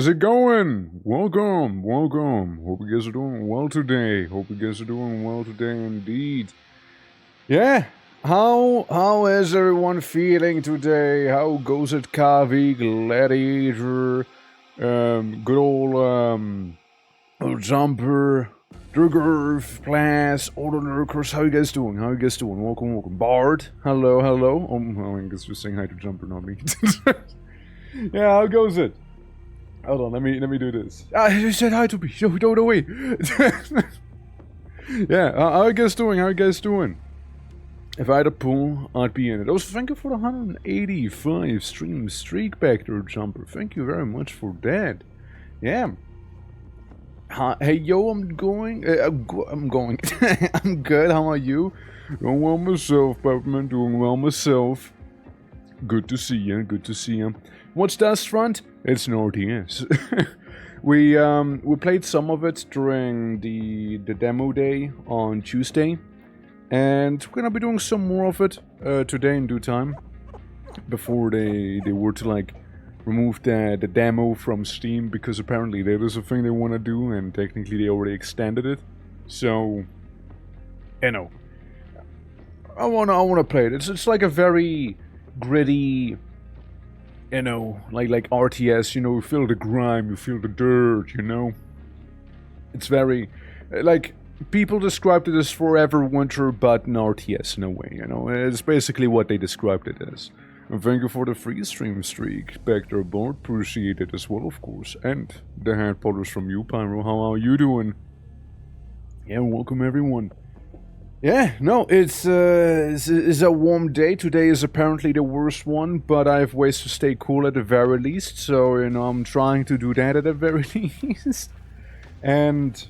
How's it going? Welcome, welcome. Hope you guys are doing well today. Hope you guys are doing well today indeed. Yeah, how is everyone feeling today? How goes it, Kavi, Gladiator, good old Jumper, Durgurf, Plas, all the lurkers? How you guys doing? How you guys doing? Welcome, welcome. Bard, hello, hello. I guess you're saying hi to Jumper, not me. Yeah, how goes it? Hold on, let me do this. You said hi to me. Yo, don't away. Yeah, how you guys doing? How you guys doing? If I had a pool, I'd be in it. Oh, thank you for the 185 stream streak back there, Jumper. Thank you very much for that. Yeah. Hey, yo, I'm going. I'm going. I'm good. How are you? Doing well myself, Peppermint. Doing well myself. Good to see you. Good to see you. What's DUSTFRONT? It's an RTS. we played some of it during the demo day on Tuesday, and we're gonna be doing some more of it today in due time. Before they were to like remove the demo from Steam, because apparently that is a thing they want to do, and technically they already extended it. So, you know, I wanna play it. It's like a very gritty, you know, like RTS, you know, you feel the grime, you feel the dirt, you know. It's very, like, people described it as Forever Winter, but an RTS in a way, you know. It's basically what they described it as. And thank you for the free stream streak back there, Board. Appreciate it as well, of course. And the hand potters from you, Pyro. How are you doing? Yeah, welcome everyone. Yeah, no, it's a warm day. Today is apparently the worst one, but I have ways to stay cool at the very least, so, you know, I'm trying to do that at the very least. And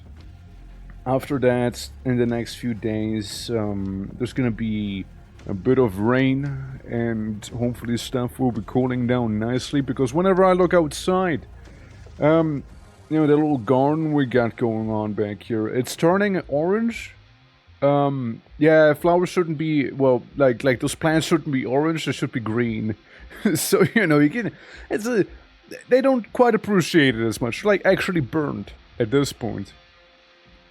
after that, in the next few days, there's gonna be a bit of rain, and hopefully stuff will be cooling down nicely, because whenever I look outside, you know, the little garden we got going on back here, it's turning orange. Yeah, flowers shouldn't be, well, like those plants shouldn't be orange, they should be green. So, you know, you can, they don't quite appreciate it as much, like actually burned at this point.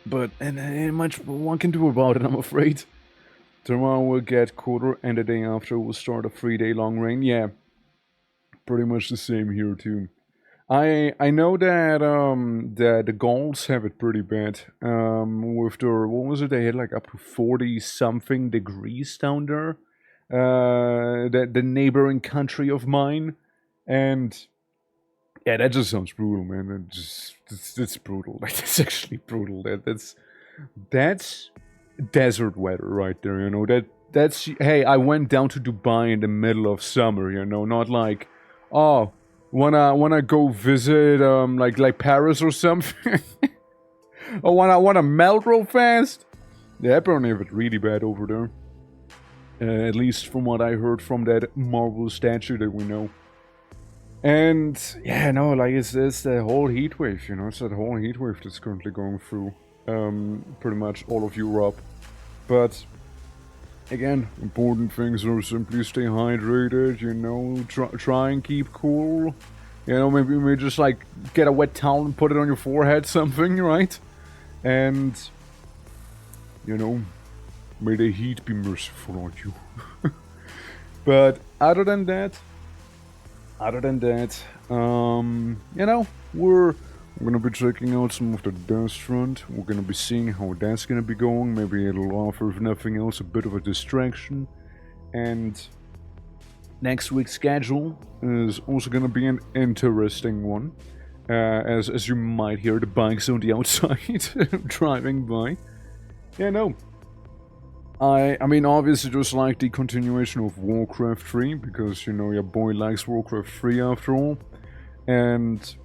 But, and ain't much one can do about it, I'm afraid. Tomorrow will get cooler, and the day after will start a 3-day long rain. Yeah, pretty much the same here too. I know that that the Gauls have it pretty bad. With their, what was it? They had like up to 40 something degrees down there. The neighboring country of mine, and yeah, that just sounds brutal, man. It's brutal. Like, that's actually brutal. That's desert weather right there. You know, that's hey, I went down to Dubai in the middle of summer. You know, not like, oh, wanna go visit like Paris or something? Or wanna melt real fast? Yeah, apparently have it really bad over there. At least from what I heard from that marble statue that we know. And yeah, no, like it's the whole heat wave, you know, it's that whole heat wave that's currently going through pretty much all of Europe. But again, important things are simply stay hydrated, you know, try and keep cool. You know, maybe just like get a wet towel and put it on your forehead, something, right? And, you know, may the heat be merciful on you. But other than that, you know, we're gonna be checking out some of the DUSTFRONT. We're gonna be seeing how that's gonna be going. Maybe it'll offer, if nothing else, a bit of a distraction. And next week's schedule is also gonna be an interesting one. As you might hear the bikes on the outside driving by. Yeah, no. I mean, obviously just like the continuation of Warcraft 3, because, you know, your boy likes Warcraft 3 after all. And,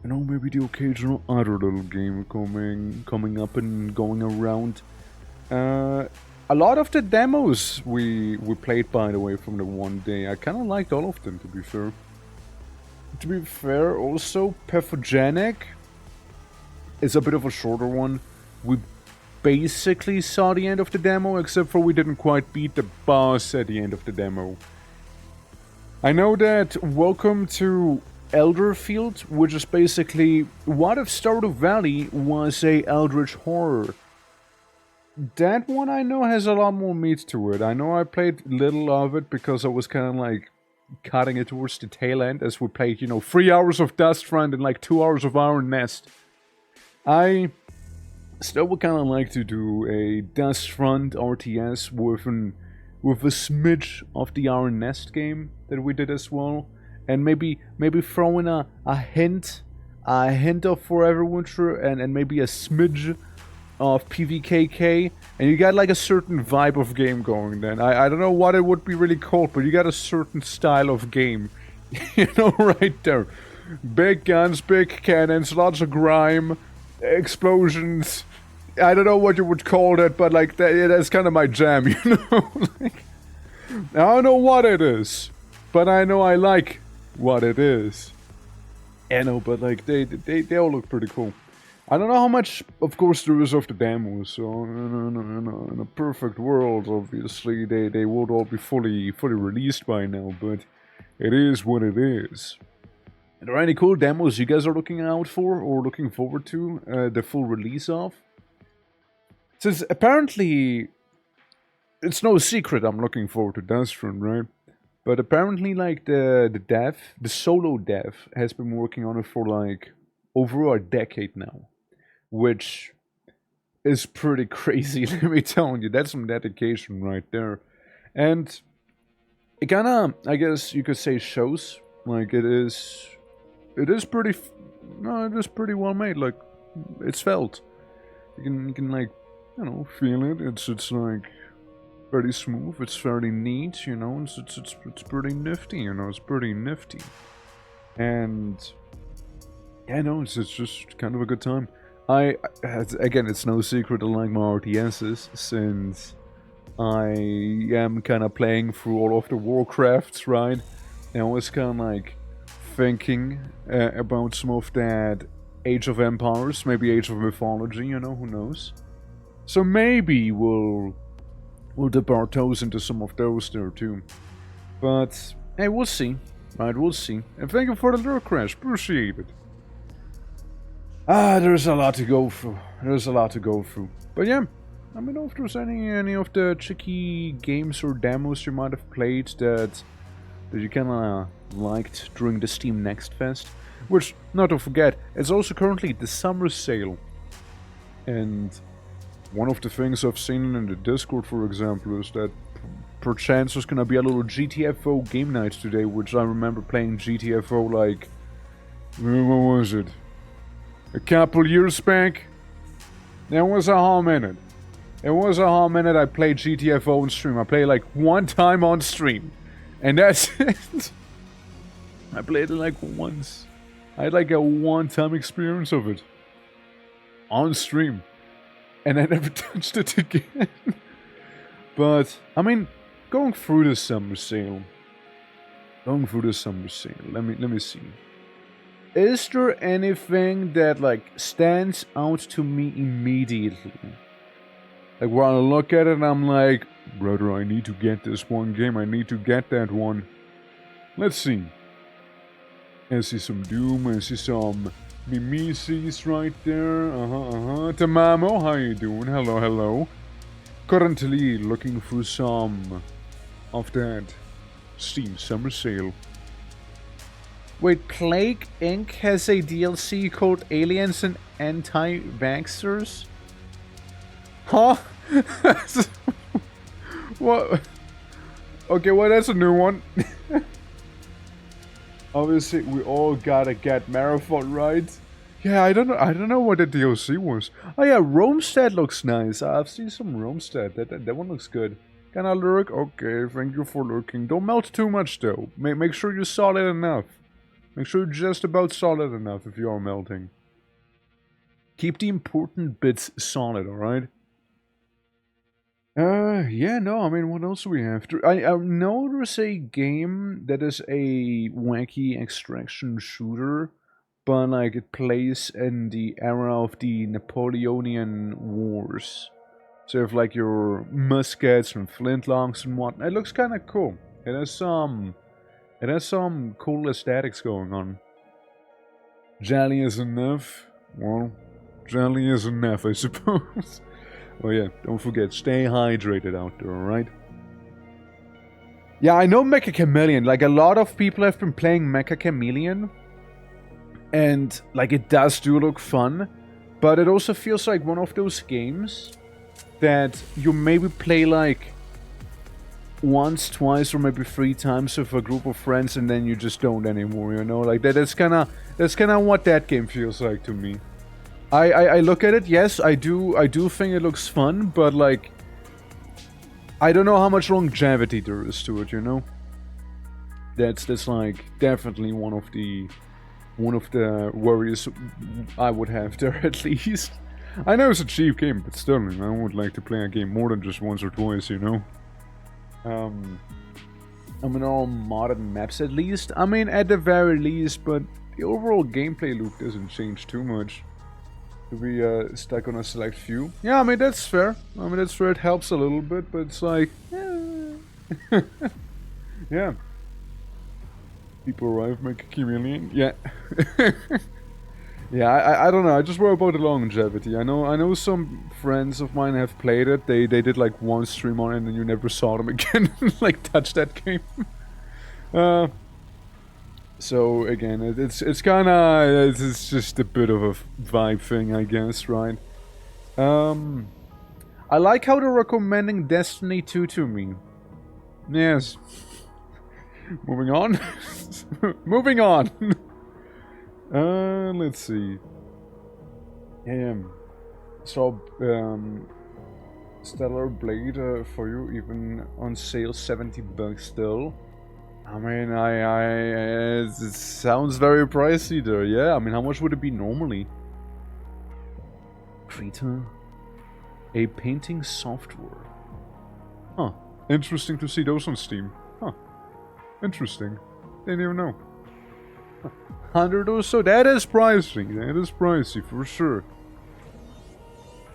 you know, maybe the occasional other little game coming up and going around. A lot of the demos we played, by the way, from the one day, I kind of liked all of them, to be fair. To be fair, also, Pathogenic is a bit of a shorter one. We basically saw the end of the demo, except for we didn't quite beat the boss at the end of the demo. I know that Welcome to Elderfield, which is basically, what if Stardew Valley was a Eldritch Horror? That one I know has a lot more meat to it. I know I played little of it because I was kind of like cutting it towards the tail end as we played, you know, 3 hours of Dustfront and like 2 hours of Iron Nest. I still would kind of like to do a Dustfront RTS with a smidge of the Iron Nest game that we did as well, and maybe throw in a hint of Foreverwinter and maybe a smidge of PvKK, and you got like a certain vibe of game going then. I don't know what it would be really called, but you got a certain style of game. You know, right there. Big guns, big cannons, lots of grime, explosions. I don't know what you would call that, but like that's kind of my jam, you know? Like, I don't know what it is, but I know I like what it is. I know, but like they all look pretty cool. I don't know how much, of course, there is of the demos, so in a perfect world, obviously, they would all be fully released by now, but it is what it is. Are there any cool demos you guys are looking out for, or looking forward to, the full release of? Since apparently, it's no secret I'm looking forward to DUSTFRONT, right? But apparently, like, the solo dev, has been working on it for, like, over a decade now. Which is pretty crazy, let me tell you. That's some dedication right there. And it kinda, I guess you could say, shows. Like, it is pretty, it is pretty well made. Like, it's felt. You can like, you know, feel it. It's like, pretty smooth. It's fairly neat, you know. It's pretty nifty, you know. It's pretty nifty. And, yeah, no, it's just kind of a good time. Again, it's no secret I like my RTSs, since I am kind of playing through all of the Warcrafts, right? And I was kind of like thinking about some of that Age of Empires, maybe Age of Mythology, you know, who knows? So maybe we'll dip our toes into some of those there too. But, hey, we'll see. Right, we'll see. And thank you for the lure crash, appreciate it. There's a lot to go through. But yeah, I don't know if there's any of the tricky games or demos you might have played that you kinda liked during the Steam Next Fest. Which, not to forget, it's also currently the summer sale. And one of the things I've seen in the Discord, for example, is that perchance there's gonna be a little GTFO game night today, which I remember playing GTFO like, what was it? A couple years back? That was a hot minute. It was a hot minute I played GTFO on stream. I played like one time on stream. And that's it. I played it like once. I had like a one-time experience of it. On stream. And I never touched it again. But, I mean, going through the summer sale. Let me see. Is there anything that, like, stands out to me immediately? Like, when I look at it and I'm like, brother, I need to get this one game, I need to get that one. Let's see. I see some Doom, I see some Mimisis right there, Tamamo, how you doing? Hello. Currently looking through some of that Steam Summer Sale. Wait, Plague Inc. has a DLC called Aliens and Anti-Vaxxers? Huh? What? Okay, well, that's a new one. Obviously, we all gotta get Marathon, right? Yeah, I don't know what the DLC was. Oh yeah, Romestead looks nice. I've seen some Romestead. That one looks good. Can I lurk? Okay, thank you for lurking. Don't melt too much though. Make sure you're solid enough. Make sure you're just about solid enough if you are melting. Keep the important bits solid, alright? Yeah, no, I mean, what else do we have? I know there's a game that is a wacky extraction shooter, but, like, it plays in the era of the Napoleonian Wars. So you have, like, your muskets and flintlocks and whatnot. It looks kind of cool. It has some cool aesthetics going on. Jelly is enough. Well, jelly is enough, I suppose. Oh yeah, don't forget, stay hydrated out there, alright? Yeah, I know Mecha Chameleon. Like, a lot of people have been playing Mecha Chameleon. And, like, it does look fun. But it also feels like one of those games that you maybe play, like, once, twice, or maybe 3 times with a group of friends, and then you just don't anymore, you know? Like, that's kind of what that game feels like to me. I look at it, yes, I do think it looks fun, but, like, I don't know how much longevity there is to it, you know? That's like definitely one of the worries I would have there, at least. I know it's a cheap game, but still, I would like to play a game more than just once or twice, you know? I mean, all modern maps at least. I mean, at the very least, but the overall gameplay loop doesn't change too much. To be stuck on a select few. Yeah, I mean, that's fair. It helps a little bit, but it's like... yeah. People arrive, make a chameleon. Yeah. Yeah, I don't know. I just worry about the longevity. I know some friends of mine have played it. They did like one stream on it and then you never saw them again. Like, touch that game. So again, it's kind of it's just a bit of a vibe thing, I guess, right? I like how they're recommending Destiny 2 to me. Yes. Moving on. Moving on. Let's see. So Stellar Blade for you, even on sale, $70 still. I mean, it sounds very pricey there, yeah. I mean, how much would it be normally? Krita? A painting software. Huh. Interesting to see those on Steam. Huh. Interesting. Didn't even know. 100 or so? That is pricey. That is pricey, for sure.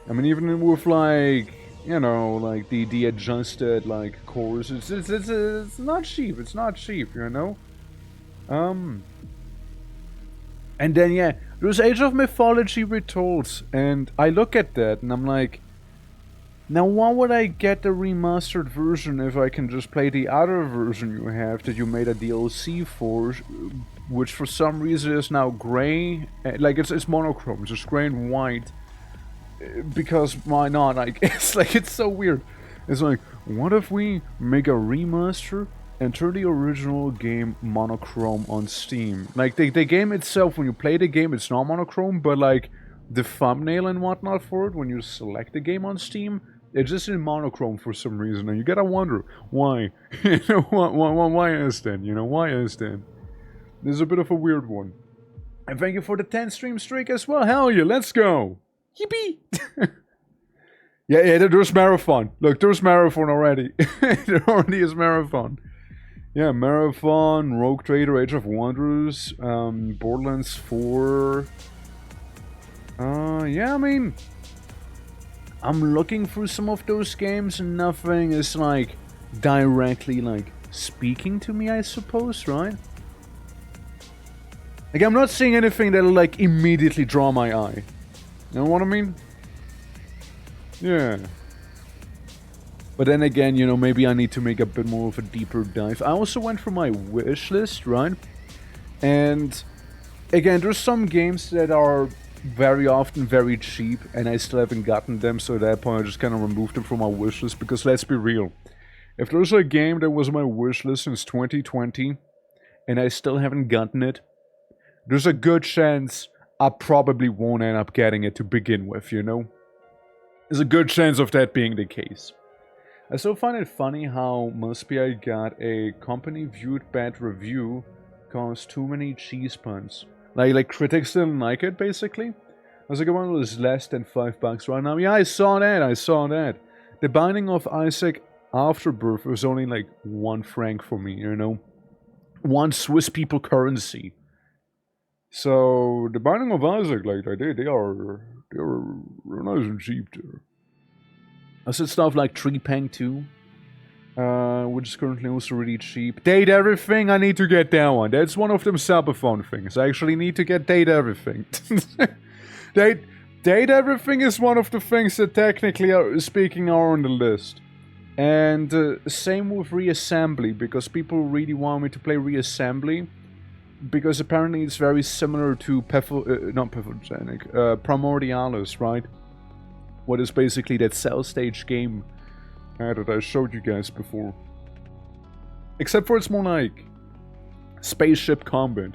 I mean, even with, like... You know, like the adjusted like cores, it's not cheap. It's not cheap, you know. And then yeah, there's Age of Mythology Retold, and I look at that and I'm like, now why would I get the remastered version if I can just play the other version you have that you made a DLC for, which for some reason is now gray, like it's monochrome, just gray and white. Because why not? Like, it's so weird. It's like, what if we make a remaster and turn the original game monochrome on Steam? Like, the game itself, when you play the game, it's not monochrome, but like the thumbnail and whatnot for it, when you select the game on Steam, it's just in monochrome for some reason, and you gotta wonder why. You know, why is that? You know, why is that? This is a bit of a weird one. And thank you for the 10 stream streak as well. Hell yeah, let's go. Yippee! yeah, there's Marathon. Look, there's Marathon already. There already is Marathon. Yeah, Marathon, Rogue Trader, Age of Wonders, Borderlands 4. Yeah, I mean, I'm looking through some of those games and nothing is, like, directly, like, speaking to me, I suppose, right? Like, I'm not seeing anything that'll, like, immediately draw my eye. You know what I mean? Yeah. But then again, you know, maybe I need to make a bit more of a deeper dive. I also went through my wish list, right? And again, there's some games that are very often very cheap, and I still haven't gotten them, so at that point I just kind of removed them from my wish list, because let's be real. If there's a game that was on my wish list since 2020, and I still haven't gotten it, there's a good chance I probably won't end up getting it to begin with, you know? There's a good chance of that being the case. I still find it funny how Muspy got a company-viewed bad review cause too many cheese puns. Like critics didn't like it, basically. I was like, one was less than $5 right now. Yeah, I saw that. The Binding of Isaac Afterbirth was only like 1 franc for me, you know? 1 Swiss people currency. So, the Binding of Isaac, like, they are nice and cheap there. I said stuff like Tree Pang 2. which is currently also really cheap. Date Everything, I need to get that one. That's one of them subathon things. I actually need to get Date Everything. Date Everything is one of the things that technically speaking are on the list. And same with Reassembly, because people really want me to play Reassembly. Because apparently it's very similar to Primordialis, right? What is basically that cell stage game that I showed you guys before. Except for it's more like spaceship combat.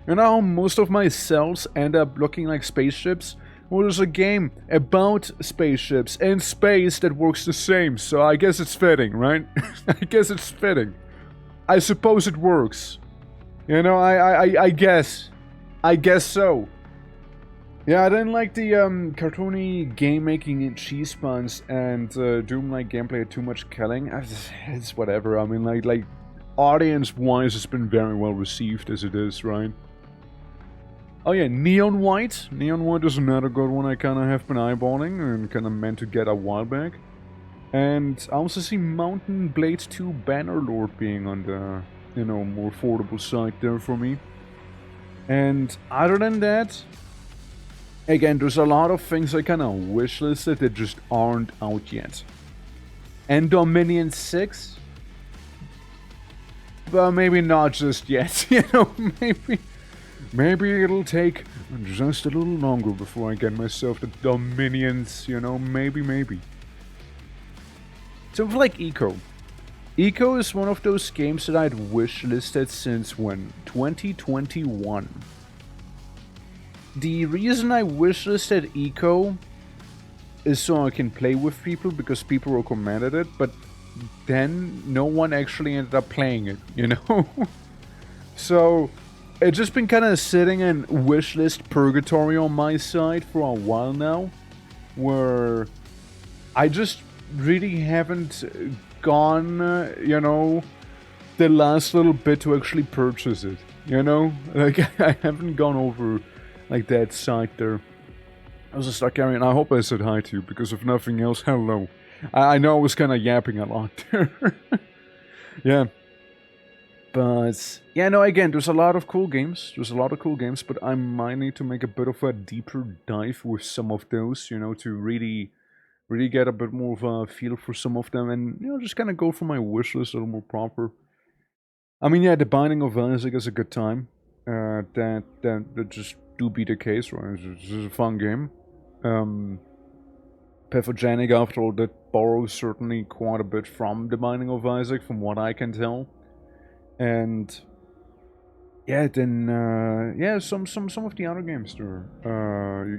You know how most of my cells end up looking like spaceships? Well, there's a game about spaceships in space that works the same, so I guess it's fitting, right? I guess it's fitting. I suppose it works. You know, I guess. I guess so. Yeah, I didn't like the cartoony game-making in cheese puns and Doom-like gameplay too much killing. It's whatever. I mean, like audience-wise, it's been very well received as it is, right? Oh yeah, Neon White. Neon White is another good one I kind of have been eyeballing and kind of meant to get a while back. And I also see Mountain Blade 2 Bannerlord being on the, you know, more affordable side there for me. And other than that, again, there's a lot of things I kind of wishlisted that just aren't out yet. And Dominion 6? But maybe not just yet, you know, maybe it'll take just a little longer before I get myself the Dominions, you know, maybe. So like Eco. Eco is one of those games that I'd wishlisted since when? 2021. The reason I wishlisted Eco is so I can play with people because people recommended it, but then no one actually ended up playing it, you know? So it's just been kind of sitting in wishlist purgatory on my side for a while now, where I just really haven't gone, you know, the last little bit to actually purchase it, you know? Like, I haven't gone over like that side there. I was just like, Arian, I hope I said hi to you, because if nothing else, hello. I know I was kind of yapping a lot there. Yeah. But, yeah, no, again, there's a lot of cool games. But I might need to make a bit of a deeper dive with some of those, you know, to really get a bit more of a feel for some of them. And, you know, just kind of go for my wish list a little more proper. I mean, yeah, The Binding of Isaac is a good time. That just do be the case, right? It's just a fun game. Pathogenic, after all, that borrows certainly quite a bit from The Binding of Isaac, from what I can tell. And yeah, then yeah, some of the other games there.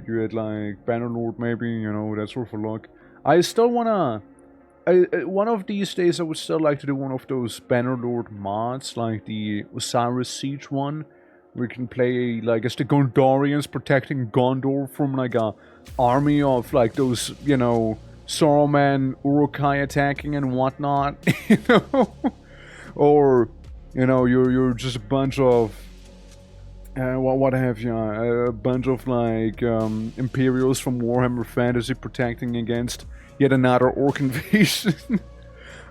You had like Bannerlord, maybe, you know, that sort of luck. I still wanna. One of these days, I would still like to do one of those Bannerlord mods, like the Osiris Siege one. We can play like as the Gondorians protecting Gondor from like a army of like those, you know, Saruman, Urukai attacking and whatnot, you know, or you know, you're just a bunch of what have you? A bunch of like Imperials from Warhammer Fantasy protecting against yet another orc invasion.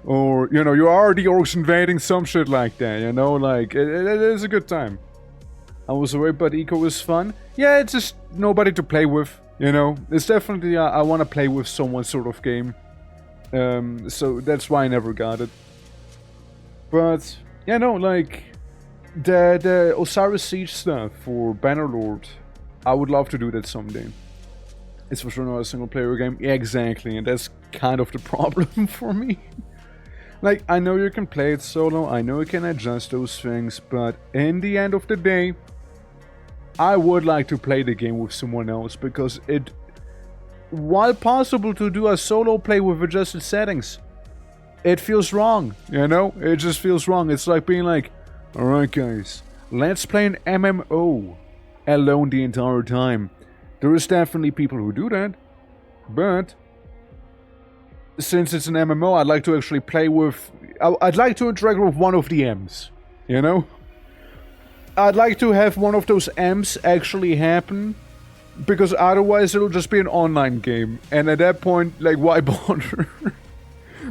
Or, you know, you are the orcs invading, some shit like that, you know, like it is a good time. I was away, but Eco is fun. Yeah, it's just nobody to play with, you know. It's definitely I want to play with someone sort of game. So that's why I never got it. But yeah, no, like the Osiris Siege stuff for Bannerlord, I would love to do that someday. It's for sure not a single player game. Yeah, exactly, and that's kind of the problem for me. Like, I know you can play it solo, I know you can adjust those things, but in the end of the day, I would like to play the game with someone else, because it, while possible to do a solo play with adjusted settings, it feels wrong, you know? It just feels wrong. It's like being like, alright guys, let's play an MMO alone the entire time. There is definitely people who do that, but since it's an MMO, I'd like to actually play with... I'd like to interact with one of the M's, you know? I'd like to have one of those M's actually happen, because otherwise it'll just be an online game, and at that point, like, why bother?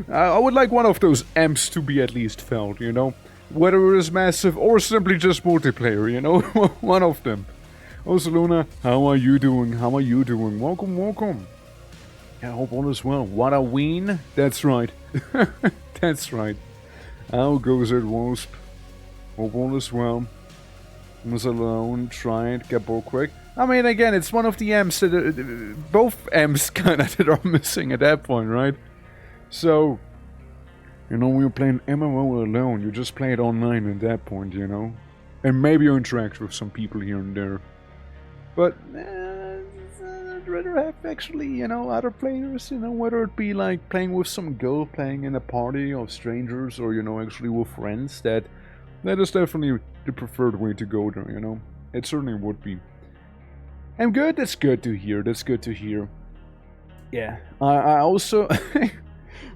I would like one of those amps to be at least felt, you know? Whether it is massive or simply just multiplayer, you know? One of them. Also, Luna, how are you doing? How are you doing? Welcome, welcome. I hope all is well. What a ween? That's right. That's right. How goes it, Wasp? Hope all is well. Was alone, try it, get bored quick. I mean, again, it's one of the amps that... both amps kind of that are missing at that point, right? So... You know, when you're playing MMO alone, you just play it online at that point, you know? And maybe you interact with some people here and there. But, I'd rather have actually, you know, other players, you know, whether it be like playing with some girl, playing in a party of strangers, or, you know, actually with friends, that is definitely the preferred way to go there, you know? It certainly would be. And good, that's good to hear, that's good to hear. Yeah, I also...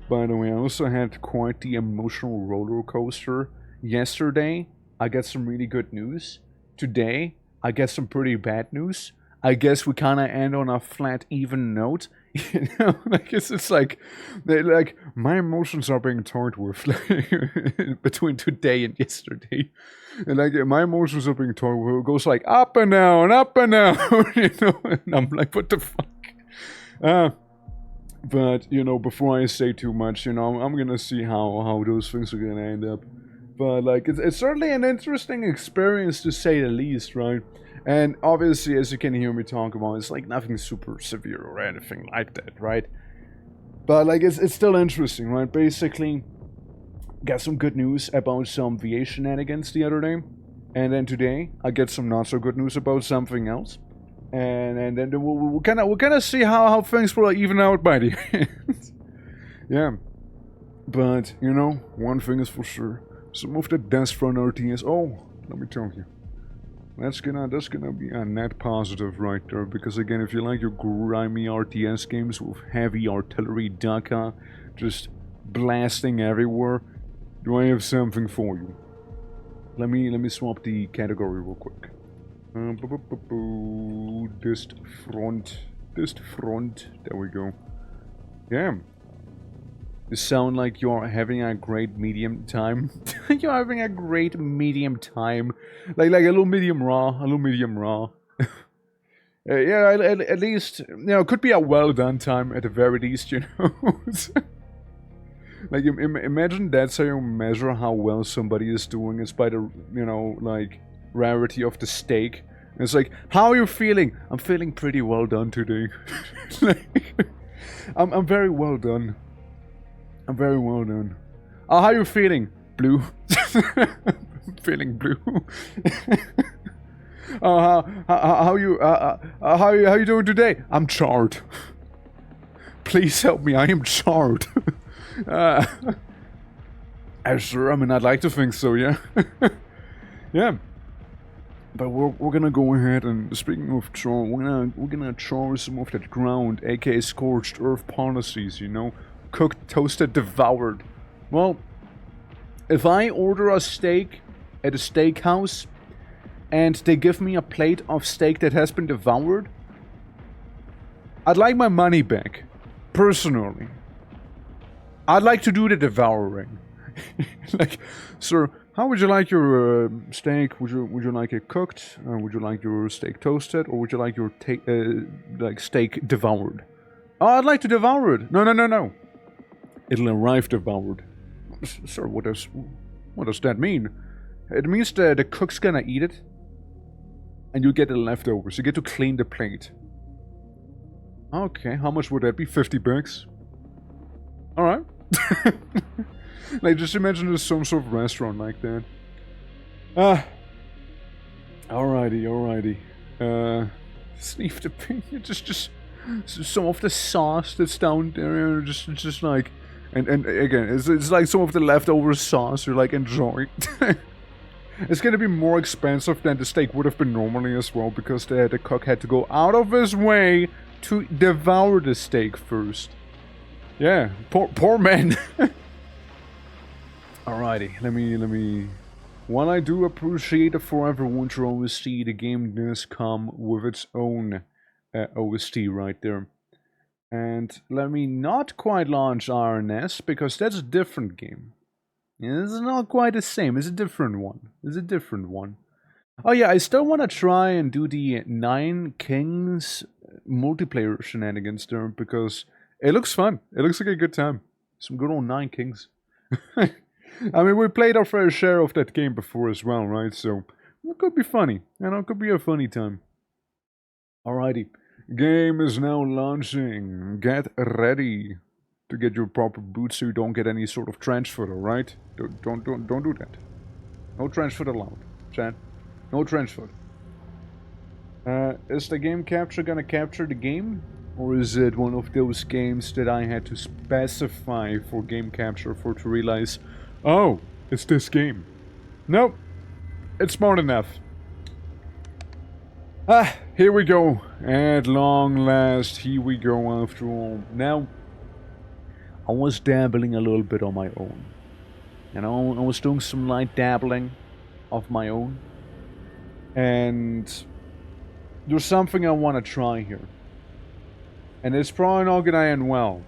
By the way, I also had quite the emotional roller coaster. Yesterday, I got some really good news. Today, I get some pretty bad news. I guess we kind of end on a flat, even note. You know, like it's like my emotions are being toyed with like, between today and yesterday. And like my emotions are being toyed with. It goes like up and down, you know. And I'm like, what the fuck? But, you know, before I say too much, you know, I'm gonna see how those things are gonna end up. But, like, it's certainly an interesting experience to say the least, right? And obviously, as you can hear me talk about, it's like nothing super severe or anything like that, right? But, like, it's still interesting, right? Basically, got some good news about some VA shenanigans the other day. And then today, I get some not so good news about something else. And then we'll kind of see how things will even out by the end. Yeah, but you know, one thing is for sure: some of the DUSTFRONT RTS. Oh, let me tell you, that's gonna be a net positive right there. Because again, if you like your grimy RTS games with heavy artillery DACA just blasting everywhere, do I have something for you? Let me swap the category real quick. DUSTFRONT, there we go. Yeah. You sound like you're having a great medium time. You're having a great medium time. Like a little medium raw, yeah, at least, you know, could be a well done time at the very least, you know. Like, imagine that's how you measure how well somebody is doing. It's by the, you know, like, rarity of the steak. And it's like, how are you feeling? I'm feeling pretty well done today. Like, I'm very well done. I'm very well done. Oh, how are you feeling? Blue. I'm feeling blue. How you doing today? I'm charred. Please help me. I am charred. Sure. I mean, I'd like to think so. Yeah. Yeah. But we're gonna go ahead and, speaking of char, we're gonna char some of that ground, aka scorched earth policies, you know, cooked, toasted, devoured. Well, if I order a steak at a steakhouse and they give me a plate of steak that has been devoured, I'd like my money back. Personally, I'd like to do the devouring. Like, sir, how would you like your steak? Would you like it cooked? Would you like your steak toasted, or would you like your like steak devoured? Oh, I'd like to devour it. No. It'll arrive devoured. Sir, what does that mean? It means that the cook's gonna eat it, and you get the leftovers. You get to clean the plate. Okay, how much would that be? 50 bucks. All right. Like, just imagine there's some sort of restaurant like that. Alrighty. Sneak the pig. Just some of the sauce that's down there. Just like, and again, it's like some of the leftover sauce you're like enjoying. It's gonna be more expensive than the steak would have been normally as well, because the cook had to go out of his way to devour the steak first. Yeah, poor man. Alrighty, let me... While I do appreciate the Forever Winter OST, the game does come with its own OST right there. And let me not quite launch RNS, because that's a different game. It's not quite the same, it's a different one. It's a different one. Oh yeah, I still want to try and do the 9 Kings multiplayer shenanigans there, because it looks fun. It looks like a good time. Some good old 9 Kings. I mean, we played our fair share of that game before as well, right? So, it could be funny. And it could be a funny time. Alrighty. Game is now launching. Get ready to get your proper boots so you don't get any sort of trench foot, alright? Don't do that. No trench foot allowed, chat. No trench foot. Is the game capture gonna capture the game? Or is it one of those games that I had to specify for game capture for to realize, oh, it's this game? Nope. It's smart enough. Ah, here we go. At long last, here we go after all. Now, I was dabbling a little bit on my own. You know, I was doing some light dabbling of my own. And there's something I want to try here. And it's probably not gonna end well.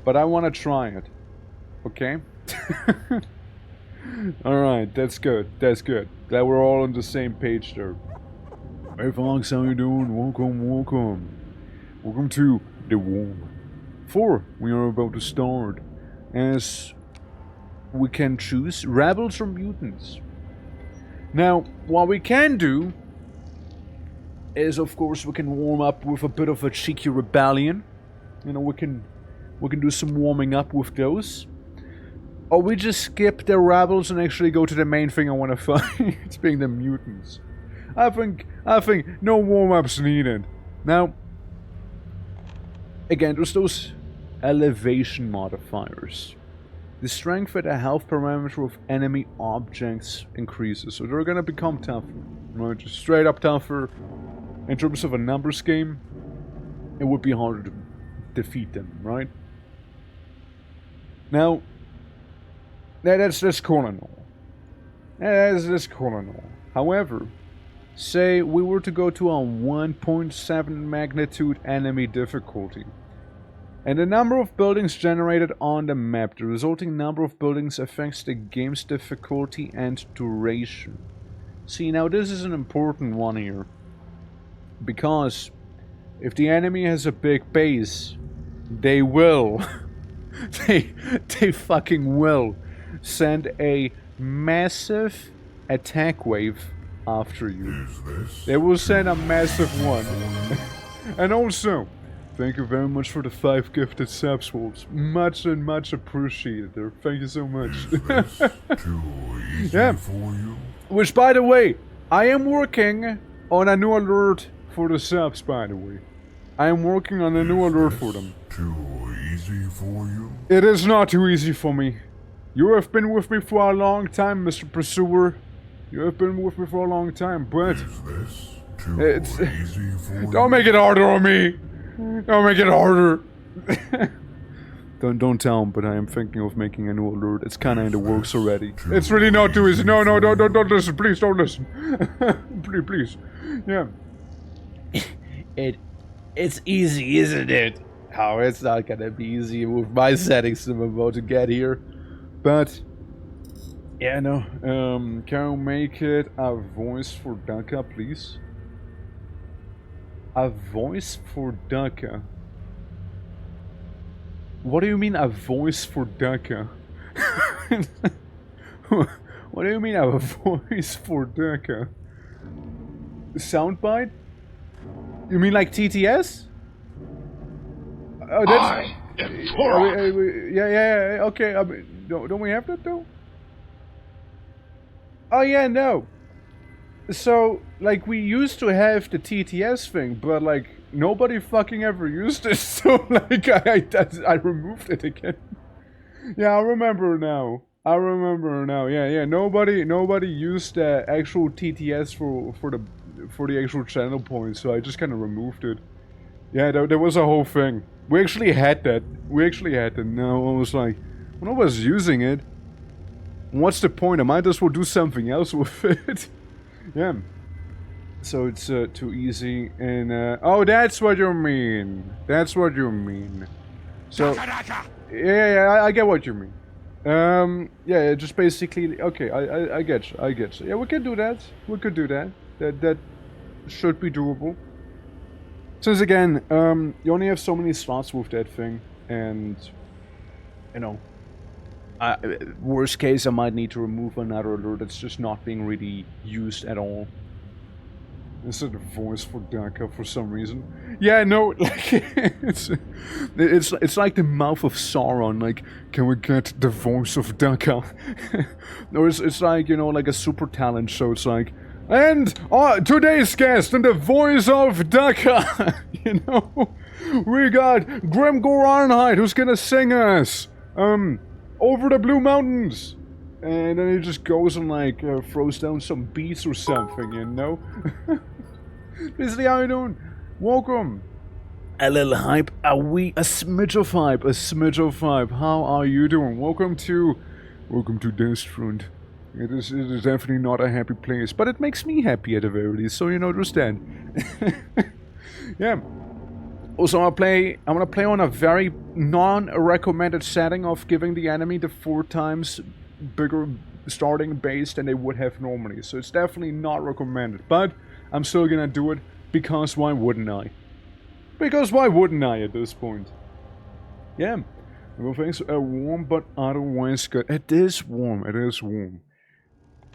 But I want to try it. Okay? Alright, that's good. That's good. That we're all on the same page there. Hey folks, how you doing? Welcome, welcome. Welcome to The Womb. For we are about to start. As we can choose rebels or mutants. Now, what we can do is, of course, we can warm up with a bit of a cheeky rebellion. You know, we can do some warming up with those. Or we just skip the rebels and actually go to the main thing I want to fight. It's being the mutants. I think no warm-ups needed. Now, again, there's those elevation modifiers. The strength and the health parameter of enemy objects increases, so they're gonna become tougher. Right? Just straight up tougher. In terms of a numbers game, it would be harder to defeat them, right? Now, that's cool and all. That's cool and all. However, say we were to go to a 1.7 magnitude enemy difficulty. And the number of buildings generated on the map, the resulting number of buildings affects the game's difficulty and duration. See, now this is an important one here. Because if the enemy has a big base, they will, they fucking will send a massive attack wave after you. They will send a massive one. And also, thank you very much for the 5 gifted subs, Wolves. Much and much appreciated there. Thank you so much. Too easy for you? Which, by the way, I am working on a new alert for the subs, by the way. I am working on a new alert for them. Too easy for you? It is not too easy for me. You have been with me for a long time, Mr. Pursuer. You have been with me for a long time, but... Is this too easy for you? Don't make it harder on me! Don't make it harder! Don't tell him, but I am thinking of making a new alert. It's kinda in the works already. It's really not too easy. No, don't listen. Please, don't listen. please. Yeah. It's easy, isn't it? Oh, it's not gonna be easy with my settings I'm about to get here. But... yeah, no. Can you make it a voice for Daka, please? A voice for Daka? What do you mean a voice for Daka? What do you mean a voice for Daka? Soundbite? You mean like TTS? Oh, that's... yeah, okay. I mean, don't we have that though? Oh yeah, no. So, like, we used to have the TTS thing, but like, nobody fucking ever used it, so like, I removed it again. Yeah, I remember now. Yeah, nobody used the actual TTS for the actual channel points, so I just kind of removed it. Yeah, there was a whole thing. We actually had that. Now I was like, when I was using it, what's the point? I might as well do something else with it. Yeah. So it's too easy, and oh, that's what you mean. That's what you mean. So yeah, I get what you mean. Yeah, just basically okay. I get you. I get you. Yeah, we can do that. We could do that. That should be doable. Since again, you only have so many slots with that thing, and you know, worst case, I might need to remove another alert that's just not being really used at all. This is a voice for Daka for some reason. Yeah, no, like it's like the mouth of Sauron. Like, can we get the voice of Daka? No, it's like, you know, like a super talent show. It's like, and today's guest and the voice of Daka. You know, we got Grim Goranhide who's gonna sing us Over the Blue Mountains. And then he just goes and like throws down some beats or something, you know? Basically, how you doing? Welcome. A little hype, a smidge of hype, a smidge of hype. How are you doing? Welcome to DUSTFRONT. It is definitely not a happy place, but it makes me happy at the very least, so you know, understand. Yeah. Also, I'm gonna play on a very non-recommended setting of giving the enemy the 4 times bigger starting base than they would have normally. So it's definitely not recommended, but I'm still gonna do it because why wouldn't I? Because why wouldn't I at this point? Yeah. Well, things are warm, but otherwise good. It is warm. It is warm.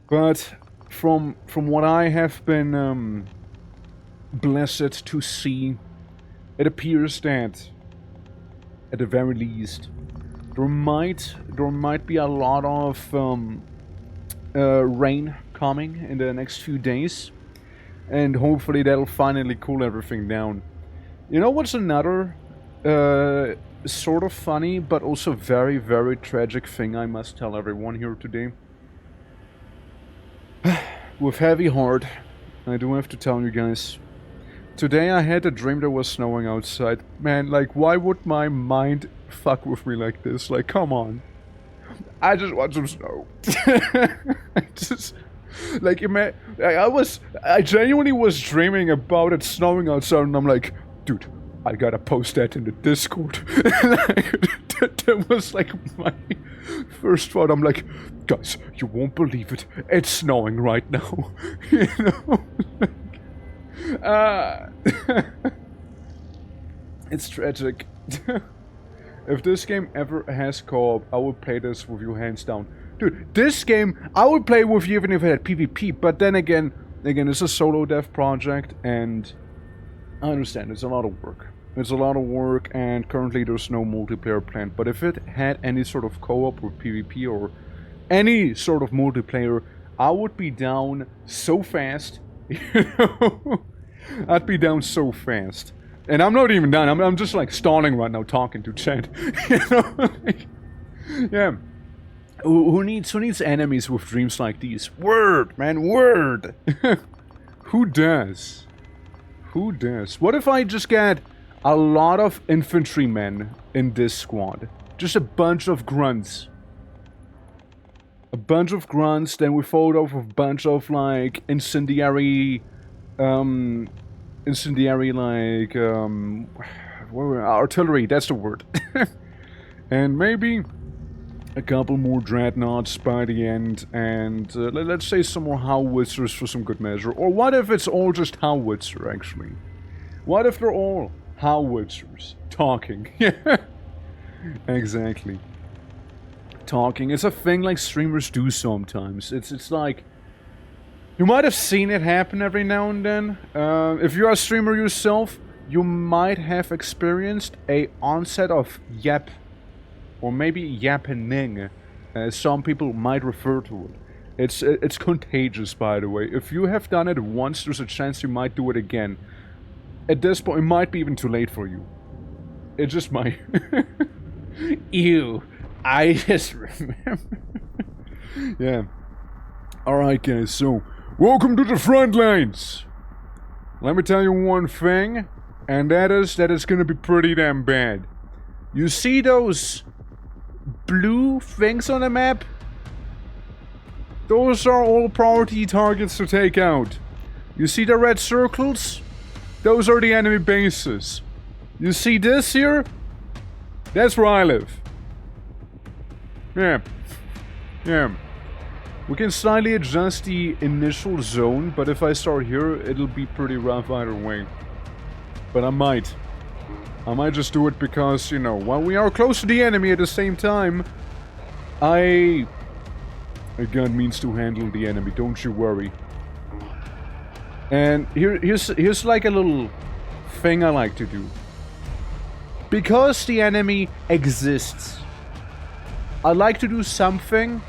But from what I have been blessed to see, it appears that at the very least there might be a lot of rain coming in the next few days, and hopefully that'll finally cool everything down. You know what's another sort of funny but also very, very tragic thing I must tell everyone here today? With heavy heart, I do have to tell you guys. Today I had a dream there was snowing outside. Man, like, why would my mind fuck with me like this? Like, come on. I just want some snow. I just... Like, I genuinely was dreaming about it snowing outside, and I'm like, dude, I gotta post that in the Discord. That was like my first thought. I'm like, guys, you won't believe it. It's snowing right now. You know? It's tragic. If this game ever has co-op, I would play this with you hands down. Dude, this game, I would play with you even if it had PvP, but then again, it's a solo dev project, and I understand, it's a lot of work. It's a lot of work, and currently there's no multiplayer planned, but if it had any sort of co-op or PvP or any sort of multiplayer, I would be down so fast. You know? I'd be down so fast. And I'm not even done, I'm just like stalling right now talking to chat. You know? Like, yeah. Who needs enemies with dreams like these? Word, man, word! Who does? Who does? What if I just get a lot of infantrymen in this squad? Just a bunch of grunts. A bunch of grunts, then we followed up with a bunch of, like, incendiary, like, artillery, that's the word. And maybe a couple more dreadnoughts by the end, and let's say some more howitzers for some good measure. Or what if it's all just howitzer, actually? What if they're all howitzers talking? Yeah, exactly. Talking. It's a thing like streamers do sometimes. It's like, you might have seen it happen every now and then. If you're a streamer yourself, you might have experienced a onset of yap, or maybe yappening, as some people might refer to it. It's contagious, by the way. If you have done it once, there's a chance you might do it again. At this point, it might be even too late for you. It just might. Ew. I just remember. Yeah. Alright, guys, so, welcome to the front lines! Let me tell you one thing, and that is it's gonna be pretty damn bad. You see those blue things on the map? Those are all priority targets to take out. You see the red circles? Those are the enemy bases. You see this here? That's where I live. Yeah. Yeah. We can slightly adjust the initial zone, but if I start here, it'll be pretty rough either way. But I might just do it because, you know, while we are close to the enemy at the same time, I got means to handle the enemy, don't you worry. And here's like a little thing I like to do. Because the enemy exists, I like to do something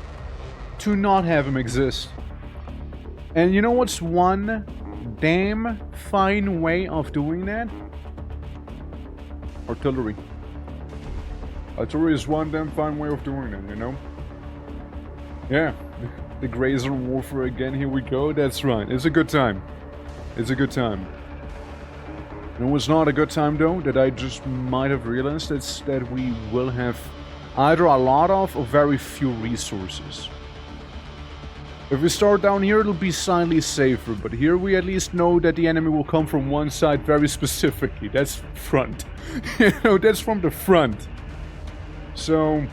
to not have him exist. And you know what's one damn fine way of doing that? Artillery. Artillery is one damn fine way of doing it, you know? Yeah. The Grazer Warfare again, here we go. That's right. It's a good time. It's a good time. You know what's not a good time though? That I just might have realized? It's that we will have either a lot of or very few resources. If we start down here, it'll be slightly safer, but here we at least know that the enemy will come from one side very specifically. That's front. You know, that's from the front. So,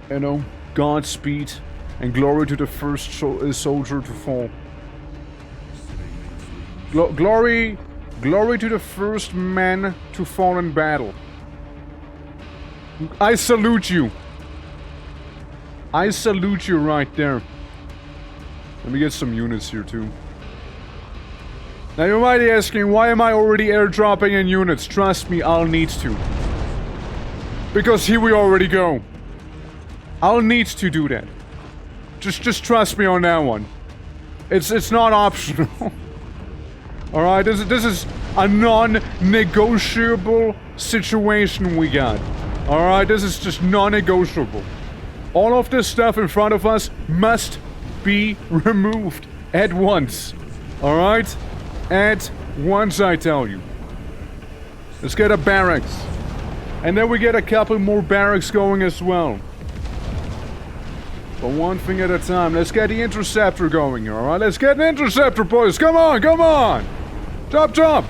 you know, Godspeed and glory to the first soldier to fall. Glory to the first man to fall in battle. I salute you. I salute you right there. Let me get some units here too. Now you might be asking, why am I already airdropping in units? Trust me, I'll need to. Because here we already go. I'll need to do that. Just trust me on that one. It's not optional. Alright, this is a non-negotiable situation we got. Alright, this is just non-negotiable. All of this stuff in front of us must be removed at once. Alright? At once, I tell you. Let's get a barracks. And then we get a couple more barracks going as well. But one thing at a time. Let's get the interceptor going here, alright? Let's get an interceptor, boys. Come on, come on! Chop!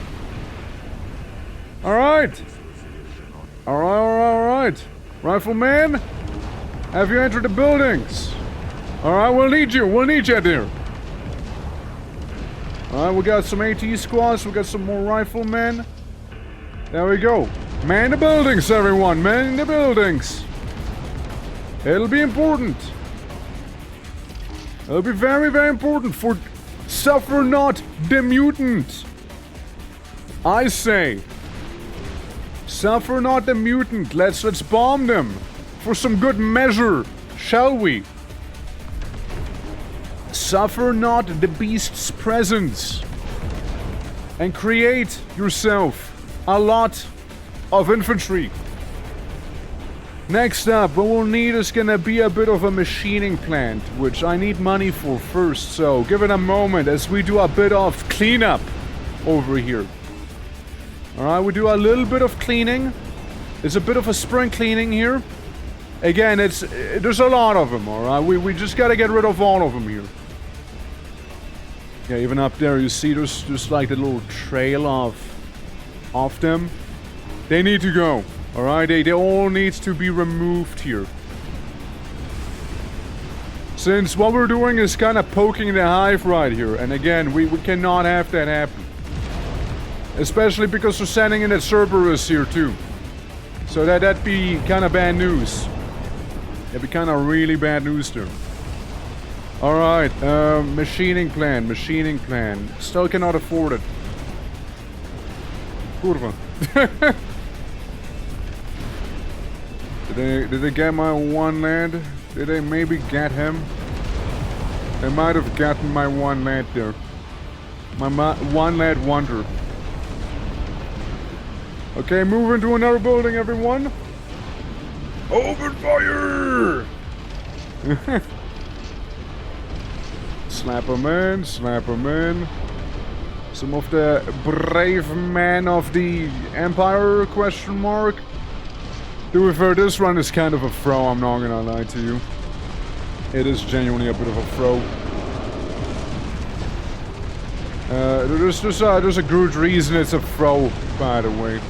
Alright. Alright. Rifleman, have you entered the buildings? Alright, we'll need you there. Alright, we got some AT squads, we got some more riflemen. There we go. Man the buildings, everyone, man the buildings. It'll be important. It'll be very, very important for suffer not the mutant. I say, suffer not the mutant. Let's bomb them for some good measure, shall we? Suffer not the beast's presence, and create yourself a lot of infantry. Next up, what we'll need is gonna be a bit of a machining plant, which I need money for first, so give it a moment as we do a bit of cleanup over here. Alright, we do a little bit of cleaning. It's a bit of a spring cleaning here. Again, there's a lot of them, alright? We just gotta get rid of all of them here. Yeah, even up there, you see there's just like a little trail of them. They need to go, alright? They all need to be removed here. Since what we're doing is kind of poking the hive right here, and again, we cannot have that happen. Especially because we're sending in that Cerberus here too. So that'd be kind of bad news. That'd be kind of really bad news there. Alright, machining plan. Still cannot afford it. Kurva. Did they get my one lad? Did they maybe get him? They might have gotten my one lad there. My one lad wonder. Okay, move into another building, everyone. Open fire! Slap 'em in. Some of the brave men of the Empire, question mark. To be fair, this run is kind of a throw, I'm not gonna lie to you. It is genuinely a bit of a throw. There's a good reason it's a throw, by the way.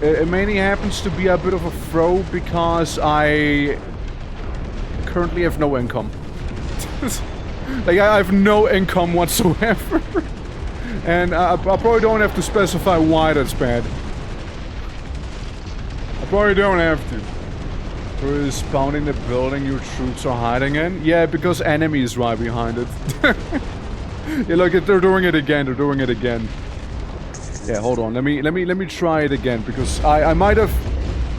It mainly happens to be a bit of a throw because I currently have no income. Like, I have no income whatsoever. And I probably don't have to specify why that's bad. I probably don't have to. We're spawning the building your troops are hiding in? Yeah, because enemies right behind it. Yeah, look, they're doing it again, they're doing it again. Yeah, hold on, let me try it again, because I might have...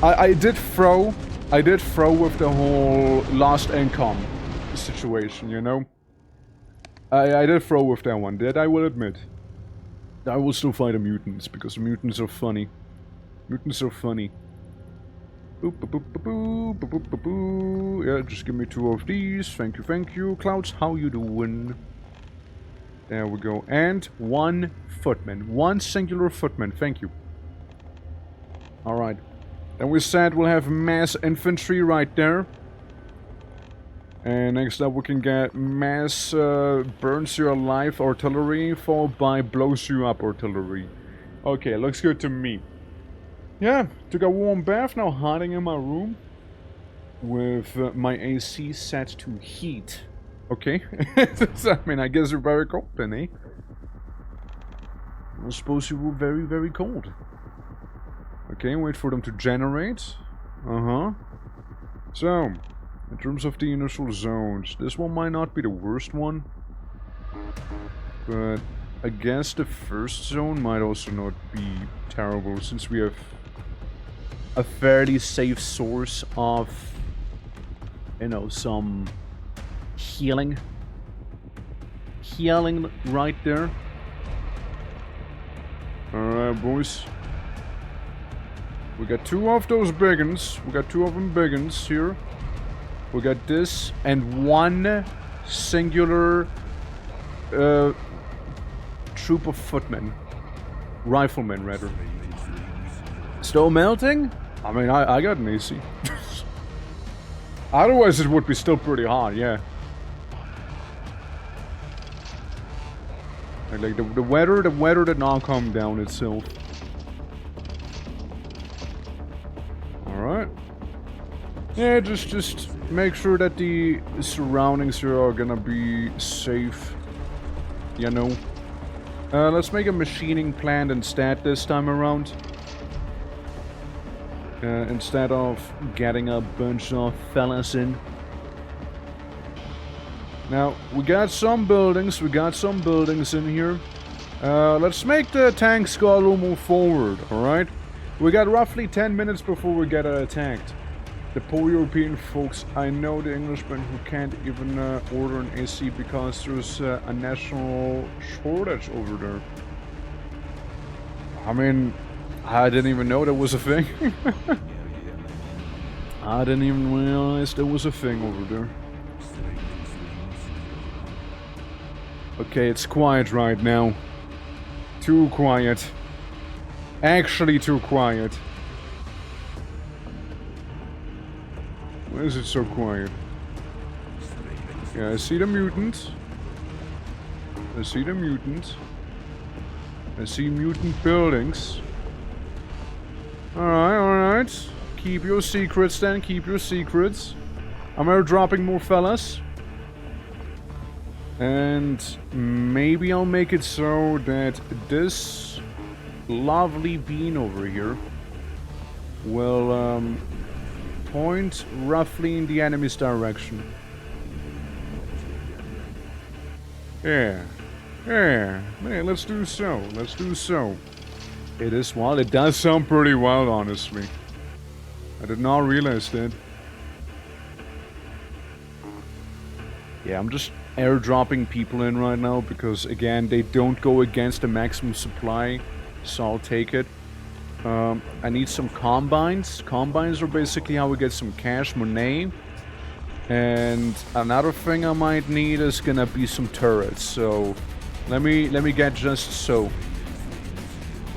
I did throw with the whole lost income situation, you know? I did throw with that one, that I will admit. I will still fight the mutants, because the mutants are funny. Mutants are funny. Boop, boop, boop, boop, boop, boop, boop, boop. Yeah, just give me 2 of these. Thank you, thank you. Clouds, how you doing? There we go. And 1 footman. 1 singular footman. Thank you. Alright. Then we said we'll have mass infantry right there. And next up we can get mass burns you alive artillery followed by blows you up artillery. Okay, looks good to me. Yeah, took a warm bath, now hiding in my room. With my AC set to heat. Okay. I mean, I guess you're very cold then, eh? I suppose you were very, very cold. Okay, wait for them to generate. Uh-huh. So, in terms of the initial zones, this one might not be the worst one. But I guess the first zone might also not be terrible, since we have a fairly safe source of, you know, some healing right there. Alright, boys. We got 2 of those biggins. We got 2 of them biggins here. We got this and 1 singular troop of footmen. Riflemen, rather. Still melting? I mean, I got an AC. Otherwise it would be still pretty hot, yeah. Like the weather did not calm down itself. Alright. Yeah, just make sure that the surroundings here are gonna be safe. You know. Let's make a machining plant instead this time around. Instead of getting a bunch of fellas in. Now, we got some buildings in here. Let's make the tanks go a little more forward, alright? We got roughly 10 minutes before we get attacked. The poor European folks, I know the Englishmen who can't even order an AC because there's a national shortage over there. I mean, I didn't even know that was a thing. I didn't even realize there was a thing over there. Okay, it's quiet right now. Too quiet. Actually too quiet. Why is it so quiet? Yeah, I see the mutant. I see the mutant. I see mutant buildings. Alright, alright. Keep your secrets then, keep your secrets. I'm airdropping more fellas. And maybe I'll make it so that this lovely bean over here will point roughly in the enemy's direction. Yeah. Yeah. Man, let's do so. Let's do so. It is wild. It does sound pretty wild, honestly. I did not realize that. Yeah, I'm just airdropping people in right now because, again, they don't go against the maximum supply, so I'll take it. I need some combines. Combines are basically how we get some cash money. And another thing I might need is gonna be some turrets. So let me get just so.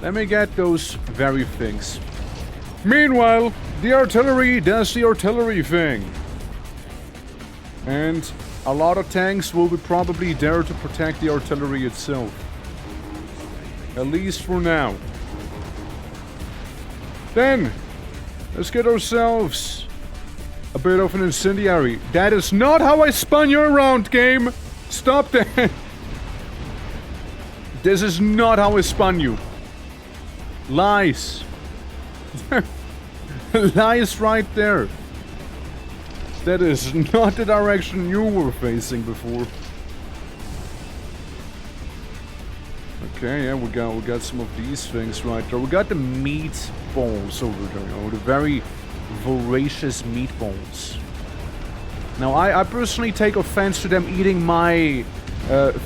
Let me get those very things. Meanwhile, the artillery does the artillery thing. And a lot of tanks will be probably there to protect the artillery itself. At least for now. Then, let's get ourselves a bit of an incendiary. That is not how I spun you around, game! Stop that! This is not how I spun you. Lies. Lies right there. That is not the direction you were facing before. Okay, yeah, we got some of these things right there. We got the meatballs over there, you know, the very voracious meatballs. Now, I personally take offense to them eating my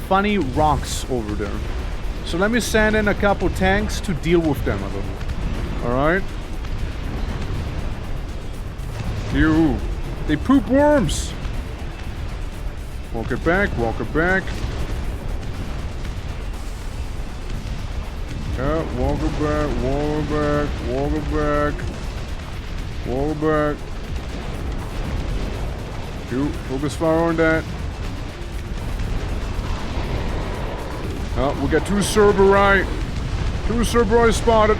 funny rocks over there. So let me send in a couple tanks to deal with them a little. Alright? Ew. They poop worms! Walk it back, walk it back. Yeah, walk it back, walk it back, walk it back. Walk it back. Ew, focus fire on that. Oh, we got two Cerberus. Two Cerberus spotted.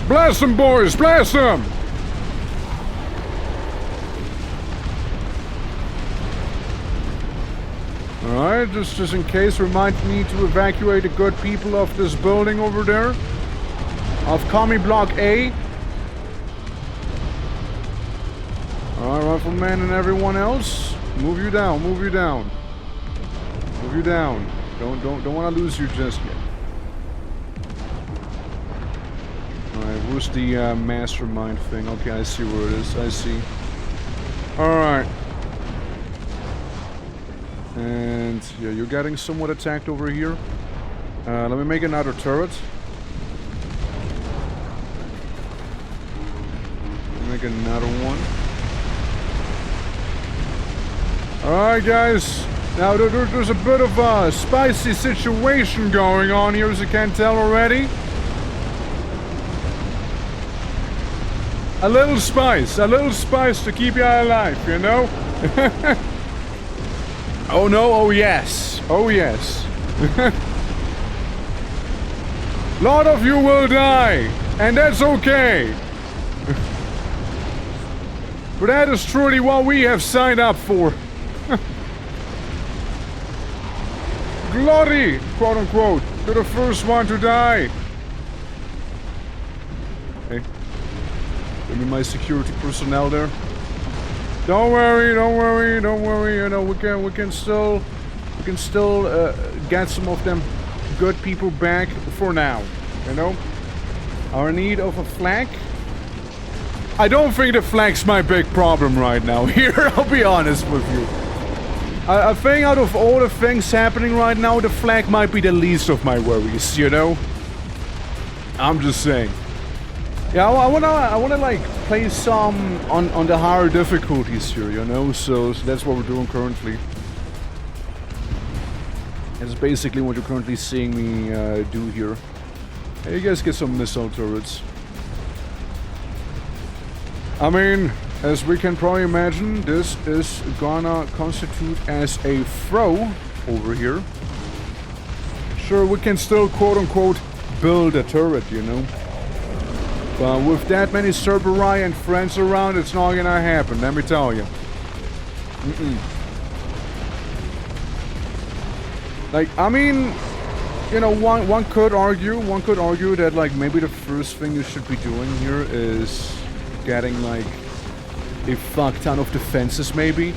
Blast them, boys! Blast them! Alright, just in case, remind me to evacuate the good people of this building over there. Of Commie Block A. Alright, Rifleman and everyone else. Move you down, move you down. Move you down. Don't want to lose you just yet. Alright, where's the mastermind thing? Okay, I see where it is. I see. Alright. And yeah, you're getting somewhat attacked over here. Let me make another turret. Make another one. Alright, guys. Now, there's a bit of a spicy situation going on here, as you can tell already. A little spice to keep you alive, you know? Oh no, oh yes. Oh yes. A lot of you will die, and that's okay. But that is truly what we have signed up for. Glory, quote unquote, to the first one to die. Hey, give me my security personnel there. Don't worry, don't worry, don't worry. You know, we can still get some of them good people back for now. You know, our need of a flag. I don't think the flag's my big problem right now. Here, I'll be honest with you. I think out of all the things happening right now, the flag might be the least of my worries, you know? I'm just saying. Yeah, I wanna like play some on the higher difficulties here, you know? So that's what we're doing currently. That's basically what you're currently seeing me do here. Hey, you guys get some missile turrets. I mean, as we can probably imagine, this is gonna constitute as a throw over here. Sure, we can still quote-unquote build a turret, you know. But with that many Cerberus and friends around, it's not gonna happen, let me tell you. Like, I mean, you know, one could argue that, like, maybe the first thing you should be doing here is getting, like, a fuck ton of defenses, maybe. You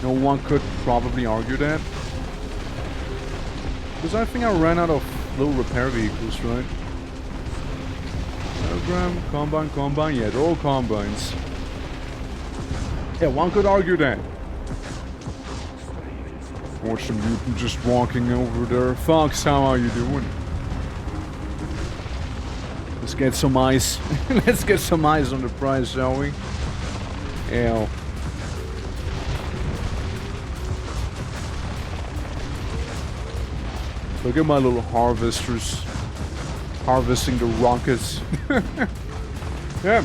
know, one could probably argue that. Because I think I ran out of little repair vehicles, right? Telegram, combine, yeah, they're all combines. Yeah, one could argue that. Watch some mutant just walking over there. Fox, how are you doing? Let's get some eyes. Let's get some eyes on the prize, shall we? Ew. Look at my little harvesters. Harvesting the rockets. Yeah.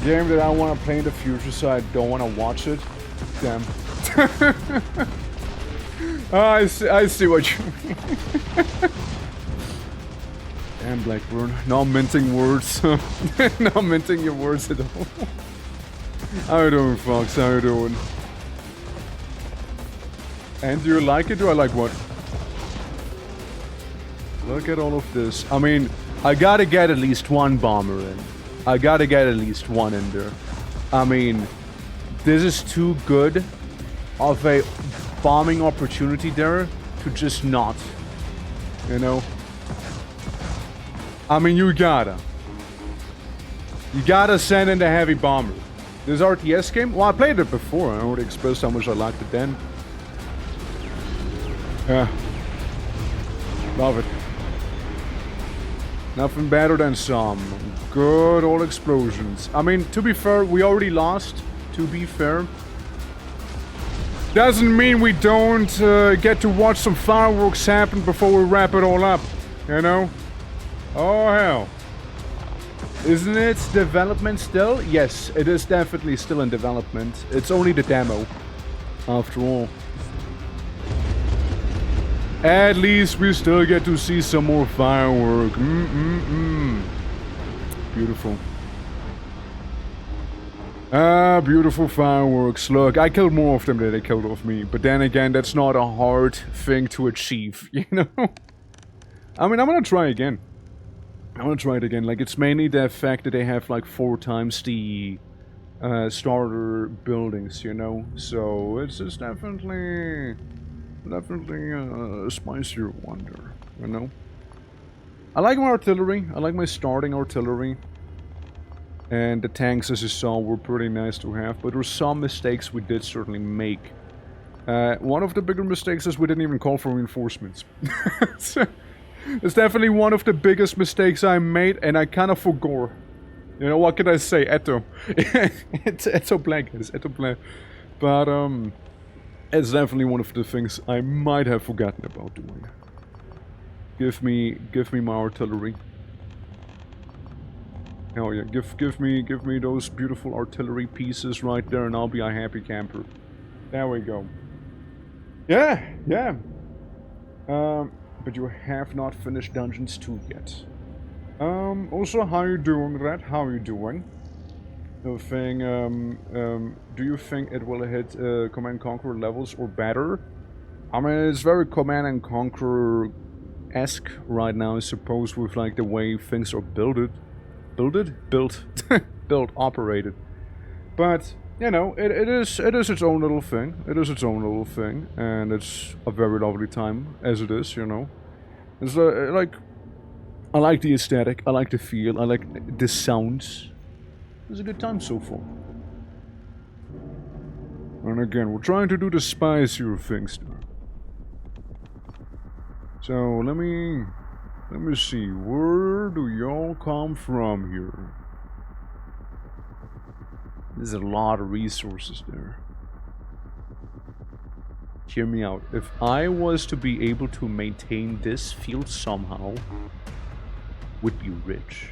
game that I want to play in the future, so I don't want to watch it. Damn. Oh, I see what you mean. Damn, Blackburn. Not minting words. Not minting your words at all. How you doing, Fox? How you doing? And do you like it? Do I like what? Look at all of this. I mean, I gotta get at least one bomber in. I gotta get at least one in there. I mean, this is too good of a bombing opportunity there to just not. You know? I mean, you gotta send in the heavy bomber. This RTS game? Well, I played it before. I already expressed how much I liked it then. Yeah. Love it. Nothing better than some good old explosions. I mean, to be fair, we already lost. To be fair. Doesn't mean we don't get to watch some fireworks happen before we wrap it all up. You know? Oh, hell. Isn't it development still? Yes, it is definitely still in development. It's only the demo, after all. At least we still get to see some more firework. Beautiful. Ah, beautiful fireworks. Look, I killed more of them than they killed of me. But then again, that's not a hard thing to achieve, you know? I mean, I'm gonna try again. I'm gonna try it again. Like, it's mainly the fact that they have, like, 4 times the starter buildings, you know? So, it's just definitely a spicier wonder, you know? I like my artillery. I like my starting artillery. And the tanks, as you saw, were pretty nice to have. But there were some mistakes we did certainly make. One of the bigger mistakes is we didn't even call for reinforcements. So, it's definitely one of the biggest mistakes I made, and I kind of forgot. You know, what can I say? Etto. Etto blank. It's Etto blank. But, it's definitely one of the things I might have forgotten about doing. Give me my artillery. Hell yeah, give me those beautiful artillery pieces right there, and I'll be a happy camper. There we go. Yeah. But you have not finished Dungeons 2 yet. Also, how you doing, Red? How you doing? The thing, do you think it will hit Command & Conquer levels or better? I mean, it's very Command & Conquer-esque right now, I suppose, with like the way things are built, operated. But, you know, it is its own little thing. It is its own little thing, and it's a very lovely time, as it is, you know. It's like, I like the aesthetic, I like the feel, I like the sounds. It's a good time so far. And again, we're trying to do the spicier things there. So, let me see, where do y'all come from here? There's a lot of resources there. Hear me out. If I was to be able to maintain this field somehow, would be rich.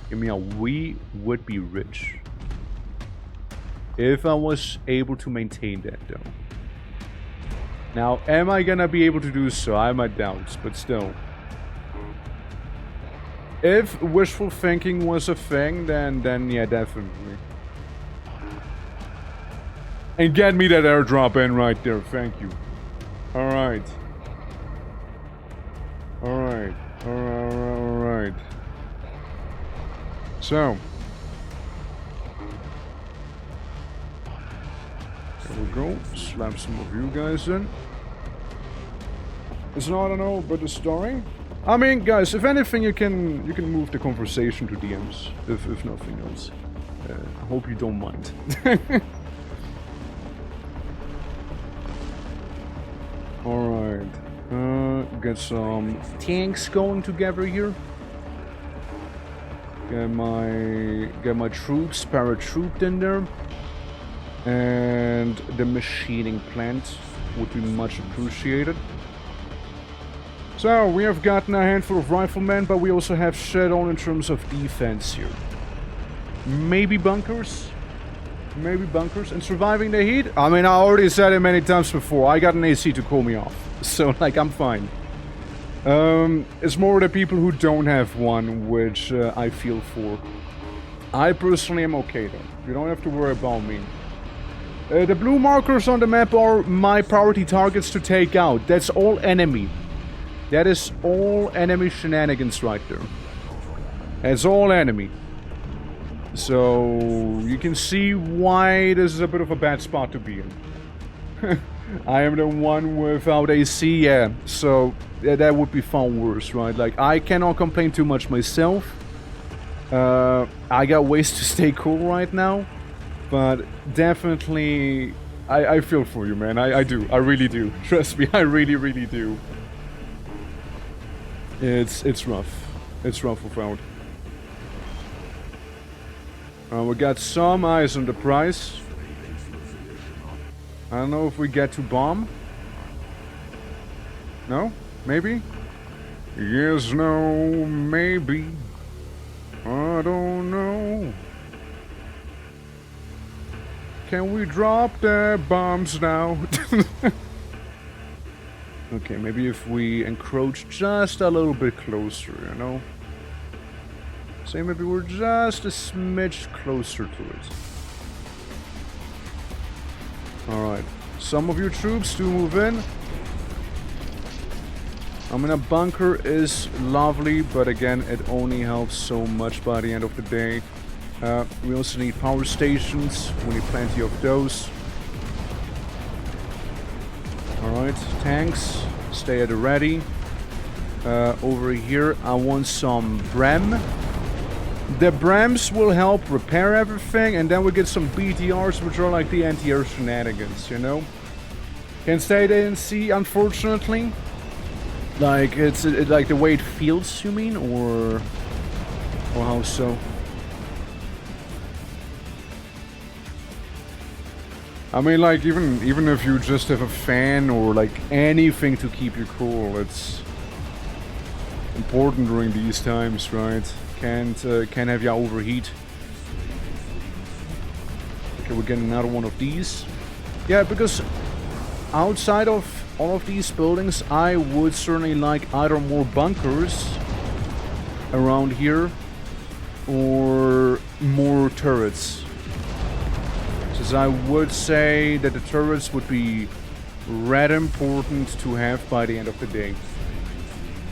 Hear me out. We would be rich. If I was able to maintain that, though. Now, am I gonna be able to do so? I have my doubts, but still. If wishful thinking was a thing, then yeah, definitely. And get me that airdrop in right there, thank you. Alright. Alright. So. There we go. Slap some of you guys in. It's not, I don't know, but the story? I mean, guys, if anything, you can move the conversation to DMs, if nothing else. I hope you don't mind. Alright. Get some tanks going together here. Get my troops paratrooped in there. And the machining plant would be much appreciated. So, we have gotten a handful of riflemen, but we also have shit on in terms of defense here. Maybe bunkers? Maybe bunkers? And surviving the heat? I mean, I already said it many times before. I got an AC to cool me off. So, like, I'm fine. It's more the people who don't have one, which I feel for. I personally am okay, though. You don't have to worry about me. The blue markers on the map are my priority targets to take out. That's all enemy. That is all enemy shenanigans right there. That's all enemy. So, you can see why this is a bit of a bad spot to be in. I am the one without AC, yeah. So, yeah, that would be far worse, right? Like, I cannot complain too much myself. I got ways to stay cool right now. But definitely, I feel for you, man. I do. I really do. Trust me, I really, really do. It's rough. It's rough without. We got some eyes on the prize. I don't know if we get to bomb. No? Maybe? Yes, no, maybe. I don't know. Can we drop the bombs now? Okay, maybe if we encroach just a little bit closer, you know? Say maybe we're just a smidge closer to it. Alright. Some of your troops do move in. I mean, a bunker is lovely, but again, it only helps so much by the end of the day. We also need power stations. We need plenty of those. Alright, tanks, stay at the ready. Over here, I want some Brem. The Brems will help repair everything, and then we get some BTRs, which are like the anti-air shenanigans, you know? Can't stay there and see, unfortunately. Like, it's like the way it feels, you mean? Or how so? I mean, like, even if you just have a fan or, like, anything to keep you cool, it's important during these times, right? Can't have you overheat. Okay, we're getting another one of these. Yeah, because outside of all of these buildings, I would certainly like either more bunkers around here or more turrets. Because I would say that the turrets would be red important to have by the end of the day.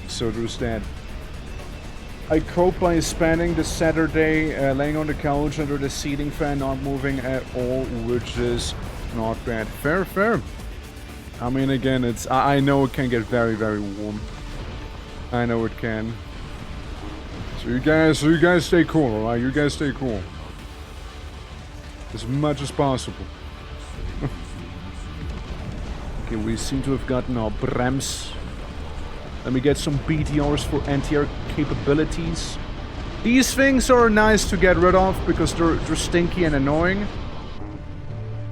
So there's that. I cope by spending the Saturday laying on the couch under the ceiling fan, not moving at all, which is not bad. Fair, fair. I mean, again, it's I know it can get very, very warm. I know it can. So you guys stay cool, alright? You guys stay cool. As much as possible. Okay, we seem to have gotten our Brems. Let me get some BTRs for anti-air capabilities. These things are nice to get rid of because they're stinky and annoying.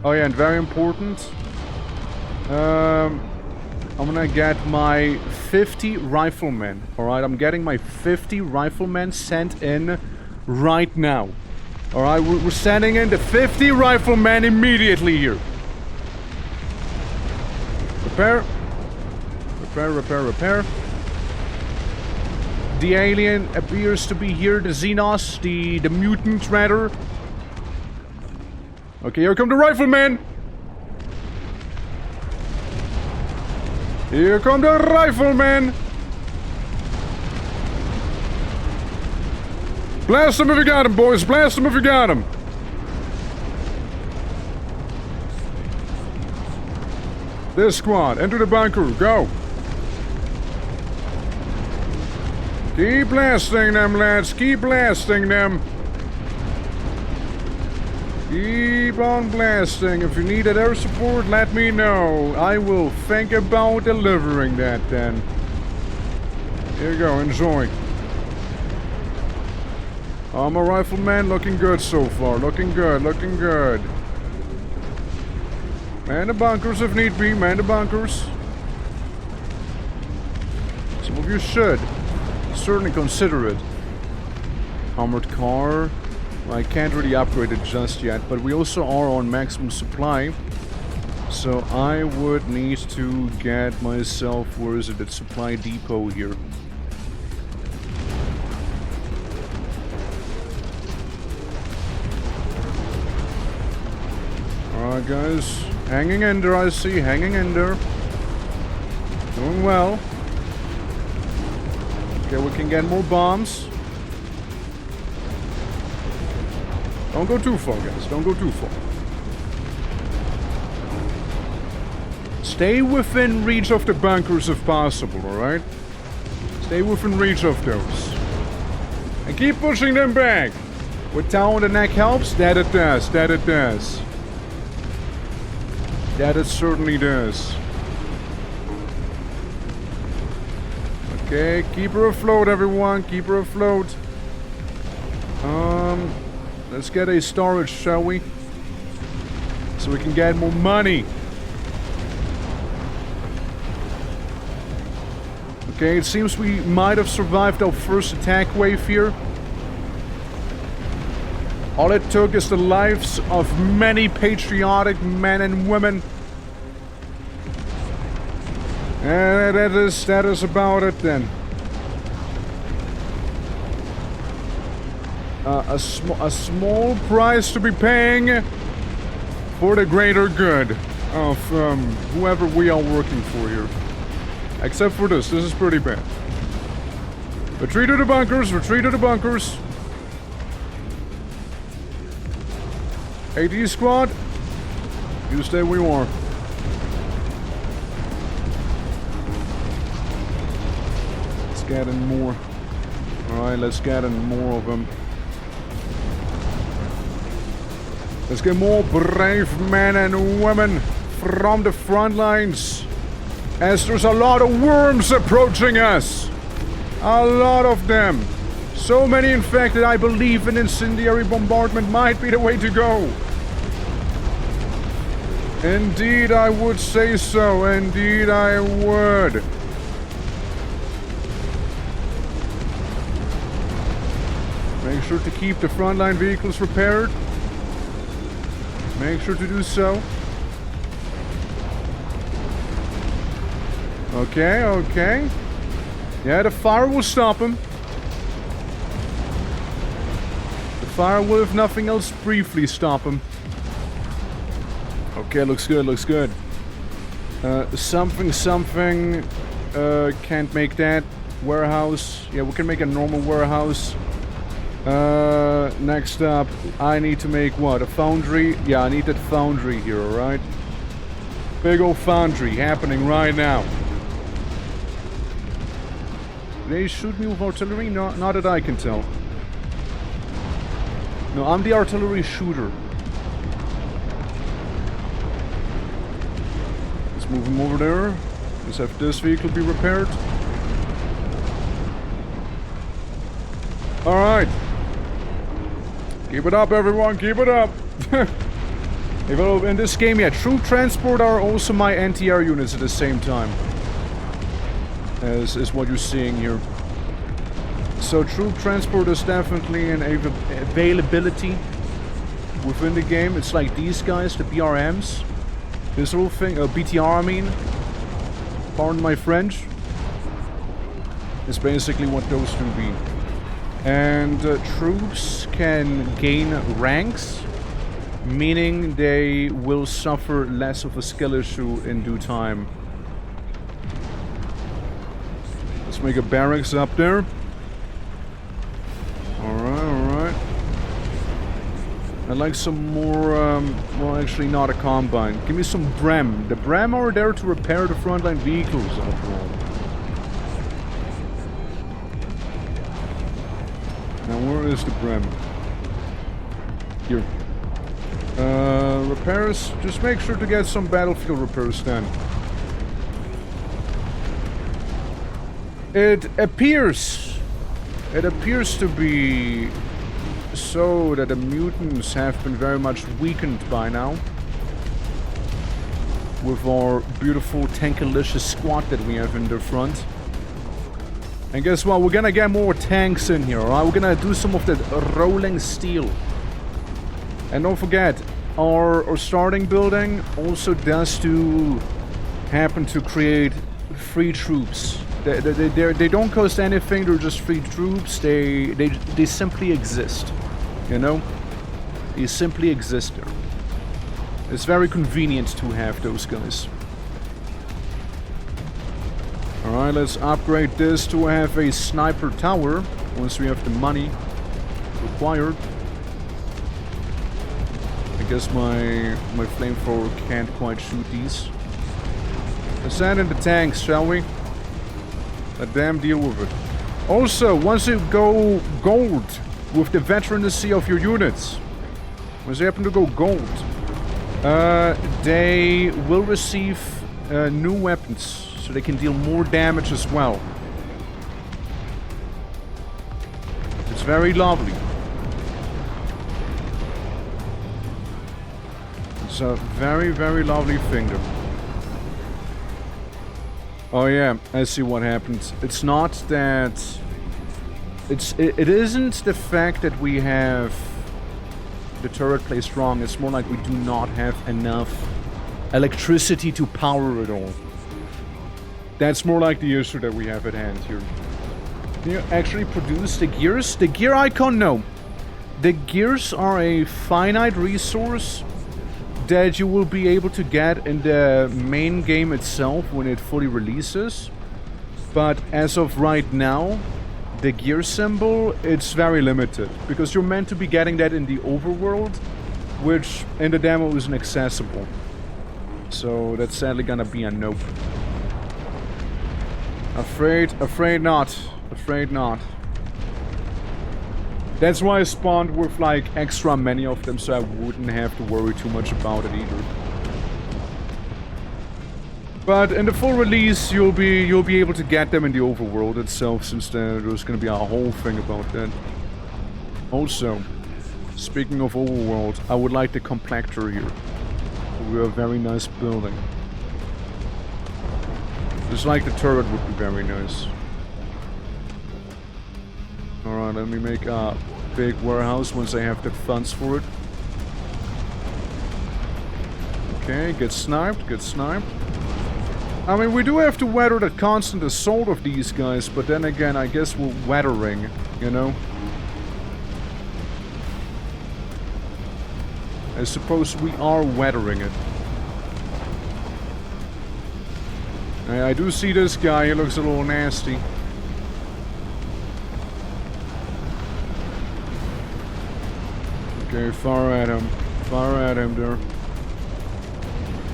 Oh yeah, and very important. I'm gonna get my 50 riflemen. Alright, I'm getting my 50 riflemen sent in right now. Alright, we're sending in the 50 riflemen immediately here. Repair. Repair, repair, repair. The alien appears to be here, the Xenos, the mutant rather. Okay, here come the riflemen! Here come the riflemen! Blast them if you got them, boys! Blast them if you got them! This squad, enter the bunker, go! Keep blasting them, lads. Keep blasting them. Keep on blasting. If you need air support, let me know. I will think about delivering that then. Here you go. Enjoy. I'm a rifleman. Looking good so far. Looking good. Looking good. Man the bunkers if need be. Man the bunkers. Some of you should certainly consider it. Armored car. Well, I can't really upgrade it just yet, but we also are on maximum supply. So I would need to get myself, where is it, at Supply Depot here. Alright guys, hanging in there, I see, hanging in there. Doing well. Okay, we can get more bombs. Don't go too far, guys, don't go too far. Stay within reach of the bunkers if possible, alright? Stay within reach of those. And keep pushing them back. With Tau on the neck helps? That it does, that it does. That it certainly does. Okay, keep her afloat, everyone. Keep her afloat. Let's get a storage, shall we? So we can get more money. Okay, it seems we might have survived our first attack wave here. All it took is the lives of many patriotic men and women. And that is about it then. A small price to be paying for the greater good of whoever we are working for here. Except for this is pretty bad. Retreat to the bunkers, retreat to the bunkers. AD squad, you stay where you are. Let's get in more. Alright, let's get in more of them. Let's get more brave men and women from the front lines. As there's a lot of worms approaching us. A lot of them. So many, in fact, that I believe an incendiary bombardment might be the way to go. Indeed, I would say so. Indeed, I would. Make sure to keep the frontline vehicles repaired. Make sure to do so. Okay, okay. Yeah, the fire will stop him. The fire will, if nothing else, briefly stop him. Okay, looks good, looks good. Something. Can't make that. Warehouse. Yeah, we can make a normal warehouse. Next up, I need to make what? A foundry? Yeah, I need that foundry here, alright? Big old foundry happening right now. They shoot me with artillery? No, not that I can tell. No, I'm the artillery shooter. Let's move him over there. Let's have this vehicle be repaired. Alright. Keep it up, everyone, keep it up. In this game, yeah, troop transport are also my NTR units at the same time. As is what you're seeing here. So troop transport is definitely an availability within the game. It's like these guys, the BRMs. This whole thing, BTR I mean. Pardon my French. Is basically what those two be. And troops can gain ranks, meaning they will suffer less of a skill issue in due time. Let's make a barracks up there. Alright, alright. I'd like some more, well, actually not a combine. Give me some Brem. The Brem are there to repair the frontline vehicles, after all. Now, where is the Brem? Here. Repairs. Just make sure to get some battlefield repairs then. It appears to be so that the mutants have been very much weakened by now. With our beautiful tankalicious squad that we have in the front. And guess what? We're gonna get more tanks in here, alright? We're gonna do some of the rolling steel. And don't forget, our starting building also does to happen to create free troops. They don't cost anything, they're just free troops. They simply exist. You know? They simply exist there. It's very convenient to have those guys. Alright, let's upgrade this to have a sniper tower once we have the money required. I guess my flamethrower can't quite shoot these. Let's add in the tanks, shall we? Let them deal with it. Also, once you go gold with the veterancy of your units, once they happen to go gold, they will receive new weapons. So they can deal more damage as well. It's very lovely. It's a very, very lovely thing there. Oh yeah, I see what happened. It's not that... It isn't the fact that we have the turret placed wrong. It's more like we do not have enough electricity to power it all. That's more like the issue that we have at hand here. Can you actually produce the gears? The gear icon? No. The gears are a finite resource that you will be able to get in the main game itself when it fully releases. But as of right now, the gear symbol, it's very limited. Because you're meant to be getting that in the overworld, which in the demo isn't accessible. So that's sadly gonna be a nope. Afraid not. Afraid not. That's why I spawned with like extra many of them, so I wouldn't have to worry too much about it either. But in the full release, you'll be able to get them in the overworld itself, since there's gonna be a whole thing about that. Also, speaking of overworld, I would like the complector here. We're a very nice building. Just like the turret would be very nice. Alright, let me make a big warehouse once I have the funds for it. Okay, get sniped, get sniped. I mean, we do have to weather the constant assault of these guys, but then again, I guess we're weathering, you know? I suppose we are weathering it. I do see this guy, he looks a little nasty. Okay, fire at him there.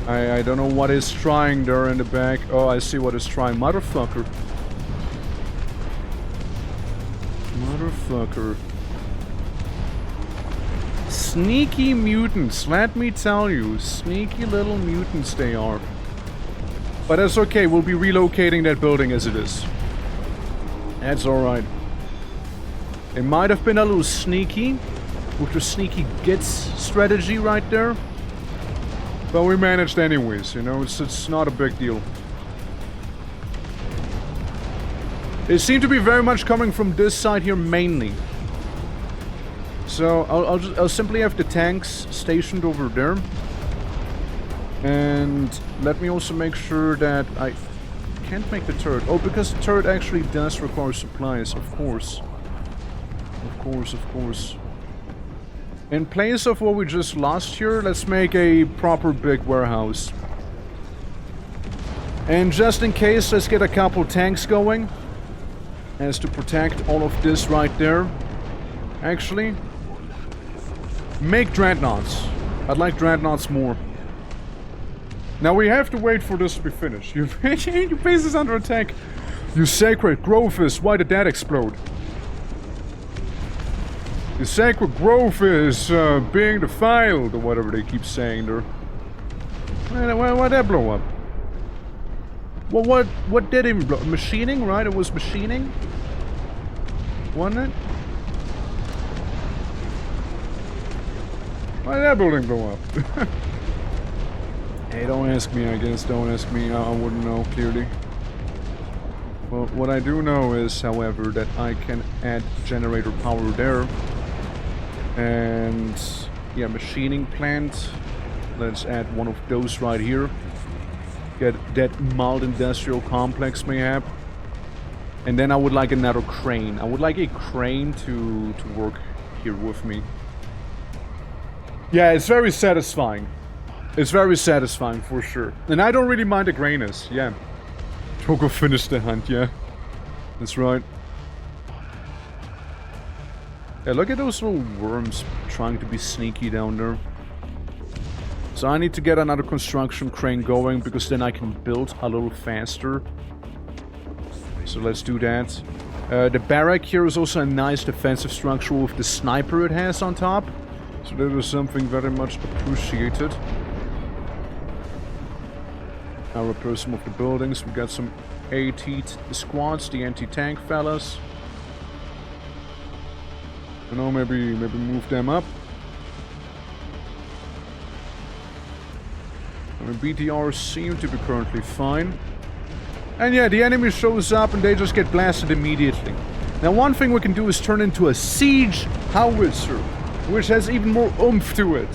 I don't know what he's trying there in the back. Oh, I see what he's trying. Motherfucker. Motherfucker. Sneaky mutants, let me tell you. Sneaky little mutants they are. But that's okay, we'll be relocating that building as it is. That's alright. It might have been a little sneaky, with the sneaky gets strategy right there. But we managed anyways, you know, it's not a big deal. It seemed to be very much coming from this side here mainly. So I'll simply have the tanks stationed over there. And let me also make sure that I can't make the turret. Oh, because the turret actually does require supplies, of course. Of course, of course. In place of what we just lost here, let's make a proper big warehouse. And just in case, let's get a couple tanks going. As to protect all of this right there. Actually, make dreadnoughts. I'd like dreadnoughts more. Now we have to wait for this to be finished. Your base is under attack. You sacred growth is. Why did that explode? The sacred growth is being defiled, or whatever they keep saying there. Why'd that blow up? Well, what did it blow? Machining, right? It was machining? Wasn't it? Why did that building blow up? Hey, don't ask me, I guess. Don't ask me. I wouldn't know, clearly. Well, what I do know is, however, that I can add generator power there. And yeah, machining plant. Let's add one of those right here. Get that mild industrial complex mayhap. And then I would like another crane. I would like a crane to work here with me. Yeah, it's very satisfying. It's very satisfying for sure. And I don't really mind the grayness, yeah. Go finish the hunt, yeah. That's right. Yeah, look at those little worms trying to be sneaky down there. So I need to get another construction crane going, because then I can build a little faster. So let's do that. The barrack here is also a nice defensive structure with the sniper it has on top. So that is something very much appreciated. Now repair some of the buildings. We got some AT squads, the anti-tank fellas. You know, maybe move them up. I mean, BTRs seem to be currently fine. And yeah, the enemy shows up and they just get blasted immediately. Now one thing we can do is turn into a siege howitzer, which has even more oomph to it.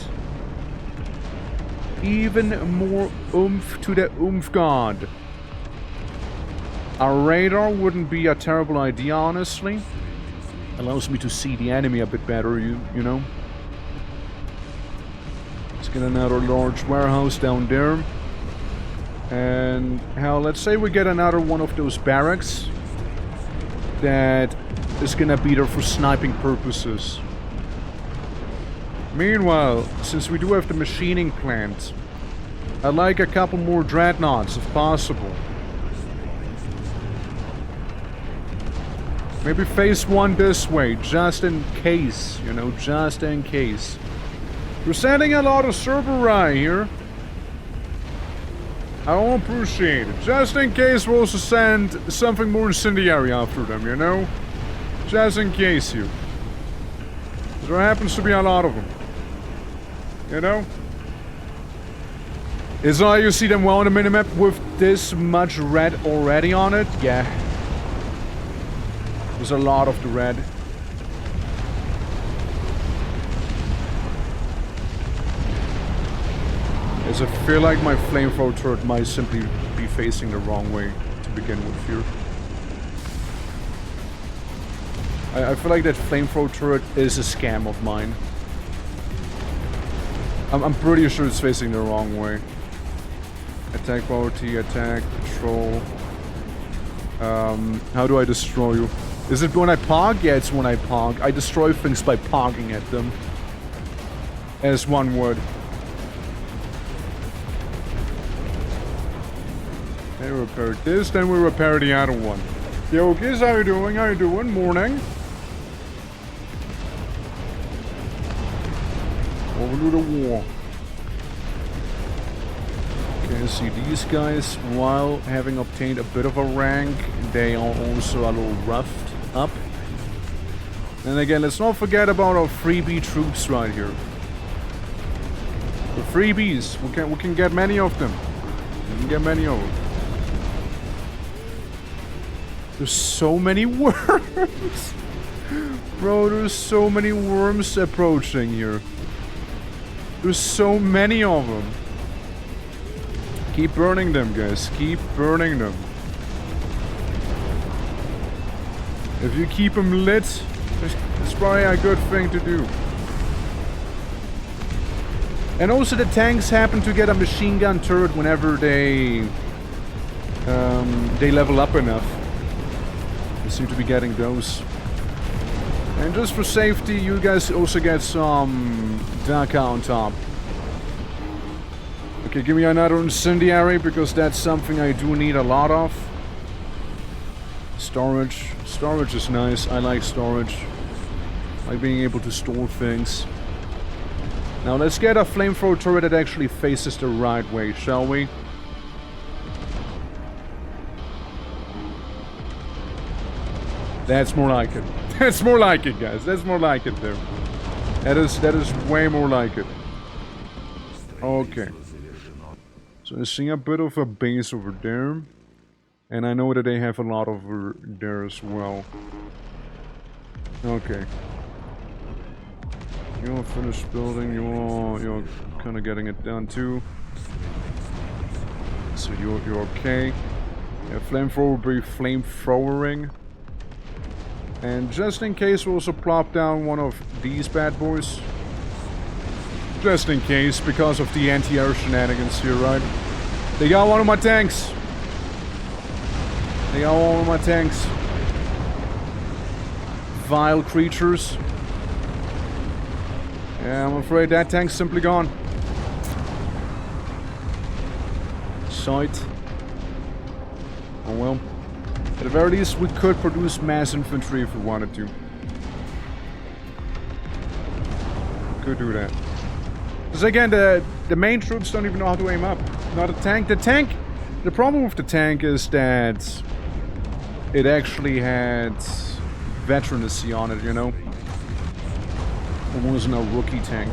Even more oomph to the oomph god. Our radar wouldn't be a terrible idea, honestly. Allows me to see the enemy a bit better, you know. Let's get another large warehouse down there. And hell, let's say we get another one of those barracks that is gonna be there for sniping purposes. Meanwhile, since we do have the machining plant, I'd like a couple more dreadnoughts if possible. Maybe phase one this way, just in case, you know, just in case. We're sending a lot of Cerberus here. I don't appreciate it. Just in case we'll also send something more incendiary after them, you know? Just in case you. There happens to be a lot of them. You know? Is all you see them well on the minimap with this much red already on it? Yeah. There's a lot of the red. As I feel like my flamethrower turret might simply be facing the wrong way to begin with here. I feel like that flamethrower turret is a scam of mine. I'm pretty sure it's facing the wrong way. Attack poverty, attack, patrol. How do I destroy you? Is it when I pog? Yeah, it's when I pog. I destroy things by pogging at them. As one would. They repaired this, then we repair the other one. Yo, kids, how you doing? How you doing? Morning. Over to the war. Okay, see these guys, while having obtained a bit of a rank, they are also a little roughed up. And again, let's not forget about our freebie troops right here. The freebies, we can get many of them. We can get many of them. There's so many worms! Bro, there's so many worms approaching here. There's so many of them. Keep burning them, guys. Keep burning them. If you keep them lit, it's probably a good thing to do. And also the tanks happen to get a machine gun turret whenever they level up enough. They seem to be getting those. And just for safety, you guys also get some Daka on top. Okay, give me another incendiary, because that's something I do need a lot of. Storage. Storage is nice. I like storage. I like being able to store things. Now let's get a flamethrower turret that actually faces the right way, shall we? That's more like it. That's more like it, guys. That's more like it there. That is way more like it. Okay. So I see a bit of a base over there. And I know that they have a lot over there as well. Okay. You're finished building, you're kind of getting it done too. So you're okay. Yeah, flamethrower will be flamethrowering. And just in case, we'll also plop down one of these bad boys. Just in case, because of the anti-air shenanigans here, right? They got one of my tanks. They got one of my tanks. Vile creatures. Yeah, I'm afraid that tank's simply gone. Sight. Oh well. At the very least, we could produce mass infantry if we wanted to. Could do that. Because again, the main troops don't even know how to aim up. Not a tank. The problem with the tank is that it actually had veterancy on it, you know? It wasn't a rookie tank.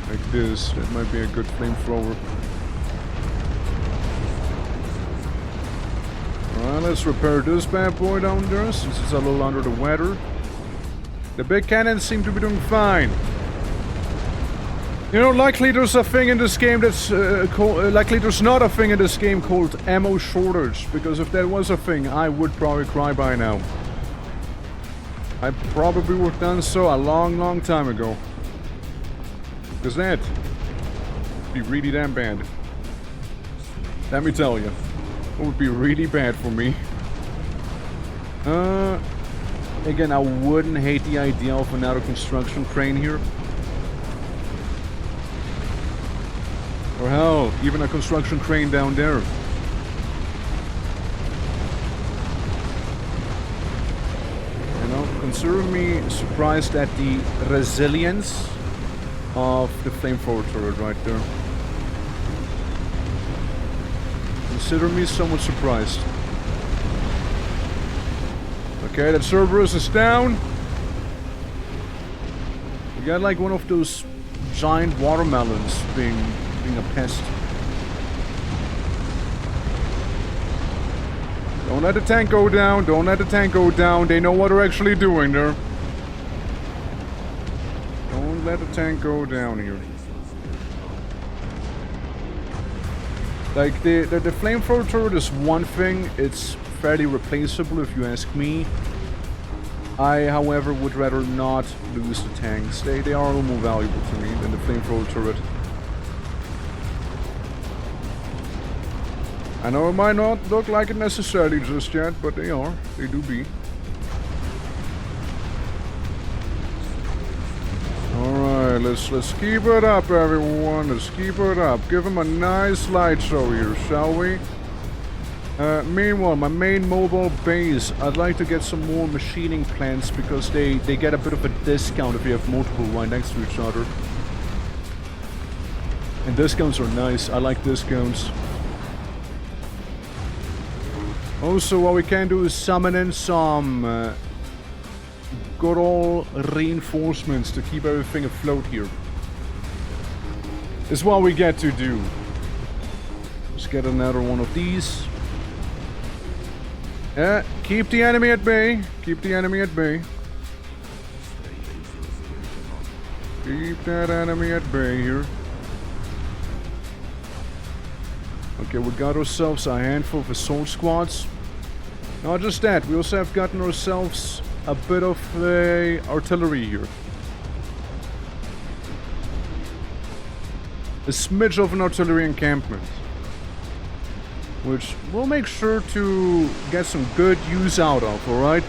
Like this, that might be a good flamethrower. Alright, let's repair this bad boy down there, since it's a little under the weather. The big cannons seem to be doing fine. You know, likely there's a thing in this game that's likely there's not a thing in this game called ammo shortage, because if that was a thing, I would probably cry by now. I probably would have done so a long time ago. Because that would be really damn bad. Let me tell you. It would be really bad for me. Again, I wouldn't hate the idea of another construction crane here. Or hell, even a construction crane down there. You know, consider me surprised at the resilience of the flamethrower turret right there. Consider me somewhat surprised. Okay, that Cerberus is down. We got like one of those giant watermelons being a pest. Don't let the tank go down. Don't let the tank go down. They know what they're actually doing there. Don't let the tank go down here. Like, the flamethrower turret is one thing. It's fairly replaceable if you ask me. I, however, would rather not lose the tanks. They are a little more valuable to me than the flamethrower turret. I know it might not look like it necessarily just yet, but they are. They do be. Alright, let's keep it up, everyone. Let's keep it up. Give them a nice light show here, shall we? Meanwhile, my main mobile base, I'd like to get some more machining plants because they get a bit of a discount if you have multiple right next to each other. And discounts are nice. I like discounts. Also, what we can do is summon in some good old reinforcements to keep everything afloat here. Is what we get to do. Let's get another one of these. Keep the enemy at bay. Keep the enemy at bay. Keep that enemy at bay here. Okay, we got ourselves a handful of assault squads. Not just that, we also have gotten ourselves a bit of artillery here. A smidge of an artillery encampment. Which we'll make sure to get some good use out of, alright?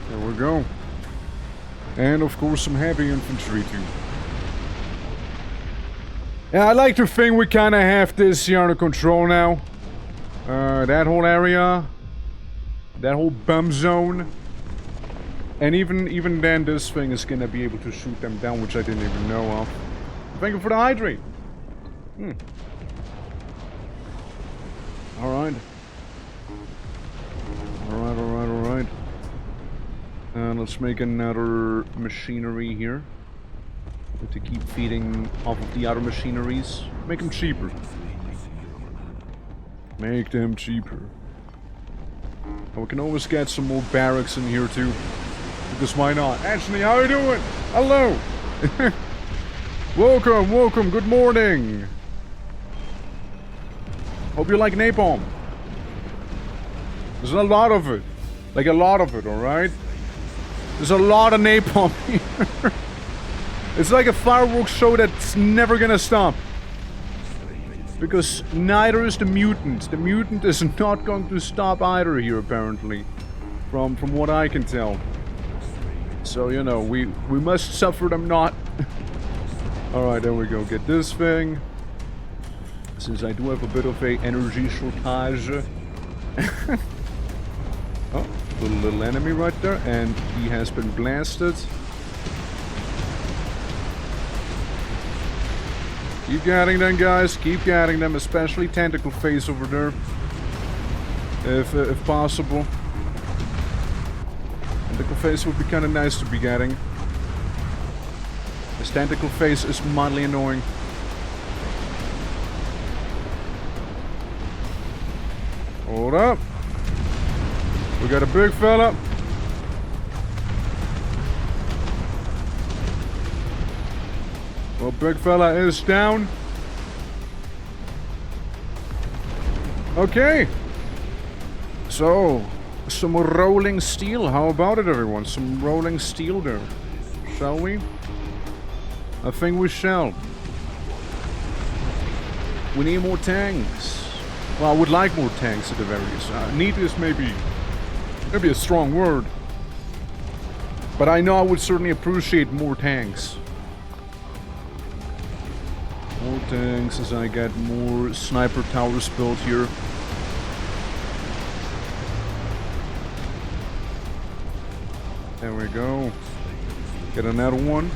There we go. And of course some heavy infantry too. Yeah, I like to think we kind of have this here under control now. That whole area. That whole bum zone. And even then this thing is gonna be able to shoot them down, which I didn't even know of. Thank you for the hydrate. Alright. Alright. Let's make another machinery here. To keep feeding off of the other machineries. Make them cheaper. Make them cheaper. And we can always get some more barracks in here too. Because why not? Anthony, how are you doing? Hello! Welcome, welcome, good morning! Hope you like napalm. There's a lot of it. Like a lot of it, alright? There's a lot of napalm here. It's like a fireworks show that's never gonna stop. Because neither is the mutant. The mutant is not going to stop either here, apparently. From what I can tell. So, you know, we must suffer them not. Alright, there we go. Get this thing. Since I do have a bit of a energy shortage. Oh, little enemy right there. And he has been blasted. Keep getting them, guys. Keep getting them, especially Tentacle Face over there, if possible. Tentacle Face would be kind of nice to be getting. This Tentacle Face is mildly annoying. Hold up. We got a big fella. Well, big fella is down. Okay. So, some rolling steel. How about it, everyone? Some rolling steel there. Shall we? I think we shall. We need more tanks. Well, I would like more tanks at the very least. Need is maybe a strong word. But I know I would certainly appreciate more tanks. More tanks as I get more sniper towers built here. There we go. Get another one.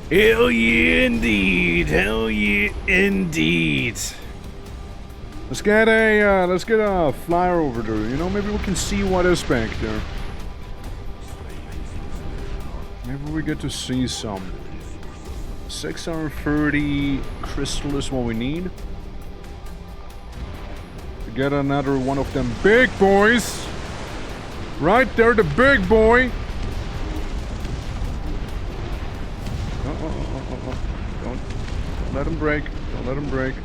Hell yeah, indeed. Hell yeah, indeed. Let's get a flyer over there. You know, maybe we can see what is back there. Maybe we get to see some. 630 crystal is what we need. To get another one of them big boys. Right there, the big boy. Don't let him break. Don't let him break.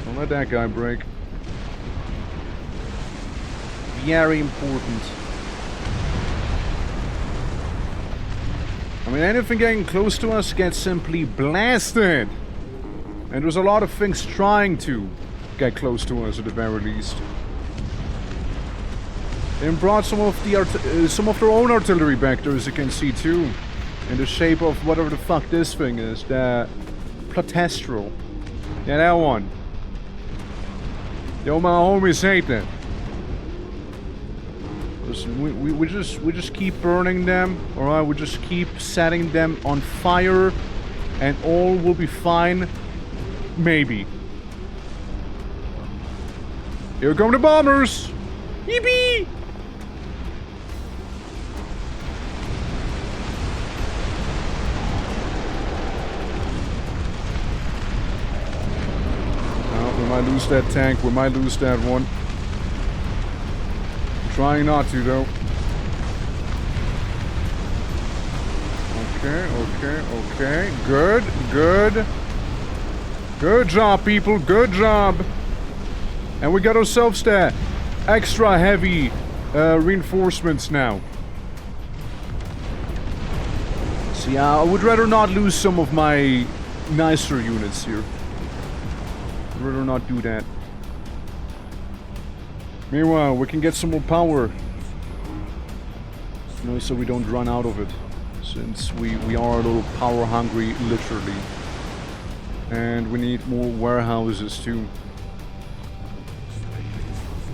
Don't let that guy break. Very important. I mean, anything getting close to us gets simply blasted. And there's a lot of things trying to get close to us at the very least. They brought some of their own artillery back there, as you can see too. In the shape of whatever the fuck this thing is. The Plotestral. Yeah, that one. Yo, my homies hate that. Listen, we just keep burning them, alright? We just keep setting them on fire, and all will be fine. Maybe. Here come the bombers! Yippee! Oh, we might lose that tank, we might lose that one. Trying not to, though. Okay. Good job, people. Good job. And we got ourselves the extra heavy reinforcements now. See, I would rather not lose some of my nicer units here. I'd rather not do that. Meanwhile, we can get some more power. You know, so we don't run out of it. Since we are a little power hungry, literally. And we need more warehouses too.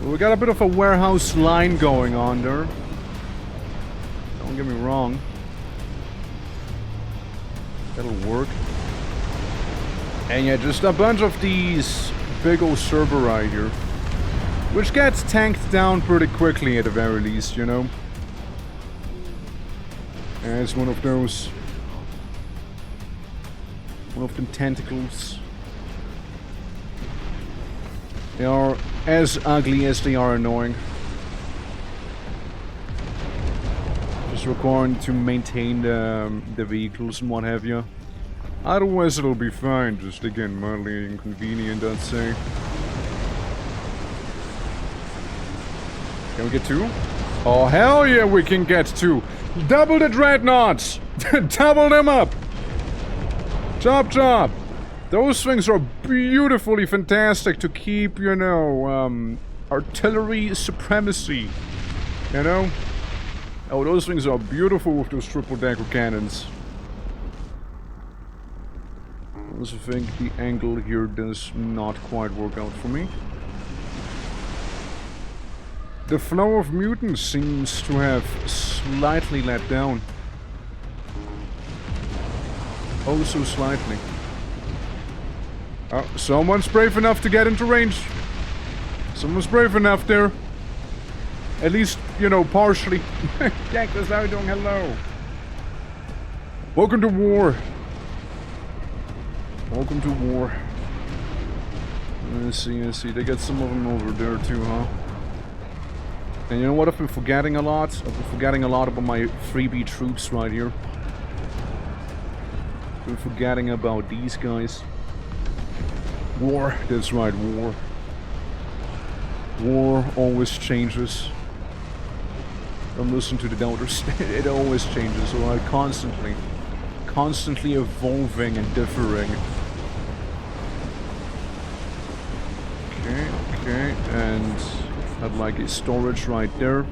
Well, we got a bit of a warehouse line going on there. Don't get me wrong. That'll work. And yeah, just a bunch of these big old Cerberi here. Which gets tanked down pretty quickly at the very least, you know. Yeah, it's one of those. One of them tentacles. They are as ugly as they are annoying. Just requiring to maintain the vehicles and what have you. Otherwise it'll be fine, just again mildly inconvenient, I'd say. Can we get 2? Oh hell yeah, we can get 2! Double the dreadnoughts! Double them up! Chop chop! Those things are beautifully fantastic to keep, you know, artillery supremacy. You know? Oh, those things are beautiful with those triple-decker cannons. I also think the angle here does not quite work out for me. The flow of mutants seems to have slightly let down. Oh, so slightly. Oh, someone's brave enough to get into range. Someone's brave enough there. At least, you know, partially. Cactus, how are you doing? Hello. Welcome to war. Welcome to war. Let's see, let's see. They got some of them over there too, huh? And you know what I've been forgetting a lot? I've been forgetting a lot about my freebie troops right here. I've been forgetting about these guys. War. That's right, war. War always changes. Don't listen to the doubters. It always changes, alright? Constantly evolving and differing. Okay, and I'd like a storage right there.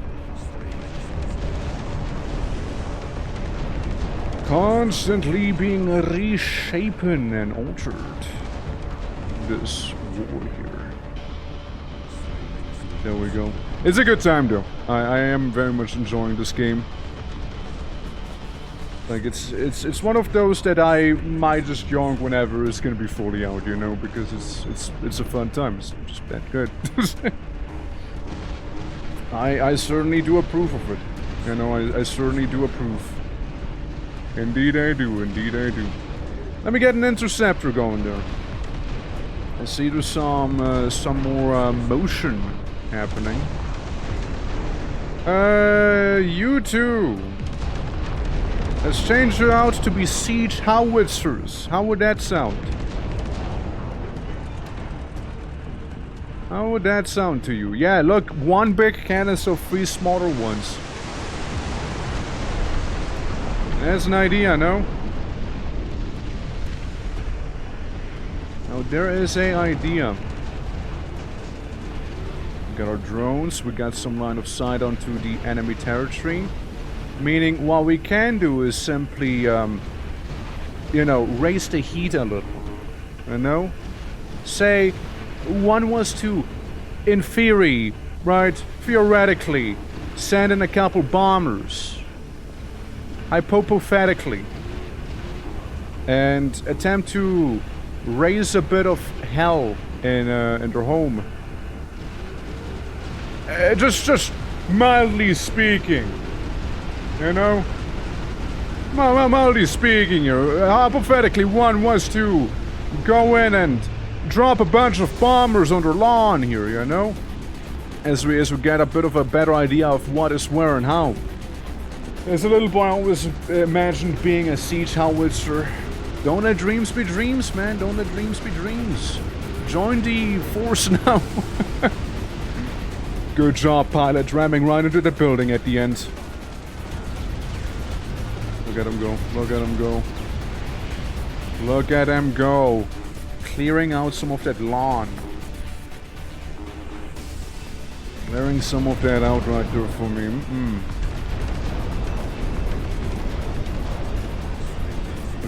Constantly being reshapen and altered. This war here. There we go. It's a good time though. I am very much enjoying this game. Like it's one of those that I might just yoink whenever it's gonna be fully out, you know, because it's a fun time. It's just that good. I certainly do approve of it. You know, I certainly do approve. Indeed I do, indeed I do. Let me get an interceptor going there. I see there's some more motion happening. You two. Let's change it out to be siege howitzers. How would that sound? How would that sound to you? Yeah, look, one big cannon, so 3 smaller ones. That's an idea, no? Now there is an idea. We got our drones, we got some line of sight onto the enemy territory. Meaning, what we can do is simply, you know, raise the heat a little. You know? Say, one was to, in theory, right, theoretically, send in a couple bombers. Hypothetically. And attempt to raise a bit of hell in their home. Just mildly speaking. You know? Mildly speaking here, hypothetically one was to go in and drop a bunch of bombers on their lawn here, you know? As we get a bit of a better idea of what is where and how. As a little boy I always imagined being a siege howitzer. Don't let dreams be dreams, man. Don't let dreams be dreams. Join the force now. Good job, pilot, ramming right into the building at the end. Look at him go. Look at him go. Look at him go. Clearing out some of that lawn. Clearing some of that out right there for me.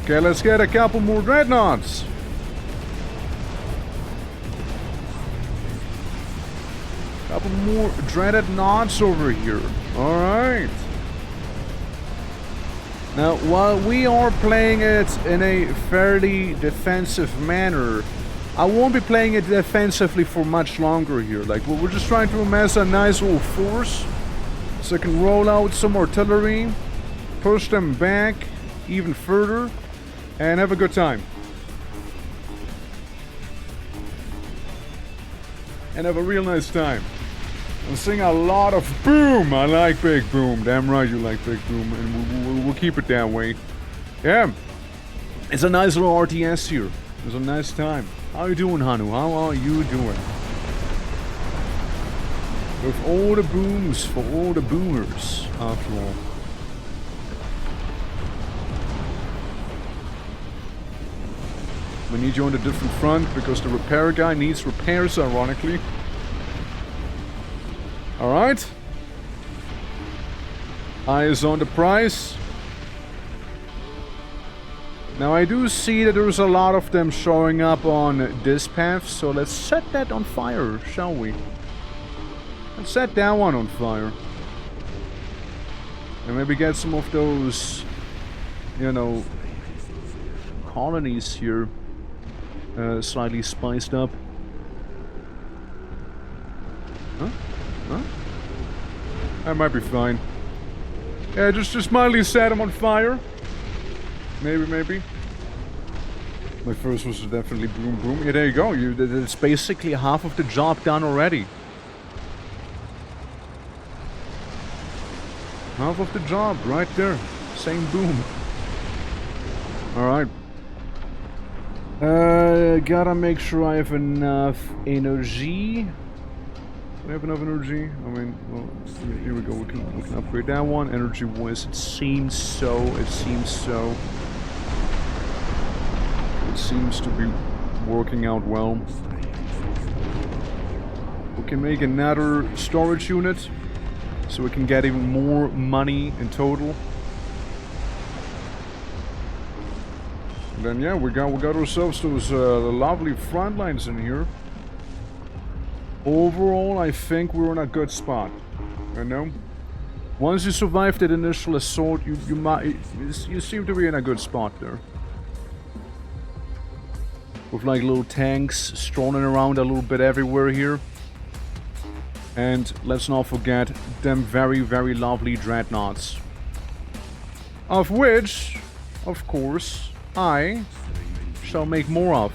Okay, let's get a couple more dreadnoughts. Couple more dreadnoughts over here. Alright. Now, while we are playing it in a fairly defensive manner, I won't be playing it defensively for much longer here. Like, we're just trying to amass a nice little force, so I can roll out some artillery, push them back even further, and have a good time. And have a real nice time. I'm seeing a lot of boom. I like big boom. Damn right you like big boom, and we'll keep it that way. Yeah, it's a nice little RTS here. It's a nice time. How you doing, Hanu? How are you doing? With all the booms for all the boomers, after all. We need you on a different front because the repair guy needs repairs, ironically. Alright. Eyes on the prize. Now I do see that there's a lot of them showing up on this path, so let's set that on fire, shall we? Let's set that one on fire. And maybe get some of those, you know, colonies here slightly spiced up. Huh? Huh? That might be fine. Yeah, just mildly set them on fire. Maybe. My first was definitely boom boom. Yeah, there you go. It's basically half of the job done already. Half of the job right there. Same boom. Alright. Gotta make sure I have enough energy. Do I have enough energy? I mean, well, here we go. We can upgrade that one. Energy-wise, it seems so. It seems to be working out well. We can make another storage unit, so we can get even more money in total. And then yeah, we got ourselves those lovely front lines in here. Overall, I think we're in a good spot. You know, once you survive that initial assault, you seem to be in a good spot there. With like little tanks strolling around a little bit everywhere here. And let's not forget them very, very lovely dreadnoughts. Of which, of course, I shall make more of.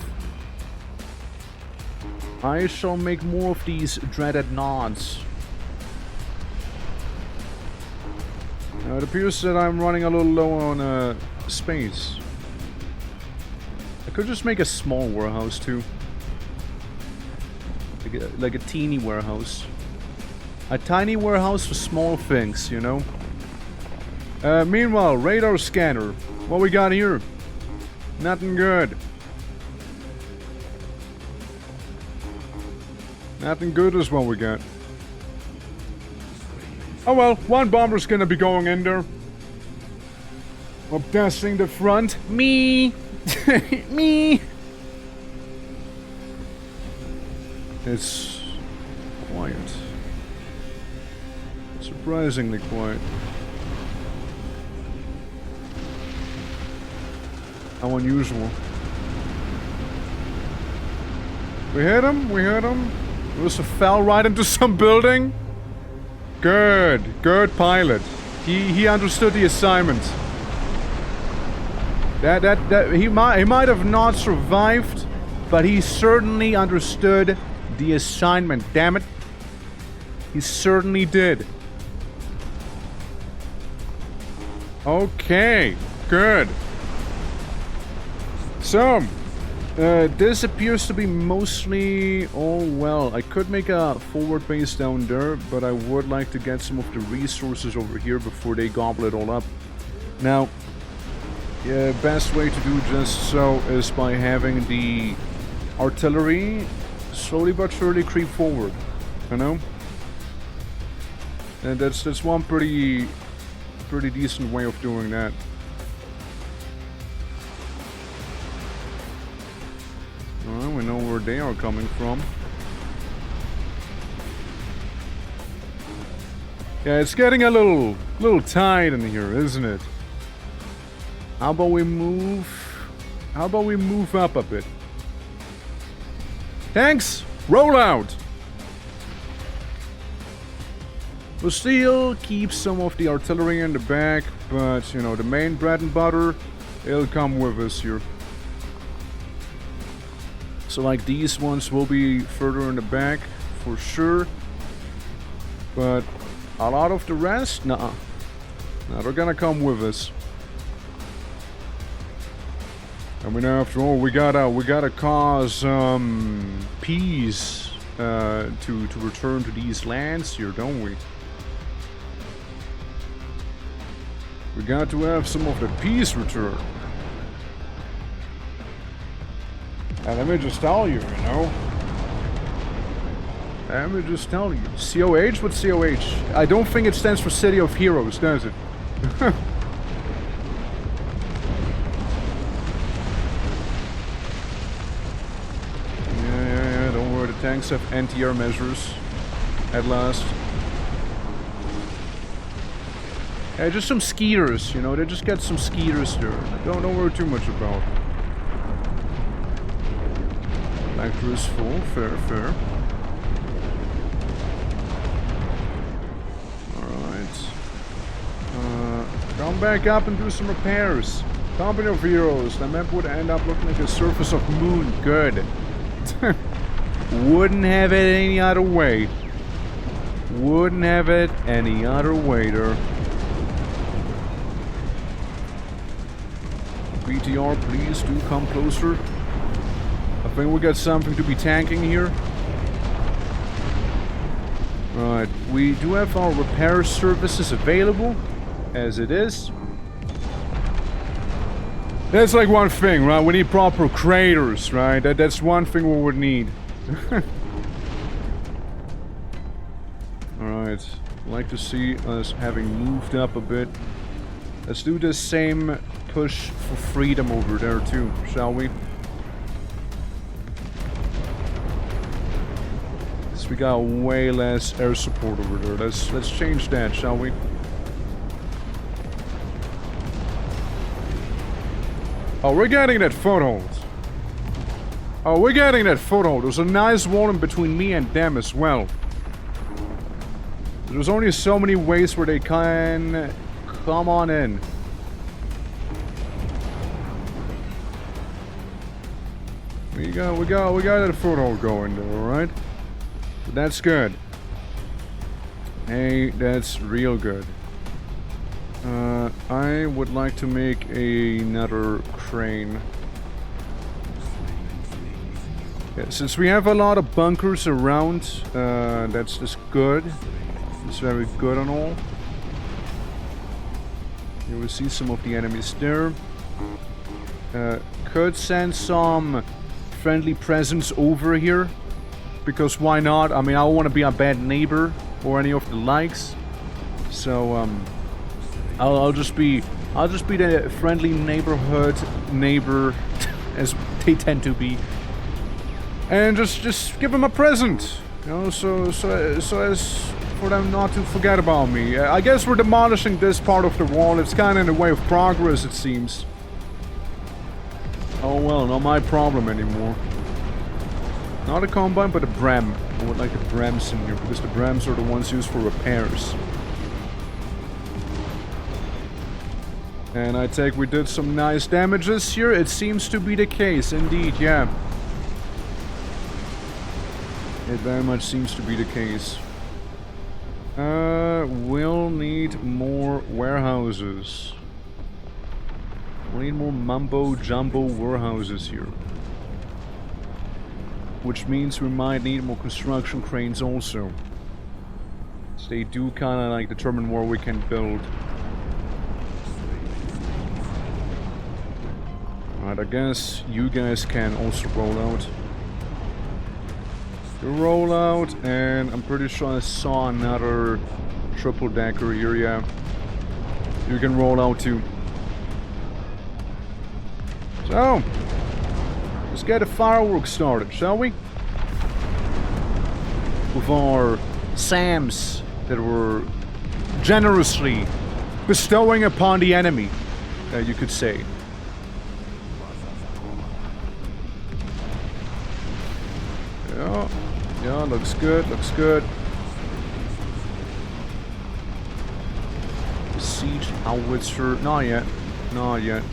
I shall make more of these dreaded nods. Now it appears that I'm running a little low on space. I could just make a small warehouse too. Like a teeny warehouse. A tiny warehouse for small things, you know? Meanwhile, radar scanner. What we got here? Nothing good. Nothing good is what we got. Oh well, one bomber's gonna be going in there. Obtessing the front. Me! Me! It's quiet. Surprisingly quiet. How unusual. We hit him, It was a fell right into some building. Good pilot. He understood the assignment. He might have not survived, but he certainly understood the assignment. Damn it. He certainly did. Okay, good. So, this appears to be mostly all well. I could make a forward base down there, but I would like to get some of the resources over here before they gobble it all up. Now, the best way to do just so is by having the artillery slowly but surely creep forward, you know? And that's one pretty decent way of doing that. Well, we know where they are coming from. Yeah, it's getting a little tight in here, isn't it? How about we move up a bit? Tanks, roll out! We'll still keep some of the artillery in the back, but, you know, the main bread and butter, it'll come with us here. So, like, these ones will be further in the back, for sure. But a lot of the rest, nah. Nah, they're gonna come with us. I mean, after all, we gotta cause peace to return to these lands here, don't we? We got to have some of the peace return. And let me just tell you, you know. Let me just tell you. COH? What's COH? I don't think it stands for City of Heroes, does it? Yeah, don't worry. The tanks have anti-air measures. At last. Yeah, just some skeeters, you know. They just get some skeeters there. Don't worry too much about it. Factor is full. Fair, fair. Come back up and do some repairs. Company of Heroes. The map would end up looking like a surface of moon. Good. Wouldn't have it any other way. Wouldn't have it any other way there. BTR, please do come closer. I think we got something to be tanking here. Right, we do have our repair services available. As it is. That's like one thing, right? We need proper craters, right? That's one thing we would need. Alright. I'd like to see us having moved up a bit. Let's do the same push for freedom over there too, shall we? Because we got way less air support over there. Let's change that, shall we? Oh, we're getting that foothold. Oh, we're getting that foothold. There's a nice wall in between me and them as well. There's only so many ways where they can come on in. We got that foothold going there, alright? That's good. Hey, that's real good. I would like to make another crane. Yeah, since we have a lot of bunkers around, that's just good. It's very good and all. You will see some of the enemies there. Could send some friendly presence over here. Because why not? I mean, I don't want to be a bad neighbor or any of the likes. So, I'll just be the friendly neighborhood neighbor, as they tend to be, and just give them a present, you know, so as for them not to forget about me. I guess we're demolishing this part of the wall. It's kind of in the way of progress, it seems. Oh well, not my problem anymore. Not a combine, but a Bram. I would like the Brams in here because the Brams are the ones used for repairs. And I take we did some nice damages here. It seems to be the case, indeed, yeah. It very much seems to be the case. We'll need more warehouses. We'll need more mumbo-jumbo warehouses here. Which means we might need more construction cranes also. So they do kind of like determine where we can build. Alright, I guess you guys can also roll out. You roll out, and I'm pretty sure I saw another triple decker here, yeah. You can roll out too. So, let's get a fireworks started, shall we? With our SAMs that we're generously bestowing upon the enemy, you could say. Yeah. Yeah, looks good, looks good. Siege howitzer. Not yet. Not yet.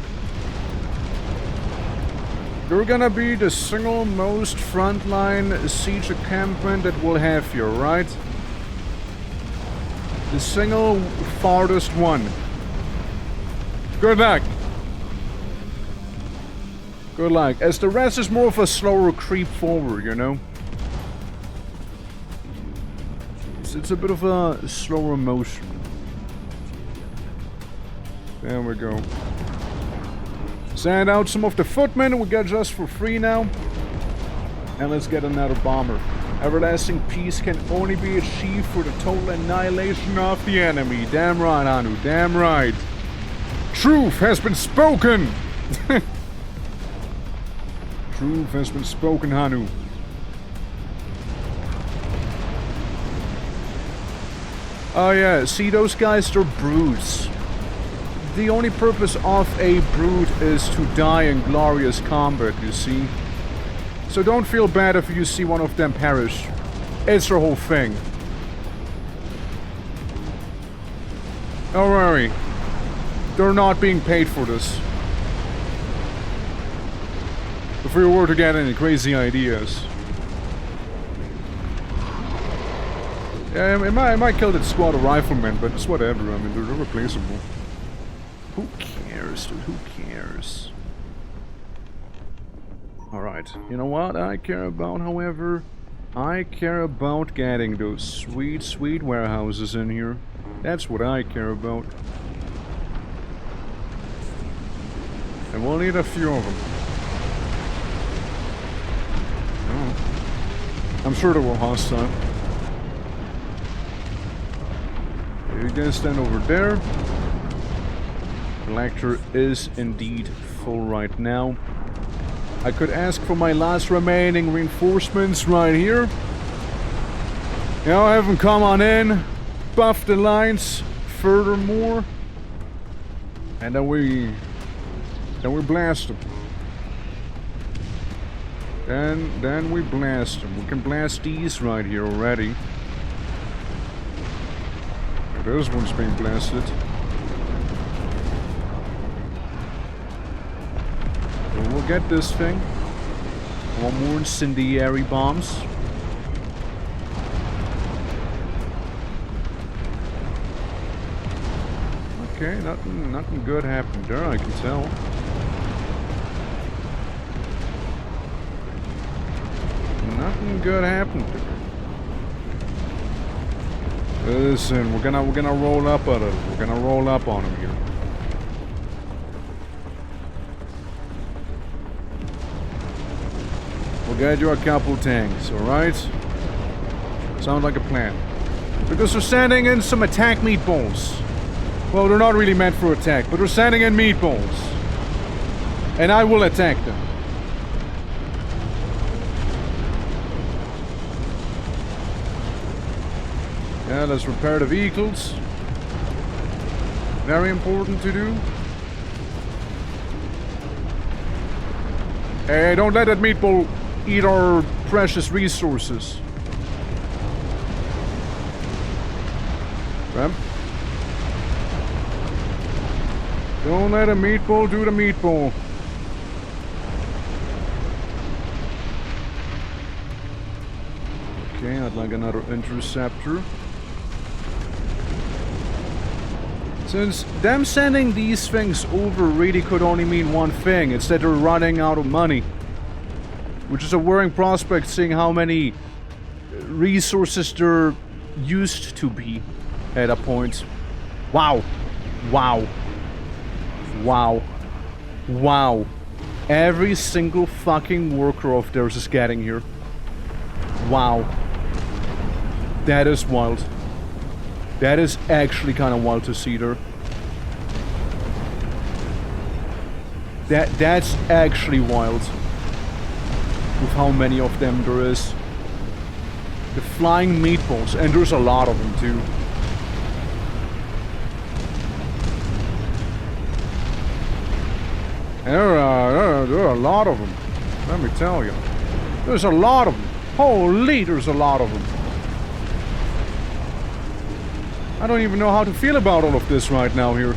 You're gonna be the single most frontline siege encampment that we'll have here, right? The single farthest one. Good luck. Good luck. As the rest is more of a slower creep forward, you know? It's a bit of a slower motion. There we go. Send out some of the footmen we got just for free now. And let's get another bomber. Everlasting peace can only be achieved for the total annihilation of the enemy. Damn right, Anu. Damn right. Truth has been spoken! Truth has been spoken, Hanu. Oh yeah, see those guys, they're brutes. The only purpose of a brute is to die in glorious combat, you see. So don't feel bad if you see one of them perish. It's their whole thing. Don't worry. They're not being paid for this. If we were to get any crazy ideas. Yeah, I might kill that squad of riflemen, but it's whatever. I mean, they're irreplaceable. Who cares, dude? Who cares? Alright, you know what I care about, however? I care about getting those sweet, sweet warehouses in here. That's what I care about. And we'll need a few of them. Oh. I'm sure they were hostile. You guys stand over there. The lecture is indeed full right now. I could ask for my last remaining reinforcements right here. Now have them come on in, buff the lines furthermore, and then we blast them. Then we blast them. We can blast these right here already. And this one's being blasted. We'll get this thing. One more incendiary bombs. Okay, nothing good happened there, I can tell. Nothing good happened there. Listen, we're gonna roll up at it. We're gonna roll up on him here. We'll get you a couple tanks, alright? Sounds like a plan. Because we're sending in some attack meatballs. Well, they're not really meant for attack, but we're sending in meatballs. And I will attack them. Yeah, let's repair the vehicles. Very important to do. Hey, don't let that meatball eat our precious resources. Right? Don't let a meatball do the meatball. Okay, I'd like another interceptor. Since them sending these things over really could only mean one thing, it's that they're running out of money. Which is a worrying prospect, seeing how many resources there used to be at a point. Wow. Wow. Wow. Wow. Every single fucking worker of theirs is getting here. Wow. That is wild. That is actually kind of wild to see there. That's actually wild. With how many of them there is. The flying meatballs, and there's a lot of them too. There are a lot of them. Let me tell you. There's a lot of them. Holy, there's a lot of them. I don't even know how to feel about all of this right now here.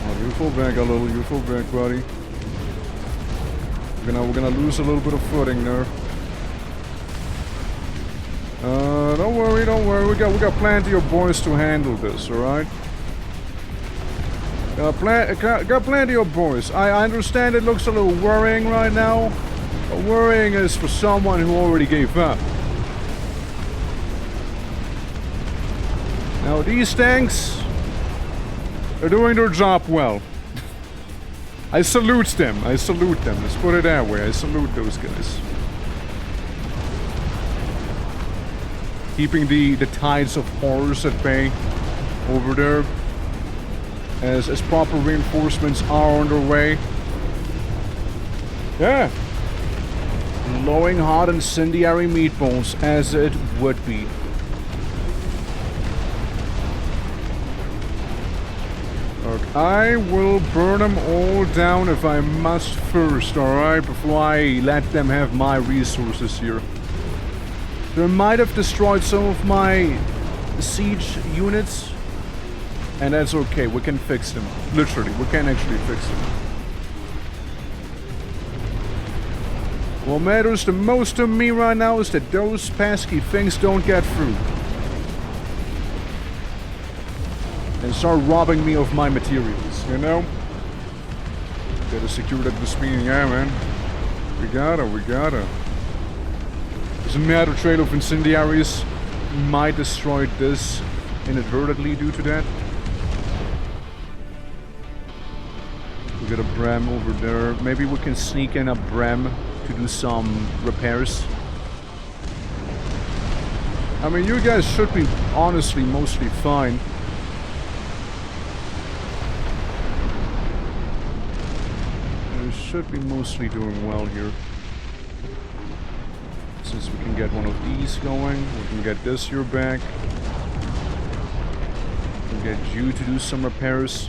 Oh, you fall back a little, you fall back, buddy. We're gonna lose a little bit of footing there. Don't worry, don't worry. We got plenty of boys to handle this, alright? Got plenty of boys. I understand it looks a little worrying right now. But worrying is for someone who already gave up. Now these tanks are doing their job well. I salute them. I salute them. Let's put it that way. I salute those guys. Keeping the tides of horrors at bay over there. As proper reinforcements are on their way. Yeah. Glowing hot incendiary meatballs, as it would be. Okay. I will burn them all down if I must first, alright? Before I let them have my resources here. They might have destroyed some of my siege units. And that's okay, we can fix them. Literally, we can actually fix them. What matters the most to me right now is that those pesky things don't get through. And start robbing me of my materials, you know? Gotta secure that speed, yeah, man. We gotta. Doesn't matter, trail of incendiaries might destroy this inadvertently due to that. We got a Bram over there. Maybe we can sneak in a Bram to do some repairs. I mean, you guys should be honestly mostly fine. You should be mostly doing well here. Since we can get one of these going, we can get this here back. We can get you to do some repairs.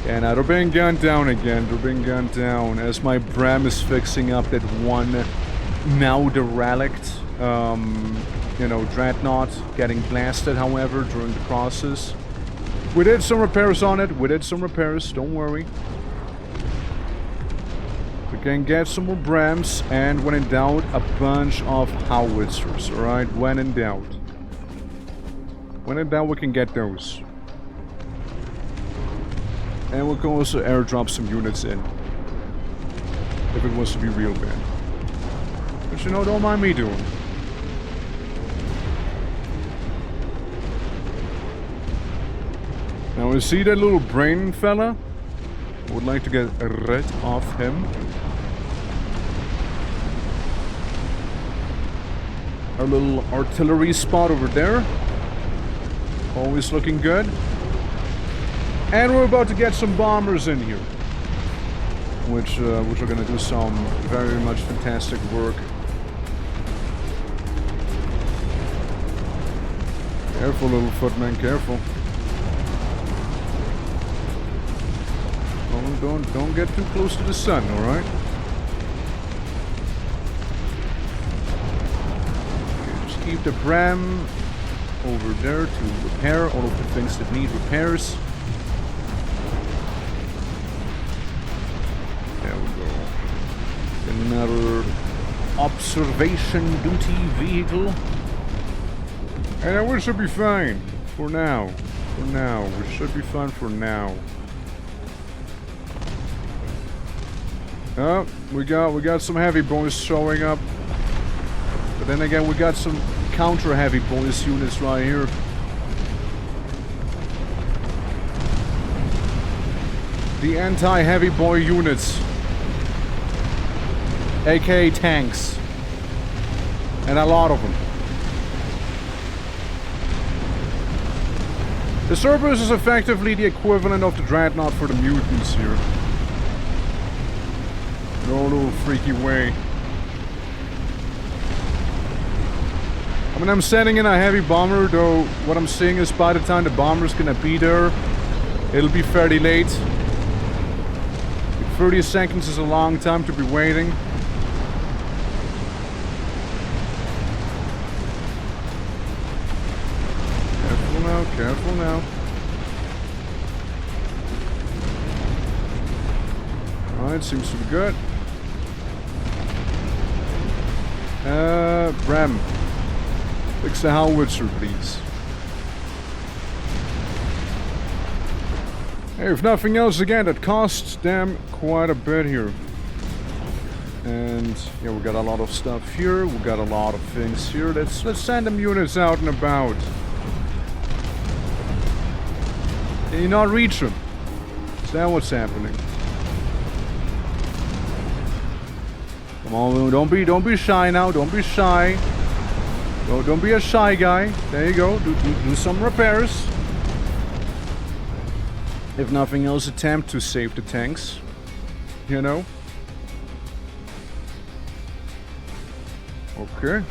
Yeah, now they're being gunned down again. They're being gunned down as my Bram is fixing up that one now derelict, you know, dreadnought getting blasted, however, during the process. We did some repairs on it. We did some repairs. Don't worry. We can get some more Brams, and when in doubt, a bunch of howitzers, alright? When in doubt. When in doubt, we can get those. And we can also airdrop some units in. If it was to be real bad. But you know, don't mind me doing. Now you see that little brain fella? I would like to get rid of him. Our little artillery spot over there. Always looking good. And we're about to get some bombers in here. Which are going to do some very much fantastic work. Careful, little footman, careful. Don't get too close to the sun, alright? Okay, just keep the Bram over there to repair all of the things that need repairs. There we go. Another observation duty vehicle. And we should be fine for now. For now, we should be fine for now. Oh, we got some heavy boys showing up. But then again, we got some counter heavy boys units right here. The anti-heavy boy units. aka tanks. And a lot of them. The Cerberus is effectively the equivalent of the Dreadnought for the mutants here. In a little freaky way. I mean, I'm sending in a heavy bomber, though what I'm seeing is by the time the bomber's gonna be there, it'll be fairly late. 30 seconds is a long time to be waiting. Careful now, careful now. Alright, seems to be good. Bram. Fix the howitzer, please. Hey, if nothing else, again, that costs them quite a bit here. And yeah, we got a lot of stuff here. We got a lot of things here. Let's send them units out and about. Can you not reach them? Is that what's happening? Come on, don't be shy now. Don't be shy. Don't be a shy guy. There you go. Do some repairs. If nothing else, attempt to save the tanks. You know? Okay.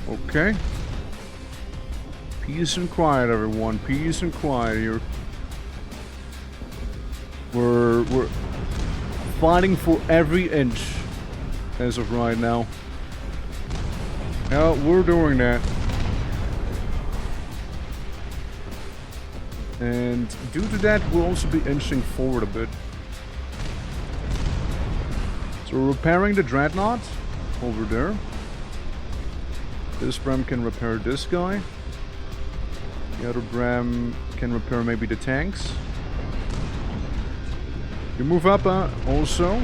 Okay. Peace and quiet, everyone. Peace and quiet here. We're fighting for every inch as of right now. Yeah, we're doing that. And due to that, we'll also be inching forward a bit. So we're repairing the dreadnought over there. This Bram can repair this guy. The other Bram can repair maybe the tanks. You move up also.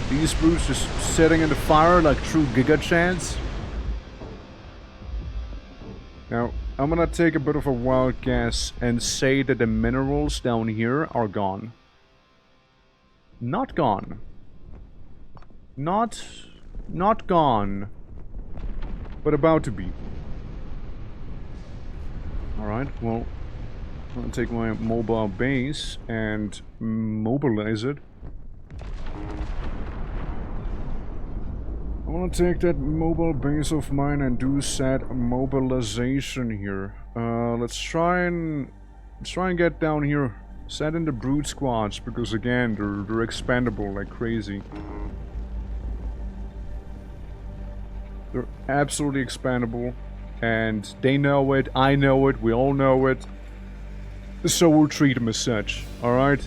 These brutes just sitting in the fire like true Giga Chads. Now, I'm gonna take a bit of a wild guess and say that the minerals down here are gone. Not gone. Not gone. But about to be. Alright, well, I'm gonna take my mobile base and mobilize it. I want to take that mobile base of mine and do set mobilization here. Let's try and get down here. Set in the brute squads because again they're expendable like crazy. They're absolutely expendable, and they know it. I know it. We all know it. So we'll treat them as such. All right.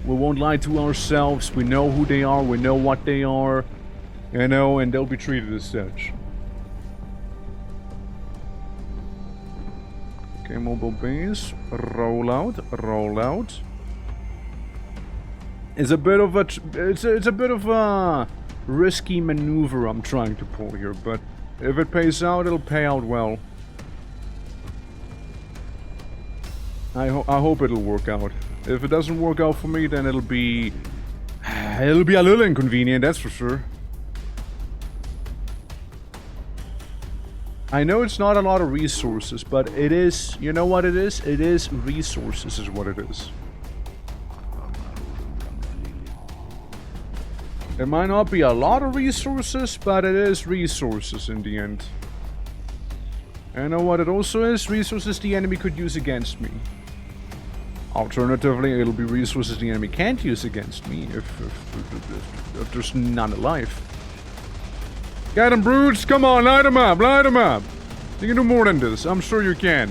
We won't lie to ourselves. We know who they are. We know what they are. You know, and they'll be treated as such. Okay, mobile base. Roll out. Roll out. It's a bit of a risky maneuver I'm trying to pull here, but if it pays out, it'll pay out well. I hope it'll work out. If it doesn't work out for me, then it'll be a little inconvenient, that's for sure. I know it's not a lot of resources, but it is, you know what it is? It is resources is what it is. It might not be a lot of resources, but it is resources in the end. And you know what it also is? Resources the enemy could use against me. Alternatively, it'll be resources the enemy can't use against me if there's none alive. Got him, brutes! Come on, light him up! Light him up! You can do more than this. I'm sure you can.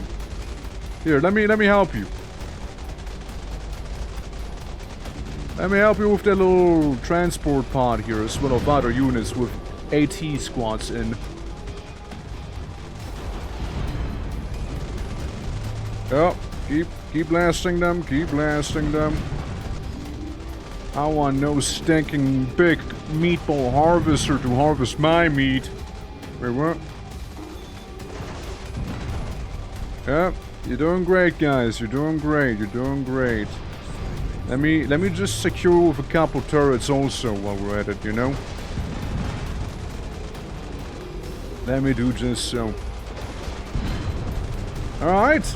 Here, let me help you. Let me help you with that little transport pod here, as well as other units with AT squads in. Yep, keep blasting them, keep blasting them. I want no stinking big meatball harvester to harvest my meat. Wait, what? Yep, you're doing great, guys. You're doing great. You're doing great. Let me just secure with a couple turrets also while we're at it, you know? Let me do just so. Alright.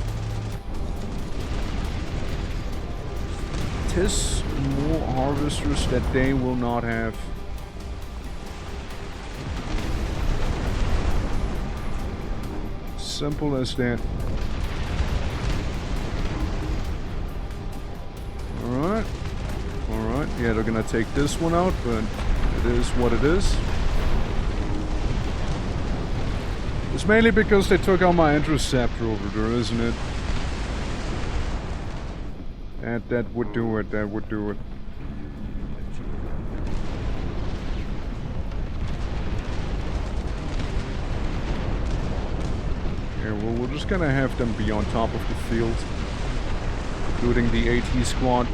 Tis more harvesters that they will not have. Simple as that. Alright. Alright. Yeah, they're gonna take this one out, but it is what it is. It's mainly because they took out my interceptor over there, isn't it? That would do it. That would do it. Yeah, well, we're just gonna have them be on top of the field, including the AT squad.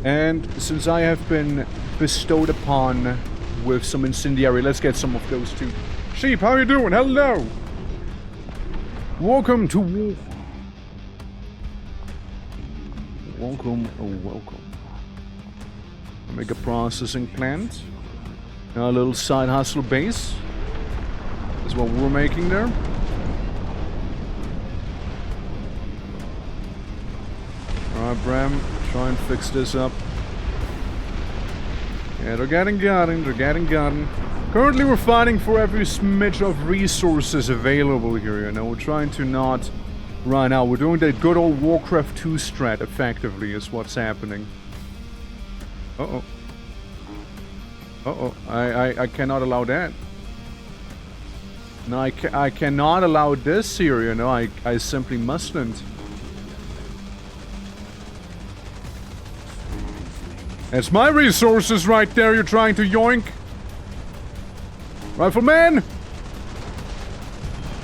And since I have been bestowed upon with some incendiary, let's get some of those too. Sheep, how you doing? Hello! Welcome to war. Welcome, oh welcome. Make a processing plant. A little side hustle base. Is what we're making there. Alright, Bram, try and fix this up. Yeah, they're getting gotten, they're getting gotten. Currently we're fighting for every smidge of resources available here, you know. We're trying to not run out. We're doing that good old Warcraft 2 strat, effectively, is what's happening. Uh-oh. Uh-oh. I cannot allow that. No, I cannot allow this here, you know. I simply mustn't. That's my resources right there you're trying to yoink. Rifleman!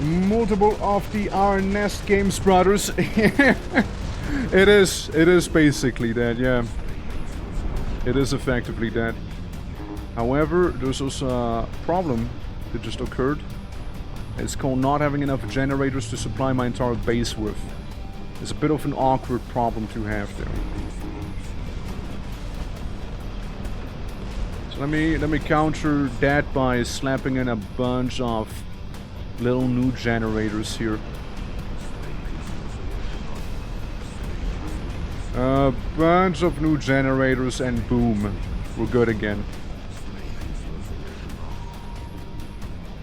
Multiple of the Iron Nest Games brothers. It is basically that, yeah. It is effectively that. However, there's also a problem that just occurred. It's called not having enough generators to supply my entire base with. It's a bit of an awkward problem to have there. So let me counter that by slapping in a bunch of little new generators here. A bunch of new generators and boom, we're good again.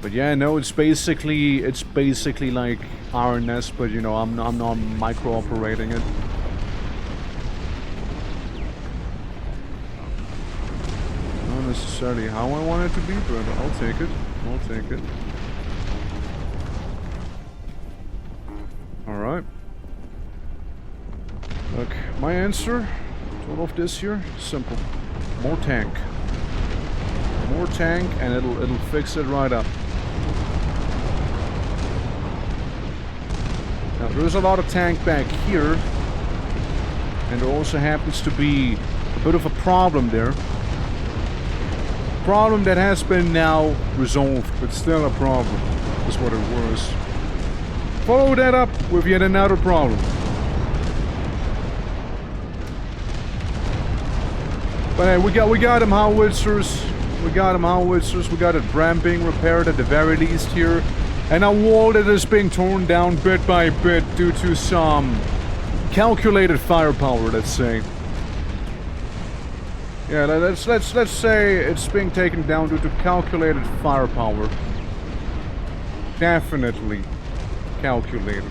But yeah, no, it's basically like Iron Nest, but you know, I'm not micro-operating it. Not necessarily how I want it to be, but I'll take it. I'll take it. Alright. Look, my answer to all of this here, simple. More tank. More tank and it'll fix it right up. Now there's a lot of tank back here. And there also happens to be a bit of a problem there. Problem that has been now resolved, but still a problem, is what it was. Follow that up with yet another problem. But hey, we got them howitzers. We got them howitzers. We got a Bram being repaired at the very least here. And a wall that is being torn down bit by bit due to some calculated firepower, let's say. Yeah, let's say it's being taken down due to calculated firepower. Definitely calculated.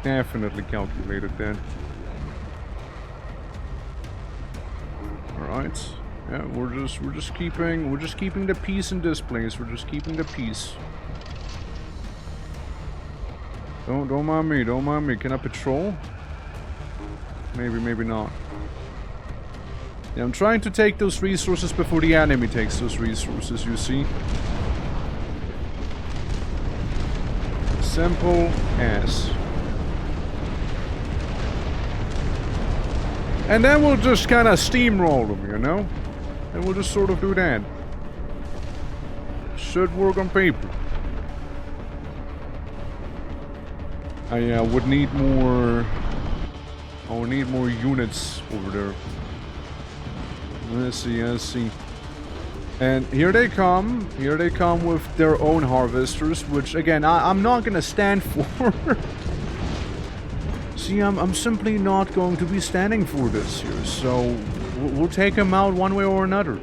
Definitely calculated then. Alright. Yeah, we're just keeping the peace in this place. We're just keeping the peace. Don't mind me, don't mind me. Can I patrol? Maybe, maybe not. Yeah, I'm trying to take those resources before the enemy takes those resources, you see? Simple as. And then we'll just kind of steamroll them, you know? And we'll just sort of do that. Should work on paper. I would need more... I would need more units over there. Let's see, let's see. And here they come with their own harvesters, which again, I'm not gonna stand for. See, I'm simply not going to be standing for this here, so we'll take them out one way or another.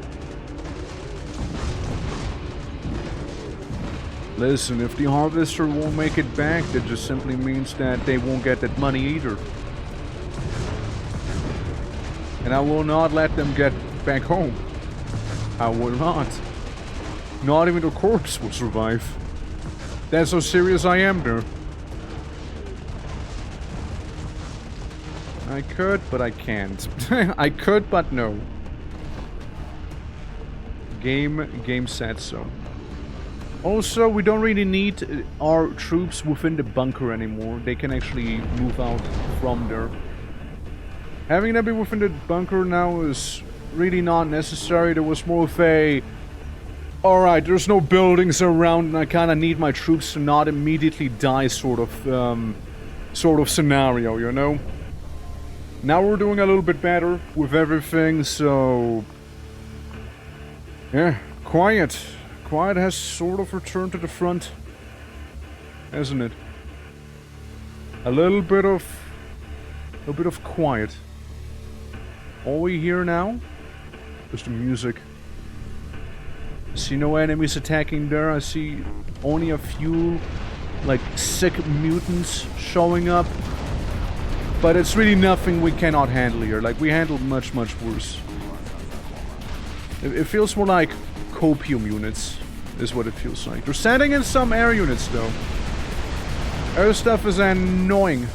Listen, if the harvester won't make it back, that just simply means that they won't get that money either. And I will not let them get back home. I will not. Not even the corpse will survive. That's how serious I am there. I could, but I can't. I could, but no. Game set so. Also, we don't really need our troops within the bunker anymore. They can actually move out from there. Having them be within the bunker now is really not necessary. There was more of a... Alright, there's no buildings around and I kinda need my troops to not immediately die sort of scenario, you know? Now we're doing a little bit better with everything, so... Yeah, quiet. Quiet has sort of returned to the front, hasn't it? A little bit of quiet. All we hear now is the music. I see no enemies attacking there. I see only a few, like, sick mutants showing up. But it's really nothing we cannot handle here. Like, we handled much, much worse. It feels more like copium units, is what it feels like. They're sending in some air units, though. Air stuff is annoying.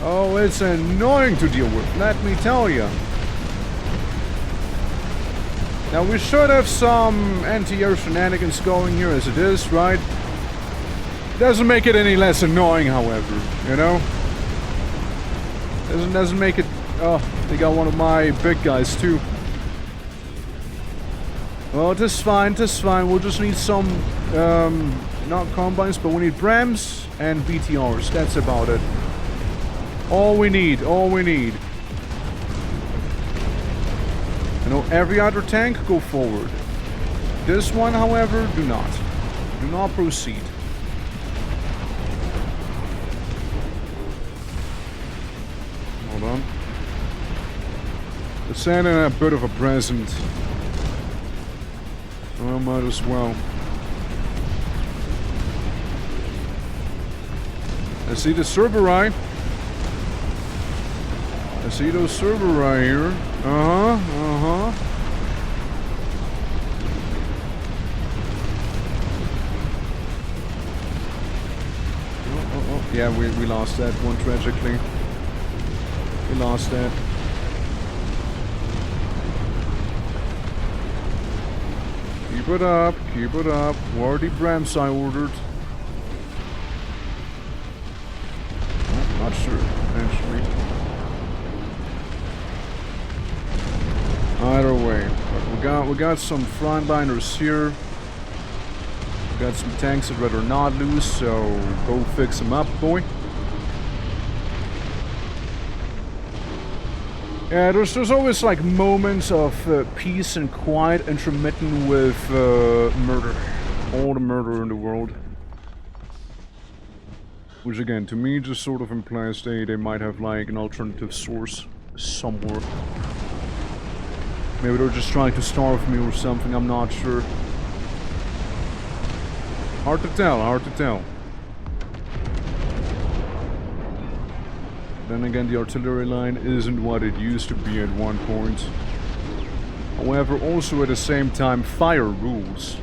Oh, it's annoying to deal with, let me tell you. Now, we should have some anti-air shenanigans going here as it is, right? Doesn't make it any less annoying, however, you know? Doesn't make it... Oh, they got one of my big guys, too. Well, it is fine, we'll just need some, not combines, but we need Brams and BTRs, that's about it. All we need. You know, every other tank, go forward. This one, however, do not. Do not proceed. Hold on. Let's send in a bit of a present. Well, might as well. I see the Cerberus. I see those Cerberus here. Uh-huh. Oh. Yeah, we lost that one tragically. We lost that. Keep it up. Where are the Brams I ordered? Oh, not sure, eventually. Either way, but we got some frontliners here. We got some tanks I'd rather not lose, so go fix them up, boy. Yeah, there's always like moments of peace and quiet intermittent with murder. All the murder in the world. Which again, to me, just sort of implies they might have like an alternative source somewhere. Maybe they're just trying to starve me or something, I'm not sure. Hard to tell. Then again, the artillery line isn't what it used to be at one point. However, also at the same time, fire rules.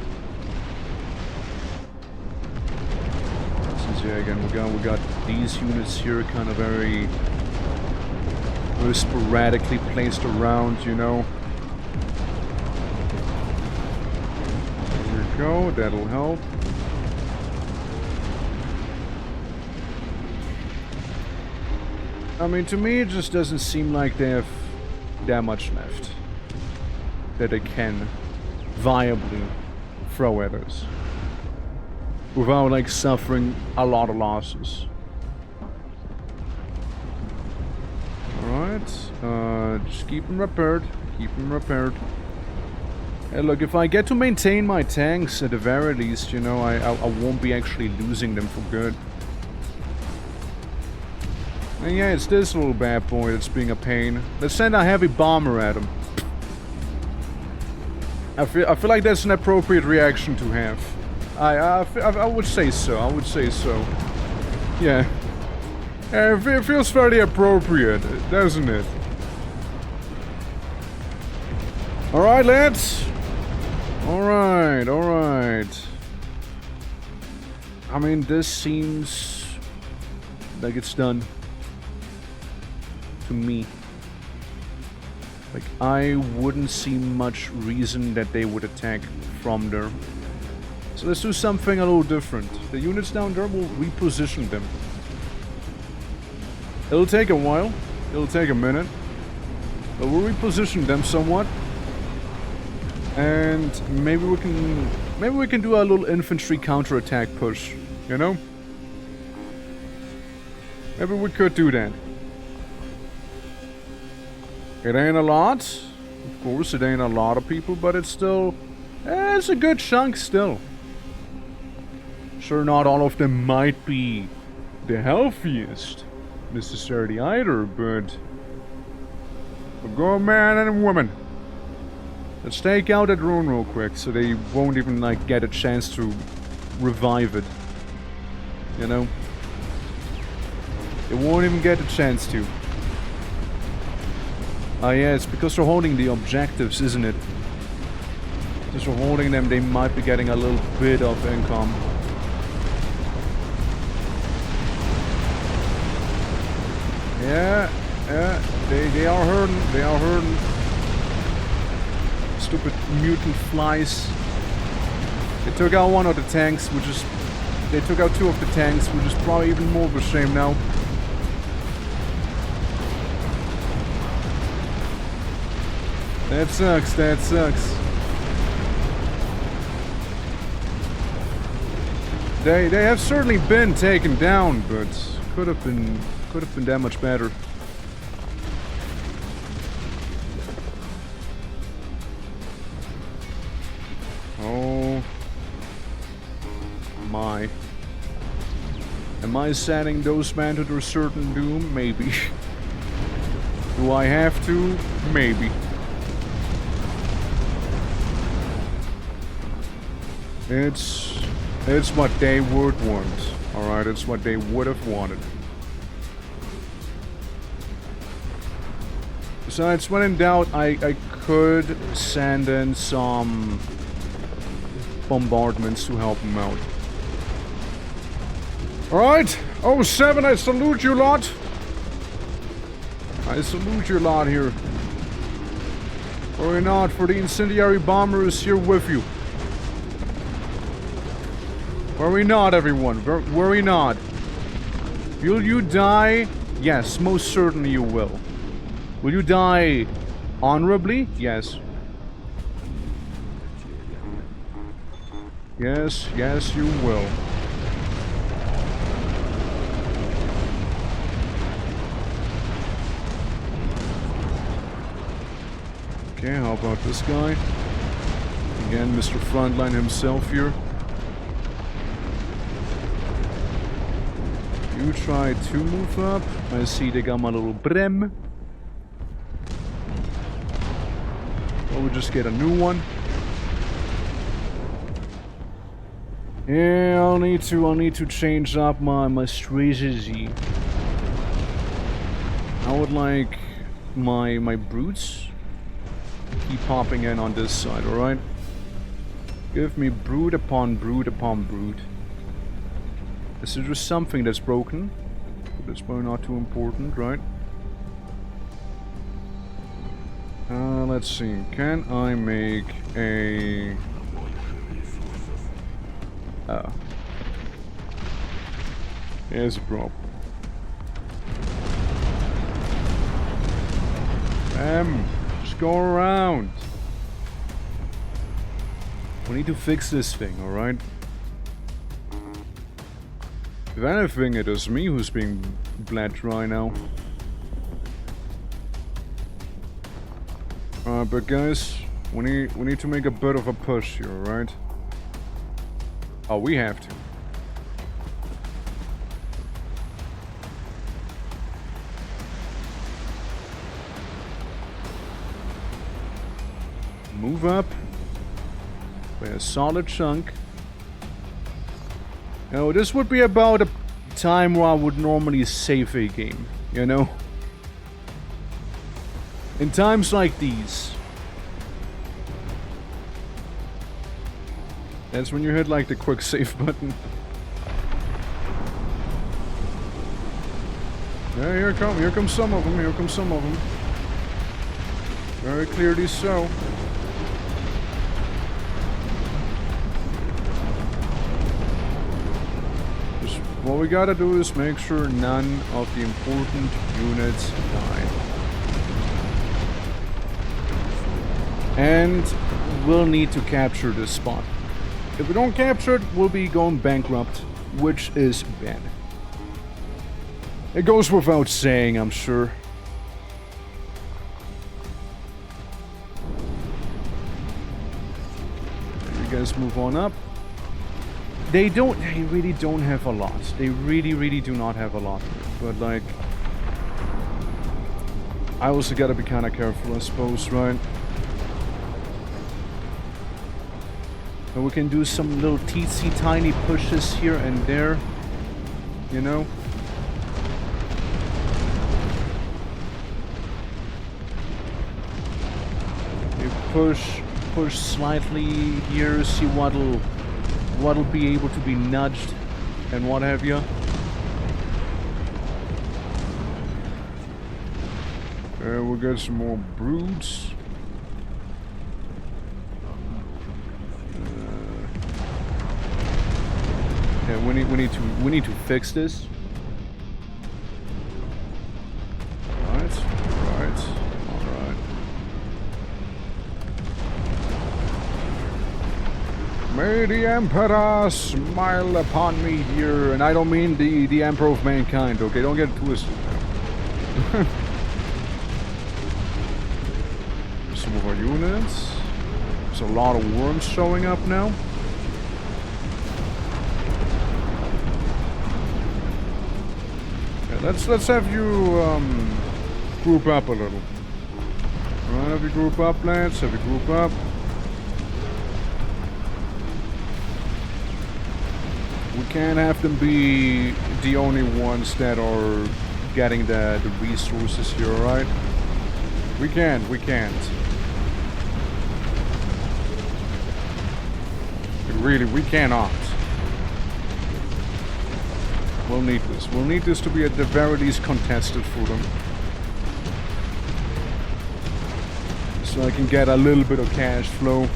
Since, yeah, again, we got these units here kind of very sporadically placed around, you know. There we go, that'll help. I mean, to me, it just doesn't seem like they have that much left that they can viably throw at us without, like, suffering a lot of losses. Alright, just keep them repaired. Hey, look, if I get to maintain my tanks at the very least, you know, I won't be actually losing them for good. And yeah, it's this little bad boy that's being a pain. Let's send a heavy bomber at him. I feel like that's an appropriate reaction to have. I would say so. I would say so. Yeah. It feels very appropriate, doesn't it? Alright, lads. Alright, alright. I mean, this seems like it's done. To me. Like, I wouldn't see much reason that they would attack from there. So let's do something a little different. The units down there, will reposition them. It'll take a while. It'll take a minute. But we'll reposition them somewhat. And maybe we can do a little infantry counterattack push, you know? Maybe we could do that. It ain't a lot. Of course, it ain't a lot of people, but it's still... it's a good chunk still. Sure, not all of them might be the healthiest necessarily either, but... a good man and a woman. Let's take out that drone real quick, so they won't even, like, get a chance to revive it. You know? They won't even get a chance to. Ah, yeah, it's because they're holding the objectives, isn't it? Because they're holding them, they might be getting a little bit of income. Yeah, they are hurting, they are hurting. Stupid mutant flies. They took out one of the tanks, which is... they took out two of the tanks, which is probably even more of a shame now. That sucks, that sucks. They have certainly been taken down, but could have been that much better. Oh my. Am I sending those men to their certain doom? Maybe. Do I have to? Maybe. It's what they would want. Alright, it's what they would have wanted. Besides, when in doubt, I could send in some bombardments to help them out. Alright, 07, I salute you lot. I salute you lot here. Worry not, for the incendiary bomber is here with you. Worry not, everyone. Worry not. Will you die? Yes, most certainly you will. Will you die honorably? Yes. Yes, yes, you will. Okay, how about this guy? Again, Mr. Frontline himself here. You try to move up. I see they got my little brem. Well, we'll just get a new one. Yeah, I'll need to change up my strategy. I would like my brutes keep popping in on this side, alright? Give me brood upon brood upon brood. This is just something that's broken. But that's probably not too important, right? Let's see. Can I make a... oh. Here's a problem. Just go around. We need to fix this thing, alright? If anything, it is me who's being bled dry now. But guys, we need to make a bit of a push here, alright? Oh, we have to. Move up. by a solid chunk. Now, this would be about a time where I would normally save a game, you know? In times like these, that's when you hit like the quick save button. Yeah, here come some of them, here come some of them. Very clearly so. Just what we gotta do is make sure none of the important units die. And we'll need to capture this spot. If we don't capture it, we'll be going bankrupt, which is bad. It goes without saying, I'm sure. You guys move on up. They really don't have a lot. They really do not have a lot. But like, I also gotta be kind of careful, I suppose, right? And we can do some little teensy tiny pushes here and there, you know? You push slightly here, see what'll be able to be nudged and what have you. We'll get some more broods. Yeah, we need to fix this. Alright. May the Emperor smile upon me here, and I don't mean the Emperor of Mankind, okay? Don't get it twisted. Some of our units. There's a lot of worms showing up now. Let's have you group up a little. Alright, have you group up, lads? Have you group up? We can't have them be the only ones that are getting the resources here, alright? We can't. Really, we cannot. We'll need this. We'll need this to be at the very least contested for them. So I can get a little bit of cash flow.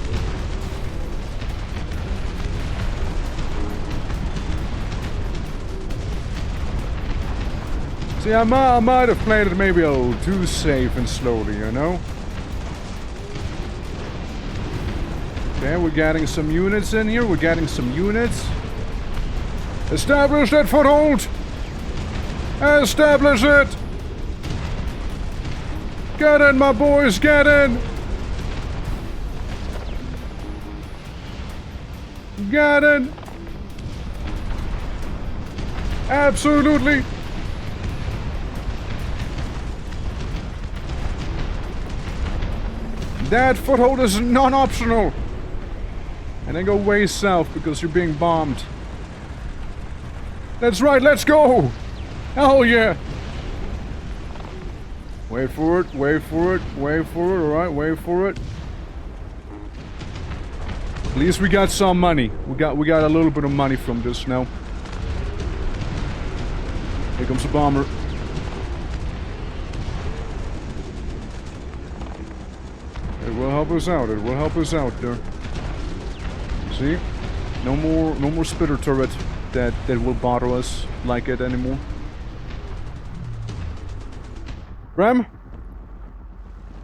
See, I might have played it maybe a little too safe and slowly, you know? Okay, we're getting some units in here. We're getting some units. Establish that foothold! Establish it! Get in, my boys, get in! Get in! Absolutely! That foothold is non-optional! And then go way south because you're being bombed. That's right, let's go! Hell yeah! Wait for it, alright, wait for it. At least we got some money. We got a little bit of money from this now. Here comes the bomber. It will help us out, there. See? No more spitter turret that will bother us like it anymore. Bram?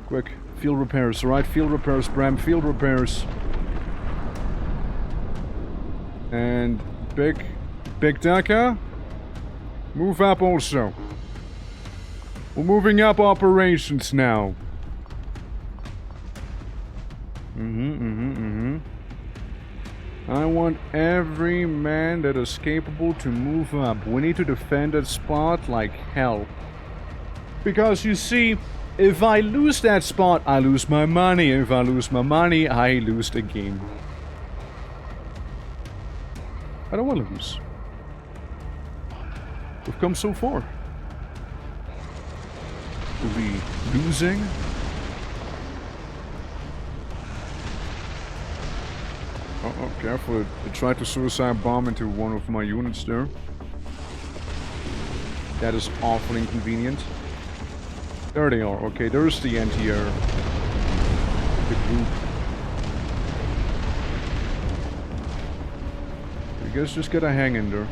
Quick, field repairs, alright? Field repairs, Bram, field repairs. And Big Daka, move up also. We're moving up operations now. I want every man that is capable to move up. We need to defend that spot like hell. Because you see, if I lose that spot, I lose my money. If I lose my money, I lose the game. I don't want to lose. We've come so far. We'll be losing. Oh, careful. I tried to suicide bomb into one of my units there. That is awfully inconvenient. There they are. Okay, there's the anti-air. The group. I guess just gotta hang in there.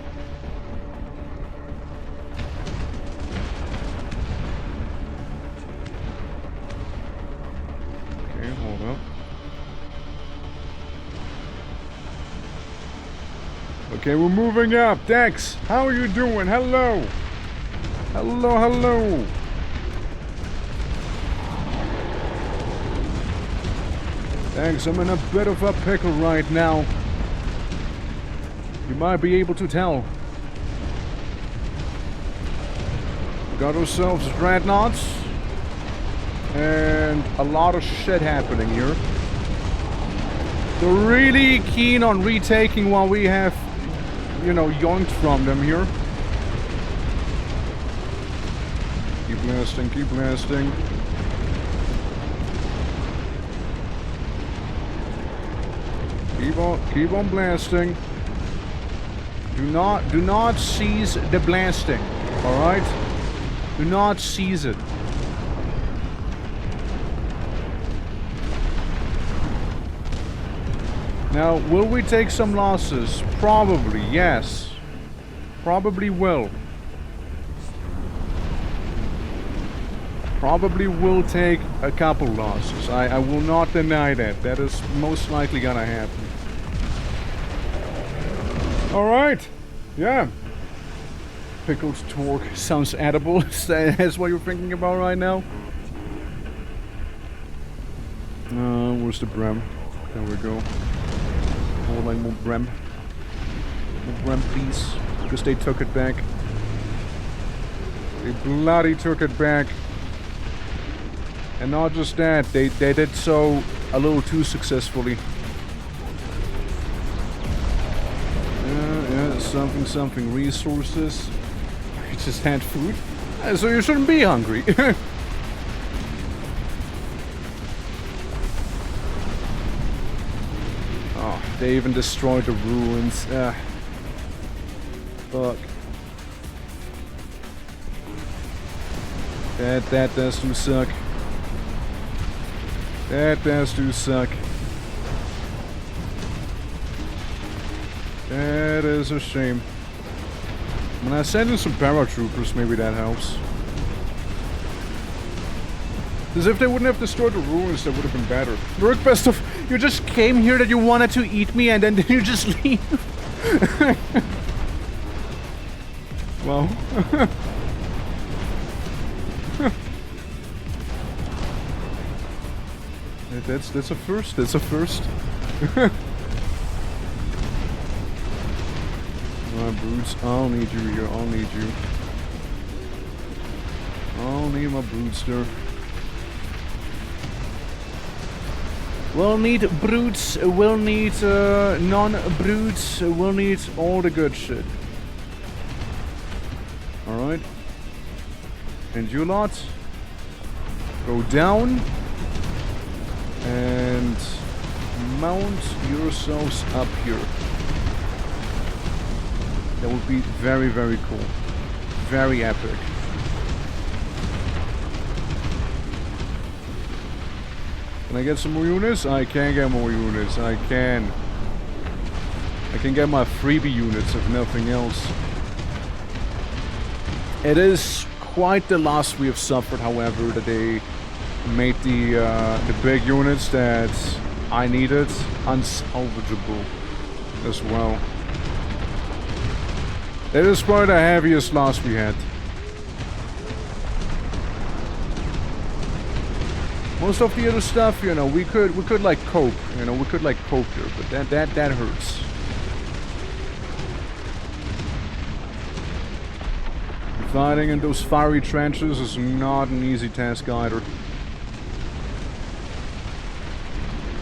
Okay, hold up. Okay, we're moving up. Dex, how are you doing? Hello. Hello, hello. Thanks, I'm in a bit of a pickle right now. You might be able to tell. We got ourselves dreadnoughts. And a lot of shit happening here. They're really keen on retaking what we have, you know, yoinked from them here. Keep blasting, keep blasting. Keep on blasting. Do not seize the blasting. Alright? Do not seize it. Now, will we take some losses? Probably, yes. Probably will. Probably will take a couple losses. I will not deny that. That is most likely gonna happen. Alright. Yeah. Pickled torque sounds edible. That's what you're thinking about right now? Where's the Brem? There we go. More Brem. More Brem, please. Because they took it back. They bloody took it back. And not just that, they did so a little too successfully. Yeah, something, resources. You just had food? So you shouldn't be hungry. Oh, they even destroyed the ruins. Fuck. That does do suck. That does do suck. That is a shame. When I send in some paratroopers, maybe that helps. As if they wouldn't have destroyed the ruins, that would have been better. Rook Bestov, you just came here that you wanted to eat me and then you just leave. Well. That's a first. That's a first. Alright, brutes. I'll need you here. I'll need you. I'll need my brutes there. We'll need brutes. We'll need non-brutes. We'll need all the good shit. Alright. And you lot, go down. And mount yourselves up here. That would be very, very cool. Very epic. Can I get some more units? I can get more units. I can get my freebie units if nothing else. It is quite the loss we have suffered, however, that they made the big units that I needed unsalvageable as well. That is probably the heaviest loss we had. Most of the other stuff, you know, we could like cope, you know, we could like cope here, but that hurts. Fighting in those fiery trenches is not an easy task either.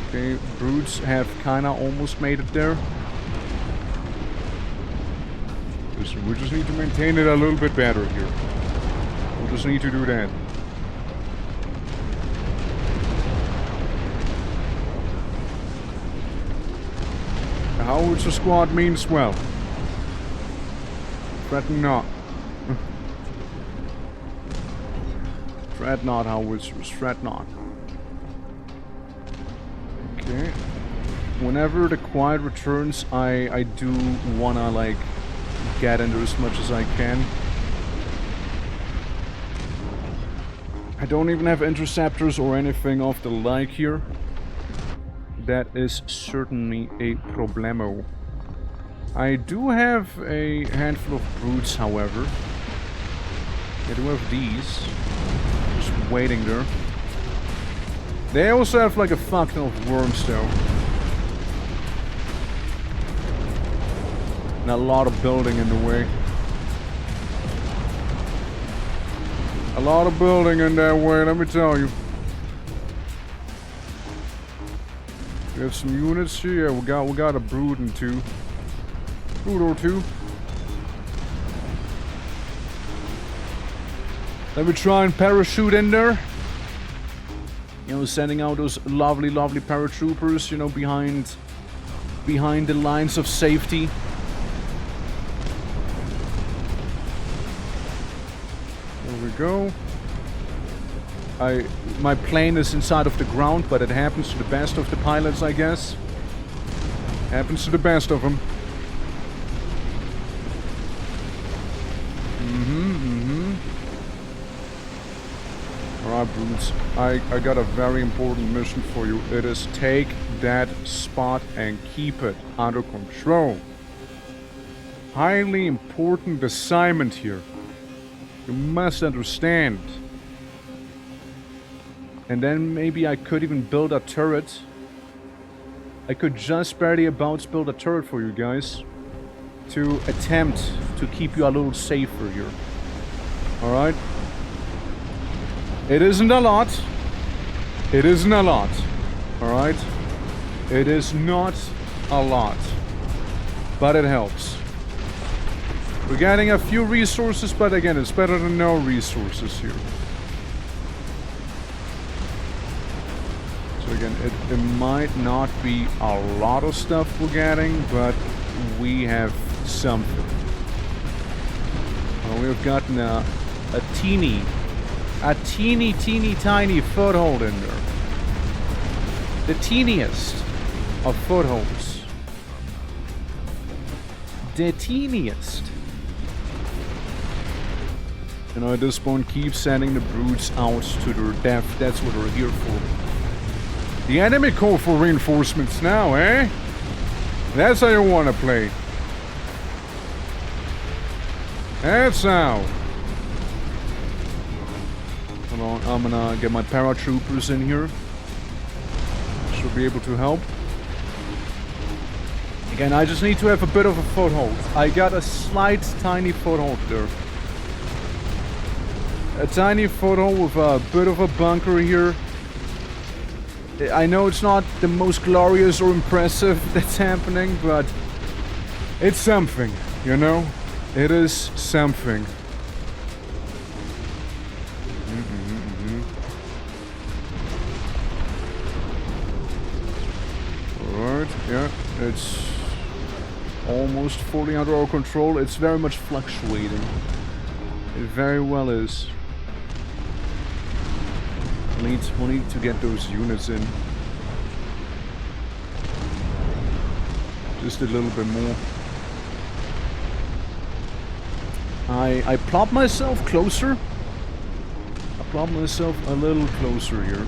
Okay, brutes have kinda almost made it there. Listen, we just need to maintain it a little bit better here. We'll just need to do that. A howitzer squad means well. Fret not. Fret not, howitzers. Fret not. Okay. Whenever the quiet returns, I do wanna, like, get into as much as I can. I don't even have interceptors or anything of the like here. That is certainly a problemo. I do have a handful of brutes, however. I do have these. Just waiting there. They also have like a fuck ton of worms though. And a lot of building in the way. A lot of building in that way, let me tell you. We have some units here. Yeah, we got a brood and two. Brood or two. Let me try and parachute in there. You know, sending out those lovely, lovely paratroopers, you know, behind the lines of safety. There we go. My plane is inside of the ground, but it happens to the best of the pilots, I guess. Happens to the best of them. Alright, brutes. I got a very important mission for you. It is take that spot and keep it under control. Highly important assignment here. You must understand. And then maybe I could even build a turret. I could just barely about build a turret for you guys. To attempt to keep you a little safer here. Alright? It isn't a lot. It isn't a lot. Alright? It is not a lot. But it helps. We're getting a few resources, but again, it's better than no resources here. So again, it might not be a lot of stuff we're getting, but we have something. Well, we've gotten a teeny tiny foothold in there. The teeniest of footholds. The teeniest. You know, at this point, keep sending the brutes out to their death. That's what we're here for. The enemy call for reinforcements now, eh? That's how you want to play. That's how. Hold on, I'm gonna get my paratroopers in here. Should be able to help. Again, I just need to have a bit of a foothold. I got a slight, tiny foothold there. A tiny foothold with a bit of a bunker here. I know it's not the most glorious or impressive that's happening, but it's something, you know? It is something. Alright, yeah, it's almost fully under our control. It's very much fluctuating. It very well is. We'll need to get those units in. Just a little bit more. I plop myself closer. I plop myself a little closer here.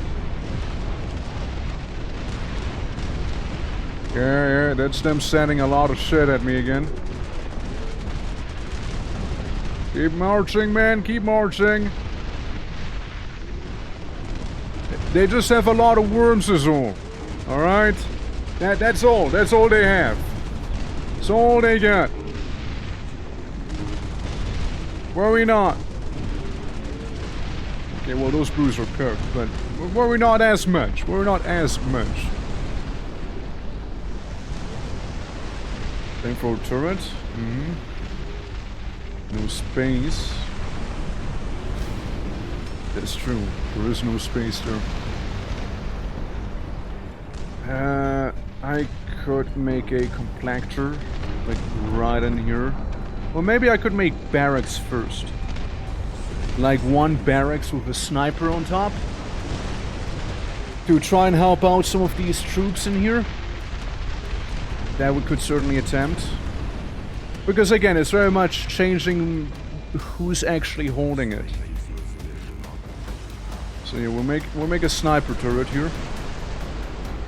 Yeah, that's them sending a lot of shit at me again. Keep marching, man, keep marching. They just have a lot of worms is all. Alright? That's all they have. That's all they got. Worry not. Okay, well those brews are cooked, but worry not as much. Worry not as much. Flamethrower turret. No space. That's true. There is no space there. I could make a compactor, like right in here. Or maybe I could make barracks first. Like one barracks with a sniper on top. To try and help out some of these troops in here. That we could certainly attempt. Because again, it's very much changing who's actually holding it. So yeah, we'll make a sniper turret here.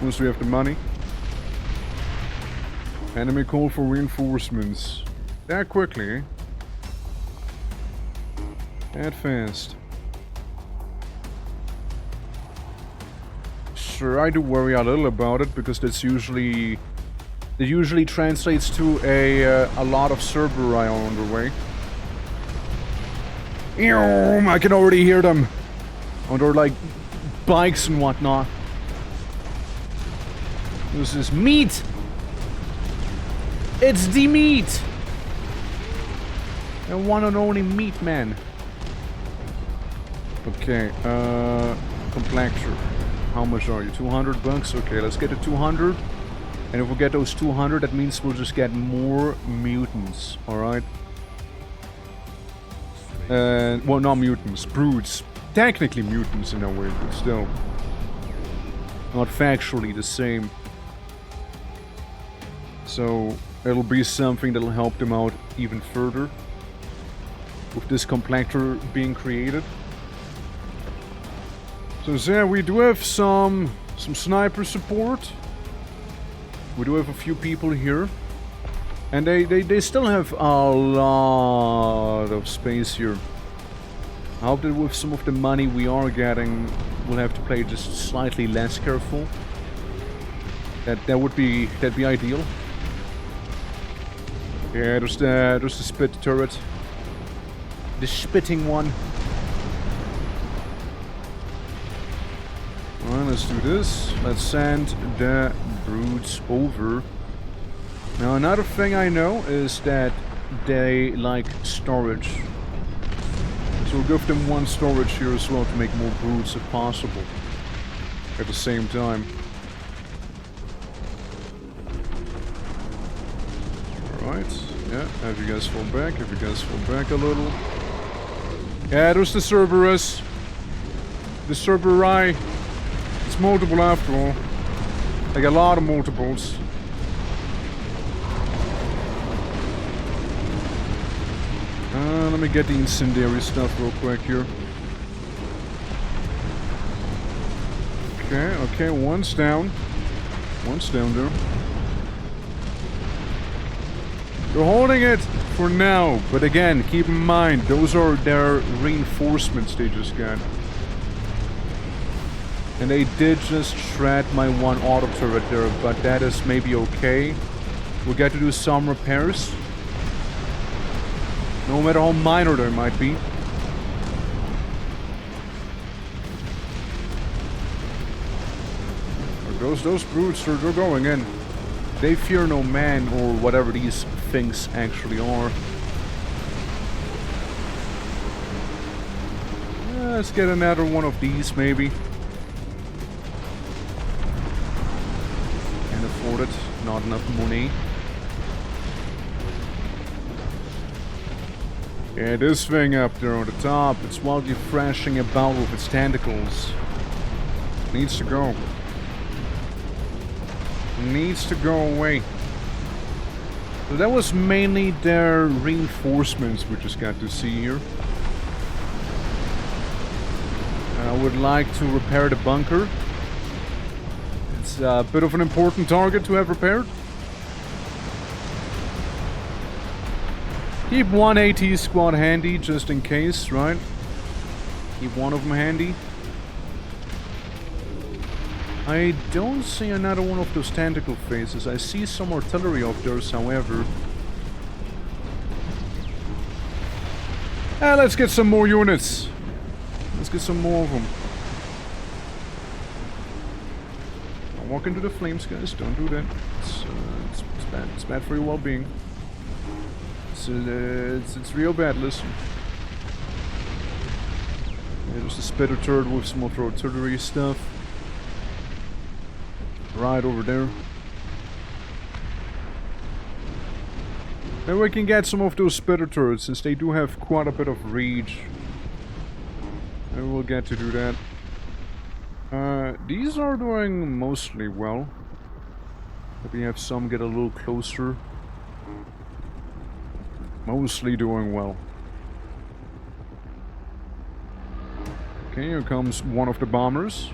Once we have the money. Enemy call for reinforcements. That quickly, eh? That fast. Sure, I do worry a little about it because that's usually... It usually translates to a lot of Cerberus on the way. I can already hear them. On their, like, bikes and whatnot. This is meat! It's the meat! The one and only meat man. Okay, compactor. How much are you? 200 bucks? Okay, let's get to 200. And if we get those 200, that means we'll just get more mutants, alright? Well, not mutants, brutes. Technically mutants in a way, but still. Not factually the same. So, it'll be something that'll help them out even further. With this compactor being created. So yeah, we do have some sniper support. We do have a few people here. And they still have a lot of space here. I hope that with some of the money we are getting, we'll have to play just slightly less careful. That'd be ideal. Yeah, there's the spit turret. The spitting one. Alright, let's do this. Let's send the brutes over. Now another thing I know is that they like storage. So we'll give them one storage here as well to make more brutes if possible. At the same time. Alright, yeah, have you guys fall back, a little. Yeah, there's the Cerberus. The Cerberus. It's multiple after all. Like a lot of multiples. Let me get the incendiary stuff real quick here. Okay, one's down. One's down there. They're holding it for now, but again, keep in mind, those are their reinforcements they just got. And they did just shred my one auto turret there, but that is maybe okay. We'll get to do some repairs. No matter how minor they might be. Those brutes, they're going in. They fear no man, or whatever these things actually are. Let's get another one of these, maybe. Can't afford it. Not enough money. Yeah, this thing up there on the top, it's wildly thrashing about with its tentacles. Needs to go. Needs to go away. So that was mainly their reinforcements we just got to see here. I would like to repair the bunker. It's a bit of an important target to have repaired. Keep one AT squad handy just in case, right? Keep one of them handy. I don't see another one of those tentacle faces. I see some artillery of theirs, however. Let's get some more units. Let's get some more of them. Don't walk into the flames, guys. Don't do that. It's bad. It's bad for your well-being. It's real bad. Listen. Yeah, there's a spitter turret with some more artillery stuff. Right over there. And we can get some of those spitter turrets, since they do have quite a bit of reach. And we'll get to do that. These are doing mostly well. Maybe have some get a little closer. Mostly doing well. Okay, here comes one of the bombers.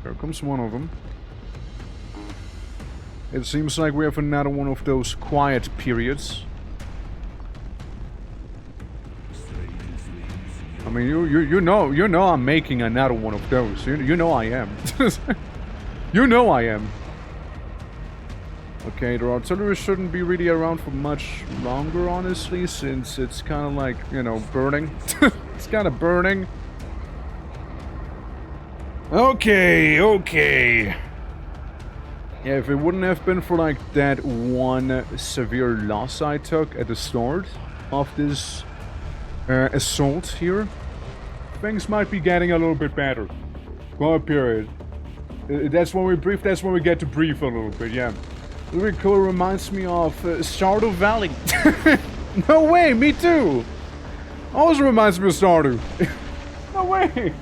There comes one of them. It seems like we have another one of those quiet periods. I mean, you know I'm making another one of those. You know I am. You know I am. Okay, the artillery shouldn't be really around for much longer, honestly, since it's kind of like, you know, burning. It's kind of burning. Okay, okay. Yeah, if it wouldn't have been for, like, that one severe loss I took at the start of this assault here, things might be getting a little bit better. Quiet period. That's when we brief, that's when we get to brief a little bit, yeah. Really cool, reminds me of Stardew Valley. No way, me too! Always reminds me of Stardew. No way!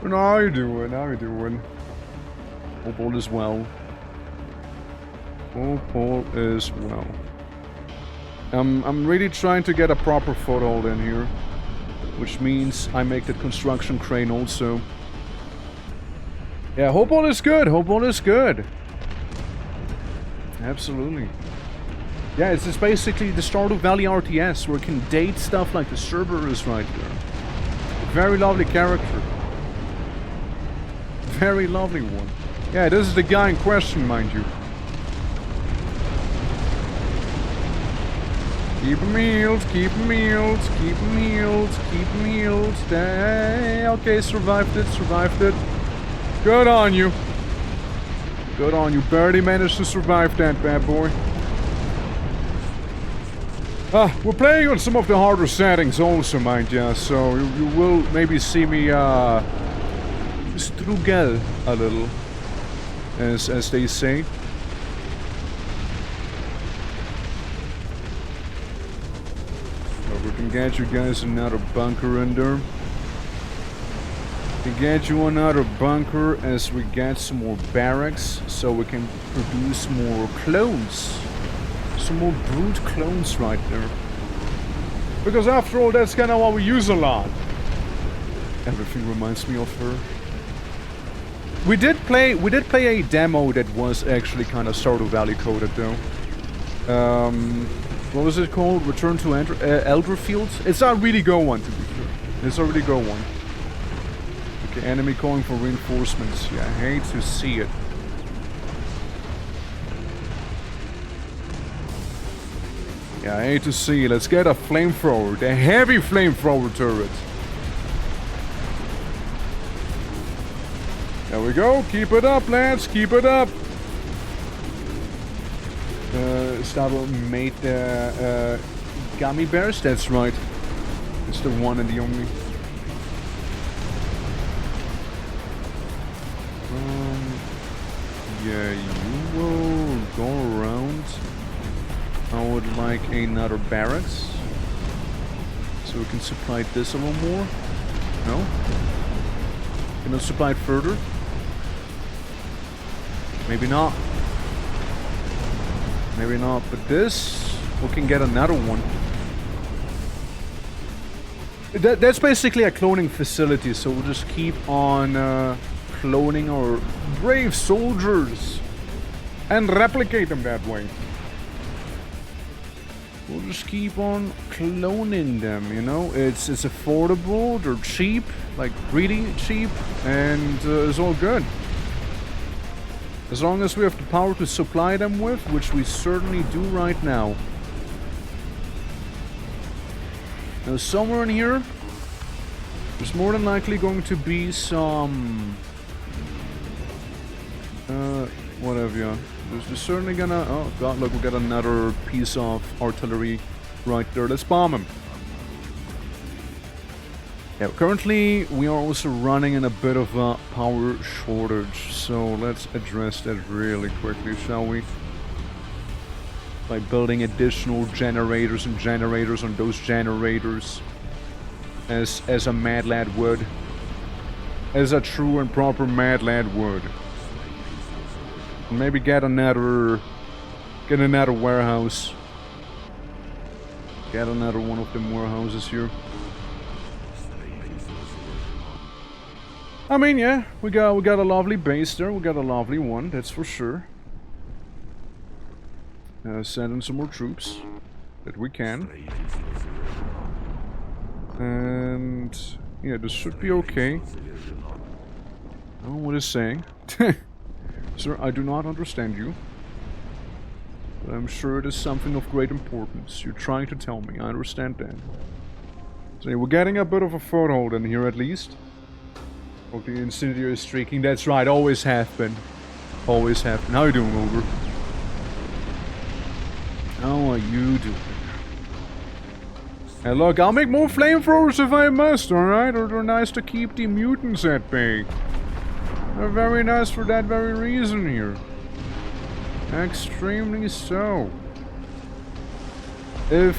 But how are you doing? How are you doing? Hope all is well. Hope all is well. I'm really trying to get a proper foothold in here. Which means I make that construction crane also. Yeah, hope all is good. Hope all is good. Absolutely. Yeah, it's just basically the Stardew Valley RTS where you can date stuff like the Cerberus right there. Very lovely character. Very lovely one. Yeah, this is the guy in question, mind you. Keep him healed, keep him healed, keep him healed, keep him healed. Okay, survived it, survived it. Good on you. Good on you. Barely managed to survive that, bad boy. We're playing on some of the harder settings also, mind ya, so you will maybe see me struggle a little, as they say. But we can get you guys another bunker in there. We can get you another bunker as we get some more barracks, so we can produce more clones. Some more brute clones right there. Because after all, that's kind of what we use a lot. Everything reminds me of her. We did play a demo that was actually kind of Stardew Valley coded though. What was it called? Return to Elderfield? It's not really Go one, to be fair. It's not really Go one. Okay, enemy calling for reinforcements. Yeah, I hate to see it. Yeah, I hate to see it. Let's get a flamethrower. The heavy flamethrower turret. There we go. Keep it up, lads. Keep it up. Stardew made gummy bears. That's right. It's the one and the only. Yeah, you will go around. I would like another barracks. So we can supply this a little more. No? Can I supply it further? Maybe not. Maybe not, but this, we can get another one. That's basically a cloning facility, so we'll just keep on cloning our brave soldiers and replicate them that way. We'll just keep on cloning them, you know? It's affordable, they're cheap, like really cheap, and it's all good. As long as we have the power to supply them with, which we certainly do right now. Now somewhere in here, there's more than likely going to be some... what have you? We're certainly gonna... Oh god, look, we got another piece of artillery right there. Let's bomb him. Yeah, currently we are also running in a bit of a power shortage, so let's address that really quickly, shall we? By building additional generators and generators on those generators, as a mad lad would. As a true and proper mad lad would. Maybe get another warehouse. Get another one of them warehouses here. I mean, yeah, we got a lovely base there. We got a lovely one, that's for sure. Send in some more troops that we can. And yeah, this should be okay. I don't know what it's saying. Sir, I do not understand you. But I'm sure it is something of great importance. You're trying to tell me. I understand that. So yeah, we're getting a bit of a foothold in here at least. Of the incendiary streaking. That's right, always have been. Always have been. How are you doing, Ogre? How are you doing? Hey, look, I'll make more flamethrowers if I must, alright? Or they're nice to keep the mutants at bay. They're very nice for that very reason here. Extremely so. If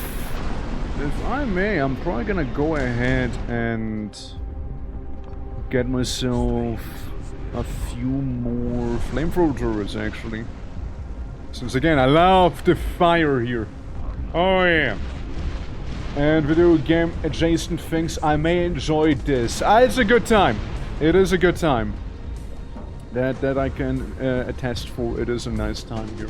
I may, I'm probably gonna go ahead and get myself a few more flamethrower turrets, actually. Since again, I love the fire here. Oh yeah. And video game adjacent things, I may enjoy this. It's a good time. It is a good time. That I can attest for. It is a nice time here.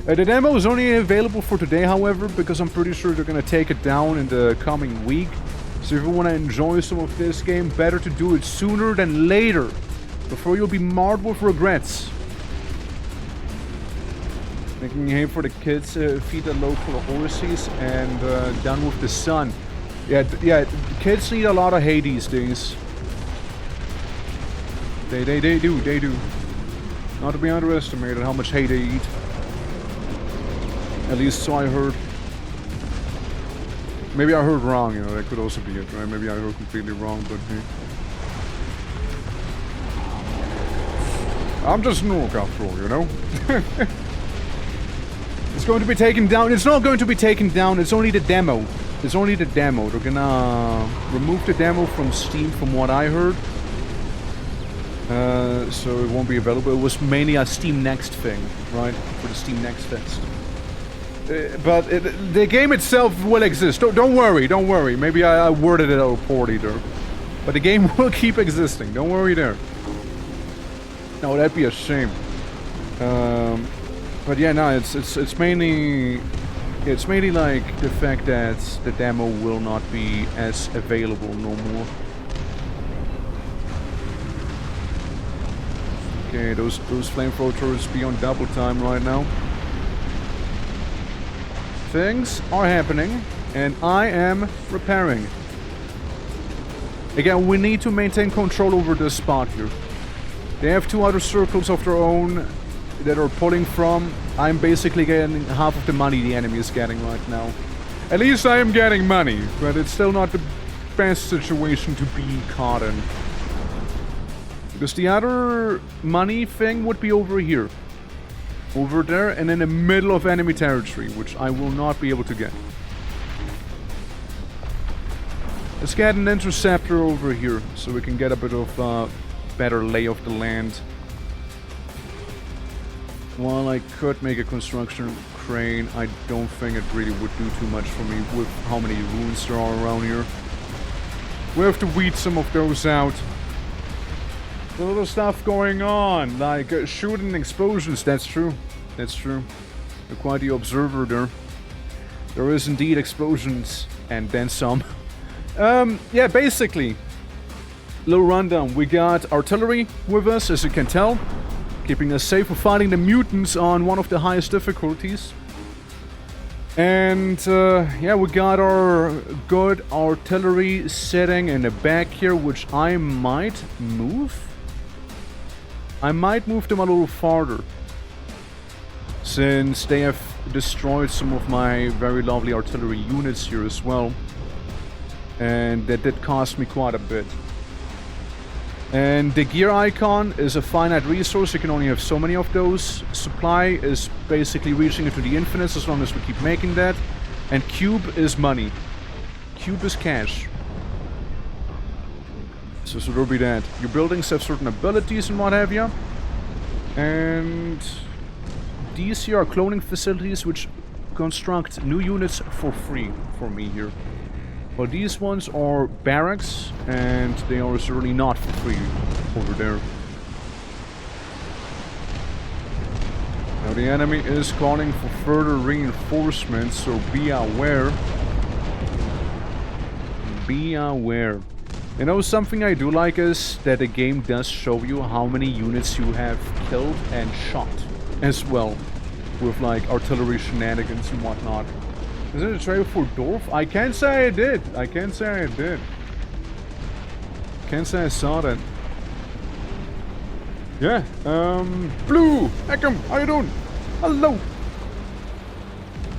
The demo is only available for today, however, because I'm pretty sure they're gonna take it down in the coming week. So if you want to enjoy some of this game, better to do it sooner than later, before you'll be marred with regrets. Making hay for the kids, feed the local horses, and done with the sun. Yeah, kids need a lot of hay these days. They do. Not to be underestimated how much hay they eat. At least so I heard. Maybe I heard wrong, you know, that could also be it, right? Maybe I heard completely wrong, but hey. I'm just Nook after all, you know? It's going to be taken down. It's not going to be taken down, it's only the demo. It's only the demo. They're gonna remove the demo from Steam from what I heard. So it won't be available. It was mainly a Steam Next thing, right? For the Steam Next Fest. But the game itself will exist. Don't worry. Maybe I worded it out poorly there. But the game will keep existing. Don't worry there. No, that'd be a shame. But yeah, no, it's mainly like the fact that the demo will not be as available no more. Okay, those flamethrowers be on double time right now. Things are happening, and I am repairing. Again, we need to maintain control over this spot here. They have two other circles of their own that are pulling from. I'm basically getting half of the money the enemy is getting right now. At least I am getting money, but it's still not the best situation to be caught in. Because the other money thing would be over here. Over there and in the middle of enemy territory, which I will not be able to get. Let's get an interceptor over here, so we can get a bit of better lay of the land. While I could make a construction crane, I don't think it really would do too much for me with how many ruins there are around here. We have to weed some of those out. A little stuff going on, like shooting explosions, that's true. That's true. You're quite the observer there. There is indeed explosions, and then some. Yeah, basically, little rundown. We got artillery with us, as you can tell, keeping us safe for fighting the mutants on one of the highest difficulties. And yeah, we got our good artillery sitting in the back here, which I might move. I might move them a little farther. since they have destroyed some of my very lovely artillery units here as well. And that did cost me quite a bit. And the gear icon is a finite resource, you can only have so many of those. Supply is basically reaching into the infinite as long as we keep making that. And cube is money. Cube is cash. So there'll be that. Your buildings have certain abilities and what have you. And these here are cloning facilities which construct new units for free for me here. Well, these ones are barracks, and they are certainly not for free over there. Now the enemy is calling for further reinforcements, so be aware. Be aware. You know, something I do like is that the game does show you how many units you have killed and shot as well, with like artillery shenanigans and whatnot. Is it a trailer for Dorf? I can't say I did. I can't say I did. Can't say I saw that. Yeah, Blue! Eckham, how you doing? Hello!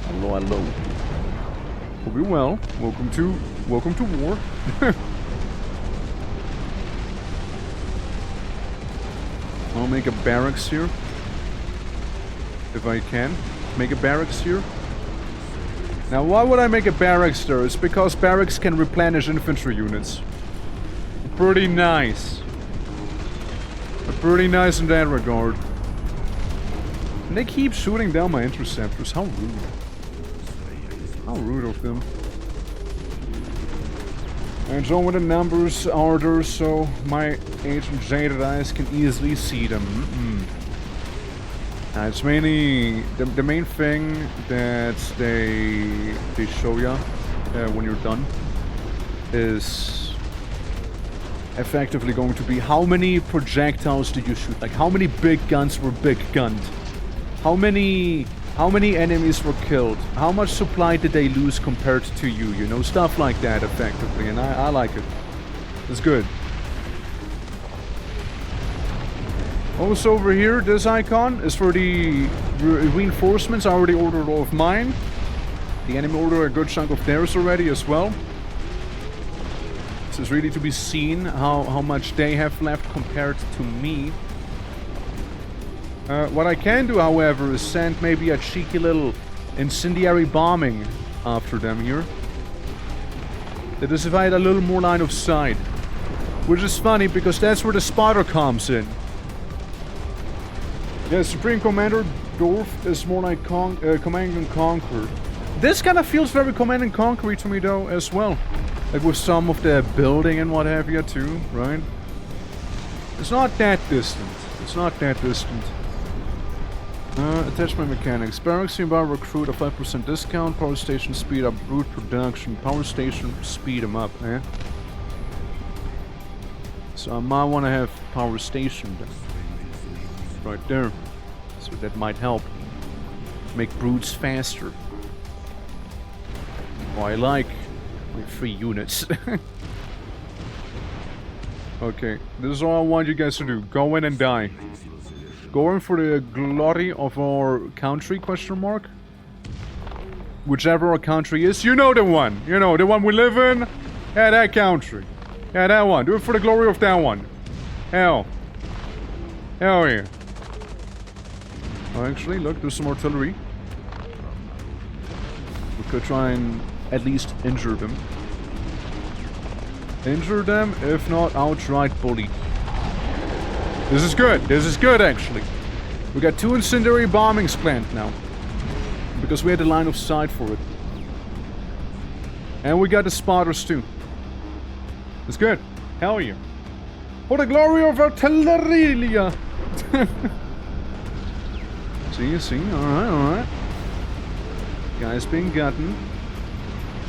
Hello, hello. Hope you're well. Welcome to war. I'll make a barracks here. If I can. Make a barracks here. Now, why would I make a barracks there? It's because barracks can replenish infantry units. Pretty nice. Pretty nice in that regard. And they keep shooting down my interceptors. How rude. How rude of them. And so with the numbers are there, so my agent jaded eyes can easily see them. It's mainly the main thing that they show you when you're done is effectively going to be how many projectiles did you shoot? Like how many big guns were big gunned? How many enemies were killed? How much supply did they lose compared to you? You know, stuff like that effectively, and I like it. It's good. Also over here, this icon is for the reinforcements. I already ordered all of mine. The enemy ordered a good chunk of theirs already as well. This is really to be seen how much they have left compared to me. What I can do, however, is send maybe a cheeky little incendiary bombing after them here. That is if I had a little more line of sight. Which is funny, because that's where the spotter comes in. Yeah, Supreme Commander Dorf is more like Command and Conquer. This kind of feels very Command and Conquer to me though, as well. Like with some of the building and what have you too, right? It's not that distant. It's not that distant. Attachment mechanics. Barracks nearby recruit a 5% discount. Power station speed up brute production. Power station speed them up, eh? So I might want to have power station then. Right there. So that might help. Make brutes faster. Oh, I like 3 units. Okay, this is all I want you guys to do. Go in and die. Go in for the glory of our country, question mark. Whichever our country is. You know the one. You know, the one we live in. Yeah, that country. Yeah, that one. Do it for the glory of that one. Hell. Hell yeah. Oh, actually, look, there's some artillery. We could try and at least injure them. Injure them, if not outright bully. This is good. This is good, actually. We got 2 incendiary bombings planned now. Because we had a line of sight for it. And we got the spotters, too. It's good. Hell yeah. For the glory of artillery! See, alright. Guys being gotten.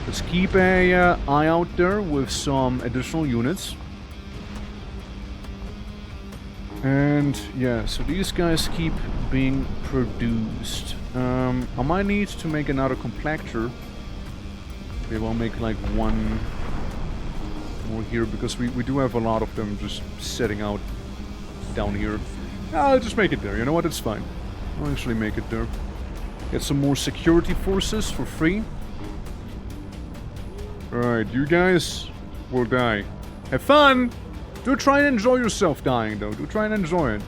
Let's keep a eye out there with some additional units. And yeah, so these guys keep being produced. I might need to make another compactor. Maybe I'll make like 1 more here, because we do have a lot of them just sitting out down here. I'll just make it there, you know what, it's fine. I'll actually make it there. Get some more security forces for free. Alright, you guys will die. Have fun! Do try and enjoy yourself dying, though. Do try and enjoy it.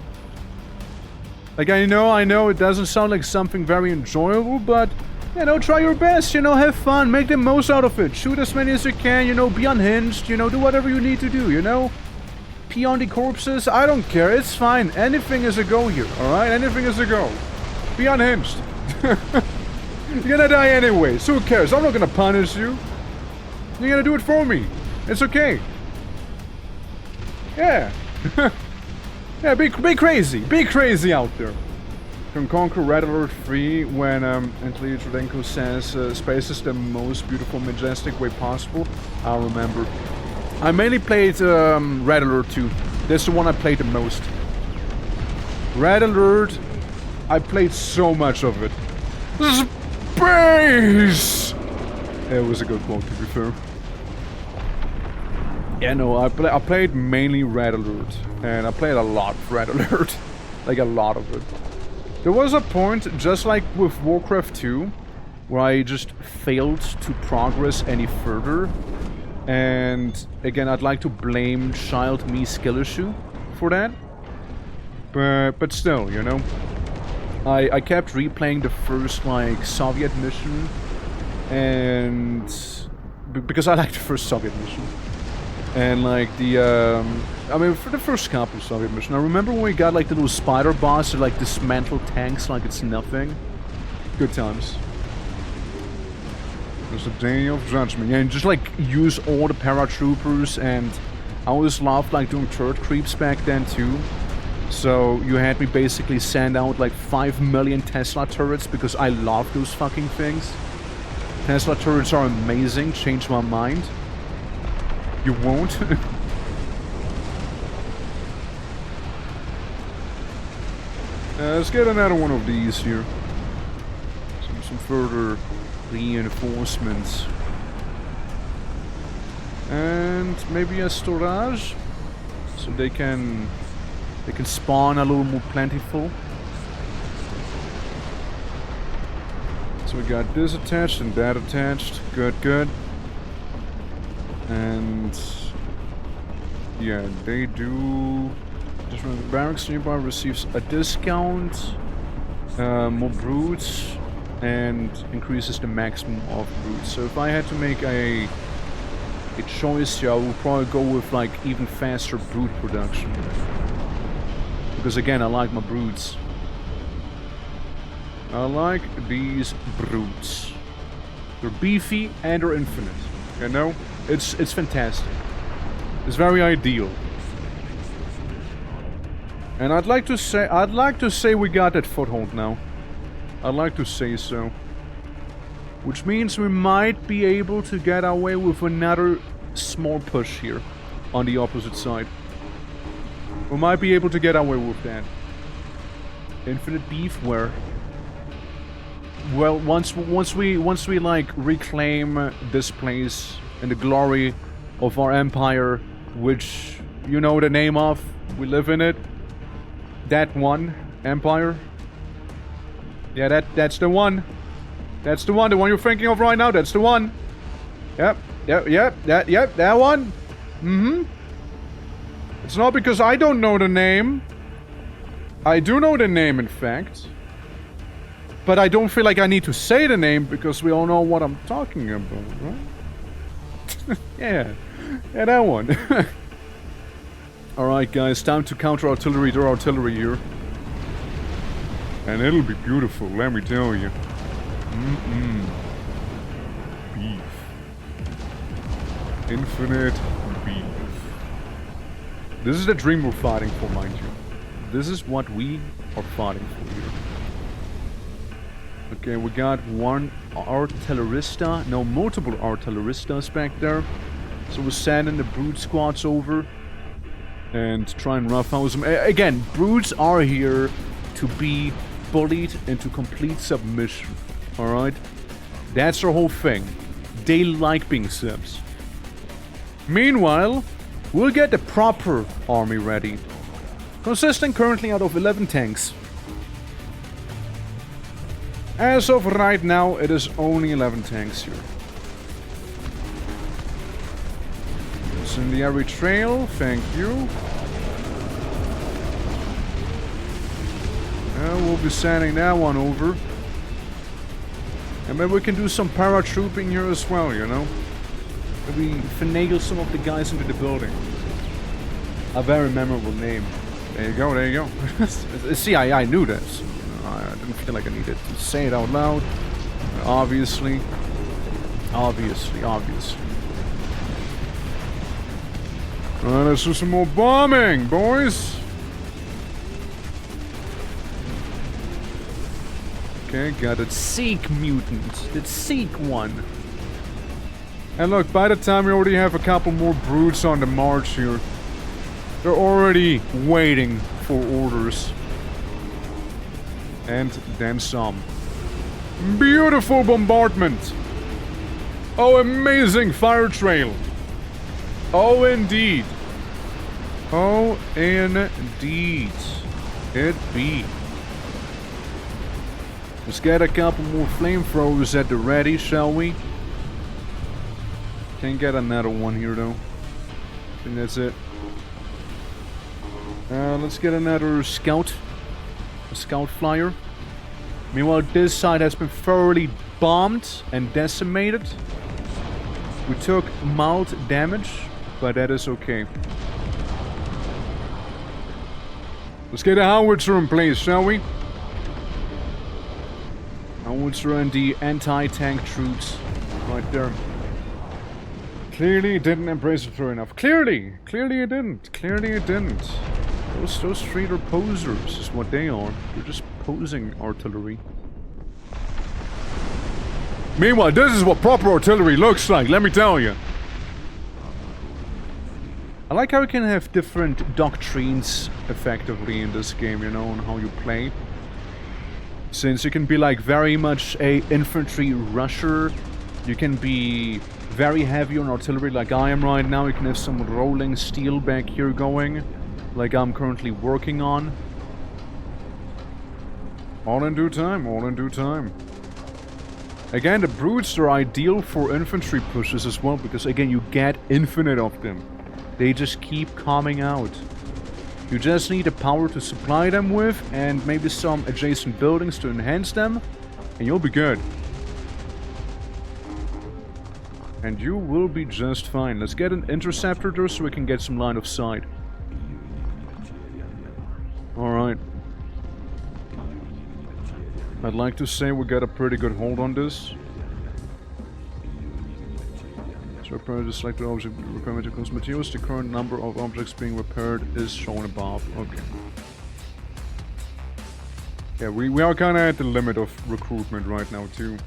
Like, I know it doesn't sound like something very enjoyable, but, you know, try your best, you know, have fun, make the most out of it. Shoot as many as you can, you know, be unhinged, you know, do whatever you need to do, you know? Pee on the corpses, I don't care, it's fine. Anything is a go here, alright? Anything is a go. Be unhinged. You're gonna die anyway, so who cares? I'm not gonna punish you. You're gonna do it for me. It's okay. Yeah. Yeah, be crazy. Be crazy out there. Can conquer Red Alert 3 when Antley Trudenko says space is the most beautiful, majestic way possible. I'll remember. I mainly played Red Alert 2. That's the one I played the most. Red Alert, I played so much of it. Space! It was a good one, to be fair. Yeah, no, I played mainly Red Alert. And I played a lot of Red Alert. Like, a lot of it. There was a point, just like with Warcraft 2, where I just failed to progress any further. And, again, I'd like to blame Child Me skill issue for that. But still, you know. I kept replaying the first, like, Soviet mission. And... because I liked the first Soviet mission. And like the, I mean, for the first couple of Soviet mission, I remember when we got like the little spider boss to like dismantle tanks like it's nothing. Good times. There's a day of judgment. Yeah, and just like use all the paratroopers, and I always loved like doing turret creeps back then too. So you had me basically send out like 5 million Tesla turrets because I love those fucking things. Tesla turrets are amazing, changed my mind. You won't? Let's get another one of these here. Some further reinforcements. And maybe a storage, so they can spawn a little more plentiful. So we got this attached and that attached. Good, good. And yeah, they do. Just when the barracks nearby receives a discount, more brutes, and increases the maximum of brutes. So if I had to make a choice here, I would probably go with like even faster brute production. Because again, I like my brutes. I like these brutes. They're beefy and they're infinite. You know? It's fantastic. It's very ideal. And I'd like to say we got that foothold now. I'd like to say so. Which means we might be able to get away with another small push here on the opposite side. We might be able to get away with that. Infinite beef where? Well, once we like reclaim this place and the glory of our empire, which you know the name of, we live in it. That one empire. Yeah, that's the one. That's the one you're thinking of right now. That's the one. Yep, that one. Mm-hmm. It's not because I don't know the name. I do know the name, in fact. But I don't feel like I need to say the name because we all know what I'm talking about, right? Yeah, that one. Alright guys, time to counter artillery. Their artillery here. And it'll be beautiful, let me tell you. Beef. Infinite beef. This is the dream we're fighting for, mind you. This is what we are fighting for here. Okay, we got one artillerista, no, multiple artilleristas back there. So we're sending the brute squads over and try and roughhouse them. Again, brutes are here to be bullied into complete submission. Alright? That's their whole thing. They like being subs. Meanwhile, we'll get the proper army ready. Consisting currently out of 11 tanks. As of right now, it is only 11 tanks here. Incendiary trail, thank you. We'll be sending that one over. And maybe we can do some paratrooping here as well, you know? Maybe finagle some of the guys into the building. A very memorable name. There you go, there you go. See, I knew this. I didn't feel like I needed to say it out loud. Obviously. Obviously. Alright, let's do some more bombing, boys. Okay, got it. Seek mutant. That Seek one. And look, by the time we already have a couple more brutes on the march here, they're already waiting for orders. And then some. Beautiful bombardment. Oh, amazing fire trail. Oh, indeed. Oh, indeed. It be. Let's get a couple more flamethrowers at the ready, shall we? Can't get another one here, though. I think that's it. Let's get another scout. A scout flyer. Meanwhile, this side has been thoroughly bombed and decimated. We took mild damage, but that is okay. Let's get a howitzer in place, shall we? Howitzer and the anti-tank troops right there. Clearly it didn't embrace it through enough. Clearly it didn't. Those three are posers, is what they are. They're just posing artillery. Meanwhile, this is what proper artillery looks like, let me tell you. I like how you can have different doctrines, effectively, in this game, you know, on how you play. Since you can be, like, very much a infantry rusher, you can be very heavy on artillery like I am right now. You can have some rolling steel back here going, like I'm currently working on. All in due time, all in due time. Again, the brutes are ideal for infantry pushes as well, because again, you get infinite of them. They just keep coming out. You just need the power to supply them with, and maybe some adjacent buildings to enhance them, and you'll be good. And you will be just fine. Let's get an interceptor there so we can get some line of sight. Alright. I'd like to say we got a pretty good hold on this. So repair the selected object repair materials. Materials. The current number of objects being repaired is shown above. Okay. Yeah, we are kind of at the limit of recruitment right now too.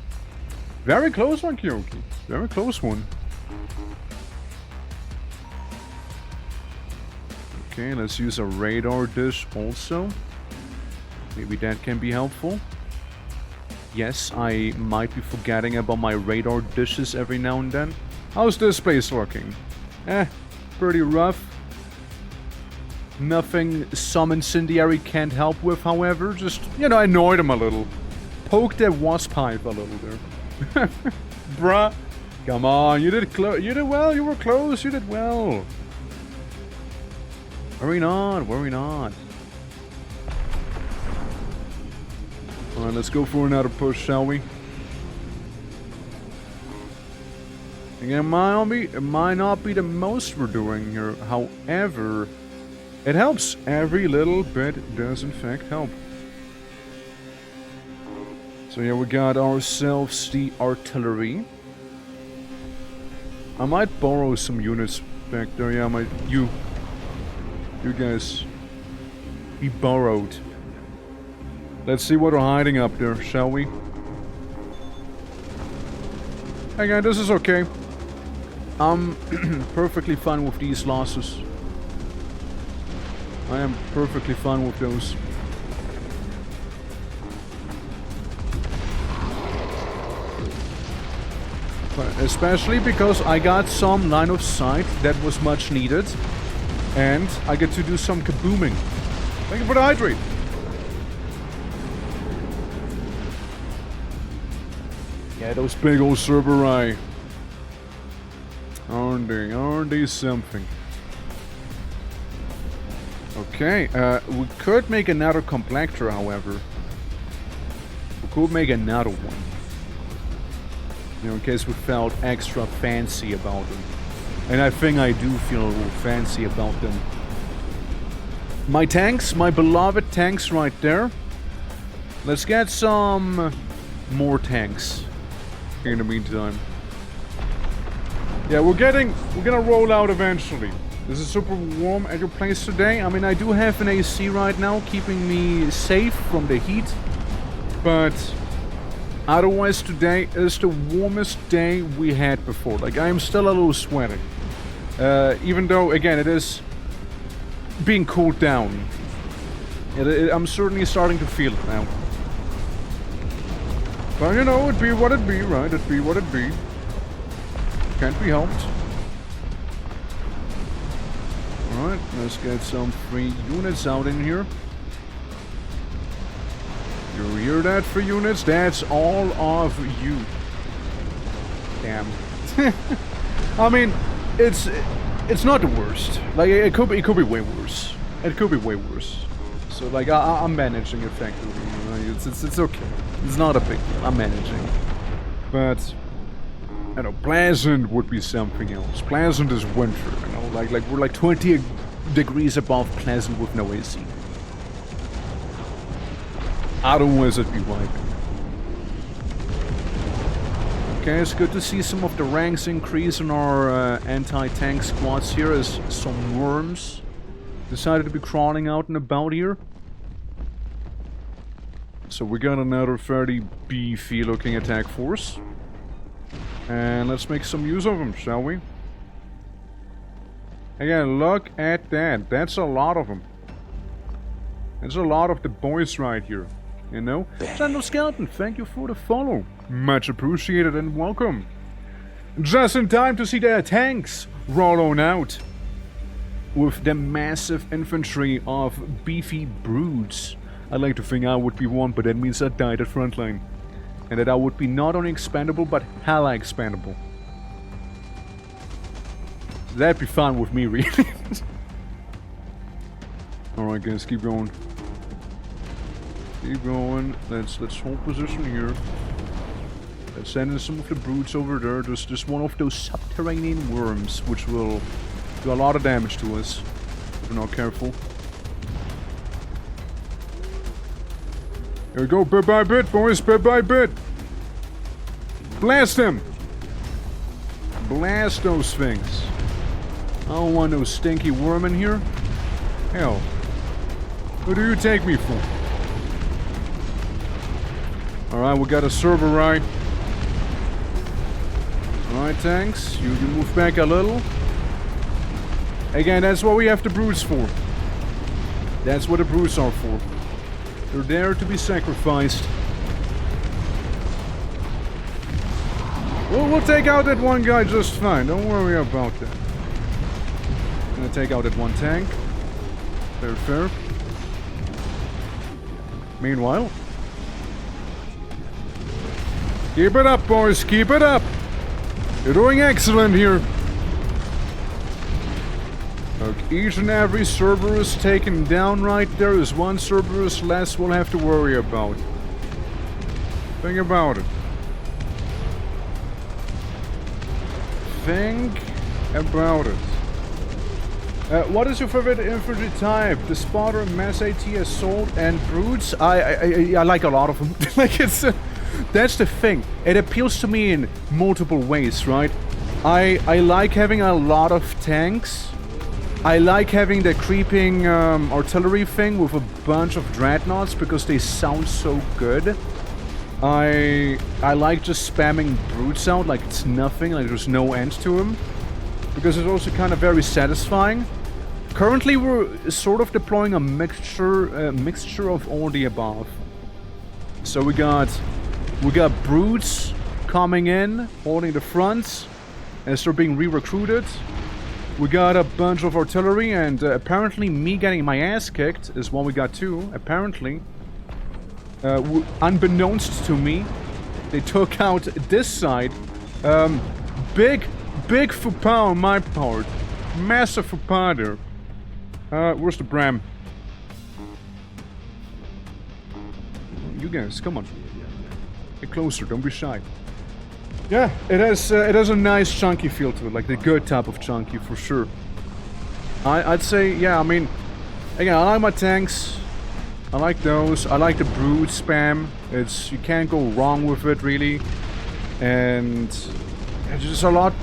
Very close one, Kyoki. Very close one. Okay, let's use a radar dish also. Maybe that can be helpful. Yes, I might be forgetting about my radar dishes every now and then. How's this place looking? Pretty rough. Nothing some incendiary can't help with, however. Just, you know, annoyed him a little. Poke that wasp hive a little there. Bruh. Come on, you did well, you were close, you did well. Worry not, worry not. Alright, let's go for another push, shall we? Again, it might not be the most we're doing here, however, it helps. Every little bit does in fact help. So yeah, we got ourselves the artillery. I might borrow some units back there. Yeah, I might. You guys be borrowed. Let's see what are hiding up there, shall we? Again, this is okay. I'm perfectly fine with these losses. I am perfectly fine with those. Especially because I got some line of sight that was much needed. And I get to do some kabooming. Thank you for the hydrate. Yeah, those big old Cerberus. Aren't they? Aren't they something? Okay, we could make another complector, however. We could make another one. You know, in case we felt extra fancy about them. And I think I do feel a little fancy about them. My tanks, my beloved tanks right there. Let's get some more tanks in the meantime. Yeah, we're gonna roll out eventually. This is super warm at your place today. I mean, I do have an AC right now, keeping me safe from the heat. But otherwise, today is the warmest day we had before. Like, I am still a little sweating. Even though, again, it is being cooled down. I'm certainly starting to feel it now. But, you know, it'd be what it be, right? It'd be what it be. Can't be helped. Alright, let's get some free units out in here. You hear that, free units? That's all of you. Damn. I mean, it's not the worst. Like, it could be way worse. It could be way worse. So, like, I'm managing effectively. You know? It's okay. It's not a big deal. I'm managing. But I know, pleasant would be something else. Pleasant is winter, you know, like we're like 20 degrees above pleasant with no AC. Otherwise it'd be wiping. Okay, it's good to see some of the ranks increase in our anti-tank squads here as some worms decided to be crawling out and about here. So we got another fairly beefy looking attack force. And let's make some use of them, shall we? Again, look at that. That's a lot of them. That's a lot of the boys right here. You know? Gentle Skeleton, thank you for the follow. Much appreciated and welcome. Just in time to see the tanks roll on out. With the massive infantry of beefy brutes. I'd like to think I would be one, but that means I died at frontline. And that I would be not only expandable, but hella expandable. That'd be fine with me, really. Alright guys, keep going. Keep going. Let's hold position here. Let's send in some of the brutes over there. There's just one of those subterranean worms, which will do a lot of damage to us if we're not careful. Here we go, bit by bit, boys, bit by bit. Blast them! Blast those things. I don't want no stinky worm in here. Hell. Who do you take me for? Alright, we got a server right. Alright, tanks. You move back a little. Again, that's what we have the brutes for. That's what the brutes are for. They're there to be sacrificed. We'll take out that one guy just fine. Don't worry about that. Gonna take out that one tank. Very fair. Meanwhile, keep it up, boys. Keep it up. You're doing excellent here. Look, each and every Cerberus taken down right there is one Cerberus less we'll have to worry about. Think about it. Think about it. What is your favorite infantry type? The spotter, mass AT, assault, and brutes? I like a lot of them. Like, it's that's the thing. It appeals to me in multiple ways, right? I like having a lot of tanks. I like having the creeping artillery thing with a bunch of dreadnoughts because they sound so good. I like just spamming brutes out like it's nothing, like there's no end to them. Because it's also kind of very satisfying. Currently we're sort of deploying a mixture of all the above. So we got brutes coming in, holding the fronts, as they're being re-recruited. We got a bunch of artillery, and apparently me getting my ass kicked is what we got too. Apparently, unbeknownst to me, They took out this side. Big faux pas on my part. Massive faux pas there. Where's the Bram? You guys, come on. Get closer, don't be shy. Yeah, it has a nice chunky feel to it, like the good type of chunky for sure. I'd say, yeah, I mean, again, I like my tanks. I like those. I like the brood spam. You can't go wrong with it, really. And there's just a lot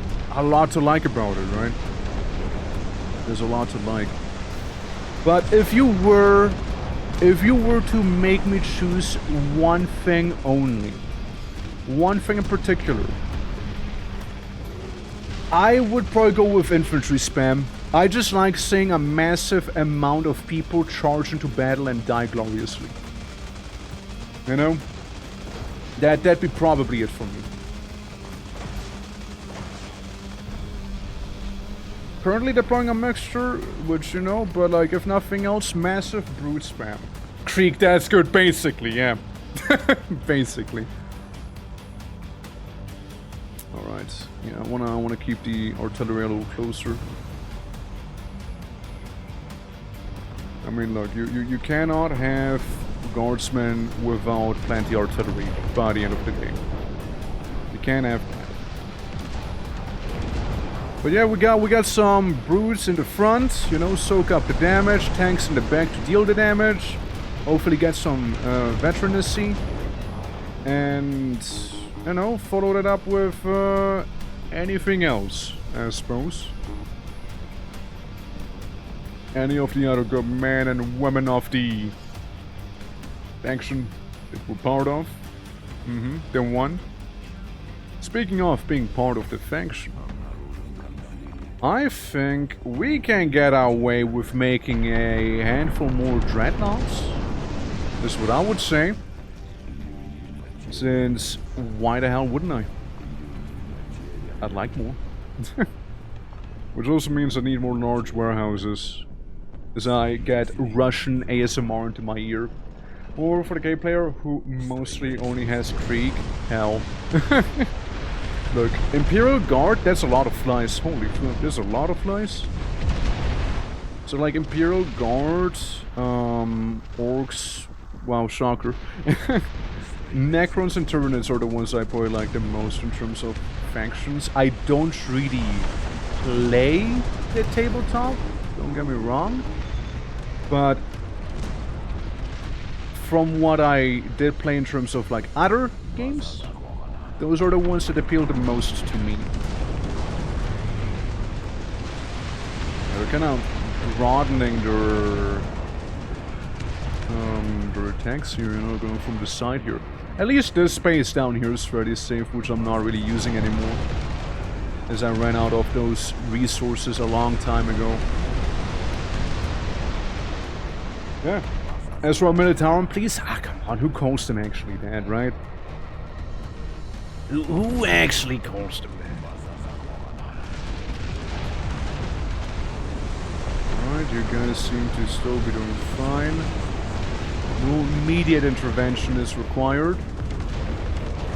to like about it, right? There's a lot to like. But if you were to make me choose one thing only, one thing in particular, I would probably go with infantry spam. I just like seeing a massive amount of people charge into battle and die gloriously. You know? That'd be probably it for me. Currently deploying a mixture, which, you know, but like, if nothing else, massive brood spam. Creek, that's good, basically, yeah. Basically. Alright, yeah, I wanna keep the artillery a little closer. I mean, look, you cannot have guardsmen without plenty artillery by the end of the day. You can't have that. But yeah, we got some broods in the front, you know, soak up the damage, tanks in the back to deal the damage, hopefully get some veteranacy, and, you know, follow that up with anything else, I suppose. Any of the other good men and women of the faction that we're part of. The one. Speaking of being part of the faction, I think we can get our way with making a handful more dreadnoughts. That's what I would say. Since, why the hell wouldn't I? I'd like more. Which also means I need more large warehouses. As I get Russian ASMR into my ear. Or for the gay player who mostly only has Krieg, hell. Look, Imperial Guard, that's a lot of flies. Holy fuck, there's a lot of flies. So like Imperial Guard, Orcs, wow, shocker. Necrons and Tyranids are the ones I probably like the most in terms of factions. I don't really play the tabletop, don't get me wrong. But from what I did play in terms of like other games, those are the ones that appeal the most to me. They're kind of broadening their attacks here, you know, going from the side here. At least this space down here is fairly safe, which I'm not really using anymore, as I ran out of those resources a long time ago. Yeah. As for a Militarum, please, come on, who calls them actually that, right? Who actually calls them that? Alright, you guys seem to still be doing fine. No immediate intervention is required.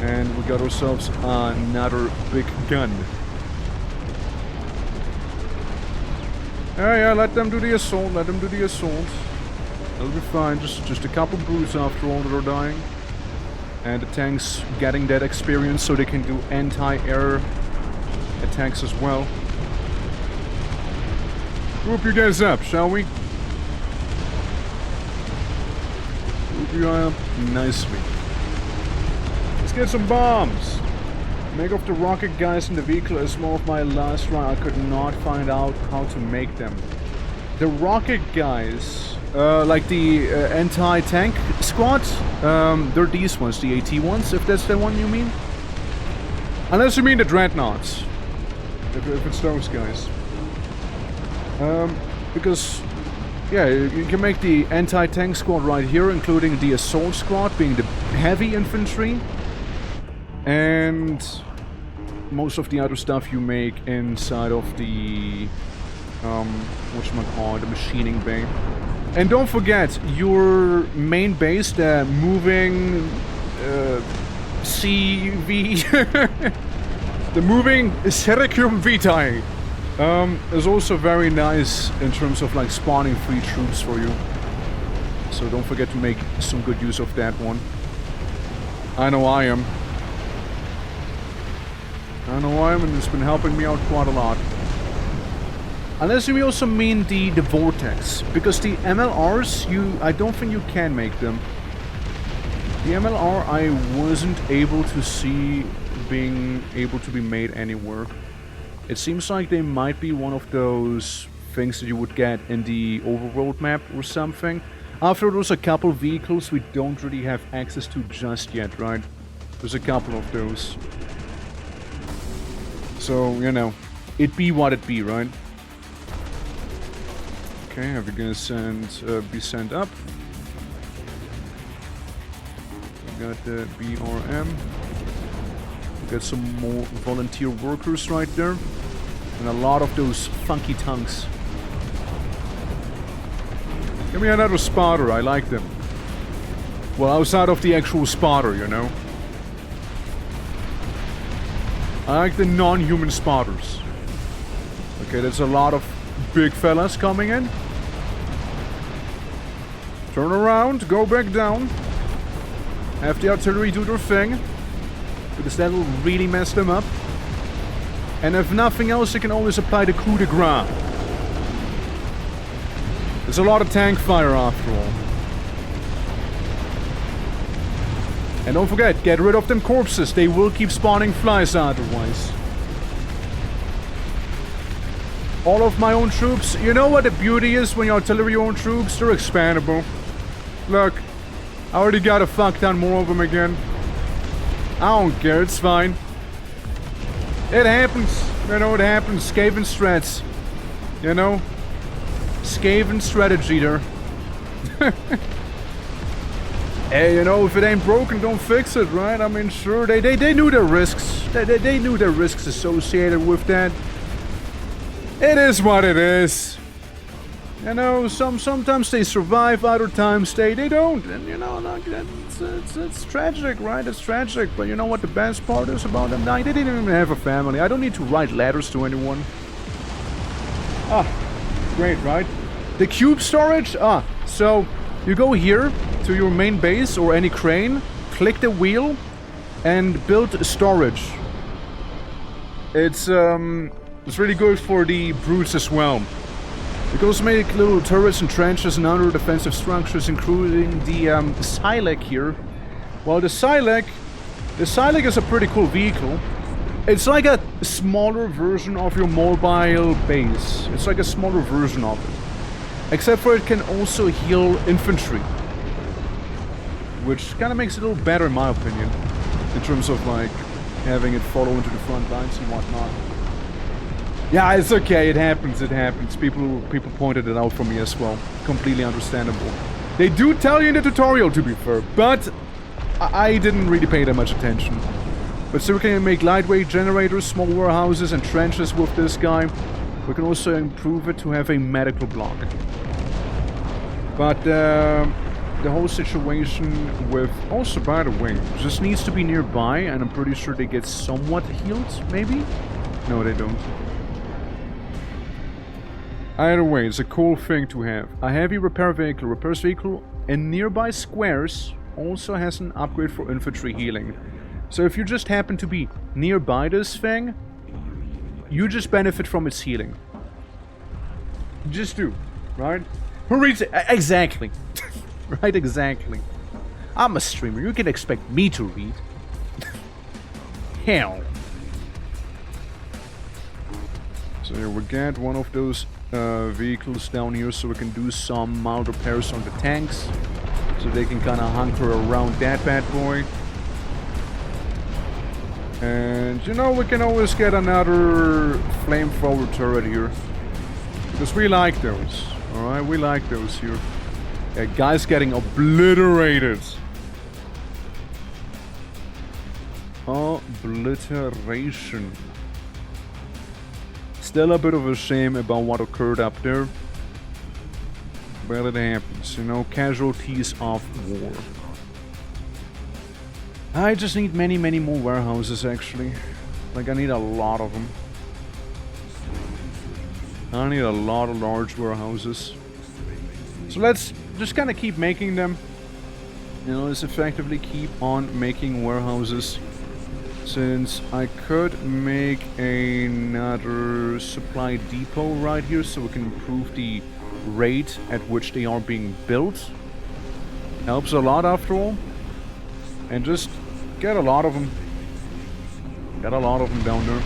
And we got ourselves another big gun. Yeah, let them do the assault, let them do the assault. It'll be fine, just a couple brutes after all that are dying. And the tanks getting that experience so they can do anti-air attacks as well. Group you guys up, shall we? Group you up nicely. Let's get some bombs! Make off the rocket guys in the vehicle as more of my last run. I could not find out how to make them. The rocket guys, like the anti-tank squad, they're these ones, the AT ones, if that's the one you mean. Unless you mean the dreadnoughts, if it's those guys. Because, yeah, you can make the anti-tank squad right here, including the assault squad being the heavy infantry. And most of the other stuff you make inside of the whatchamacallit, the machining bay. And don't forget, your main base, the moving CV. The moving Sericum Vitae is also very nice in terms of like spawning free troops for you. So don't forget to make some good use of that one. I know I am. And it's been helping me out quite a lot. Unless you also mean the Vortex, because the MLRs, I don't think you can make them. The MLR I wasn't able to see being able to be made anywhere. It seems like they might be one of those things that you would get in the overworld map or something. After there's a couple vehicles we don't really have access to just yet, right? There's a couple of those. So, you know, it be what it be, right? Okay, are we gonna be sent up? We got the BRM. We got some more volunteer workers right there. And a lot of those funky tanks. Give me another spotter, I like them. Well, outside of the actual spotter, you know. I like the non-human spotters. Okay, there's a lot of big fellas coming in. Turn around, go back down. Have the artillery do their thing. Because that'll really mess them up. And if nothing else, you can always apply the coup de grace. There's a lot of tank fire after all. And don't forget, get rid of them corpses. They will keep spawning flies otherwise. All of my own troops. You know what the beauty is when you artillery your own troops? They're expandable. Look, I already got a fuck ton more of them again. I don't care, it's fine. It happens. You know, it happens. Skaven strats. You know? Skaven strategy there. Hey, you know, if it ain't broken, don't fix it, right? I mean, sure, they knew their risks. They knew their risks associated with that. It is what it is. You know, sometimes they survive, other times they don't. And, you know, like, it's tragic, right? It's tragic. But you know what the best part is about them dying? They didn't even have a family. I don't need to write letters to anyone. Ah, great, right? The cube storage? Ah, so you go here to your main base or any crane, click the wheel, and build storage. It's really good for the brutes as well. You can also make little turrets and trenches and other defensive structures, including the Silac here. Well, the Silac is a pretty cool vehicle. It's like a smaller version of your mobile base. It's like a smaller version of it. Except for it can also heal infantry. Which kind of makes it a little better in my opinion. In terms of like having it follow into the front lines and whatnot. Yeah, it's okay, it happens. People pointed it out for me as well. Completely understandable. They do tell you in the tutorial, to be fair, but I didn't really pay that much attention. But so we can make lightweight generators, small warehouses and trenches with this guy. We can also improve it to have a medical block. But the whole situation with... Also, by the way, just needs to be nearby, and I'm pretty sure they get somewhat healed, maybe? No, they don't. Either way, it's a cool thing to have. A heavy repair vehicle. Repairs vehicle in nearby squares also has an upgrade for infantry healing. So if you just happen to be nearby this thing, you just benefit from its healing. Just do, right? Who reads it? Exactly. Right, exactly. I'm a streamer. You can expect me to read. Hell. So here we get one of those vehicles down here so we can do some mild repairs on the tanks. So they can kind of hunker around that bad boy. And you know, we can always get another flamethrower turret here. Because we like those. Alright, we like those here. Yeah, guys getting obliterated. Obliteration. Still a bit of a shame about what occurred up there. But it happens, you know, casualties of war. I just need many, many more warehouses, actually. Like, I need a lot of them. I need a lot of large warehouses. So let's just kind of keep making them. You know, let's effectively keep on making warehouses. Since I could make another supply depot right here so we can improve the rate at which they are being built. Helps a lot after all. And just get a lot of them. Got a lot of them down there.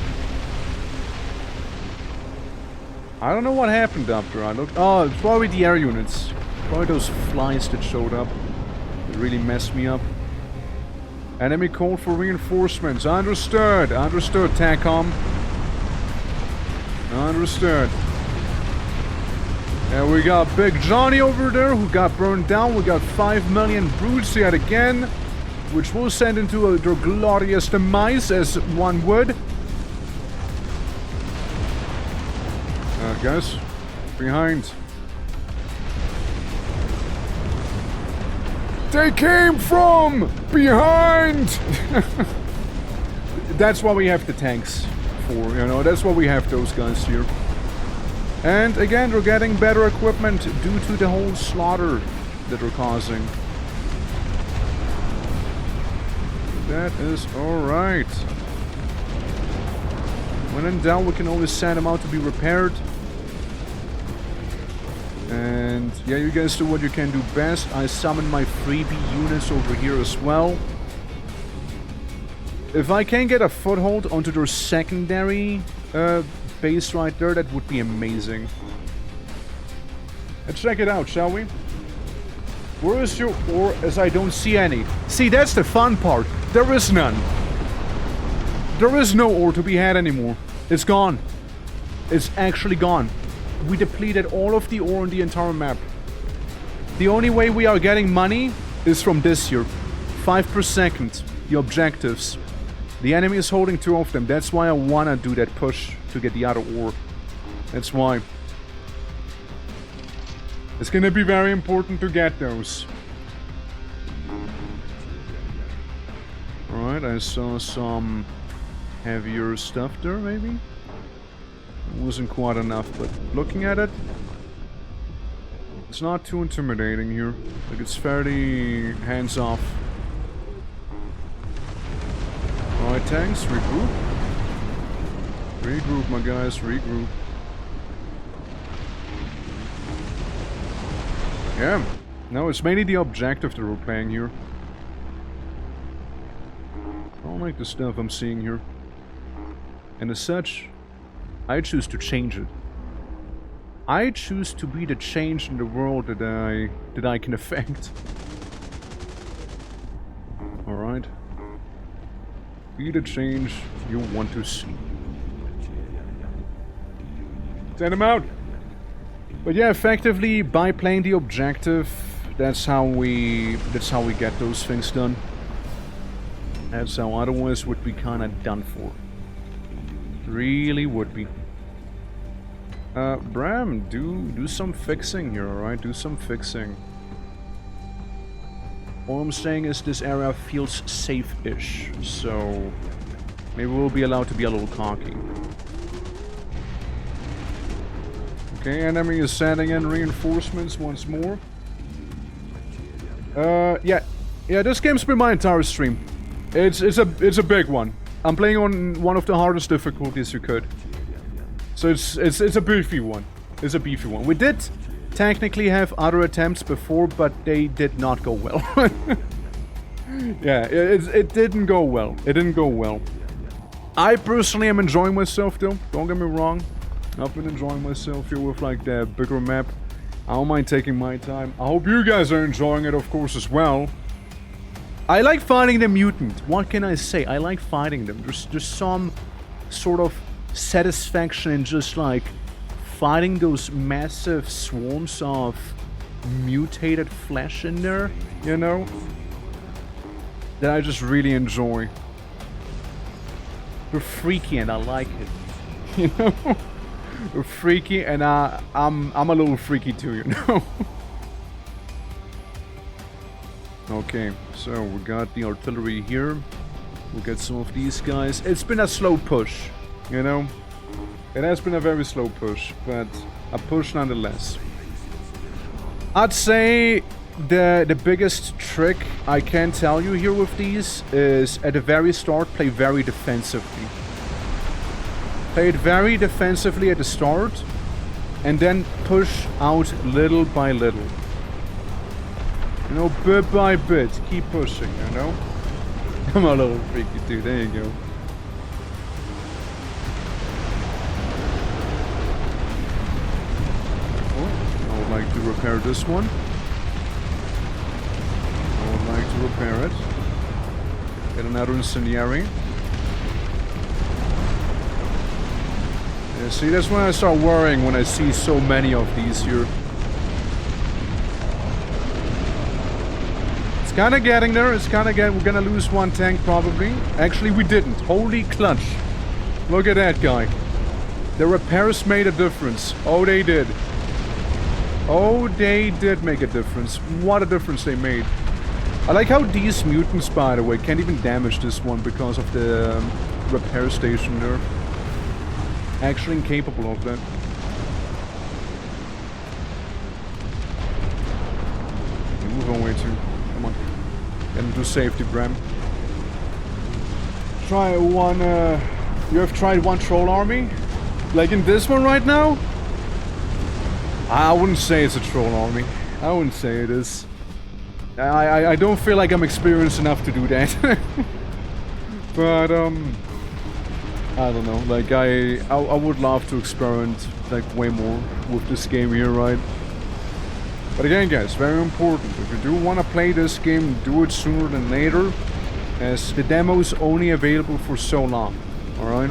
I don't know what happened after I looked. Oh, it's probably the air units. Probably those flies that showed up. It really messed me up. Enemy called for reinforcements. Understood. Understood, TACOM. Understood. And we got Big Johnny over there who got burned down. We got 5 million brutes yet again, which will send into their glorious demise, as one would. Guys, behind. They came from behind! That's what we have the tanks for, you know, that's what we have those guys here. And again, they're getting better equipment due to the whole slaughter that they're causing. That is alright. When in doubt, we can always send them out to be repaired. And yeah, you guys do what you can do best. I summon my freebie units over here as well. If I can get a foothold onto their secondary base right there, that would be amazing. Let's check it out, shall we? Where is your ore, as I don't see any? See, that's the fun part. There is none. There is no ore to be had anymore. It's gone. It's actually gone. We depleted all of the ore on the entire map. The only way we are getting money is from this here. 5 per second. The objectives. The enemy is holding 2 of them. That's why I wanna do that push to get the other ore. That's why. It's gonna be very important to get those. Alright, I saw some heavier stuff there, maybe? It wasn't quite enough, but looking at it, it's not too intimidating here. Like, it's fairly hands-off. Alright, tanks, regroup. Regroup, my guys, regroup. Yeah, no, it's mainly the objective that we're playing here. I don't like the stuff I'm seeing here. And as such, I choose to change it. I choose to be the change in the world that I can affect. Alright. Be the change you want to see. Send him out! But yeah, effectively, by playing the objective, that's how we get those things done. That's how otherwise would be kinda done for. Really would be. Bram, do some fixing here, alright? Do some fixing. All I'm saying is this area feels safe-ish, so maybe we'll be allowed to be a little cocky. Okay, enemy is sending in reinforcements once more. Yeah, this game's been my entire stream. It's a big one. I'm playing on one of the hardest difficulties you could. So it's a beefy one. It's a beefy one. We did technically have other attempts before, but they did not go well. Yeah, it didn't go well. It didn't go well. I personally am enjoying myself though. Don't get me wrong. I've been enjoying myself here with like the bigger map. I don't mind taking my time. I hope you guys are enjoying it, of course, as well. I like fighting the mutant. What can I say? I like fighting them. There's some sort of satisfaction in just like fighting those massive swarms of mutated flesh in there, you know? That I just really enjoy. They're freaky and I like it. You know? They're freaky and I'm a little freaky too, you know? Okay, so we got the artillery here. We'll get some of these guys. It's been a slow push, you know? It has been a very slow push, but a push nonetheless. I'd say the biggest trick I can tell you here with these is at the very start, play very defensively. Play it very defensively at the start, and then push out little by little. You know, bit by bit, keep pushing, you know? Come on, little freaky dude, there you go. Oh, I would like to repair this one. I would like to repair it. Get another incendiary. Yeah, see, that's when I start worrying when I see so many of these here. Kind of getting there, it's kind of getting, we're gonna lose one tank probably. Actually, we didn't. Holy clutch. Look at that guy. The repairs made a difference. Oh, they did. Oh, they did make a difference. What a difference they made. I like how these mutants, by the way, can't even damage this one because of the repair station there. Actually incapable of that. Move on way too. Come on. Get into safety, Bram. Try one, you have tried one troll army? Like in this one right now? I wouldn't say it's a troll army. I wouldn't say it is. I don't feel like I'm experienced enough to do that. But, I don't know. Like, I would love to experiment, like, way more with this game here, right? But again, guys, very important. If you do want to play this game, do it sooner than later, as the demo is only available for so long. Alright?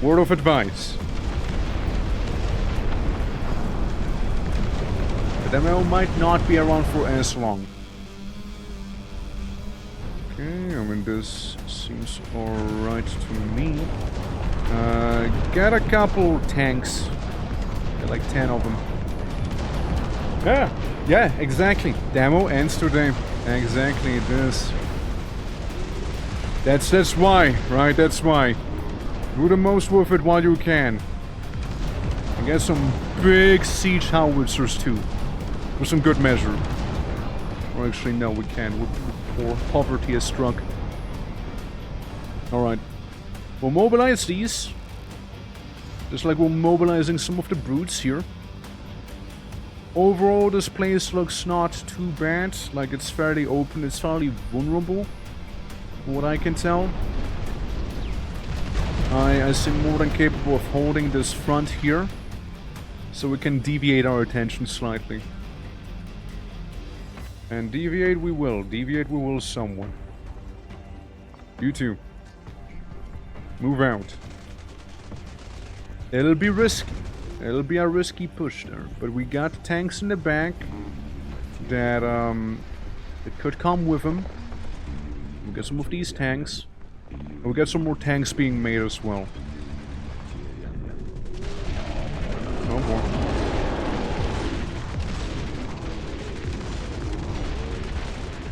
Word of advice. The demo might not be around for as long. Okay, I mean, this seems alright to me. Got a couple tanks. Got like 10 of them. Yeah, exactly. Demo ends today. Exactly, it is. That's why, right? That's why. Do the most with it while you can. And get some big siege howitzers too. With some good measure. Or actually, no, we can. Before poverty has struck. Alright. We'll mobilize these. Just like we're mobilizing some of the brutes here. Overall, this place looks not too bad. Like, it's fairly open. It's fairly vulnerable. From what I can tell. I seem more than capable of holding this front here. So we can deviate our attention slightly. And deviate we will. Deviate we will somewhat. You too. Move out. It'll be risky. It'll be a risky push there. But we got tanks in the back that could come with them. We got some of these tanks. And we got some more tanks being made as well. No more.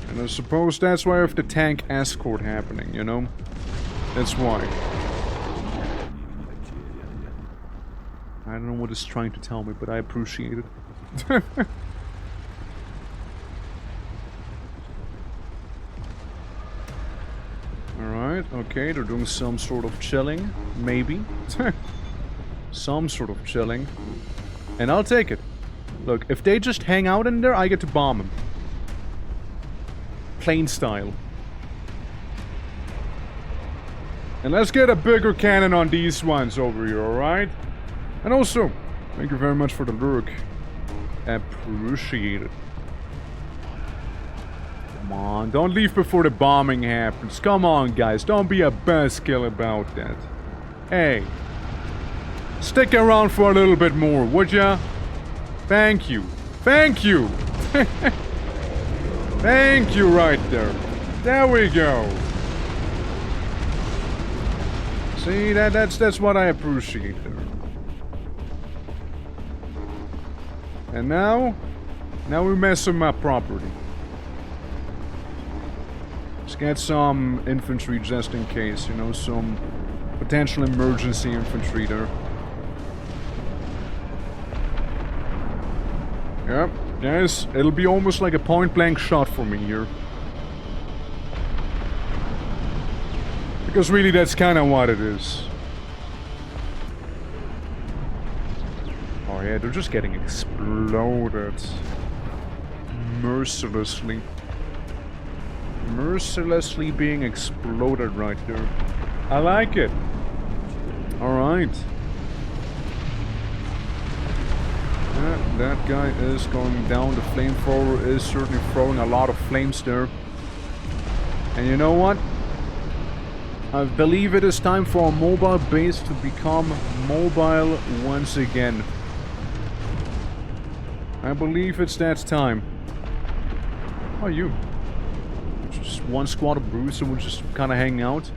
And I suppose that's why I have the tank escort happening, you know? That's why. I don't know what it's trying to tell me, but I appreciate it. Alright, okay, they're doing some sort of chilling, maybe. Some sort of chilling. And I'll take it. Look, if they just hang out in there, I get to bomb them. Plain style. And let's get a bigger cannon on these ones over here, alright? And also, thank you very much for the lurk. Appreciate it. Come on, don't leave before the bombing happens. Come on, guys, don't be a buzzkill about that. Hey. Stick around for a little bit more, would ya? Thank you. Thank you! Thank you right there. There we go. See, that's what I appreciate there. And now we mess them up properly. Let's get some infantry just in case, you know, some potential emergency infantry there. Yep, guys, it'll be almost like a point-blank shot for me here. Because really, that's kind of what it is. Oh yeah, they're just getting exploded. Mercilessly. Mercilessly being exploded right there. I like it. Alright. That guy is going down. The flamethrower is certainly throwing a lot of flames there. And you know what? I believe it is time for our mobile base to become mobile once again. I believe it's that time. How are you? Just one squad of brutes and we're just kind of hanging out.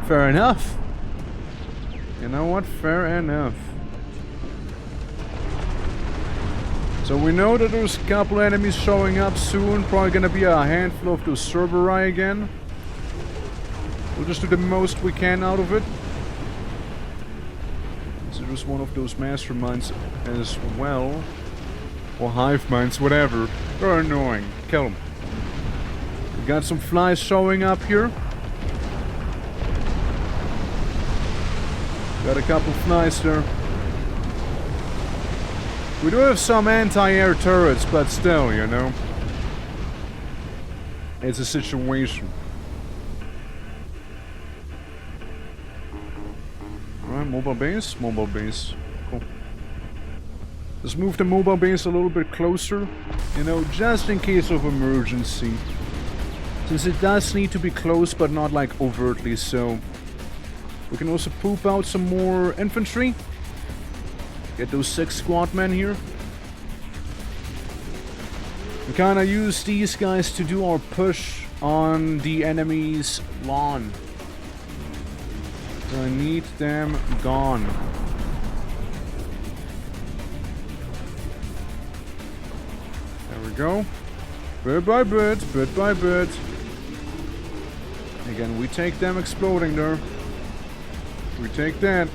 Fair enough. You know what? Fair enough. So we know that there's a couple enemies showing up soon. Probably gonna be a handful of those Cerberus again. We'll just do the most we can out of it. So there's one of those masterminds as well. Or hive minds, whatever. They're annoying. Kill them. We got some flies showing up here. Got a couple flies there. We do have some anti-air turrets, but still, you know. It's a situation. Alright, mobile base, mobile base. Cool. Let's move the mobile base a little bit closer, you know, just in case of emergency. Since it does need to be close, but not like overtly so. We can also poop out some more infantry. Get those 6 squad men here. We kinda use these guys to do our push on the enemy's lawn. So I need them gone. There we go. Bit by bit, bit by bit. Again, we take them exploding there. We take that.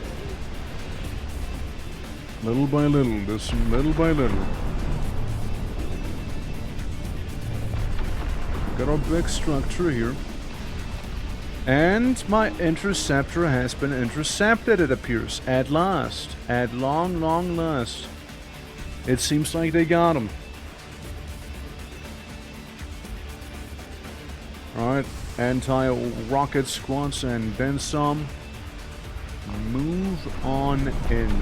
Little by little, just little by little. Got our big structure here. And my interceptor has been intercepted, it appears. At last. At long, long last. It seems like they got him. Alright, anti-rocket squads and then some. Move on in.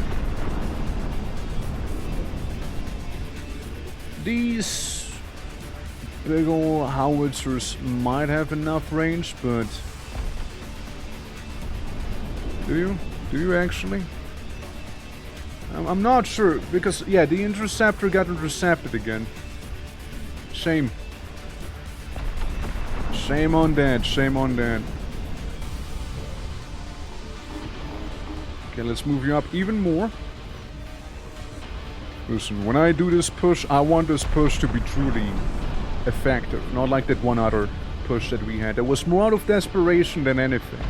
These big ol' howitzers might have enough range, but... Do you? Do you actually? I'm not sure, because, yeah, the interceptor got intercepted again. Shame. Shame on that, shame on that. Okay, let's move you up even more. Listen, when I do this push, I want this push to be truly effective. Not like that one other push that we had. That was more out of desperation than anything.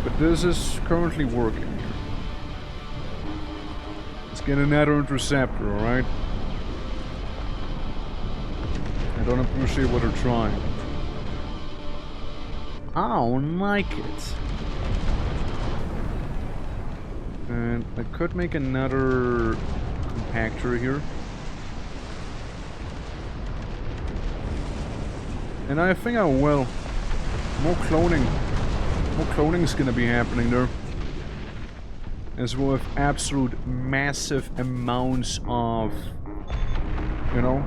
But this is currently working here. Let's get another interceptor, alright? I don't appreciate what they're trying. I don't like it. And I could make another compactor here. And I think I will. More cloning. More cloning is gonna be happening there. As well as absolute massive amounts of, you know,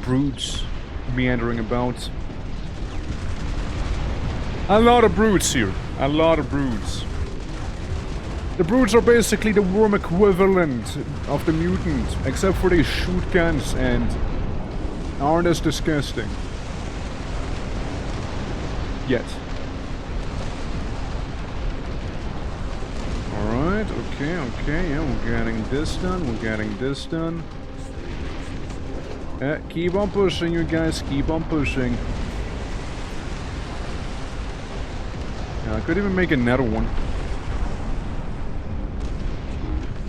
brutes meandering about. A lot of brutes here. A lot of brutes. The brutes are basically the worm equivalent of the mutant, except for they shoot guns and aren't as disgusting. Yet. Alright, okay, yeah, we're getting this done, we're getting this done. Keep on pushing, you guys, keep on pushing. I could even make another one.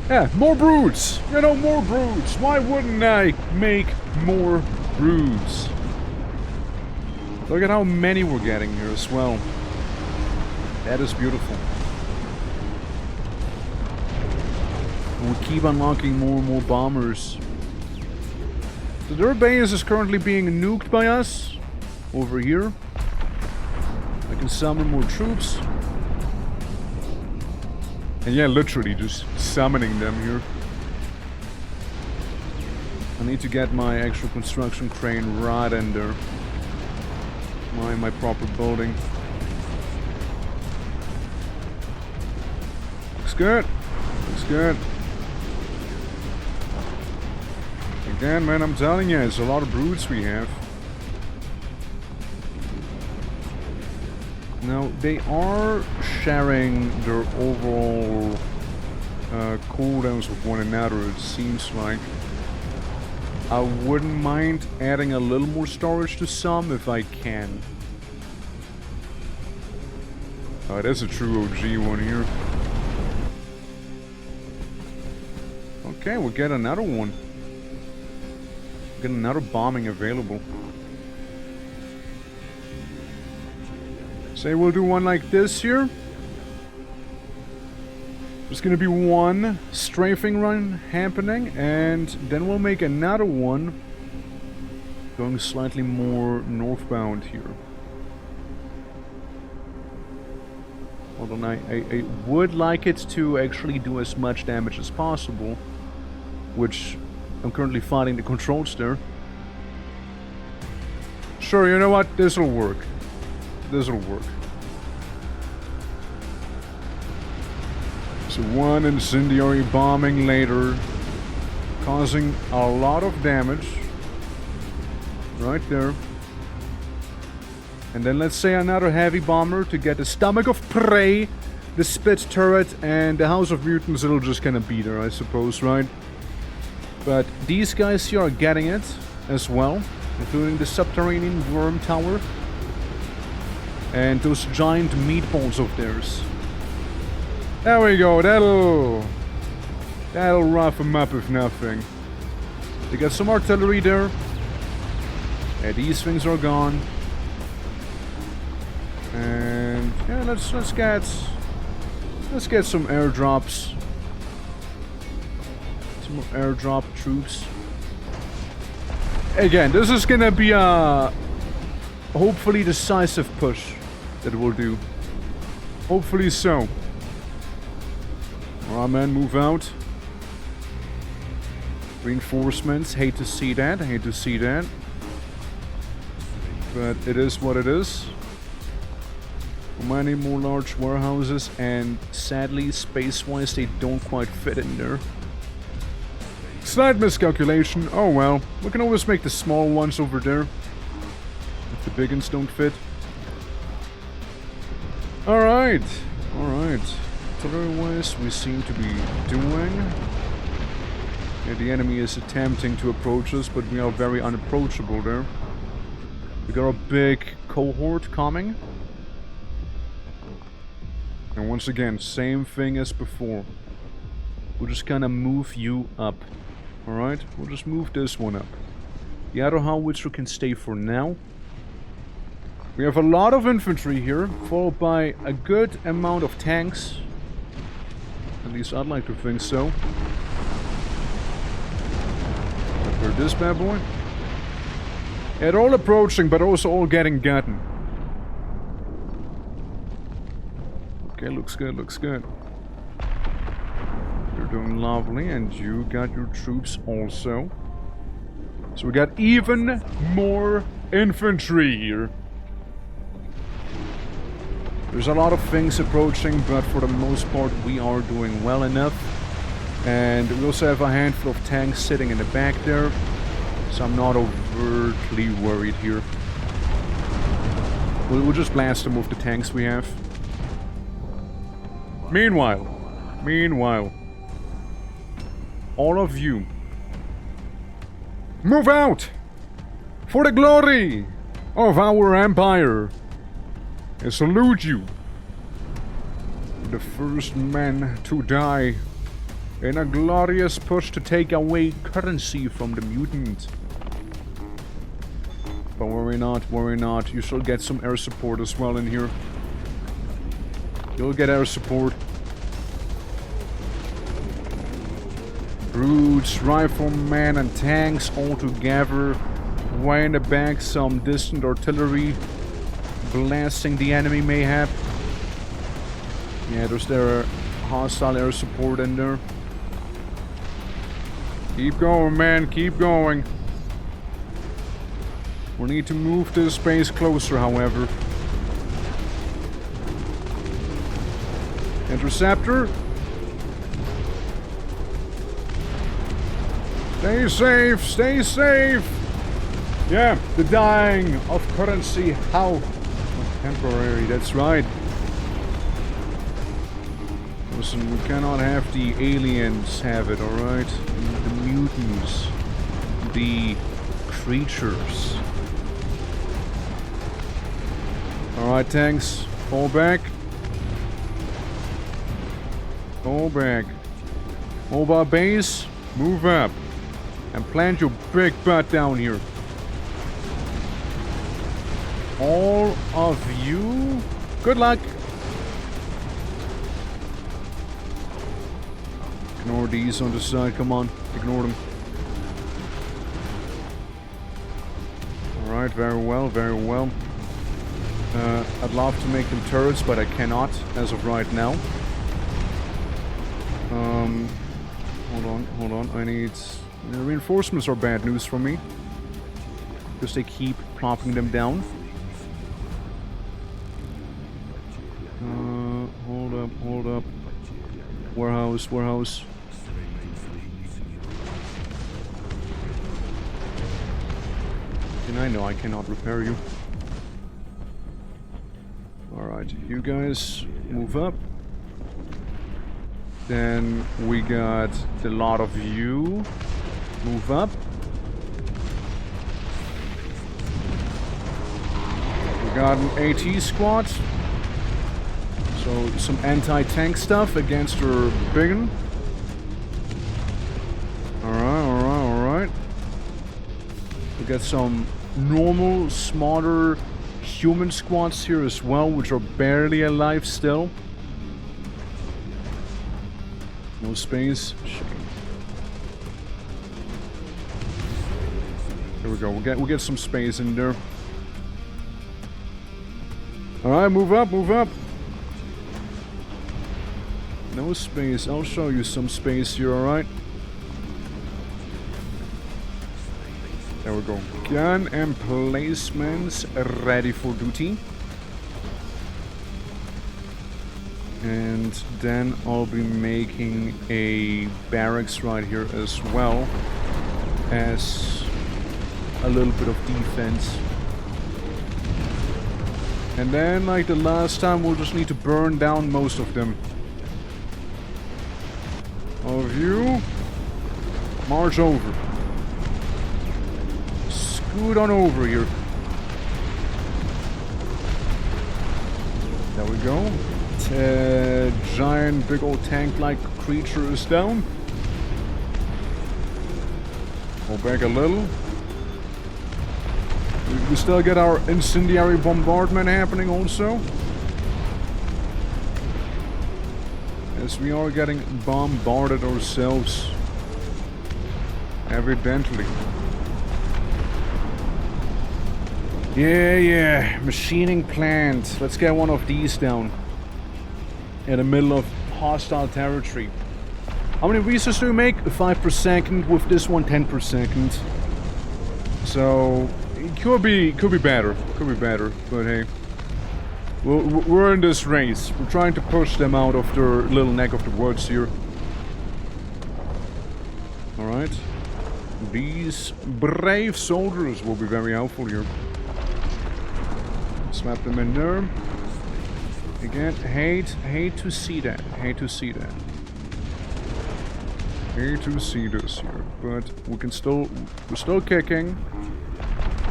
Yeah, more broods! You know, more broods! Why wouldn't I make more broods? Look at how many we're getting here as well. That is beautiful. And we keep unlocking more and more bombers. So their base is currently being nuked by us. Over here. I can summon more troops. And yeah, literally just summoning them here. I need to get my actual construction crane right in there. My proper building. Looks good. Looks good. Again, man, I'm telling you, it's a lot of broods we have. Now, they are sharing their overall cooldowns with one another, it seems like. I wouldn't mind adding a little more storage to some if I can. Oh, that's a true OG one here. Okay, we'll get another one. Get another bombing available. Say we'll do one like this here. There's gonna be one strafing run happening, and then we'll make another one going slightly more northbound here. Hold on, I would like it to actually do as much damage as possible, which I'm currently fighting the controls there. Sure, you know what? This'll work. This'll work. So one incendiary bombing later, causing a lot of damage. Right there. And then let's say another heavy bomber to get the stomach of prey, the spit turret, and the House of Mutants. It'll just kind of be there, I suppose, right? But these guys here are getting it as well, including the subterranean worm tower and those giant meatballs of theirs. There we go. That'll rough them up if nothing. They got some artillery there. Yeah, these things are gone. And yeah, let's get some airdrops. Some more airdrop troops. Again, this is gonna be a hopefully decisive push that we'll do. Hopefully so. Alright, man, move out. Reinforcements, hate to see that, hate to see that. But it is what it is. Many more large warehouses, and sadly, space-wise, they don't quite fit in there. Slight miscalculation, oh well. We can always make the small ones over there, if the big ones don't fit. Alright, alright. Artillery-wise, we seem to be doing. Yeah, the enemy is attempting to approach us, but we are very unapproachable there. We got a big cohort coming. And once again, same thing as before. We'll just kind of move you up. Alright? We'll just move this one up. The other howitzer can stay for now. We have a lot of infantry here, followed by a good amount of tanks. At least I'd like to think so. Prepare this bad boy. Yeah, they're all approaching, but also all getting gotten. Okay, looks good, looks good. You're doing lovely, and you got your troops also. So we got even more infantry here. There's a lot of things approaching, but for the most part we are doing well enough. And we also have a handful of tanks sitting in the back there, so I'm not overtly worried here. We'll just blast them with the tanks we have. Meanwhile, all of you, move out for the glory of our empire. I salute you. the first men to die in a glorious push to take away currency from the mutant. But worry not, you shall get some air support as well in here. You'll get air support. Brutes, riflemen, and tanks all together. Way in the back, some distant artillery blasting the enemy mayhap. Yeah, there's their hostile air support in there. Keep going, man, keep going. We need to move this base closer, however. Interceptor. Stay safe, stay safe. Yeah, the dying of currency. How? Temporary, that's right. Listen, we cannot have the aliens have it, alright? The mutants. The creatures. Alright, tanks. Fall back. Fall back. Mobile base, move up. And plant your big butt down here. All of you, good luck. Ignore these on the side, come on, ignore them. Alright, very well, very well. I'd love to make them turrets, but I cannot as of right now. Hold on, I need... reinforcements are bad news for me. Because they keep plopping them down. Hold up. Warehouse. And I know I cannot repair you. Alright, you guys move up. Then we got the lot of you. Move up. We got an AT squad. So some anti-tank stuff against her big one. Alright. We got some normal, smarter human squads here as well, which are barely alive still. No space. There we go. We'll get some space in there. Alright, move up. No space. I'll show you some space here, alright? There we go. Gun emplacements ready for duty. And then I'll be making a barracks right here as well as a little bit of defense. And then, like the last time, we'll just need to burn down most of them. All of you, march over. Scoot on over here. There we go. Giant, big old tank-like creature is down. Go back a little. We still get our incendiary bombardment happening also. As we are getting bombarded ourselves. Evidently. Yeah. Machining plant. Let's get one of these down. In the middle of hostile territory. How many resources do we make? 5 per second. With this one, 10 per second. So it could be better. But hey, we're in this race. We're trying to push them out of their little neck of the woods here. All right. These brave soldiers will be very helpful here. Slap them in there. Again, hate to see that. Hate to see this here, but we're still kicking.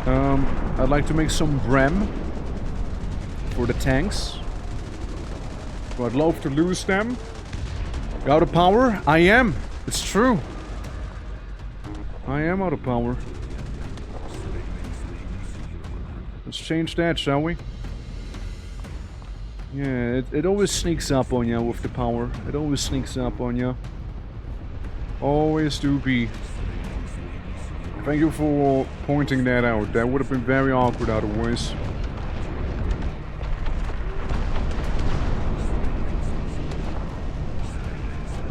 I'd like to make some Brem for the tanks. So I'd love to lose them. Out of power? I am. It's true. I am out of power. Let's change that, shall we? Yeah, it always sneaks up on you with the power. It always sneaks up on you. Always do be. Thank you for pointing that out. That would have been very awkward otherwise.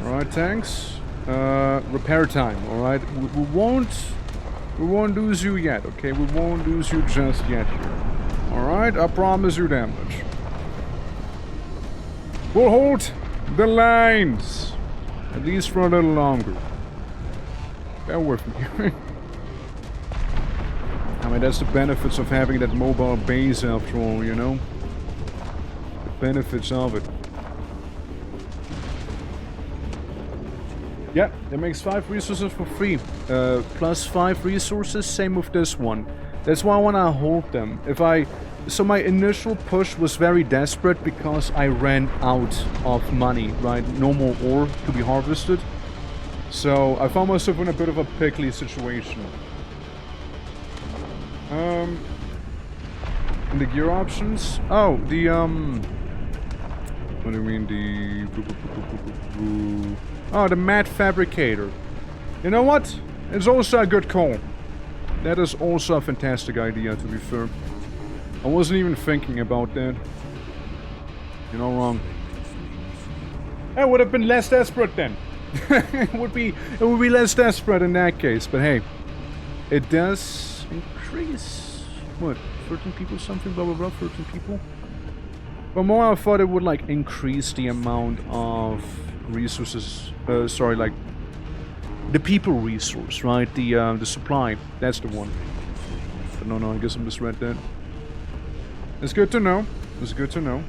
Alright, tanks. Repair time, alright? We won't lose you yet, okay? We won't lose you just yet here. Alright, I promise you that much. We'll hold the lines. At least for a little longer. Bear with me. I mean, that's the benefits of having that mobile base after all, you know? The benefits of it. Yeah, it makes 5 resources for free. Plus 5 resources, same with this one. That's why I want to hold them. So my initial push was very desperate because I ran out of money, right? No more ore to be harvested. So I found myself in a bit of a pickly situation. And the gear options? Oh, the what do you mean oh, the matte fabricator. You know what? It's also a good call. That is also a fantastic idea, to be fair. I wasn't even thinking about that. You're not wrong. It would have been less desperate then. it would be less desperate in that case. But hey, it does increase. What? 13 people something? Blah blah blah. 13 people. But more, I thought it would like increase the amount of resources. Sorry, like the people resource, right? The supply. That's the one. But no, I guess I misread that. It's good to know. It's good to know.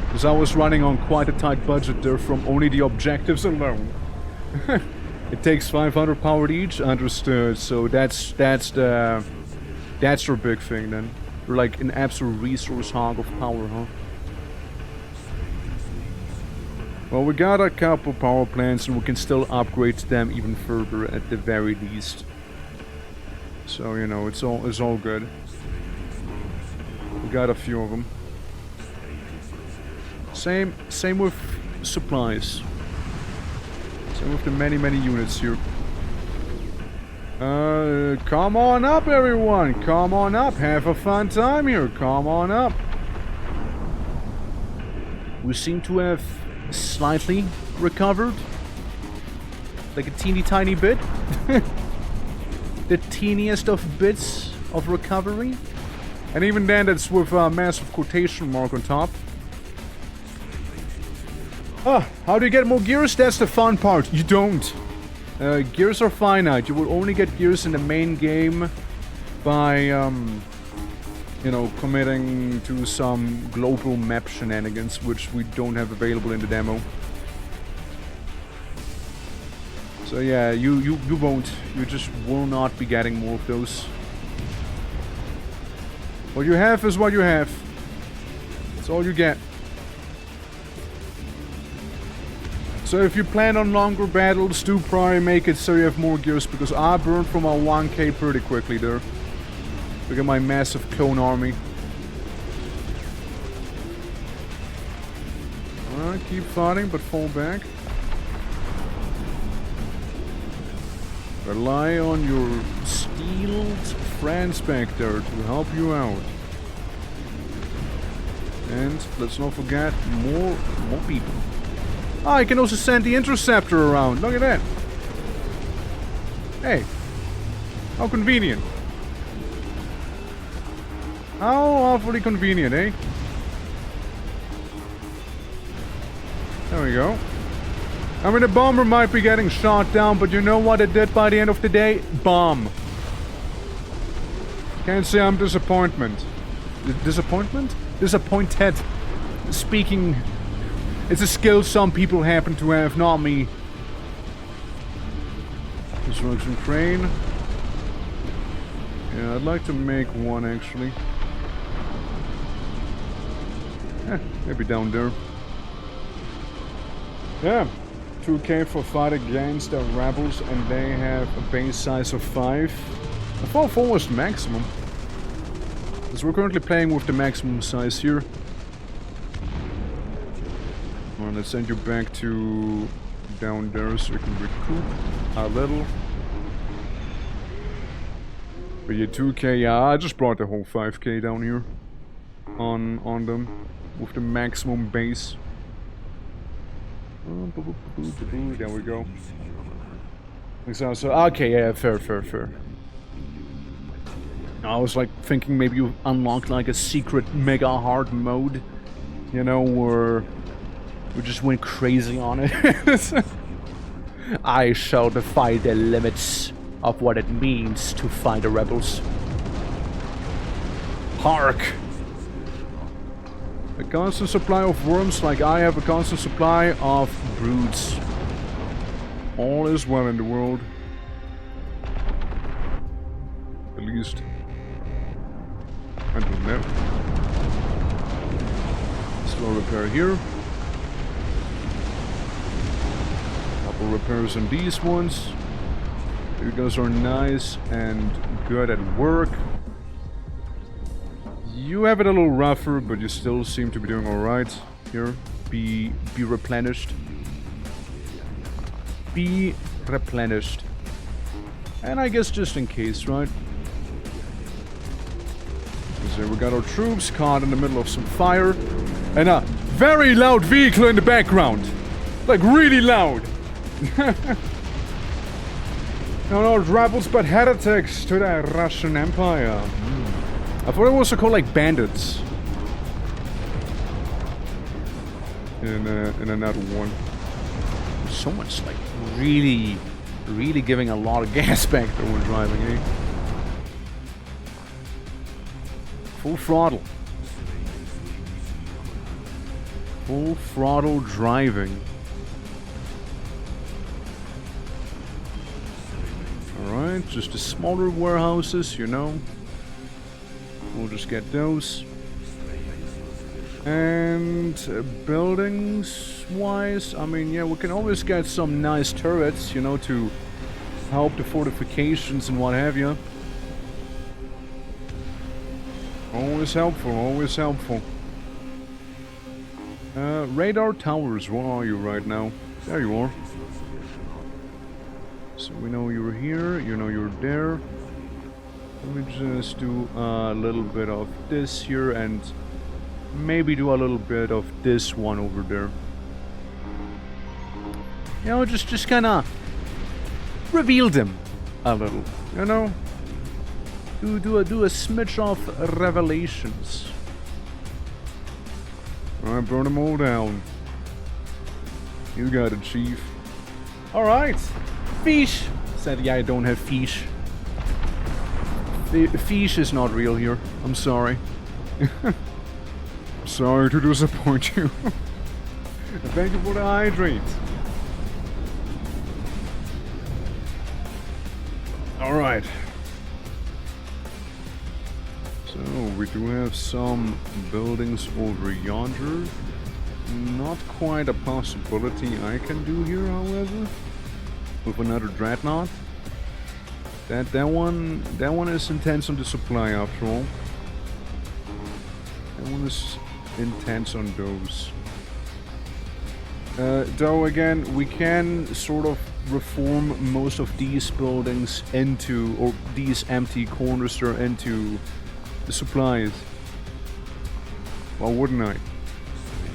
Because I was running on quite a tight budget there from only the objectives alone. It takes 500 power each, understood. So that's their big thing then. They're like an absolute resource hog of power, huh? Well, we got a couple power plants and we can still upgrade them even further at the very least. So, you know, it's all good. We got a few of them. Same with supplies. Same with the many units here. Come on up, everyone! Come on up! Have a fun time here! Come on up! We seem to have slightly recovered. Like a teeny tiny bit. The teeniest of bits of recovery. And even then, that's with a massive quotation mark on top. How do you get more gears? That's the fun part. You don't. Gears are finite. You will only get gears in the main game by, you know, committing to some global map shenanigans, which we don't have available in the demo. So yeah, you won't. You just will not be getting more of those. What you have is what you have. That's all you get. So if you plan on longer battles, do probably make it so you have more gears, because I burned from my 1k pretty quickly there. Look at my massive clone army. Alright, keep fighting, but fall back. Rely on your steeled friends back there to help you out. And let's not forget more people. Ah, I can also send the interceptor around. Look at that. Hey. How convenient. How awfully convenient, eh? There we go. I mean, the bomber might be getting shot down, but you know what it did by the end of the day? Bomb. Can't say I'm disappointed. Disappointed. Speaking... It's a skill some people happen to have, not me. Construction crane. Yeah, I'd like to make one actually. Maybe down there. Yeah, 2k for fight against the rebels, and they have a base size of 5. I thought 4 was maximum. Because we're currently playing with the maximum size here. Well, let's send you back to down there so we can recoup a little. But yeah, 2k, yeah, I just brought the whole 5k down here on them with the maximum base. There we go. So, okay, yeah, fair. I was like thinking maybe you unlocked like a secret mega hard mode, you know, where we just went crazy on it. I shall defy the limits of what it means to fight the rebels. Hark! A constant supply of worms, like I have a constant supply of broods. All is well in the world. At least until now. Slow repair here. Couple repairs on these ones. You guys are nice and good at work. You have it a little rougher, but you still seem to be doing alright. Here, be replenished. Be replenished. And I guess just in case, right? So we got our troops caught in the middle of some fire. And a very loud vehicle in the background. Like really loud. No, rebels but heretics to the Russian Empire. I thought it was called like bandits. In another one. Someone's like really giving a lot of gas back there when driving, eh? Full throttle. Full throttle driving. Alright, just the smaller warehouses, you know. We'll just get those. And buildings-wise, I mean, yeah, we can always get some nice turrets, you know, to help the fortifications and what have you. Always helpful, always helpful. Radar towers, where are you right now? There you are. So we know you're here, you know you're there. Let me just do a little bit of this here and maybe do a little bit of this one over there. You know, just kind of reveal them a little, you know? Do a smidge of revelations. Alright, burn them all down. You got it, Chief. Alright. Fish! Said, yeah, I don't have fish. Fish is not real here. I'm sorry. Sorry to disappoint you. Thank you for the hydrate. Alright. So, we do have some buildings over yonder. Not quite a possibility I can do here, however. With another dreadnought. That one is intense on the supply after all. That one is intense on those. Though again, we can sort of reform most of these buildings into, or these empty corners there into the supplies. Well, wouldn't I?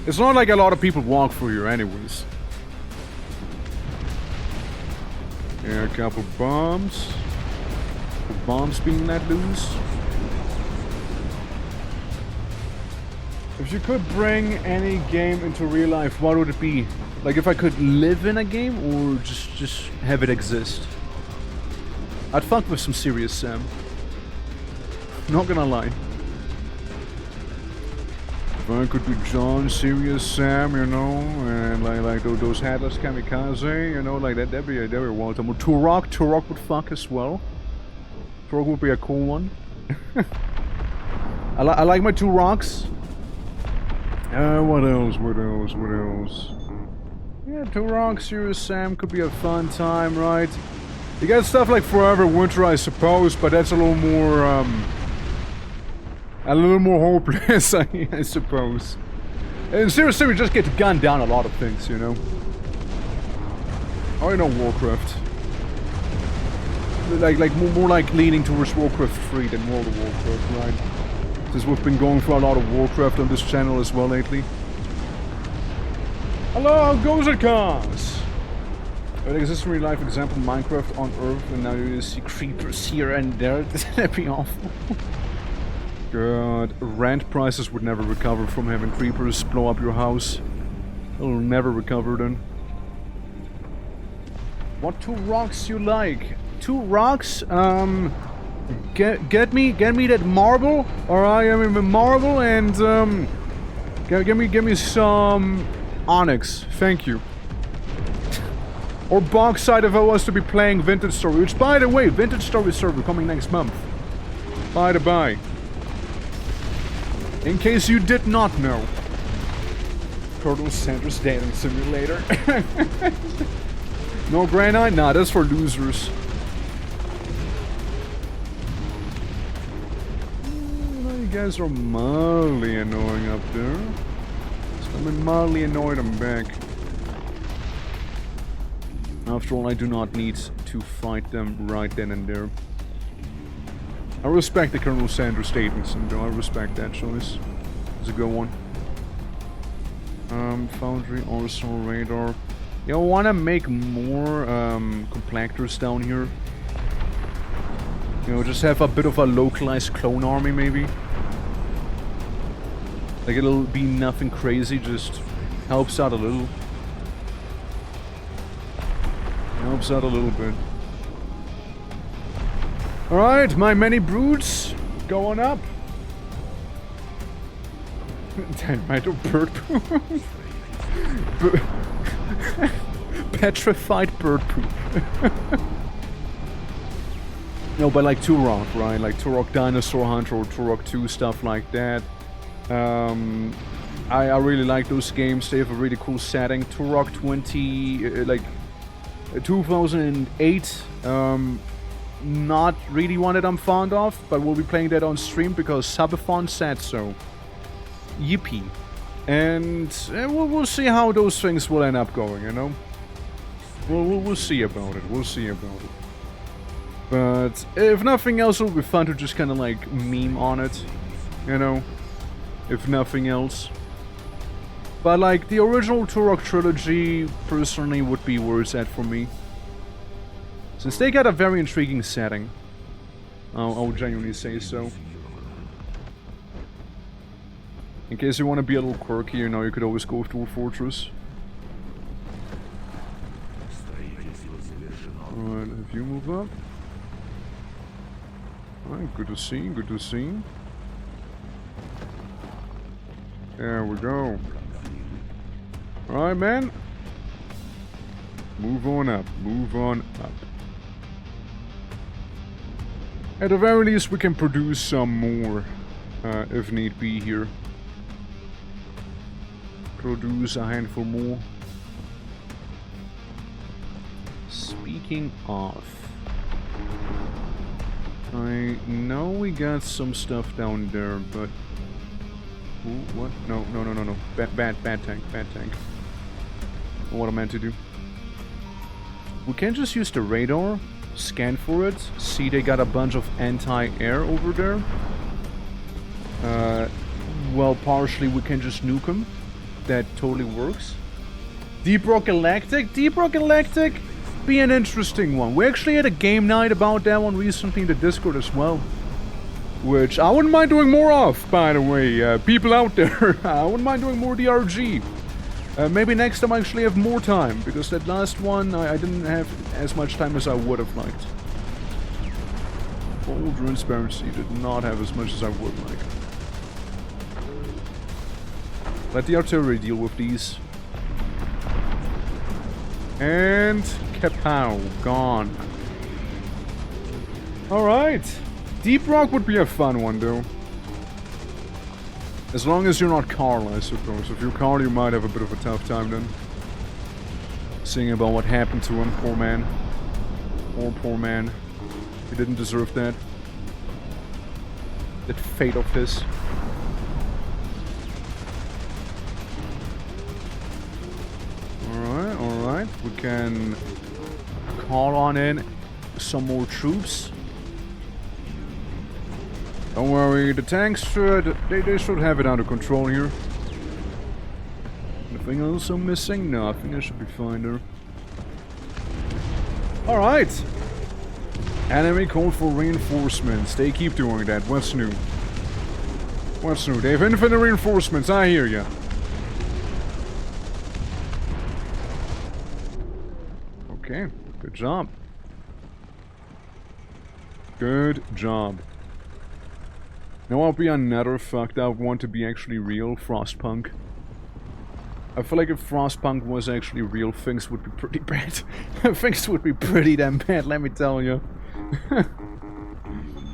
It's not like a lot of people walk through here anyways. Yeah, a couple bombs. Bombs being let loose. If you could bring any game into real life, what would it be? Like if I could live in a game or just have it exist? I'd fuck with some Serious Sam. Not gonna lie. If I could be John, Serious Sam, you know, and like those headless kamikaze, you know, like that'd be wild. Turok would fuck as well. Turok would be a cool one. I like my Turoks. What else? Yeah, 2 rocks, Serious Sam could be a fun time, right? You got stuff like Forever Winter, I suppose, but that's a little more hopeless, I suppose. And seriously, we just get to gun down a lot of things, you know? Oh, you know, Warcraft. More like leaning towards Warcraft 3 than World of Warcraft, right? Since we've been going through a lot of Warcraft on this channel as well lately. Hello, how goes it, cars? There exists a real life example Minecraft on Earth, and now you see creepers here and there. That'd be awful. God, rent prices would never recover from having creepers blow up your house. It'll never recover then. What 2 rocks you like? 2 rocks? Get me that marble, alright? I mean marble and give me some onyx. Thank you. Or bauxite if I was to be playing Vintage Story, which by the way, Vintage Story server coming next month. By the by. In case you did not know. Colonel Sanders Dating Simulator. No granite? Nah, that's for losers. You guys are mildly annoying up there. So I'm mildly annoyed I'm back. After all, I do not need to fight them right then and there. I respect the Colonel Sanders statements, and I respect that choice. It's a good one. Foundry, Arsenal, Radar. Yeah, I wanna make more compactors down here. You know, just have a bit of a localized clone army, maybe. Like, it'll be nothing crazy, just helps out a little. Helps out a little bit. Alright, my many broods going up. Tomato bird poop. Petrified bird poop. No, but like Turok, right? Like Turok Dinosaur Hunter or Turok 2, stuff like that. I really like those games. They have a really cool setting. Turok 2008. Not really one that I'm fond of, but we'll be playing that on stream because Subathon said so. Yippee. And we'll see how those things will end up going, you know? We'll see about it. We'll see about it. But if nothing else, it'll be fun to just kind of like meme on it, you know? If nothing else. But like the original Turok trilogy personally would be where it's at for me. Since they got a very intriguing setting. I'll genuinely say so. In case you want to be a little quirky, you know, you could always go through a fortress. Alright, if you move up. Alright, good to see, good to see. There we go. Alright, man. Move on up, move on up. At the very least, we can produce some more, if need be here. Produce a handful more. Speaking of, I know we got some stuff down there, but ooh, what? No. Bad tank. What I meant to do. We can just use the radar, scan for it, see they got a bunch of anti-air over there. Well, partially we can just nuke them. That totally works. Deep Rock Galactic? Deep Rock Galactic? Be an interesting one. We actually had a game night about that one recently in the Discord as well. Which I wouldn't mind doing more of, by the way. People out there, I wouldn't mind doing more DRG. Maybe next time I actually have more time, because that last one I didn't have as much time as I would have liked. Full transparency, did not have as much as I would like. Let the artillery deal with these. And kapow, gone. Alright. Deep Rock would be a fun one though. As long as you're not Carl, I suppose. If you're Carl, you might have a bit of a tough time then. Singing about what happened to him, poor man. Poor man. He didn't deserve that. That fate of his. Alright. We can call on in some more troops. Don't worry, the tanks should... They should have it under control here. Anything else I'm missing? No, I think I should be fine there. Alright! Enemy called for reinforcements. They keep doing that. What's new? What's new? They have infinite reinforcements. I hear ya. Okay. Good job. Good job. Now I'll be another fucked up one to be actually real. Frostpunk. I feel like if Frostpunk was actually real, things would be pretty bad. Things would be pretty damn bad, let me tell you.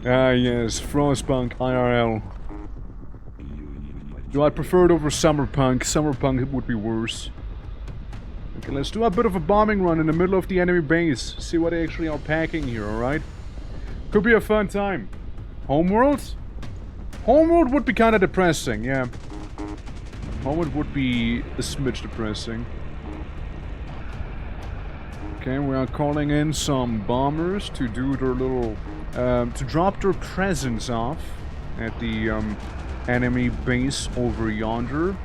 Ah yes, Frostpunk IRL. Do I prefer it over Summerpunk? Summerpunk would be worse. Okay, let's do a bit of a bombing run in the middle of the enemy base. See what they actually are packing here, alright? Could be a fun time. Homeworld? Homeworld would be kind of depressing, yeah. Homeworld would be a smidge depressing. Okay, we are calling in some bombers to do their little... to drop their presents off at the enemy base over yonder.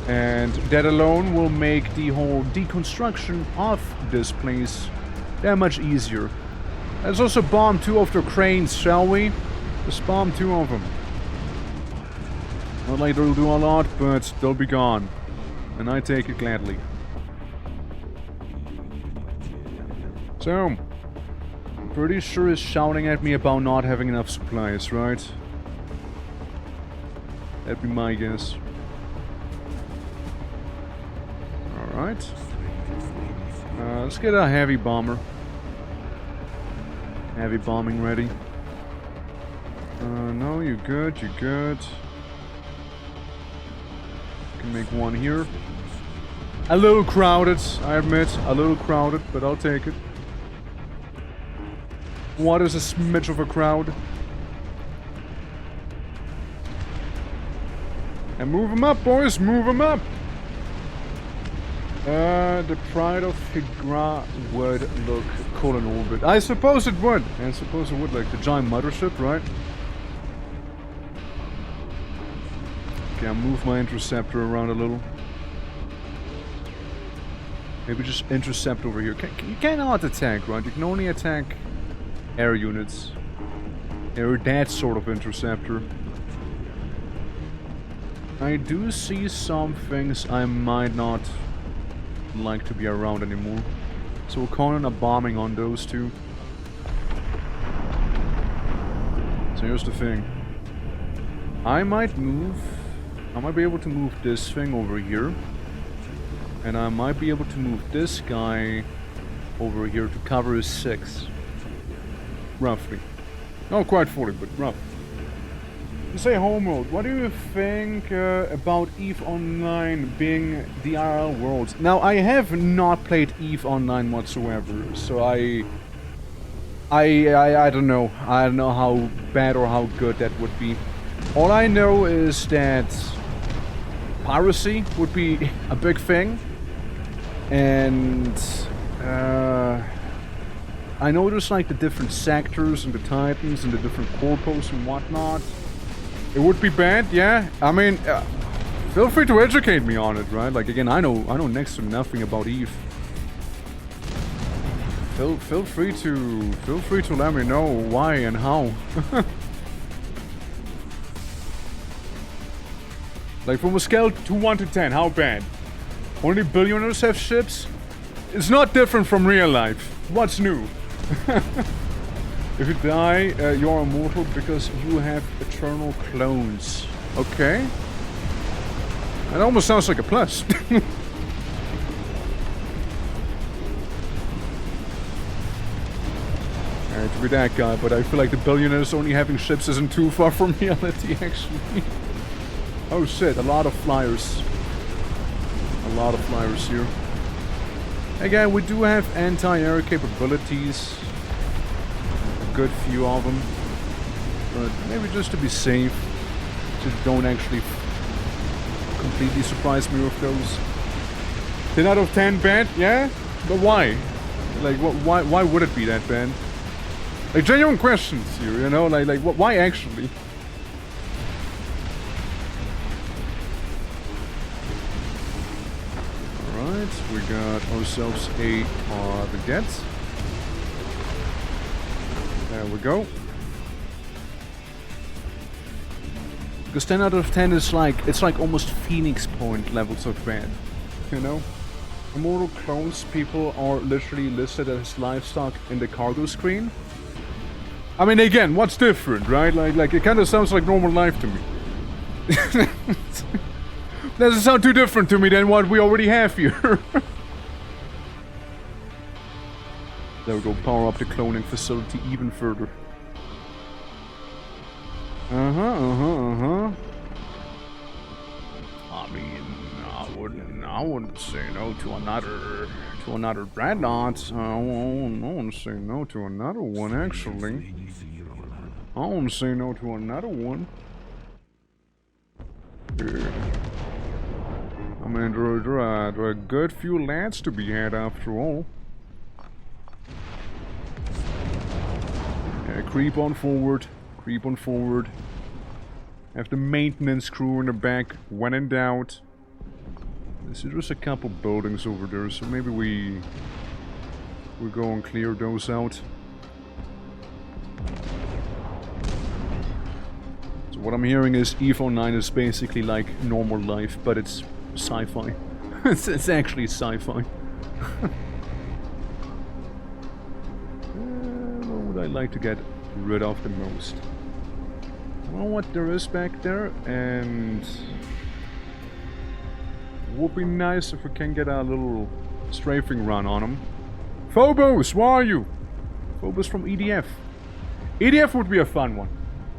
And that alone will make the whole deconstruction of this place that much easier. Let's also bomb 2 of their cranes, shall we? Just bomb 2 of them. Not like they'll do a lot, but they'll be gone. And I take it gladly. So, I'm pretty sure he's shouting at me about not having enough supplies, right? That'd be my guess. Alright. Let's get a heavy bomber. Heavy bombing ready. No, you're good, you're good. Can make one here. A little crowded, I admit. A little crowded, but I'll take it. What is a smidge of a crowd? And move them up, boys, move them up! The Pride of Higra would look cool in orbit. I suppose it would. I suppose it would, like the giant mothership, right? Okay, I'll move my interceptor around a little. Maybe just intercept over here. You cannot attack, right? You can only attack air units. Or that sort of interceptor. I do see some things I might not like to be around anymore. So we'll call in a bombing on those 2. So here's the thing. I might be able to move this thing over here. And I might be able to move this guy over here to cover his 6. Roughly. Not quite fully, but rough. You say Homeworld, what do you think about EVE Online being the IRL world? Now, I have not played EVE Online whatsoever, so I don't know. I don't know how bad or how good that would be. All I know is that piracy would be a big thing, and I know there's like the different sectors and the titans and the different corpos and whatnot. It would be bad, yeah. I mean, feel free to educate me on it, right? Like again, I know next to nothing about EVE. Feel free to let me know why and how. Like from a scale to 1 to 10, how bad? Only billionaires have ships? It's not different from real life. What's new? If you die, you're immortal because you have eternal clones. Okay. That almost sounds like a plus. I hate to be that guy, but I feel like the billionaires only having ships isn't too far from reality, actually. Oh shit, a lot of flyers. A lot of flyers here. Again, we do have anti-air capabilities. A good few of them. But maybe just to be safe, so don't actually completely surprise me with those. 10 out of 10 bad? Yeah? But why? Like, why would it be that bad? Like, genuine questions here, you know? Like why actually? Alright, we got ourselves a baguette. There we go. Because 10 out of 10 is like, it's like almost Phoenix Point levels of bad, you know? Immortal clones people are literally listed as livestock in the cargo screen. I mean, again, what's different, right? Like it kind of sounds like normal life to me. Doesn't sound too different to me than what we already have here. There we go, power up the cloning facility even further. I mean, I wouldn't say no to another dreadnought. I won't say no to another one, actually. I won't say no to another one. Yeah. I mean, there are a good few lads to be had after all. Yeah, creep on forward. Creep on forward. Have the maintenance crew in the back when in doubt. There's a couple buildings over there, so maybe we go and clear those out. So what I'm hearing is EVO 9 is basically like normal life, but it's sci-fi. it's actually sci-fi. What would I like to get rid of the most? I don't know what there is back there, and it would be nice if we can get a little strafing run on them. Phobos, where are you? Phobos from EDF. EDF would be a fun one,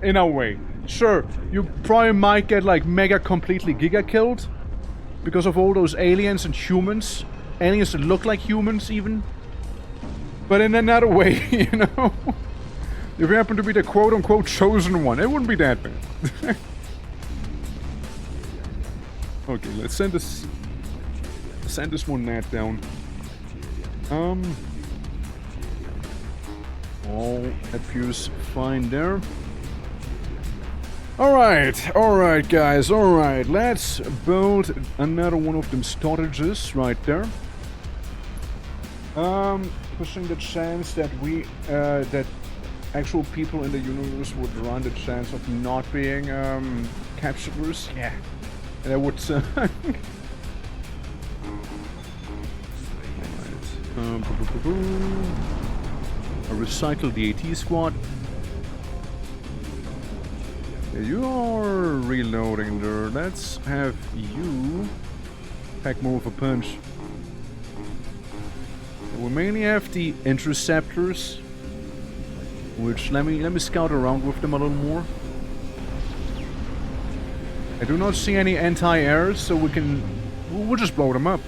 in a way. Sure, you probably might get like mega completely giga killed because of all those aliens and humans. Aliens that look like humans even. But in another way, you know? If you happen to be the quote-unquote chosen one, it wouldn't be that bad. Okay, let's send this one nat down. All appears fine there. Alright guys, alright. Let's build another one of them storages right there. Pushing the chance that that actual people in the universe would run the chance of not being capturers. Yeah, and that would suck. I'll recycle the AT squad. Yeah, you are reloading there. Let's have you pack more of a punch. We mainly have the interceptors, which let me scout around with them a little more. I do not see any anti-airs, so we'll just blow them up.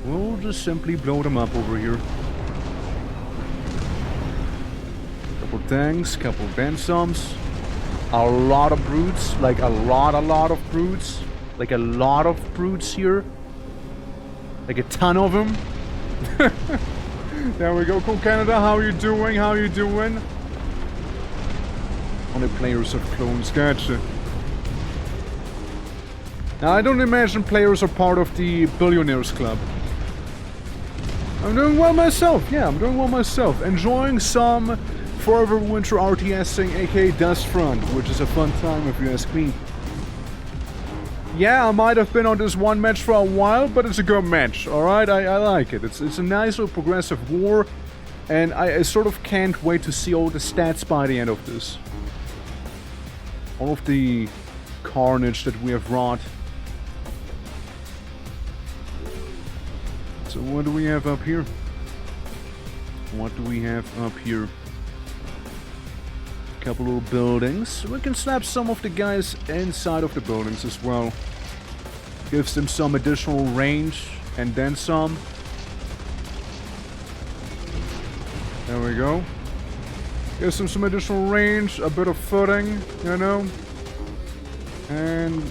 We'll just simply blow them up over here. Couple tanks, couple Bensoms, a lot of brutes, like a lot of brutes, like a lot of brutes here. Like a ton of them. There we go. Cool Canada, how you doing? How you doing? Only players of clones, gotcha. Now I don't imagine players are part of the Billionaires Club. I'm doing well myself, yeah, I'm doing well myself. Enjoying some Forever Winter RTSing, aka DUSTFRONT, which is a fun time if you ask me. Yeah, I might have been on this one match for a while, but it's a good match, alright? I like it. It's a nice little progressive war, and I sort of can't wait to see all the stats by the end of this. All of the carnage that we have wrought. So what do we have up here? What do we have up here? A couple little buildings. We can slap some of the guys inside of the buildings as well. Gives them some additional range and then some. There we go. Gives him some additional range, a bit of footing, you know. And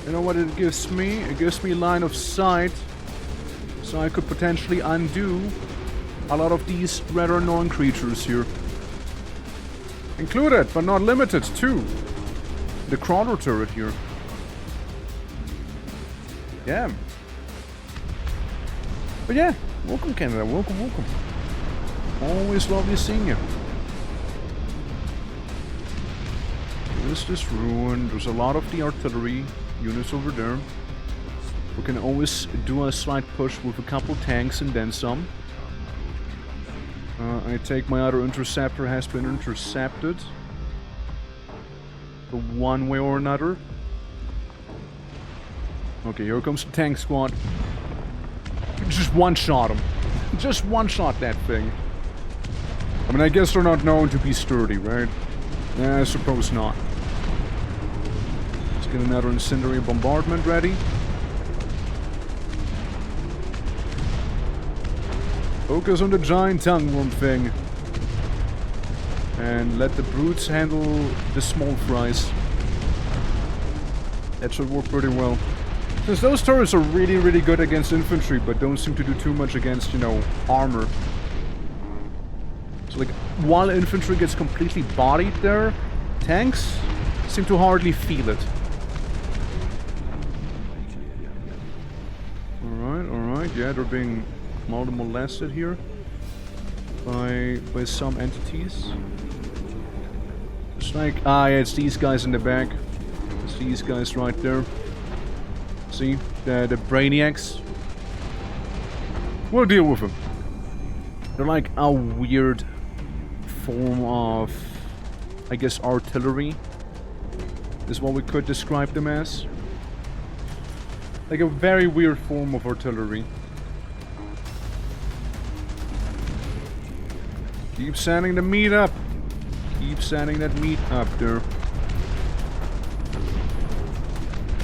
you know what it gives me? It gives me line of sight. So I could potentially undo a lot of these rather annoying creatures here. Included, but not limited to, the crawler turret here. Yeah. But yeah, welcome Canada, welcome, welcome. Always lovely seeing you. There's this ruin, there's a lot of the artillery units over there. We can always do a slight push with a couple tanks and then some. I take my other interceptor has been intercepted. The one way or another. Okay, here comes the tank squad. Just one-shot him. Just one-shot that thing. I mean, I guess they're not known to be sturdy, right? Yeah, I suppose not. Let's get another incendiary bombardment ready. Focus on the giant tongue-worm thing. And let the brutes handle the small fries. That should work pretty well. Since those turrets are really, really good against infantry, but don't seem to do too much against, you know, armor. So, like, while infantry gets completely bodied there, tanks seem to hardly feel it. Alright, yeah, they're being molested here by some entities. It's like, yeah, it's these guys in the back. It's these guys right there. See, the brainiacs. We'll deal with them. They're like a weird form of, I guess, artillery is what we could describe them as. Like a very weird form of artillery. Keep sending the meat up. Keep sending that meat up there.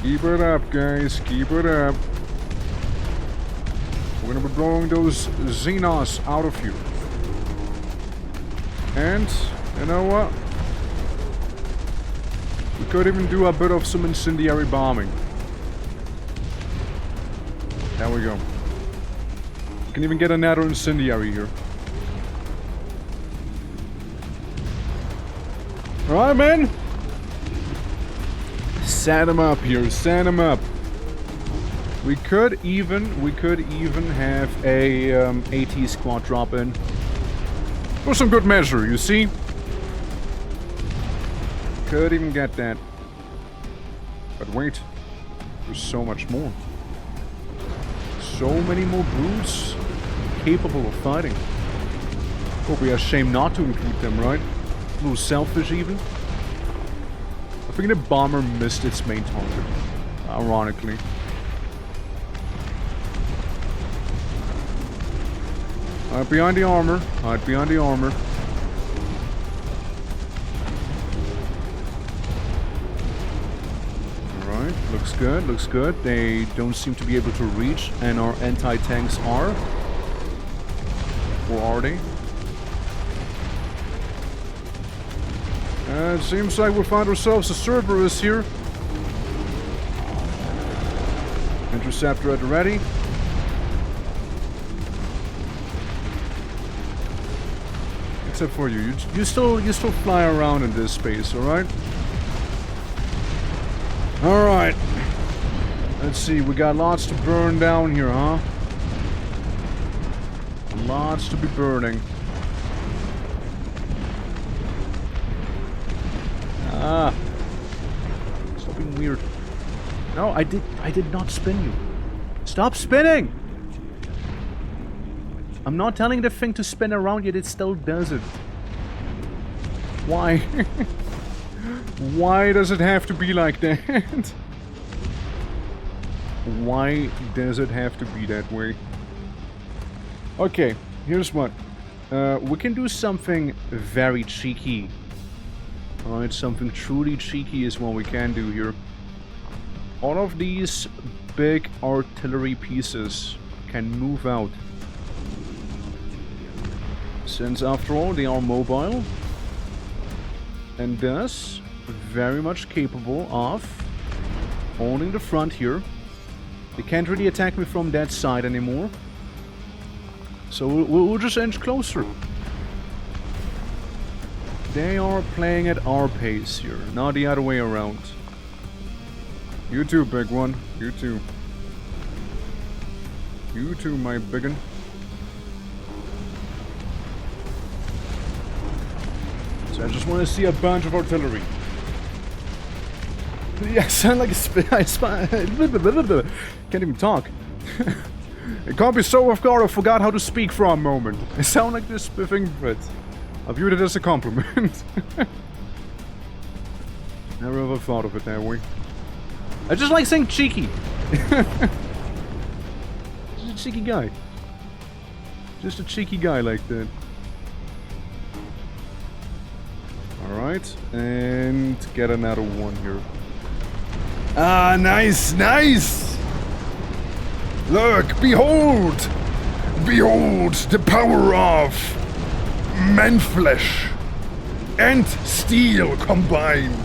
Keep it up, guys. Keep it up. We're gonna be blowing those Xenos out of here. And, you know what? We could even do a bit of some incendiary bombing. There we go. We can even get another incendiary here. Alright, man. Set him up here. Set him up. We could even have a AT squad drop in. For some good measure, you see? Could even get that. But wait. There's so much more. So many more brutes capable of fighting. It would be a shame not to include them, right? A little selfish even. I think the bomber missed its main target, ironically. Hide behind the armor. Hide behind the armor. Alright, looks good, looks good. They don't seem to be able to reach, and our anti-tanks are. Or are they? It seems like we found ourselves a Cerberus here. Interceptor at the ready. Except for you. You still fly around in this space, alright? Alright. Let's see, we got lots to burn down here, huh? Lots to be burning. Ah. Stop being weird. No, I did not spin you. Stop spinning! I'm not telling the thing to spin around, yet it still does it. Why? Why does it have to be like that? Why does it have to be that way? Okay, here's what. We can do something very cheeky. Alright, something truly cheeky is what we can do here. all of these big artillery pieces can move out. Since after all they are mobile and thus very much capable of holding the front here. They can't really attack me from that side anymore. So we'll just inch closer. They are playing at our pace here, not the other way around. You too, big one. You too. You too, my biggin. So I just want to see a bunch of artillery. Yeah, I sound like a can't even talk. It can't be so off guard I forgot how to speak for a moment. I sound like this spiffing, but I viewed it as a compliment. Never ever thought of it that way. I just like saying cheeky. Just a cheeky guy. Just a cheeky guy like that. Alright, and get another one here. Ah, nice, nice! Look, behold! Behold the power of man flesh and steel combined.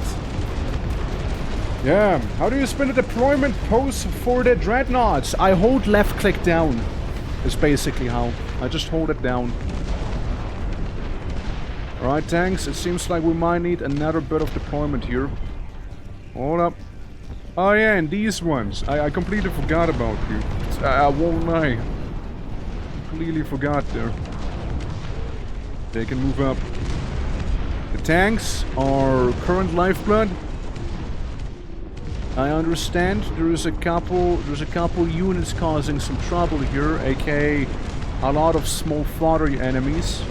Yeah, how do you spin a deployment pose for the dreadnoughts? I hold left click down. Is basically how. I just hold it down. Alright, tanks, it seems like we might need another bit of deployment here. Hold up. Oh yeah, and these ones. I completely forgot about you. I won't lie. Completely forgot there. They can move up. The tanks are current lifeblood. I understand there's a couple units causing some trouble here, aka a lot of small fodder enemies.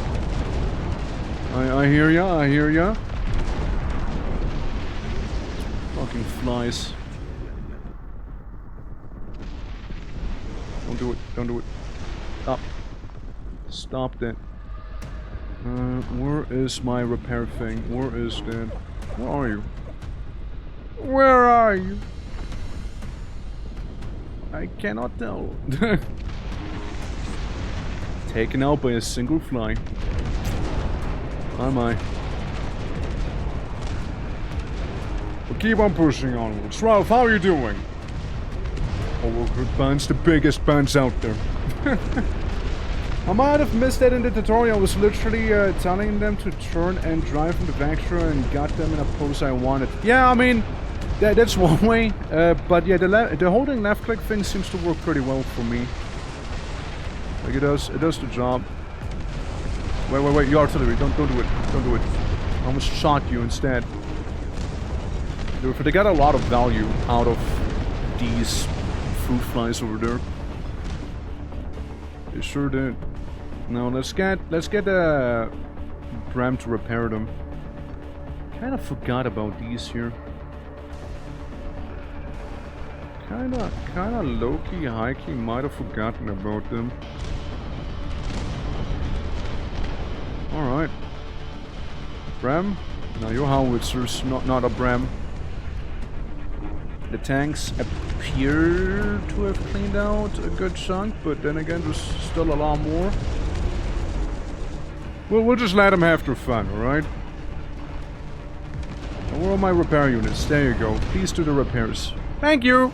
I hear ya, I hear ya. Fucking flies. Don't do it, don't do it. Stop. Stop that. Where is my repair thing? Where is that? Where are you? Where are you? I cannot tell. Taken out by a single fly. Oh my. We'll keep on pushing onwards. Ralph, how are you doing? Overcooked buns, the biggest buns out there. I might have missed that in the tutorial. I was literally telling them to turn and drive from the Vectra and got them in a pose I wanted. Yeah, I mean, that's one way. But yeah, the holding left click thing seems to work pretty well for me. Like it does the job. Wait, you artillery, don't do it. Don't do it. I almost shot you instead. They got a lot of value out of these fruit flies over there. They sure did. Now let's get Bram to repair them. Kinda forgot about these here. Kinda low-key, high-key might have forgotten about them. Alright. Bram? Now your howitzers, not a Bram. The tanks appear to have cleaned out a good chunk, but then again there's still a lot more. Well, we'll just let them have their fun, alright? Where are my repair units? There you go. Please do the repairs. Thank you!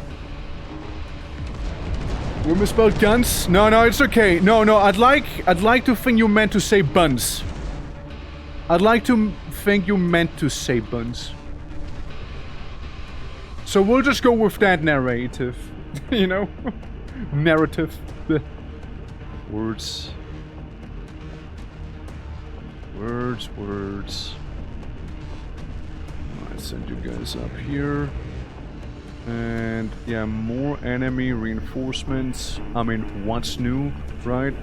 We misspelled guns? No, it's okay. No, I'd like to think you meant to say buns. I'd like to think you meant to say buns. So we'll just go with that narrative. You know? Narrative. Words. Words. Alright, send you guys up here. And yeah, more enemy reinforcements. I mean, what's new, right?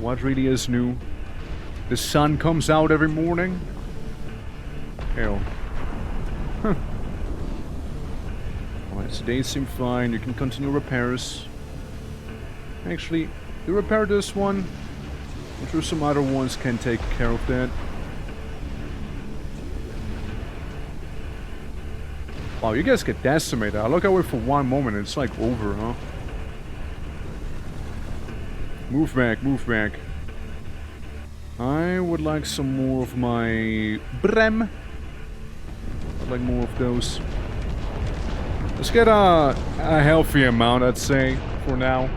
What really is new? The sun comes out every morning? Hell. Huh. Alright, so they seem fine. You can continue repairs. Actually, you repair this one. I'm sure some other ones can take care of that. Wow, you guys get decimated. I look away for one moment, it's like over, huh? Move back, move back. I would like some more of my Brem. I'd like more of those. Let's get a healthy amount, I'd say, for now.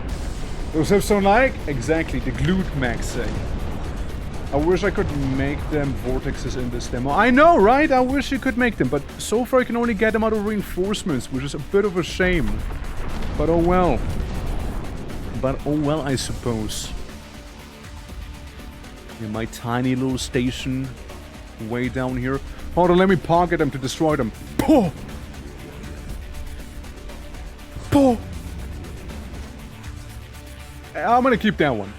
Those have some like exactly the glute max. I wish I could make them vortexes in this demo. I know, right? I wish you could make them, but so far I can only get them out of reinforcements, which is a bit of a shame. But oh well. But oh well, I suppose. In my tiny little station way down here. Hold on, let me pocket them to destroy them. Poh! Poh! I'm gonna keep that one.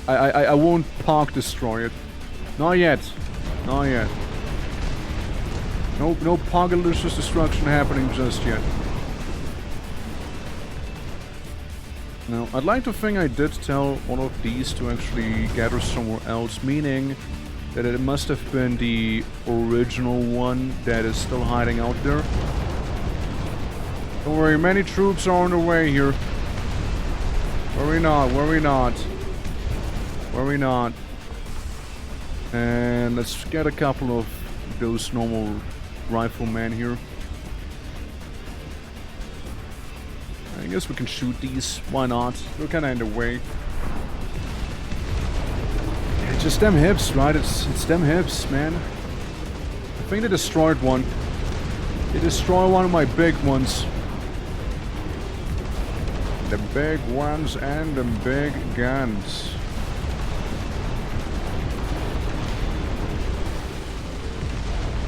I won't park destroy it. Not yet. Not yet. No pocket-licious destruction happening just yet. Now, I'd like to think I did tell all of these to actually gather somewhere else, meaning that it must have been the original one that is still hiding out there. Don't worry, many troops are on the way here. Worry not, worry not. Worry not. And let's get a couple of those normal riflemen here. I guess we can shoot these. Why not? They're kinda in the way. It's just them hips, right? It's them hips, man. I think they destroyed one. They destroyed one of my big ones. The big ones and the big guns.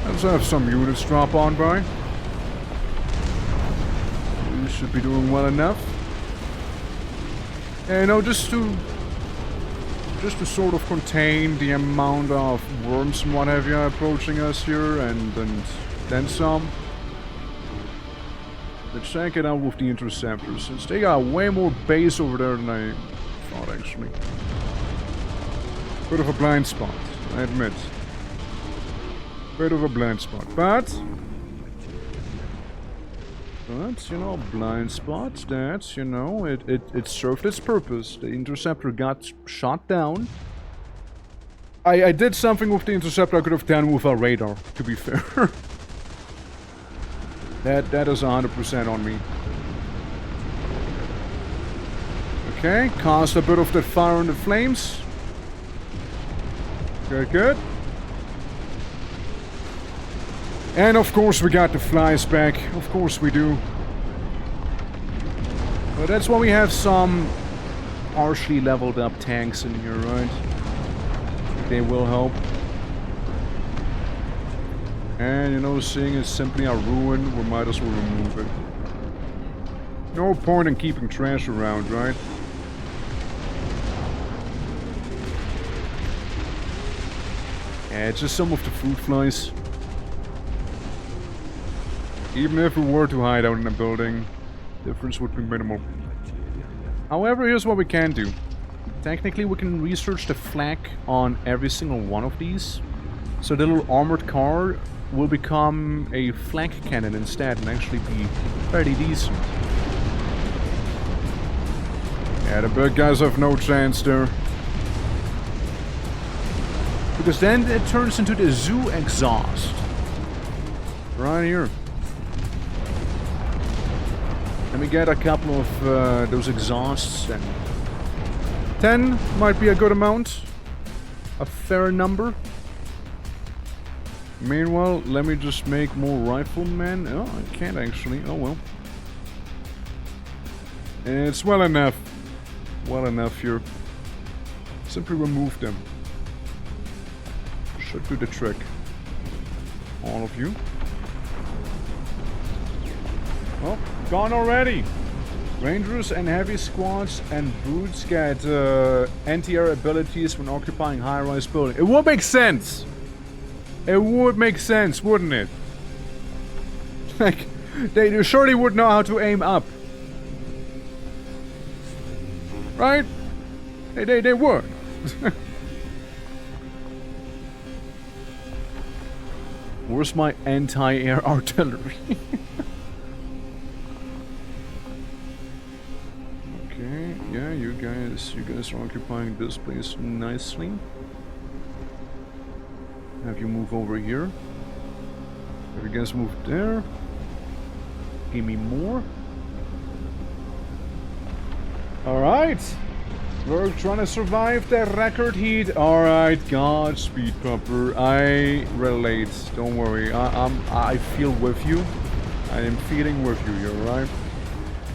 Let's have some units drop on by. We should be doing well enough. And you know, just to sort of contain the amount of worms and what have you approaching us here, and then some. Let's check it out with the interceptors, since they got way more base over there than I thought, actually. Bit of a blind spot, I admit. Bit of a blind spot, but you know, blind spot, that, you know, it served its purpose. The interceptor got shot down. I did something with the interceptor I could have done with our radar, to be fair. That is 100% on me. Okay, cast a bit of that fire in the flames. Good, good. And of course we got the flies back. Of course we do. But that's why we have some partially leveled up tanks in here, right? They will help. And you know, seeing it's simply a ruin, we might as well remove it. No point in keeping trash around, right? Yeah, it's just some of the fruit flies. Even if we were to hide out in a building, difference would be minimal. However, here's what we can do. Technically, we can research the flak on every single one of these. So the little armored car will become a flak cannon instead and actually be pretty decent. Yeah, the big guys have no chance there. Because then it turns into the zoo exhaust. Right here. Let me get a couple of those exhausts, and 10 might be a good amount. A fair number. Meanwhile, let me just make more riflemen. Oh, I can't actually. Oh well. It's well enough. Well enough here. Simply remove them. Should do the trick. All of you. Oh, gone already. Rangers and heavy squads and brutes get anti-air abilities when occupying high-rise buildings. It would make sense. It would make sense, wouldn't it? Like, they surely would know how to aim up. Right? They would. Where's my anti-air artillery? Okay, yeah, you guys are occupying this place nicely. Have you move over here? Have you guys moved there? Give me more. Alright. We're trying to survive the record heat. Alright, Godspeed, Pupper. I relate. Don't worry. I feel with you. I am feeling with you, you're right.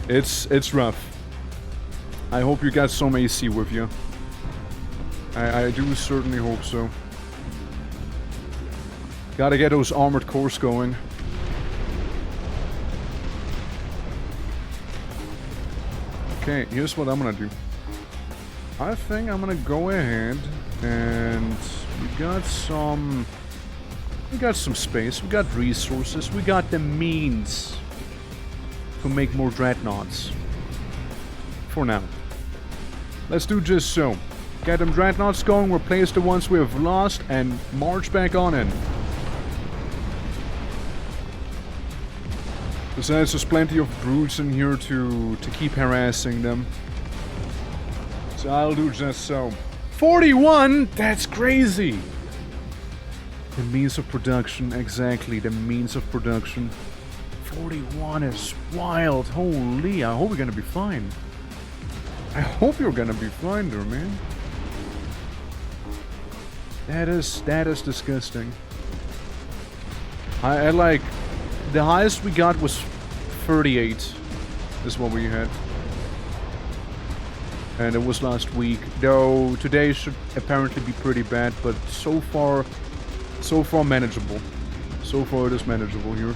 It's rough. I hope you got some AC with you. I do certainly hope so. Gotta get those armored cores going. Okay, here's what I'm gonna do. I think I'm gonna go ahead and we got some space, we got resources, we got the means to make more dreadnoughts. For now. Let's do just so. Get them dreadnoughts going, replace the ones we have lost, and march back on in. Besides, there's plenty of brutes in here to keep harassing them. So I'll do just so. 41? That's crazy! The means of production, exactly, the means of production. 41 is wild, holy, I hope we're gonna be fine. I hope you're gonna be fine there, man. That is disgusting. I like, the highest we got was 38. Is what we had. And it was last week. Though today should apparently be pretty bad, but so far manageable. So far it is manageable here.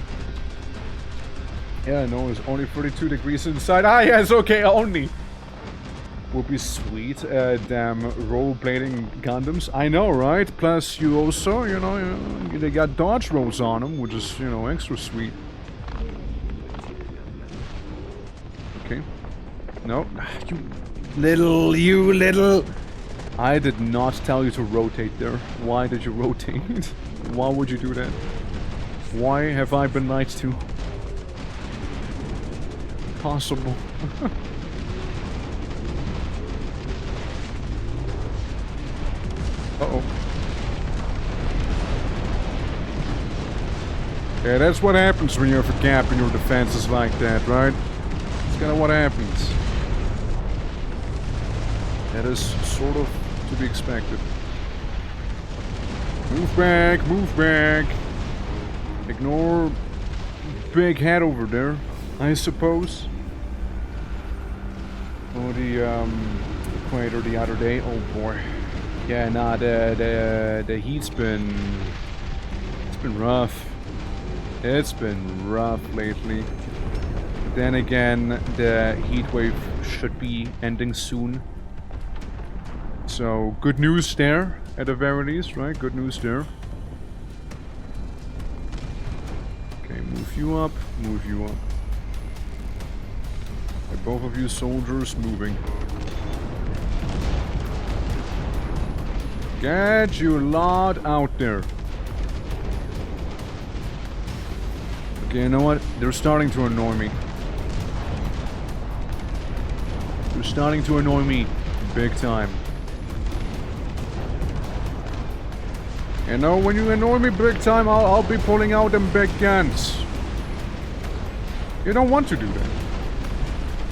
Yeah, no, it's only 32 degrees inside. Ah, yes, okay, only. Would be sweet. Damn roll-blading Gundams. I know, right? Plus, you also, you know, they got dodge rolls on them, which is, you know, extra sweet. Okay. No. You little... I did not tell you to rotate there. Why did you rotate? Why would you do that? Why have I been lied to? Possible. Uh-oh. Yeah, that's what happens when you have a gap in your defenses like that, right? That's kind of what happens. That is sort of to be expected. Move back, move back. Ignore big head over there, I suppose. Oh, the equator the other day. Oh boy. Yeah, nah, the heat's been... It's been rough. It's been rough lately. Then again, the heat wave should be ending soon. So, good news there, at the very least, right? Good news there. Okay, move you up, move you up. Are both of you soldiers moving? Get your lot out there. Okay, you know what? They're starting to annoy me. They're starting to annoy me big time. You know, when you annoy me big time, I'll be pulling out them big guns. You don't want to do that.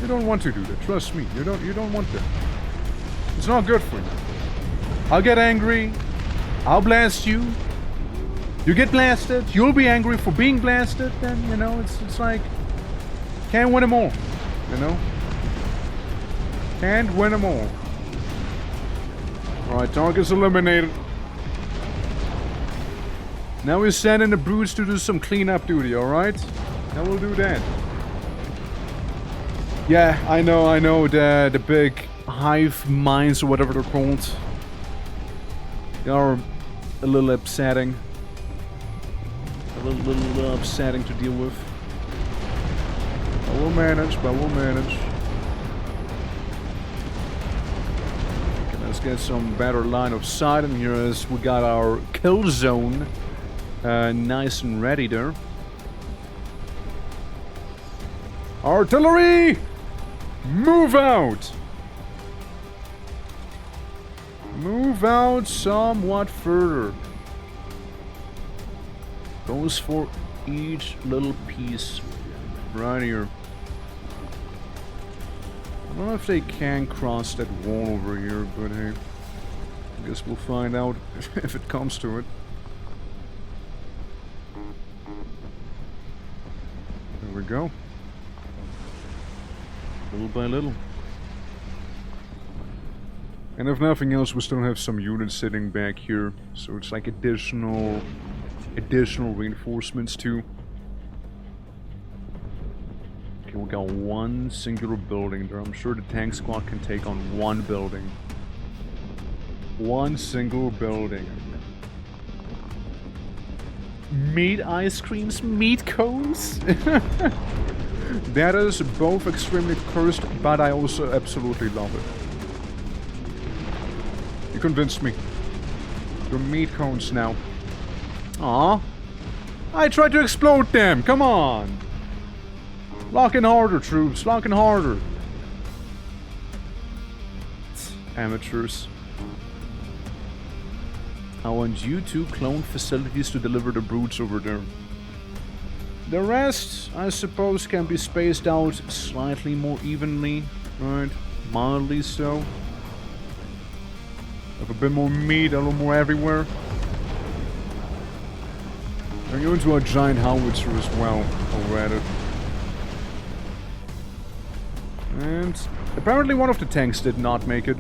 You don't want to do that. Trust me. You don't want that. It's not good for you. I'll get angry. I'll blast you. You get blasted. You'll be angry for being blasted. Then, you know, it's like... Can't win them all. You know? Can't win them all. Alright, target's eliminated. Now we're sending the brutes to do some cleanup duty, alright? Now we'll do that. Yeah, I know, the big hive minds or whatever they're called. They are a little upsetting. A little upsetting to deal with. But we'll manage, Okay, let's get some better line of sight in here as we got our kill zone nice and ready there. Artillery! Move out! Move out somewhat further. Goes for each little piece right here. I don't know if they can cross that wall over here, but hey, I guess we'll find out if it comes to it. There we go. Little by little. And if nothing else, we still have some units sitting back here, so it's like additional reinforcements too. Okay, we got one singular building there. I'm sure the tank squad can take on one building. One single building. Meat ice creams, meat cones? That is both extremely cursed, but I also absolutely love it. You convinced me. Your meat cones now. Aw. I tried to explode them, come on! Lock in harder, troops, lock in harder. Amateurs. I want you two clone facilities to deliver the brutes over there. The rest, I suppose, can be spaced out slightly more evenly, right? Mildly so. Have a bit more meat, a little more everywhere. Turn you into a giant howitzer as well, already. And apparently one of the tanks did not make it.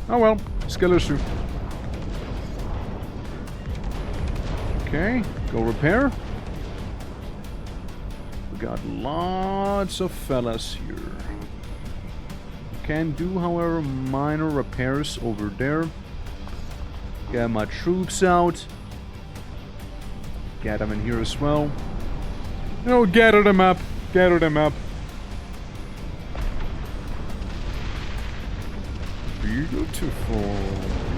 Oh well, skill issue. Okay, go repair. We got lots of fellas here. Can do, however, minor repairs over there. Get my troops out. Get them in here as well. No, gather them up. Gather them up. Beautiful.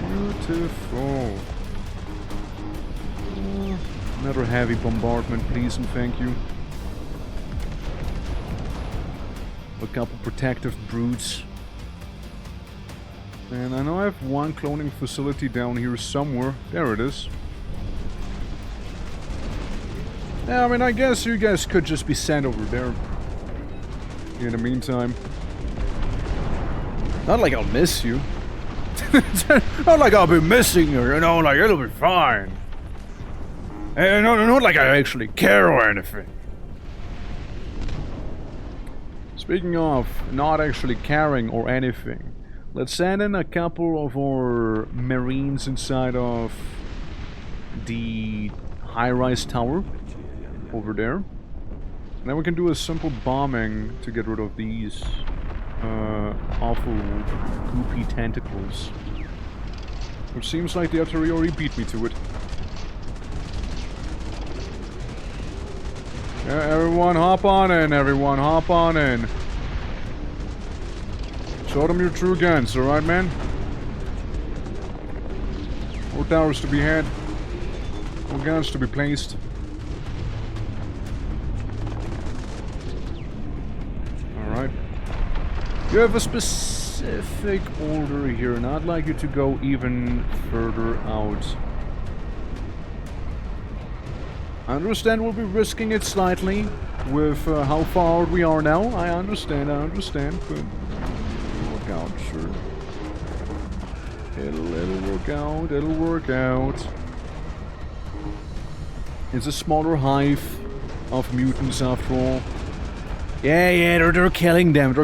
Beautiful. Another heavy bombardment, please and thank you. A couple protective brutes. And I know I have one cloning facility down here somewhere. There it is. Yeah, I mean, I guess you guys could just be sent over there. In the meantime. Not like I'll miss you. Not like I'll be missing you, you know, like it'll be fine. And not like I actually care or anything. Speaking of not actually caring or anything, let's send in a couple of our marines inside of the high-rise tower over there. And then we can do a simple bombing to get rid of these awful goopy tentacles. Which seems like the artillery already beat me to it. Yeah, everyone hop on in, everyone hop on in. Show them your true guns, alright, man? More towers to be had. More guns to be placed. Alright. You have a specific order here, and I'd like you to go even further out. I understand we'll be risking it slightly with how far we are now. I understand, but it'll work out, sure. It'll work out. It's a smaller hive of mutants after all. Yeah, they're killing them,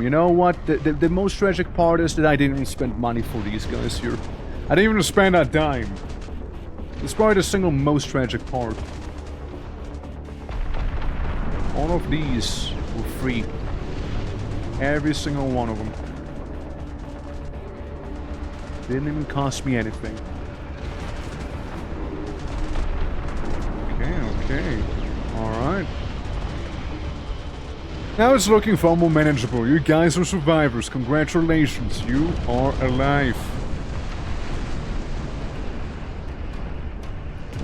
You know what? The most tragic part is that I didn't even spend money for these guys here. I didn't even spend a dime. It's probably the single most tragic part. All of these were free. Every single one of them. Didn't even cost me anything. Okay. Alright. Now it's looking far more manageable. You guys are survivors. Congratulations. You are alive.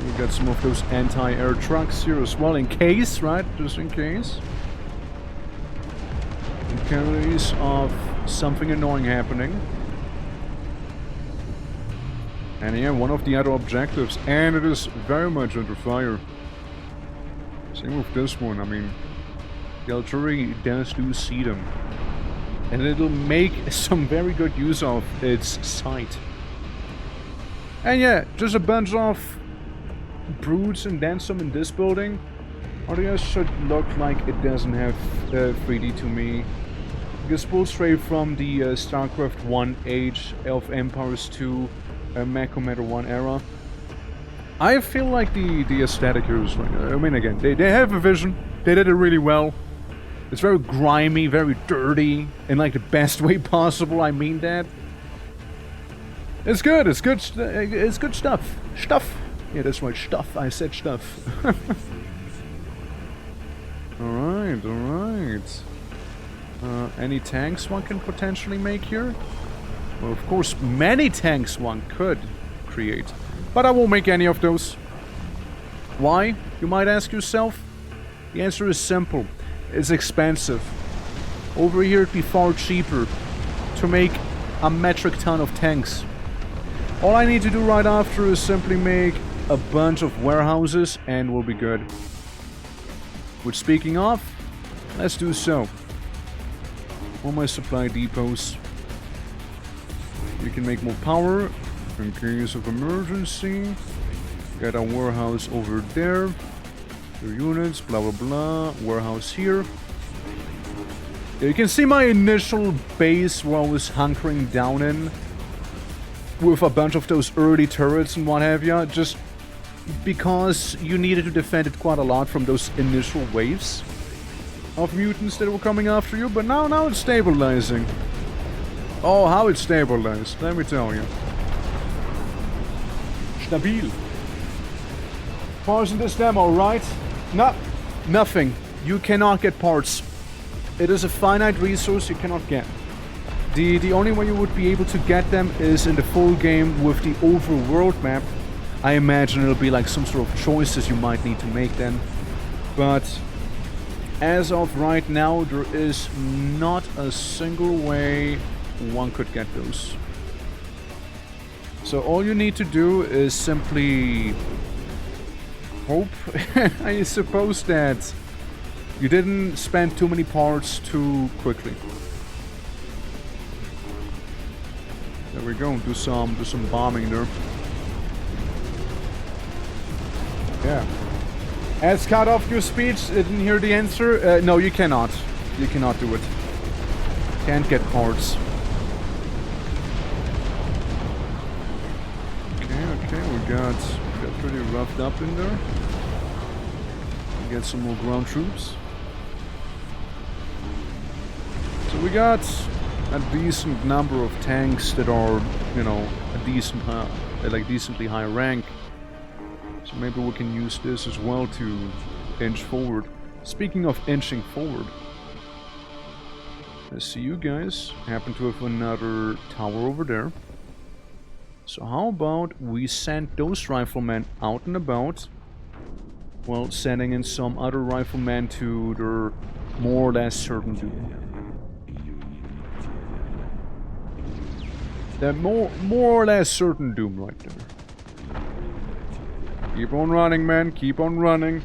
We got some of those anti-air trucks here as well, in case, right? Just in case. In case of something annoying happening. And yeah, one of the other objectives, and it is very much under fire. Same with this one, I mean, the artillery do see them. And it'll make some very good use of its sight. And yeah, just a bunch of brutes and then some in this building. RDS should look like it doesn't have 3D to me. This pulls straight from the StarCraft 1 Age of Empires 2 Mech Commander 1 era. I feel like the aesthetic here is like, I mean, again, they have a vision. They did it really well. It's very grimy, very dirty, in like the best way possible. I mean that. It's good. It's good. It's good stuff. Stuff. Yeah, that's right. Stuff. I said stuff. All right. All right. Any tanks one can potentially make here? Well, of course, many tanks one could create, but I won't make any of those. Why? You might ask yourself. The answer is simple. It's expensive. Over here it'd be far cheaper to make a metric ton of tanks. All I need to do right after is simply make a bunch of warehouses and we'll be good. Which, speaking of, let's do so. All my supply depots. You can make more power in case of emergency. Got a warehouse over there. Your units, blah blah blah. Warehouse here. You can see my initial base where I was hunkering down in. With a bunch of those early turrets and what have you. Just because you needed to defend it quite a lot from those initial waves of mutants that were coming after you. But now it's stabilizing. Oh, how it's stabilized, let me tell you. Stabil. Parts in this demo, right? No, nothing. You cannot get parts. It is a finite resource you cannot get. The only way you would be able to get them is in the full game with the overworld map. I imagine it'll be like some sort of choices you might need to make then. But as of right now, there is not a single way one could get those. So all you need to do is simply hope, I suppose, that you didn't spend too many parts too quickly. There we go. Do some bombing there. Yeah. As cut off your speech. Didn't hear the answer. No, you cannot. You cannot do it. Can't get parts. Okay, we got pretty roughed up in there. Get some more ground troops. So we got a decent number of tanks that are, you know, a decent, like decently high rank. So maybe we can use this as well to inch forward. Speaking of inching forward, I see you guys happen to have another tower over there. So how about we send those riflemen out and about, while sending in some other riflemen to their more or less certain doom. That more or less certain doom right there. Keep on running, man. Keep on running.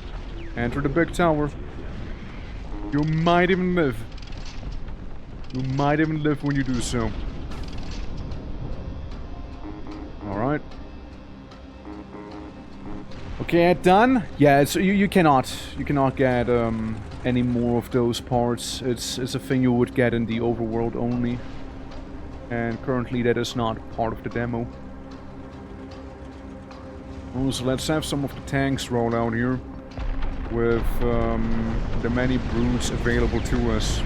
Enter the big tower. You might even live. You might even live when you do so. Alright. Okay, done. Yeah, it's, you cannot get any more of those parts. It's a thing you would get in the overworld only. And currently that is not part of the demo. So let's have some of the tanks roll out here with the many brutes available to us.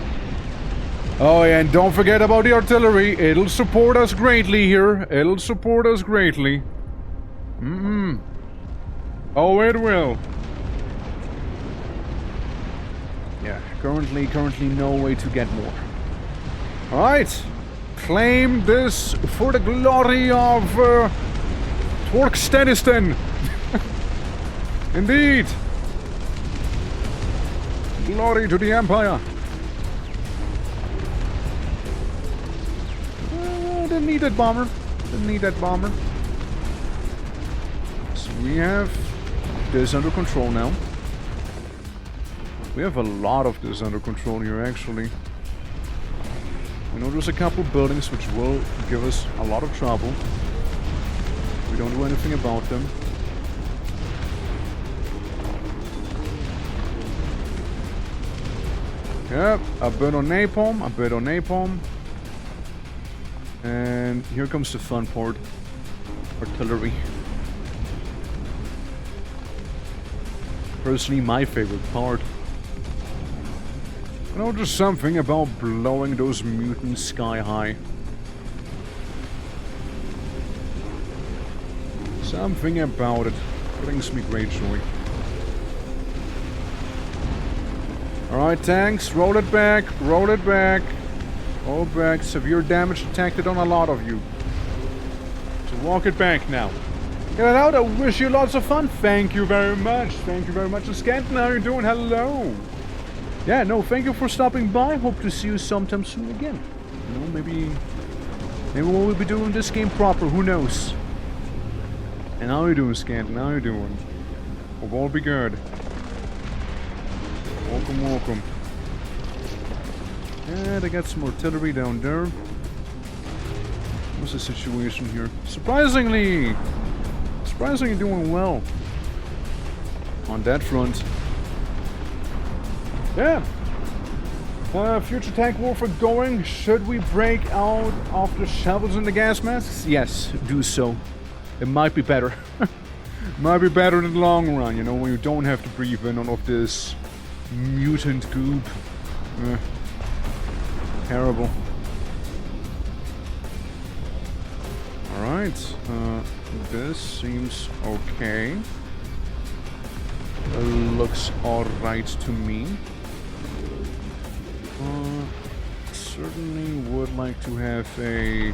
Oh yeah, and don't forget about the artillery. It'll support us greatly here. It'll support us greatly. Oh, it will. Yeah, currently no way to get more. Alright. Claim this for the glory of Turkmenistan. Indeed! Glory to the Empire! Didn't need that bomber. Didn't need that bomber. So we have this under control now. We have a lot of this under control here, actually. We know there's a couple buildings which will give us a lot of trouble. We don't do anything about them. Yep, a bit on napalm, a bit on napalm. And here comes the fun part. Artillery. Personally, my favorite part. You know, there's something about blowing those mutants sky high. Something about it brings me great joy. Alright, tanks, roll it back, roll it back. Roll back, severe damage detected on a lot of you. So walk it back now. Get it out, I wish you lots of fun. Thank you very much. Thank you very much. Scanton, how are you doing? Hello. Yeah, no, thank you for stopping by. Hope to see you sometime soon again. You know, maybe we'll be doing this game proper, who knows? And how are you doing, Scanton? How are you doing? Hope all be good. Welcome, welcome. Yeah, they got some artillery down there. What's the situation here? Surprisingly doing well on that front. Yeah. Future tank warfare going. Should we break out of the shovels and the gas masks? Yes, do so. It might be better. Might be better in the long run, you know, when you don't have to breathe in all of this mutant goop. Terrible. Alright, this seems okay. Looks alright to me. Certainly would like to have a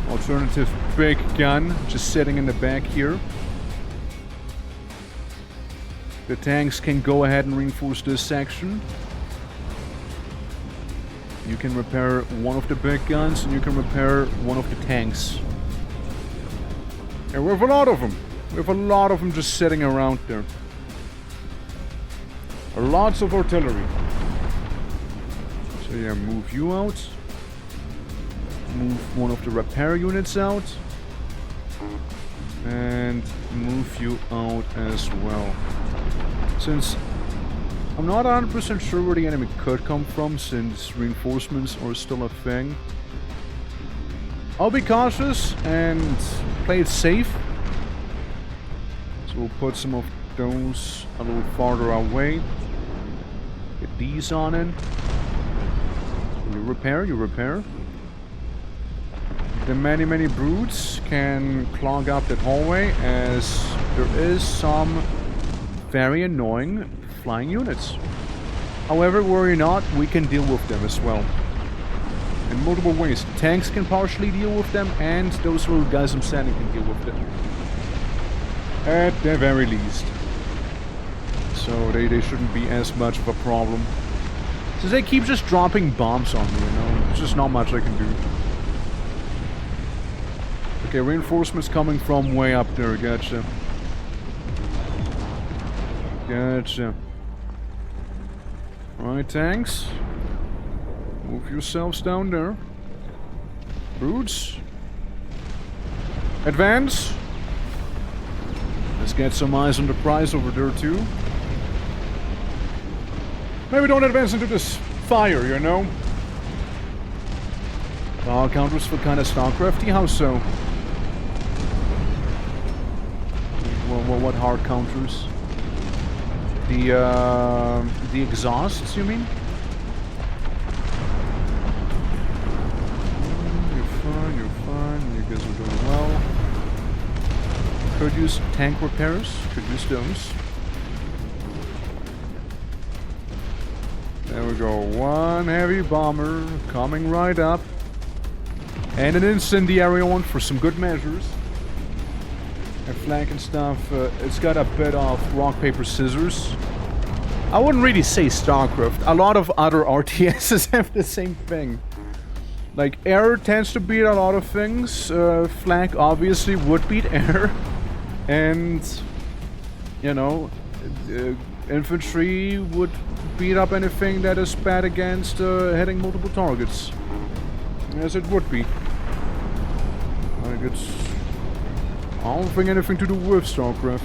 alternative big gun just sitting in the back here. The tanks can go ahead and reinforce this section. You can repair one of the big guns and you can repair one of the tanks. And we have a lot of them. We have a lot of them just sitting around there. Lots of artillery. So yeah, move you out. Move one of the repair units out. And move you out as well. Since I'm not 100% sure where the enemy could come from, since reinforcements are still a thing, I'll be cautious and play it safe. So we'll put some of those a little farther away. Get these on in. You repair, you repair. The many brutes can clog up that hallway, as there is some very annoying flying units. However, worry not, we can deal with them as well. In multiple ways. Tanks can partially deal with them, and those little guys I'm standing can deal with them. At the very least. So they shouldn't be as much of a problem. Since they keep just dropping bombs on me, you know, there's just not much I can do. Okay, reinforcements coming from way up there, gotcha. Gotcha. Right, tanks. Move yourselves down there. Brutes. Advance. Let's get some eyes on the prize over there too. Maybe don't advance into this fire, you know? Power counters for kind of StarCrafty, how so? What hard counters? The exhausts, you mean? You're fine, you guys are doing well. Could use tank repairs, could use those. There we go, one heavy bomber coming right up. And an incendiary one for some good measures. And flag and stuff. It's got a bit of rock, paper, scissors. I wouldn't really say StarCraft. A lot of other RTSs have the same thing. Like, air tends to beat a lot of things. Flag obviously would beat air. And, you know, infantry would beat up anything that is bad against hitting multiple targets. Yes, it would be. Like, it's... I don't think anything to do with StarCraft.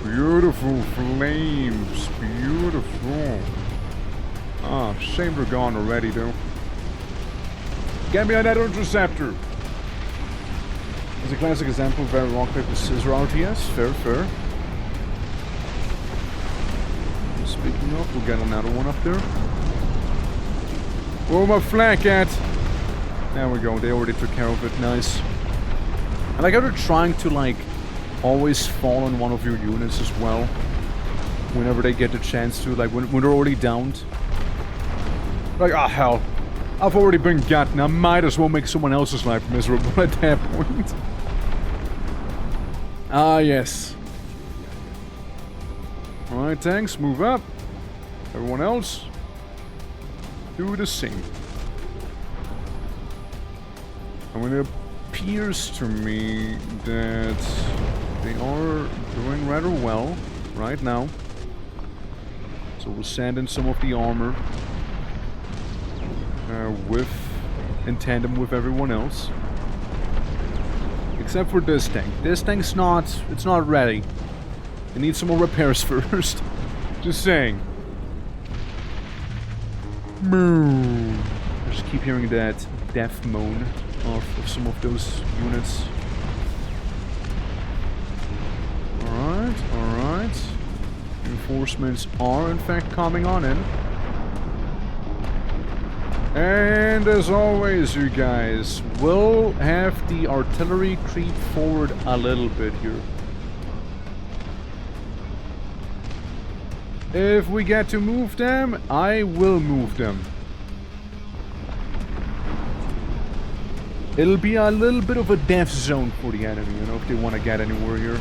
Beautiful flames, beautiful. Ah, shame they're gone already, though. Get behind that interceptor. It's a classic example of very rock, paper, scissors RTS. Fair, fair. Speaking of, we'll get another one up there. Where my flag at? There we go, they already took care of it, nice. I like how they're trying to, like, always fall on one of your units as well. Whenever they get the chance to, like, when they're already downed. Like, ah, hell. I've already been gotten, I might as well make someone else's life miserable at that point. Ah, yes. Alright, tanks, move up. Everyone else, do the same. I mean, it appears to me that they are doing rather well right now. So we'll send in some of the armor in tandem with everyone else. Except for this tank. This tank's it's not ready. It needs some more repairs first. Just saying. Moon. I just keep hearing that death moan of some of those units. Alright, alright. Reinforcements are in fact coming on in. And as always, you guys, we'll have the artillery creep forward a little bit here. If we get to move them, I will move them. It'll be a little bit of a death zone for the enemy, you know, if they want to get anywhere here.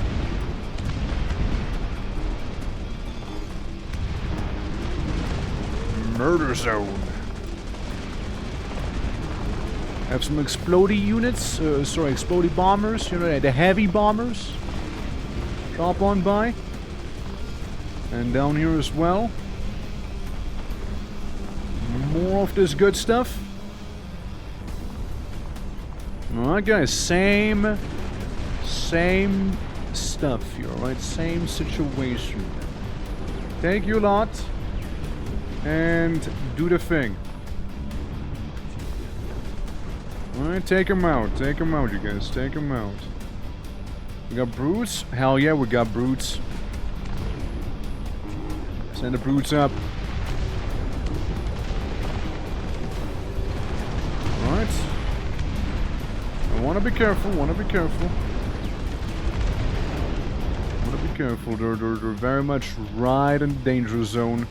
Murder zone. Have some explodey units, explodey bombers, you know, the heavy bombers. Drop on by. And down here as well. More of this good stuff. Alright guys, same stuff here, right? Same situation. Take your lot and do the thing. Alright, take them out, you guys, take them out. We got brutes? Hell yeah, we got brutes. Send the brutes up. Alright. I wanna be careful, Wanna be careful. They're very much right in the danger zone.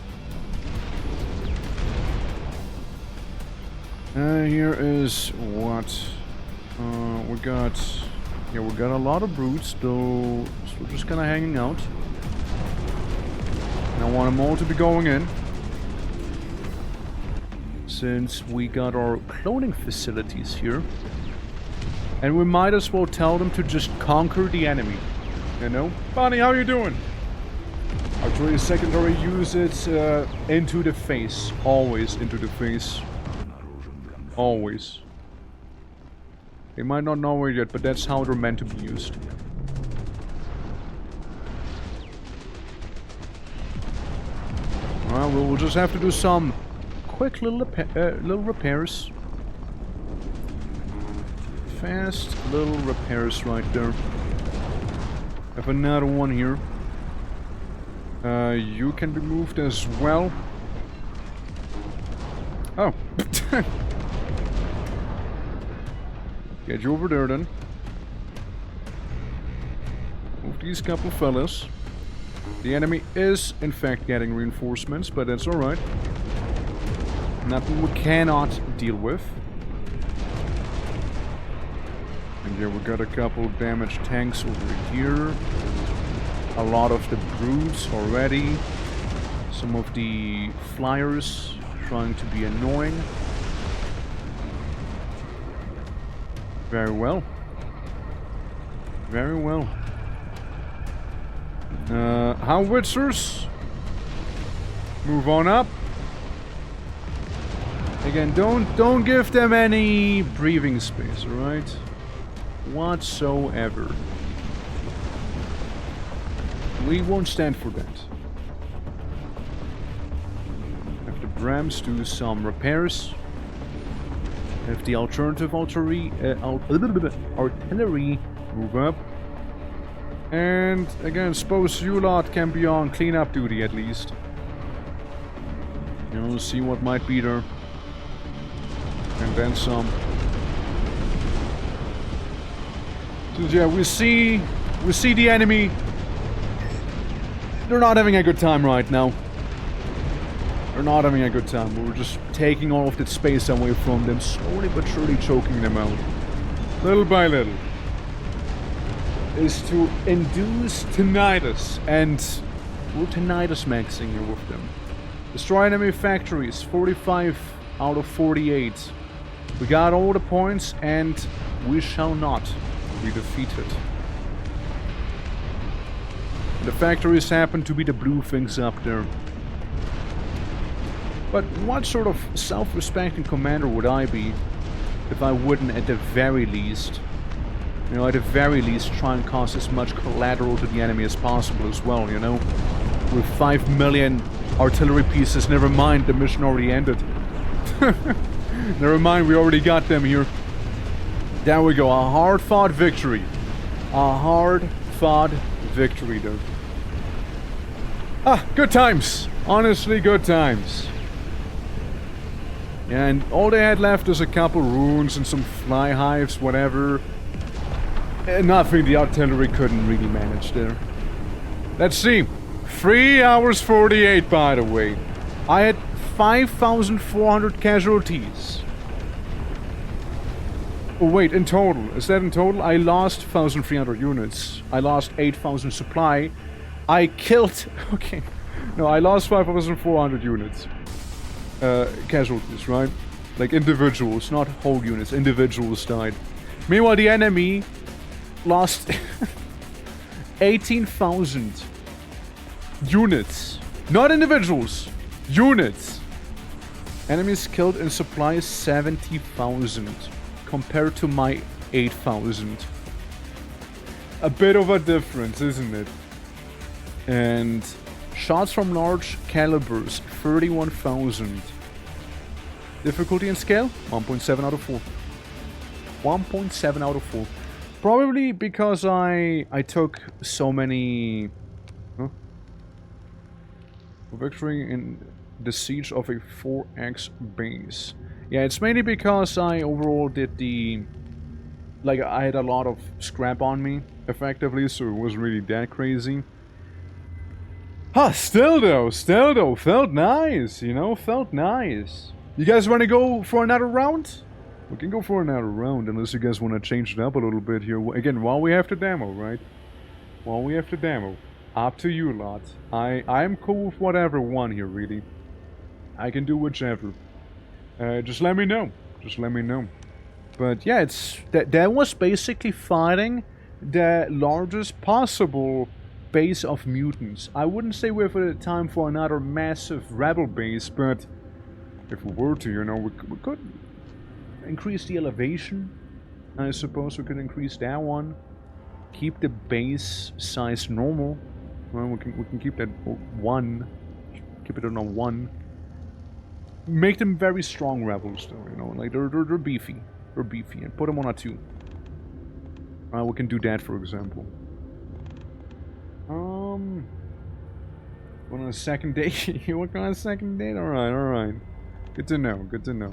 Here is what we got. Yeah, we got a lot of brutes, though. So we're just kind of hanging out. And I want them all to be going in, since we got our cloning facilities here, and we might as well tell them to just conquer the enemy. You know, Bonnie, how you doing? Artillery secondary, use it into the face, always into the face. Always. They might not know it yet, but that's how they're meant to be used. Well, we'll just have to do some quick little repairs. Fast little repairs right there. Have another one here. You can be moved as well. Oh. Get you over there then. Move these couple fellas. The enemy is in fact getting reinforcements, but that's alright. Nothing we cannot deal with. Yeah, we got a couple damaged tanks over here. A lot of the brutes already. Some of the flyers trying to be annoying. Very well. Very well. Howitzers. Move on up. Again, don't give them any breathing space, alright? Whatsoever. We won't stand for that. Have the Brams do some repairs. Have the alternative artillery move up. And again, suppose you lot can be on cleanup duty at least. You know, see what might be there. And then some. So yeah, we see the enemy. They're not having a good time right now. They're not having a good time. We're just taking all of that space away from them, slowly but surely choking them out. Little by little. Is to induce tinnitus, and we're tinnitus maxing here with them. Destroy enemy factories, 45 out of 48. We got all the points, and we shall not be defeated. The factories happen to be the blue things up there. But what sort of self-respecting commander would I be if I wouldn't, at the very least, you know, at the very least, try and cause as much collateral to the enemy as possible as well, you know? With 5 million artillery pieces, never mind, the mission already ended. Never mind, we already got them here. There we go, a hard-fought victory. A hard-fought victory, though. Ah, good times. Honestly, good times. And all they had left is a couple ruins and some fly hives, whatever. And nothing the artillery couldn't really manage there. Let's see. 3 hours 48, by the way. I had 5,400 casualties. Oh wait, in total. Is that in total? I lost 1,300 units. I lost 8,000 supply. I killed... Okay. No, I lost 5,400 units. Casualties, right? Like individuals, not whole units. Individuals died. Meanwhile, the enemy lost 18,000 units. Not individuals. Units. Enemies killed in supply 70,000 compared to my 8,000. A bit of a difference, isn't it? And shots from large calibers 31,000. Difficulty and scale 1.7 out of 4. 1.7 out of 4. Probably because I took so many... Huh? Victory in the siege of a 4x base. Yeah, it's mainly because I overall did the... Like, I had a lot of scrap on me, effectively, so it wasn't really that crazy. Huh, still though, felt nice, you know, felt nice. You guys want to go for another round? We can go for another round, unless you guys want to change it up a little bit here. Again, while we have the demo, right? While we have the demo. Up to you lot. I'm cool with whatever one here, really. I can do whichever. Just let me know. Just let me know. But yeah, it's that was basically fighting the largest possible base of mutants. I wouldn't say we have time for another massive rebel base, but if we were to, you know, we could increase the elevation. I suppose we could increase that one. Keep the base size normal. Well, we can keep that 1. Keep it on a 1. Make them very strong rebels, though. You know, like they're beefy. They're beefy, and put them on a 2. We can do that, for example. On a second date? You work on a second date? Alright, alright. Good to know, good to know.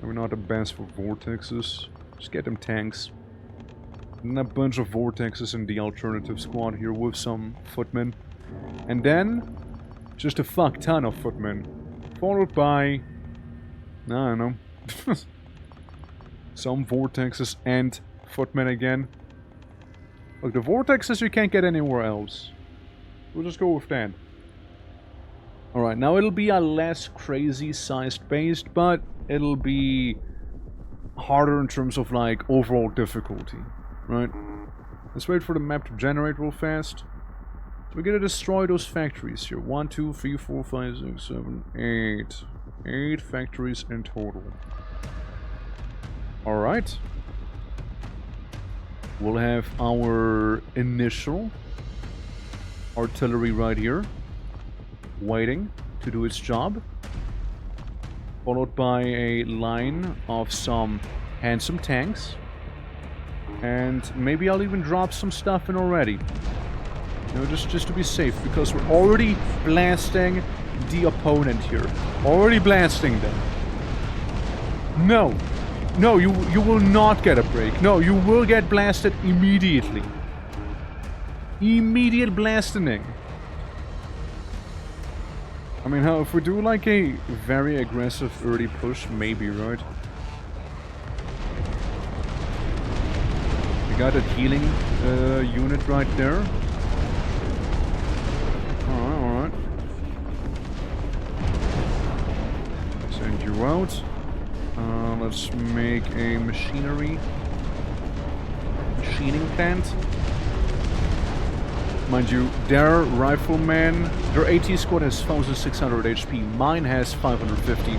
We're not the best for vortexes. Just get them tanks. And a bunch of vortexes in the alternative squad here with some footmen. And then, just a fuck ton of footmen. Followed by... I don't know. Some vortexes and footmen again. Look, the vortexes you can't get anywhere else. We'll just go with that. Alright, now it'll be a less crazy-sized base, but it'll be harder in terms of, like, overall difficulty, right? Let's wait for the map to generate real fast. So we're gonna destroy those factories here. 1, 2, 3, 4, 5, 6, 7, 8. 8 factories in total. Alright. We'll have our initial artillery right here, waiting to do its job. Followed by a line of some handsome tanks. And maybe I'll even drop some stuff in already. You know, just to be safe, because we're already blasting the opponent here. Already blasting them. No. No, you will not get a break. No, you will get blasted immediately. Immediate blasting. I mean, how if we do like a very aggressive early push, maybe, right? We got a healing unit right there. Alright. Send you out. Let's make a machining plant. Mind you, their rifleman, their AT squad has 1600 HP, mine has 550.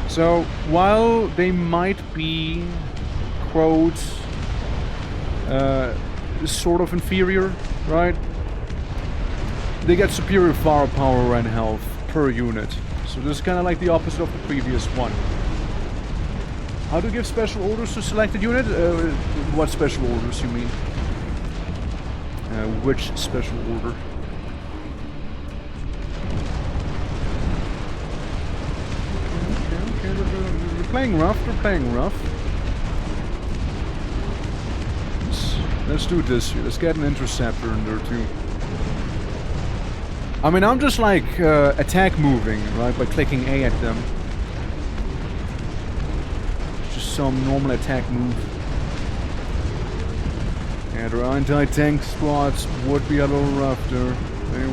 So, while they might be, quote, sort of inferior, right? They get superior firepower and health per unit. So this is kind of like the opposite of the previous one. How to give special orders to selected unit? What special orders you mean? Which special order? Okay. They're playing rough. Let's do this here. Let's get an interceptor in there too. I mean, I'm just like attack moving, right, by clicking A at them. Just some normal attack move. Yeah, their anti-tank squads would be a little rough there. They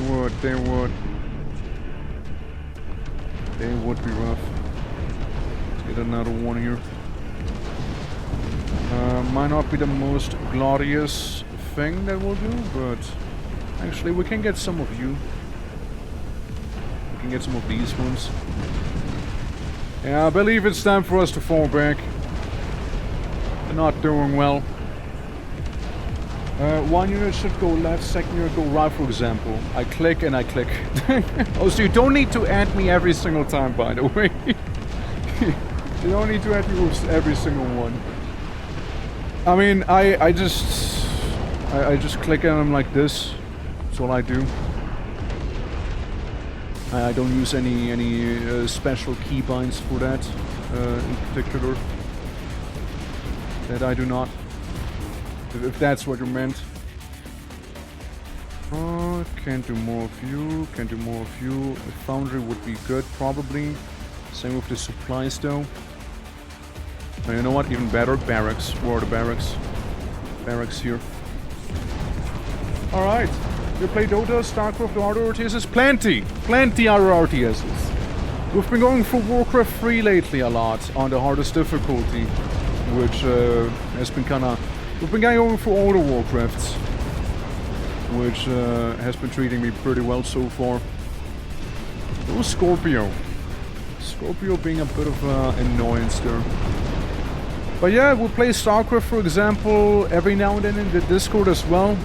would be rough. Let's get another one here. Might not be the most glorious thing that we'll do, but actually we can get some of you. We can get some of these ones. Yeah, I believe it's time for us to fall back. They're not doing well. One unit should go left, second unit go right, for example. I click and I click. Oh, so you don't need to add me every single time, by the way. You don't need to add me with every single one. I mean, I just click on them like this. That's all I do. I don't use any special keybinds for that in particular. That I do not. If that's what you meant. Can't do more of you. Can't do more of you. A foundry would be good, probably. Same with the supplies, though. And you know what? Even better, barracks. Where are the barracks? Barracks here. Alright. You play Dota, StarCraft, or other RTSs? Plenty other RTSs. We've been going for Warcraft 3 lately a lot, on the hardest difficulty. Which has been kinda... We've been going for all the Warcrafts. Which has been treating me pretty well so far. Oh, Scorpio. Scorpio being a bit of an annoyance there. But yeah, we'll play StarCraft, for example, every now and then in the Discord as well.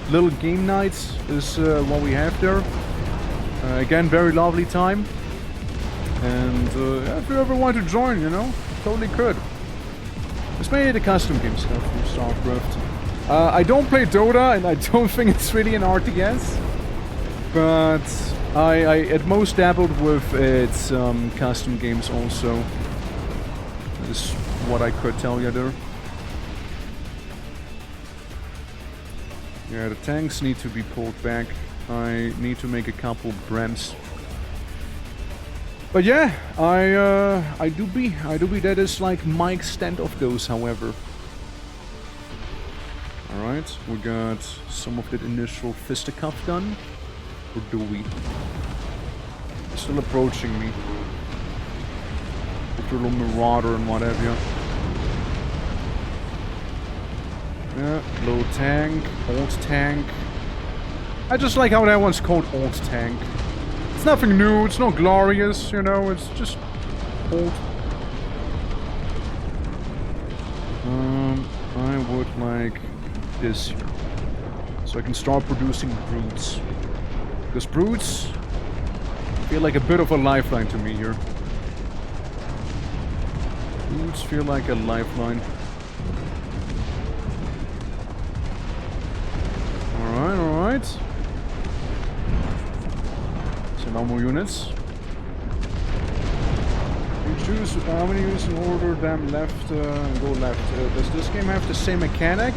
Little game nights is what we have there. Again, very lovely time. And if you ever want to join, you know, totally could. It's mainly the custom game stuff from StarCraft. I don't play Dota, and I don't think it's really an RTS. But I at most dabbled with its custom games also. Is what I could tell you there. Yeah, the tanks need to be pulled back. I need to make a couple brems. But yeah, I do be that is like my extent of those, however. Alright, we got some of that initial fisticuff done. Or do we? Still approaching me. With your little marauder and what have you. Yeah, little tank, old tank. I just like how that one's called old tank. It's nothing new, it's not glorious, you know, it's just old. I would like this here. So I can start producing brutes. Because brutes feel like a bit of a lifeline to me here. Brutes feel like a lifeline. Alright, alright. So no more units. You choose how many units in order, them left, and go left. Does this game have the same mechanic?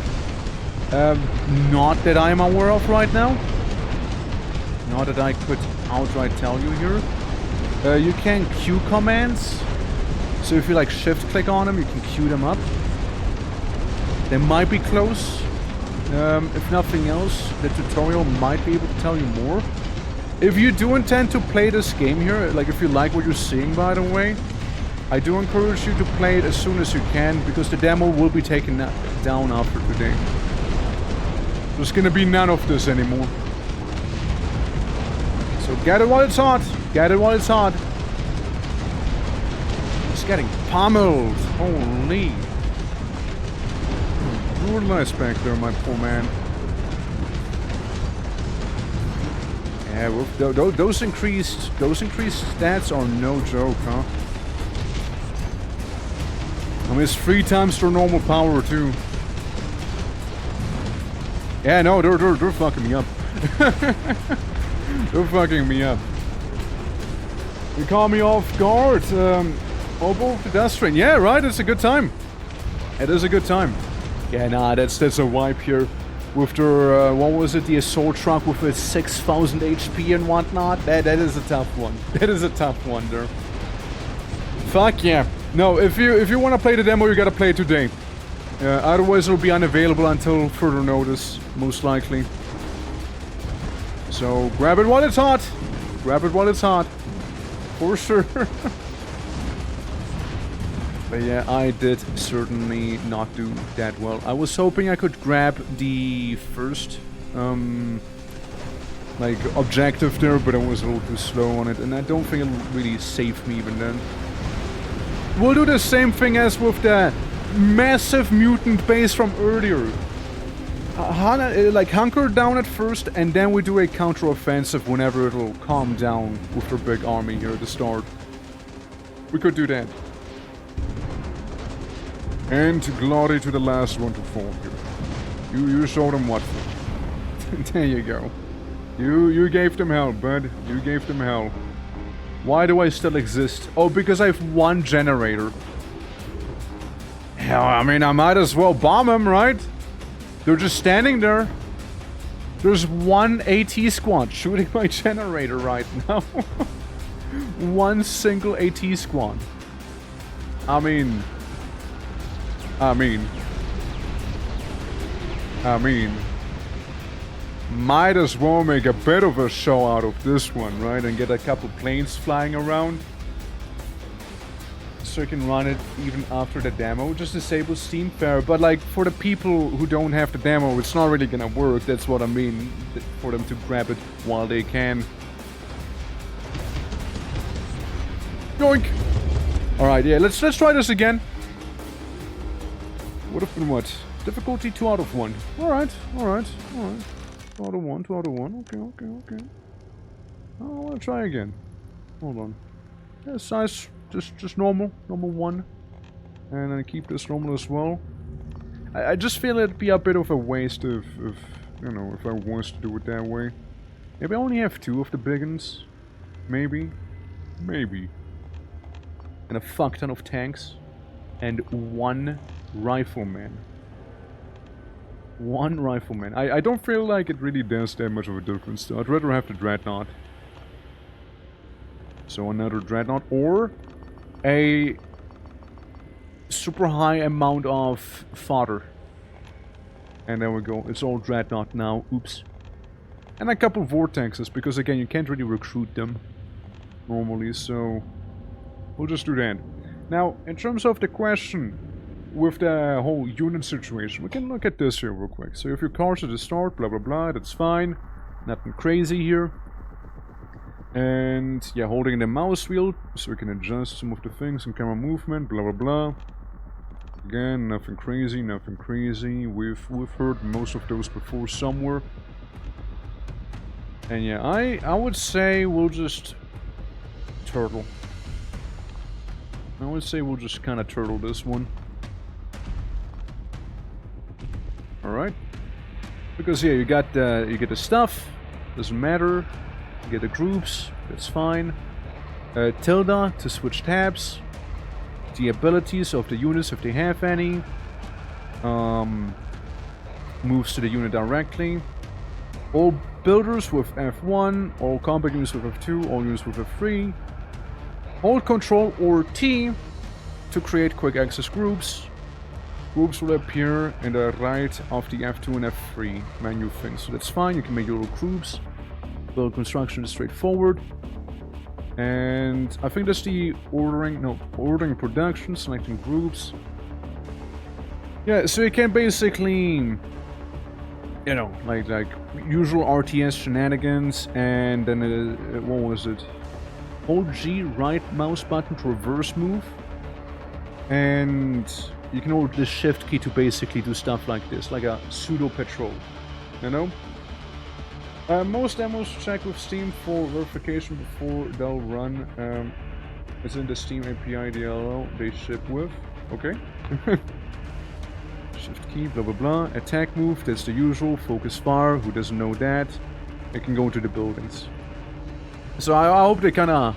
Not that I'm aware of right now. Not that I could outright tell you here. You can queue commands. So if you like shift click on them, you can queue them up. They might be close. If nothing else, the tutorial might be able to tell you more. If you do intend to play this game here, like if you like what you're seeing, by the way, I do encourage you to play it as soon as you can, because the demo will be taken down after today. There's gonna be none of this anymore. So get it while it's hot. Get it while it's hot. It's getting pummeled. Holy. Brutalized back there, my poor man. Yeah, well, those increased stats are no joke, huh? I mean, it's 3 times their normal power too. Yeah, no, they're fucking me up. They're fucking me up. You call me off guard. Obo the Death Train. Yeah, right. It's a good time. It is a good time. Yeah, nah, that's a wipe here. With their, what was it, the assault truck with its 6,000 HP and whatnot. That is a tough one. That is a tough one there. Fuck yeah. No, if you want to play the demo, you gotta play it today. Otherwise it'll be unavailable until further notice, most likely. So grab it while it's hot. Grab it while it's hot. For sure. But yeah, I did certainly not do that well. I was hoping I could grab the first, like, objective there, but I was a little too slow on it, and I don't think it'll really save me even then. We'll do the same thing as with the massive mutant base from earlier. Like, hunker down at first, and then we do a counter-offensive whenever it'll calm down with their big army here at the start. We could do that. And glory to the last one to fall here. You showed them what. There you go. You gave them hell, bud. You gave them hell. Why do I still exist? Oh, because I have 1 generator. Hell, I mean, I might as well bomb them, right? They're just standing there. There's 1 AT squad shooting my generator right now. 1 single AT squad. I mean, might as well make a bit of a show out of this one, right? And get a couple planes flying around. So you can run it even after the demo. Just disable Steam, fair. But like, for the people who don't have the demo, it's not really gonna work. That's what I mean. For them to grab it while they can. Yoink! Alright, yeah, let's try this again. Would have been what? Difficulty 2 out of 1. Alright. 2 out of 1, 2 out of 1. Okay. I wanna try again. Hold on. Yeah, size just normal 1. And then keep this normal as well. I just feel it'd be a bit of a waste of you know, if I was to do it that way. Maybe I only have 2 of the big ones. Maybe. And a fuck ton of tanks. And 1 rifleman. 1 rifleman. I don't feel like it really does that much of a difference, though. I'd rather have the dreadnought. So another dreadnought, or a super high amount of fodder. And there we go, it's all dreadnought now, oops. And a couple vortexes, because again, you can't really recruit them normally, so we'll just do that. Now, in terms of the question with the whole unit situation, we can look at this here real quick. So if your car's at the start, blah blah blah, that's fine. Nothing crazy here. And yeah, holding the mouse wheel, so we can adjust some of the things in camera movement, blah blah blah. Again, nothing crazy, nothing crazy. We've heard most of those before somewhere. And yeah, I would say we'll just turtle. I would say we'll just kind of turtle this one. Alright. Because yeah, you get the stuff, doesn't matter. You get the groups, that's fine. Tilde to switch tabs. The abilities of the units, if they have any. Moves to the unit directly. All builders with F1, all combat units with F2, all units with F3. Hold Control or T to create quick access groups. Groups will appear in the right of the F2 and F3 menu thing, so that's fine, you can make your little groups. Build construction is straightforward. And I think that's the ordering production, selecting groups. Yeah, so you can basically, you know, like usual RTS shenanigans, and then what was it? Hold G right mouse button to reverse move, and you can hold the shift key to basically do stuff like this, like a pseudo patrol, you know? Most demos check with Steam for verification before they'll run. It's in the Steam API DLL they ship with. Okay. Shift key, blah blah blah. Attack move, that's the usual. Focus fire, who doesn't know that? It can go into the buildings. So I hope they kinda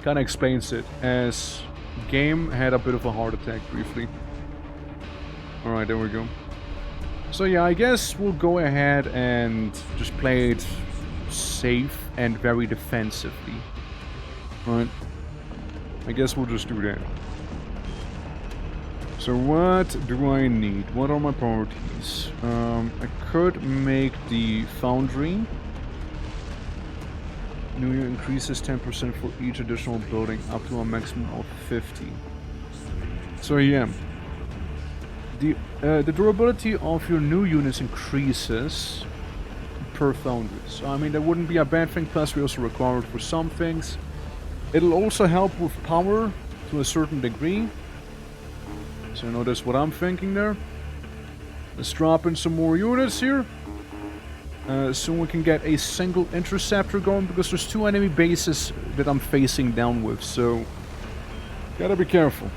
explains it, as game had a bit of a heart attack briefly. Alright, there we go. So yeah, I guess we'll go ahead and just play it safe and very defensively. Right? I guess we'll just do that. So what do I need? What are my priorities? I could make the foundry. New year increases 10% for each additional building up to a maximum of 50. So yeah. The durability of your new units increases per foundry. So I mean, that wouldn't be a bad thing, plus we also require it for some things. It'll also help with power to a certain degree. So you know, that's what I'm thinking there. Let's drop in some more units here. So we can get a single interceptor going, because there's 2 enemy bases that I'm facing down with, so gotta be careful.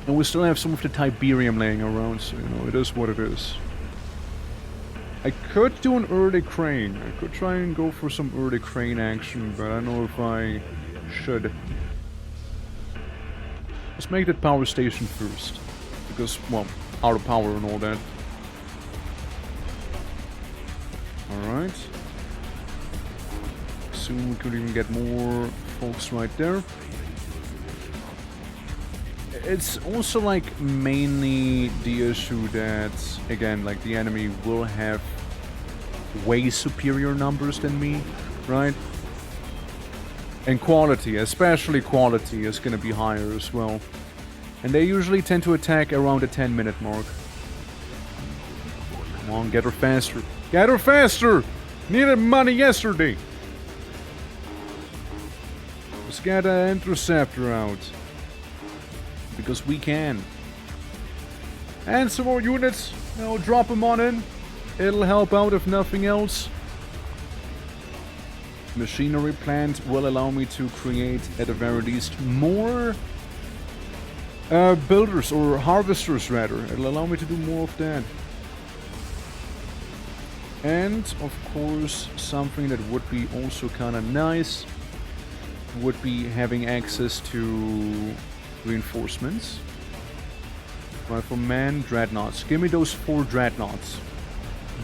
And we still have some of the Tiberium laying around, so you know, it is what it is. I could do an early crane. I could try and go for some early crane action, but I don't know if I should. Let's make that power station first. Because, well, out of power and all that. Alright. Soon we could even get more folks right there. It's also like mainly the issue that, again, like the enemy will have way superior numbers than me, right? And quality, especially quality, is gonna be higher as well. And they usually tend to attack around the 10-minute mark. Come on, get her faster. Get her faster! Needed money yesterday! Let's get an interceptor out. Because we can. And some more units. You know, drop them on in. It'll help out if nothing else. Machinery plant will allow me to create, at the very least, more builders, or harvesters rather. It'll allow me to do more of that. And, of course, something that would be also kind of nice would be having access to reinforcements. Rifleman, dreadnoughts. Give me those 4 dreadnoughts.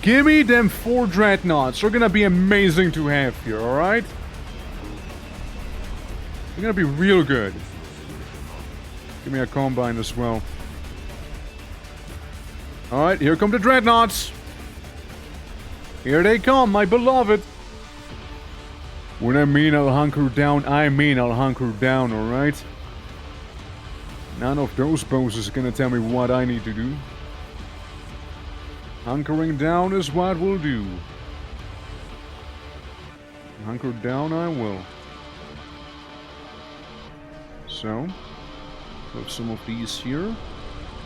Give me them 4 dreadnoughts. They're gonna be amazing to have here, alright? You're gonna be real good. Give me a combine as well. Alright, here come the dreadnoughts. Here they come, my beloved. When I mean I'll hunker down, I mean I'll hunker down, alright? None of those bosses are gonna tell me what I need to do. Hunkering down is what we'll do. Hunker down I will. So, put some of these here.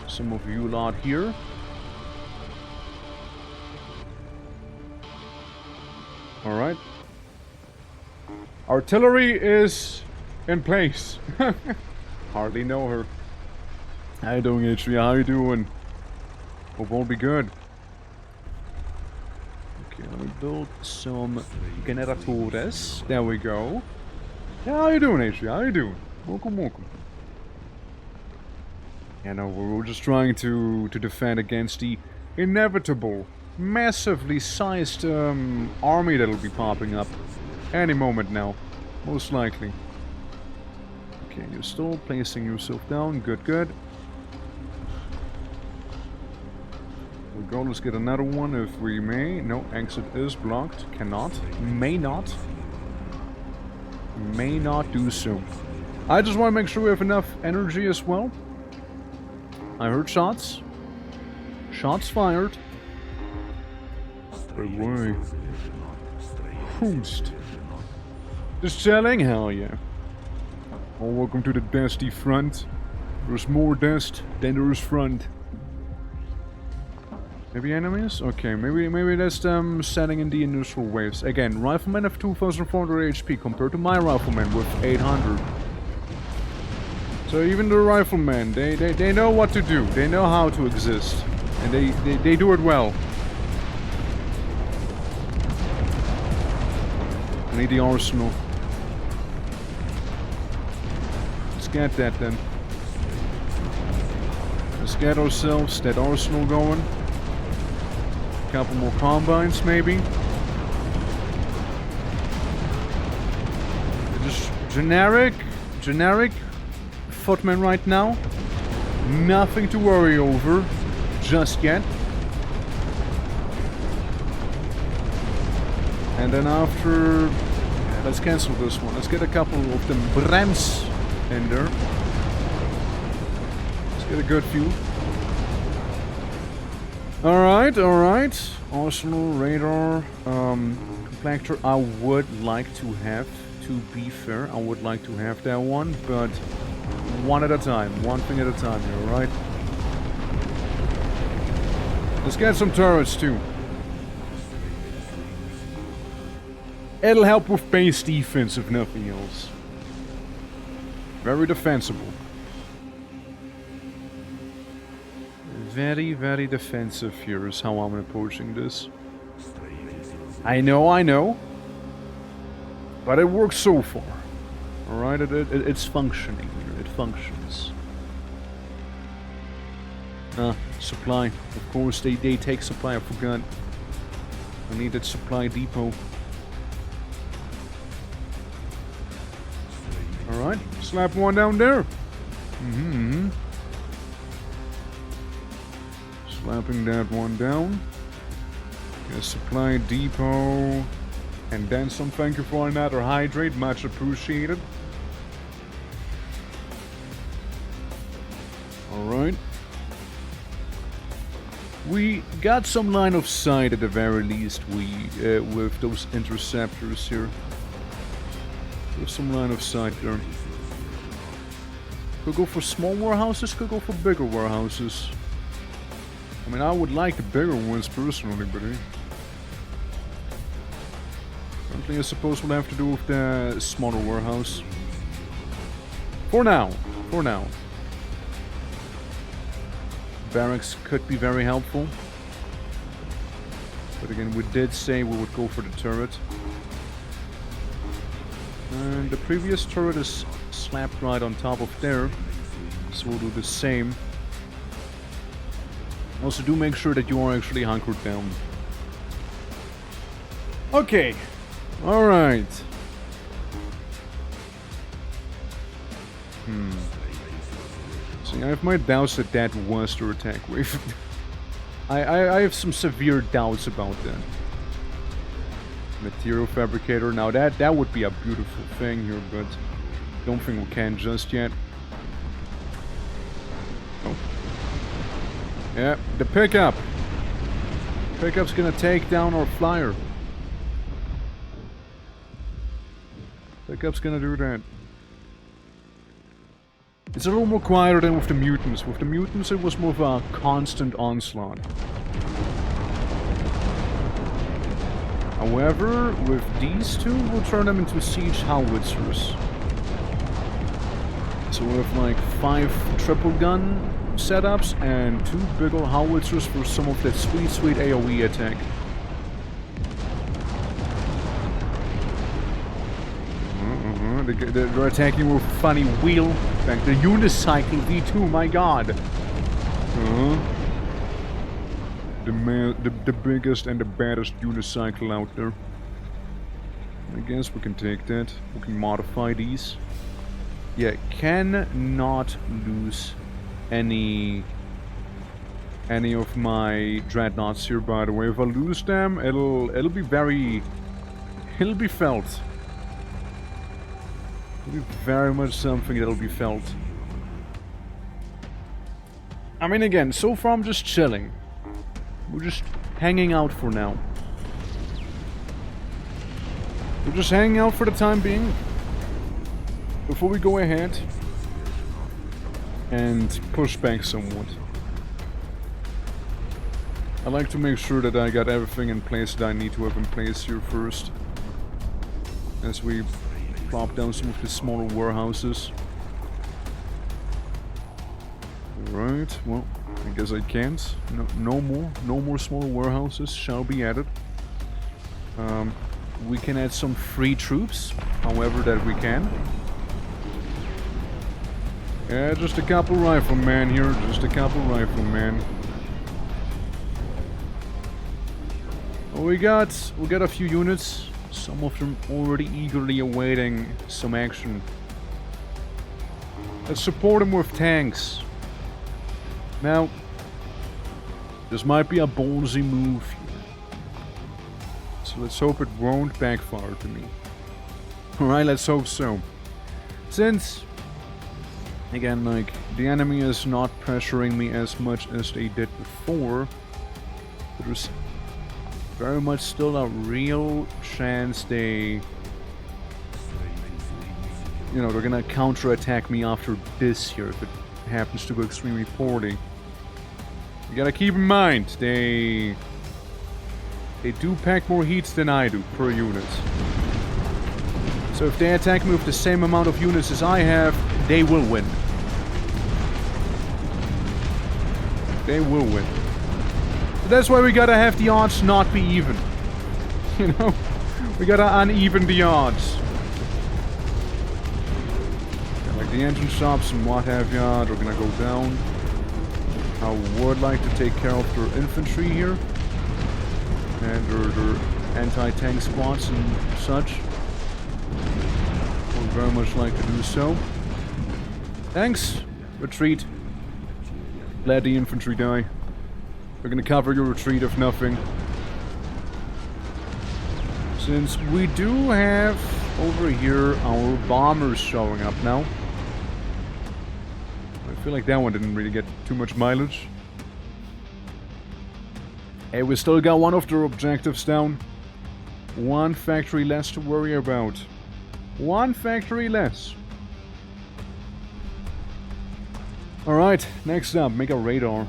Some of you lot here. Alright. Artillery is in place. Hardly know her. How you doing, H3? How you doing? Hope all be good. Okay, let me build some generators. There we go. Yeah, how you doing, H3? How you doing? Welcome, welcome. Yeah, no, we're just trying to defend against the inevitable, massively sized army that'll be popping up any moment now. Most likely. Okay, you're still placing yourself down. Good, good. We'll go, let's get another one if we may. No, exit is blocked. Cannot. May not. May not do so. I just want to make sure we have enough energy as well. I heard shots. Shots fired. Away. Boost. Just chilling? Hell yeah. Oh, welcome to the DUSTFRONT. There's more dust than there's front. Maybe enemies? Okay, maybe that's them setting in the initial waves. Again, riflemen have 2,400 HP compared to my riflemen with 800. So even the riflemen, they know what to do. They know how to exist. And they do it well. I need the arsenal. Let's get that then. Let's get ourselves that arsenal going. Couple more combines, maybe. Just generic footmen right now. Nothing to worry over just yet. And then after, let's cancel this one. Let's get a couple of them Brems in there. Let's get a good view. Alright. Arsenal, radar, compactor I would like to have, to be fair. I would like to have that one, but one at a time. One thing at a time here, alright? Let's get some turrets too. It'll help with base defense if nothing else. Very defensible. Very, very defensive here is how I'm approaching this. I know. But it works so far. Alright, it's functioning here. It functions. Supply. Of course, they take supply. I forgot. I need that supply depot. Alright, slap one down there. Slapping that one down. Get a supply depot. And then some. Thank you for another hydrate. Much appreciated. Alright. We got some line of sight at the very least. With those interceptors here. There's some line of sight there. Could go for small warehouses, could go for bigger warehouses. I mean, I would like the bigger ones personally, but something I suppose we'll have to do with the smaller warehouse. For now. Barracks could be very helpful. But again, we did say we would go for the turret. And the previous turret is slapped right on top of there. So we'll do the same. Also, do make sure that you are actually hunkered down. Okay. Alright. See, I have my doubts that was their attack wave. I have some severe doubts about that. Material fabricator. Now that would be a beautiful thing here, but don't think we can just yet. Oh. Yeah, the pickup. Pickup's gonna take down our flyer. Pickup's gonna do that. It's a little more quieter than with the mutants. With the mutants it was more of a constant onslaught. However, with these two, we'll turn them into siege howitzers. So we have like 5 triple gun setups and 2 big ol' howitzers for some of that sweet, sweet AoE attack. They're attacking with a funny wheel. In fact, the unicycle V2, my god. The biggest and the baddest unicycle out there. I guess we can take that. We can modify these. Yeah, cannot lose any of my dreadnoughts here, by the way. If I lose them, it'll be felt. It'll be very much something that'll be felt. I mean, again, so far I'm just chilling. We're just hanging out for now. We're just hanging out for the time being. Before we go ahead and push back somewhat. I like to make sure that I got everything in place that I need to have in place here first. As we plop down some of the smaller warehouses. Right, well, I guess I can't. No more smaller warehouses shall be added. We can add some free troops, however that we can. Yeah, just a couple riflemen here, just a couple riflemen. Well, we got a few units, some of them already eagerly awaiting some action. Let's support them with tanks. Now, this might be a ballsy move here. So let's hope it won't backfire to me. Alright, let's hope so. Since, again, like, the enemy is not pressuring me as much as they did before, there's very much still a real chance they... You know, they're gonna counterattack me after this here if it happens to go extremely poorly. You gotta keep in mind, they do pack more heats than I do per unit. So if they attack me with the same amount of units as I have, they will win. They will win. But that's why we gotta have the odds not be even. You know? We gotta uneven the odds. Yeah, like the engine shops and what have ya, they're gonna go down. I would like to take care of their infantry here. And their anti-tank squads and such. Would very much like to do so. Thanks. Retreat. Let the infantry die. We're gonna cover your retreat if nothing. Since we do have over here our bombers showing up now. I feel like that one didn't really get too much mileage. Hey, we still got one of their objectives down. One factory less to worry about. One factory less. Alright, next up, make a radar.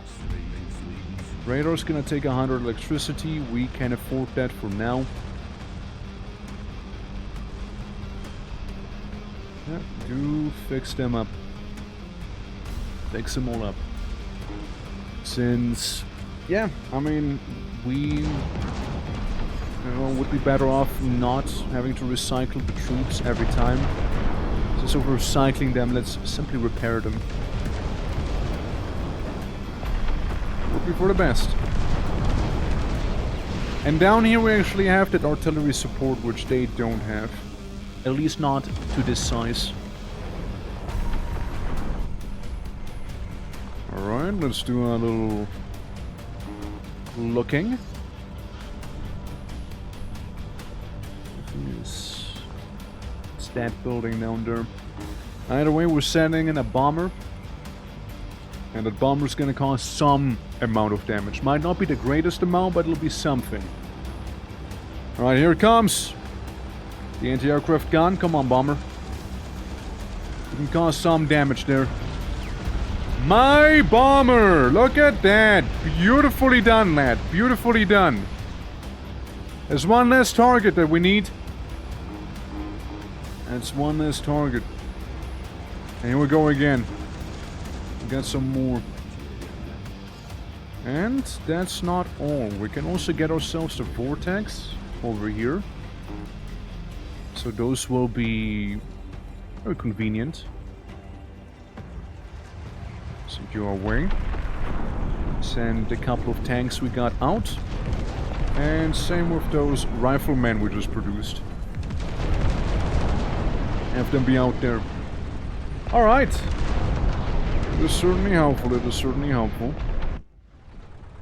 Radar's gonna take 100 electricity. We can afford that for now. Yeah, do fix them up. Fix them all up. Since, yeah, I mean, we would be better off not having to recycle the troops every time. So if we're recycling them, let's simply repair them. Would be for the best. And down here we actually have that artillery support, which they don't have. At least not to this size. Alright, let's do a little looking. It's that building down there. Either way, we're sending in a bomber. And that bomber's gonna cause some amount of damage. Might not be the greatest amount, but it'll be something. Alright, here it comes. The anti-aircraft gun. Come on, bomber. You can cause some damage there. My bomber! Look at that! Beautifully done, lad. Beautifully done. There's one less target that we need. That's one less target. And here we go again. We got some more. And that's not all. We can also get ourselves the vortex over here. So those will be very convenient. Secure away. Send a couple of tanks we got out. And same with those riflemen we just produced. Have them be out there. Alright. It is certainly helpful, it is certainly helpful.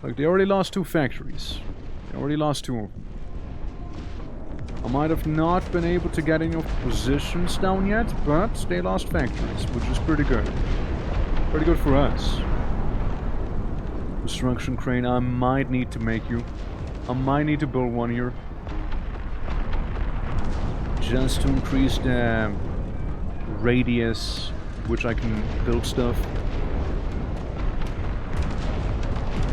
Like, they already lost 2 factories. They already lost 2 of them. I might have not been able to get any of the positions down yet, but they lost factories, which is pretty good. Pretty good for us. Construction crane, I might need to make you. I might need to build one here. Just to increase the radius which I can build stuff.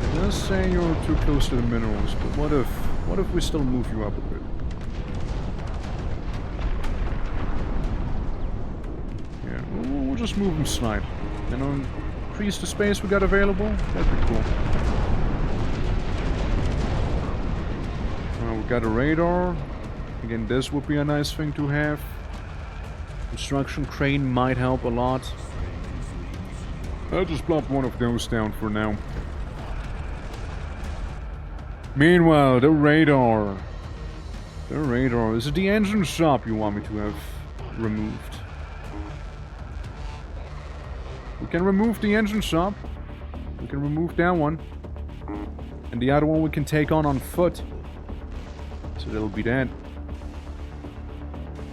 It does say you're too close to the minerals, but what if we still move you up a bit? Yeah, we'll just move them slight. And increase the space we got available. That'd be cool. We got a radar. Again, this would be a nice thing to have. Construction crane might help a lot. I'll just plop one of those down for now. Meanwhile, the radar. The radar. Is it the engine shop you want me to have removed? We can remove the engine shop. We can remove that one. And the other one we can take on foot. So that'll be that.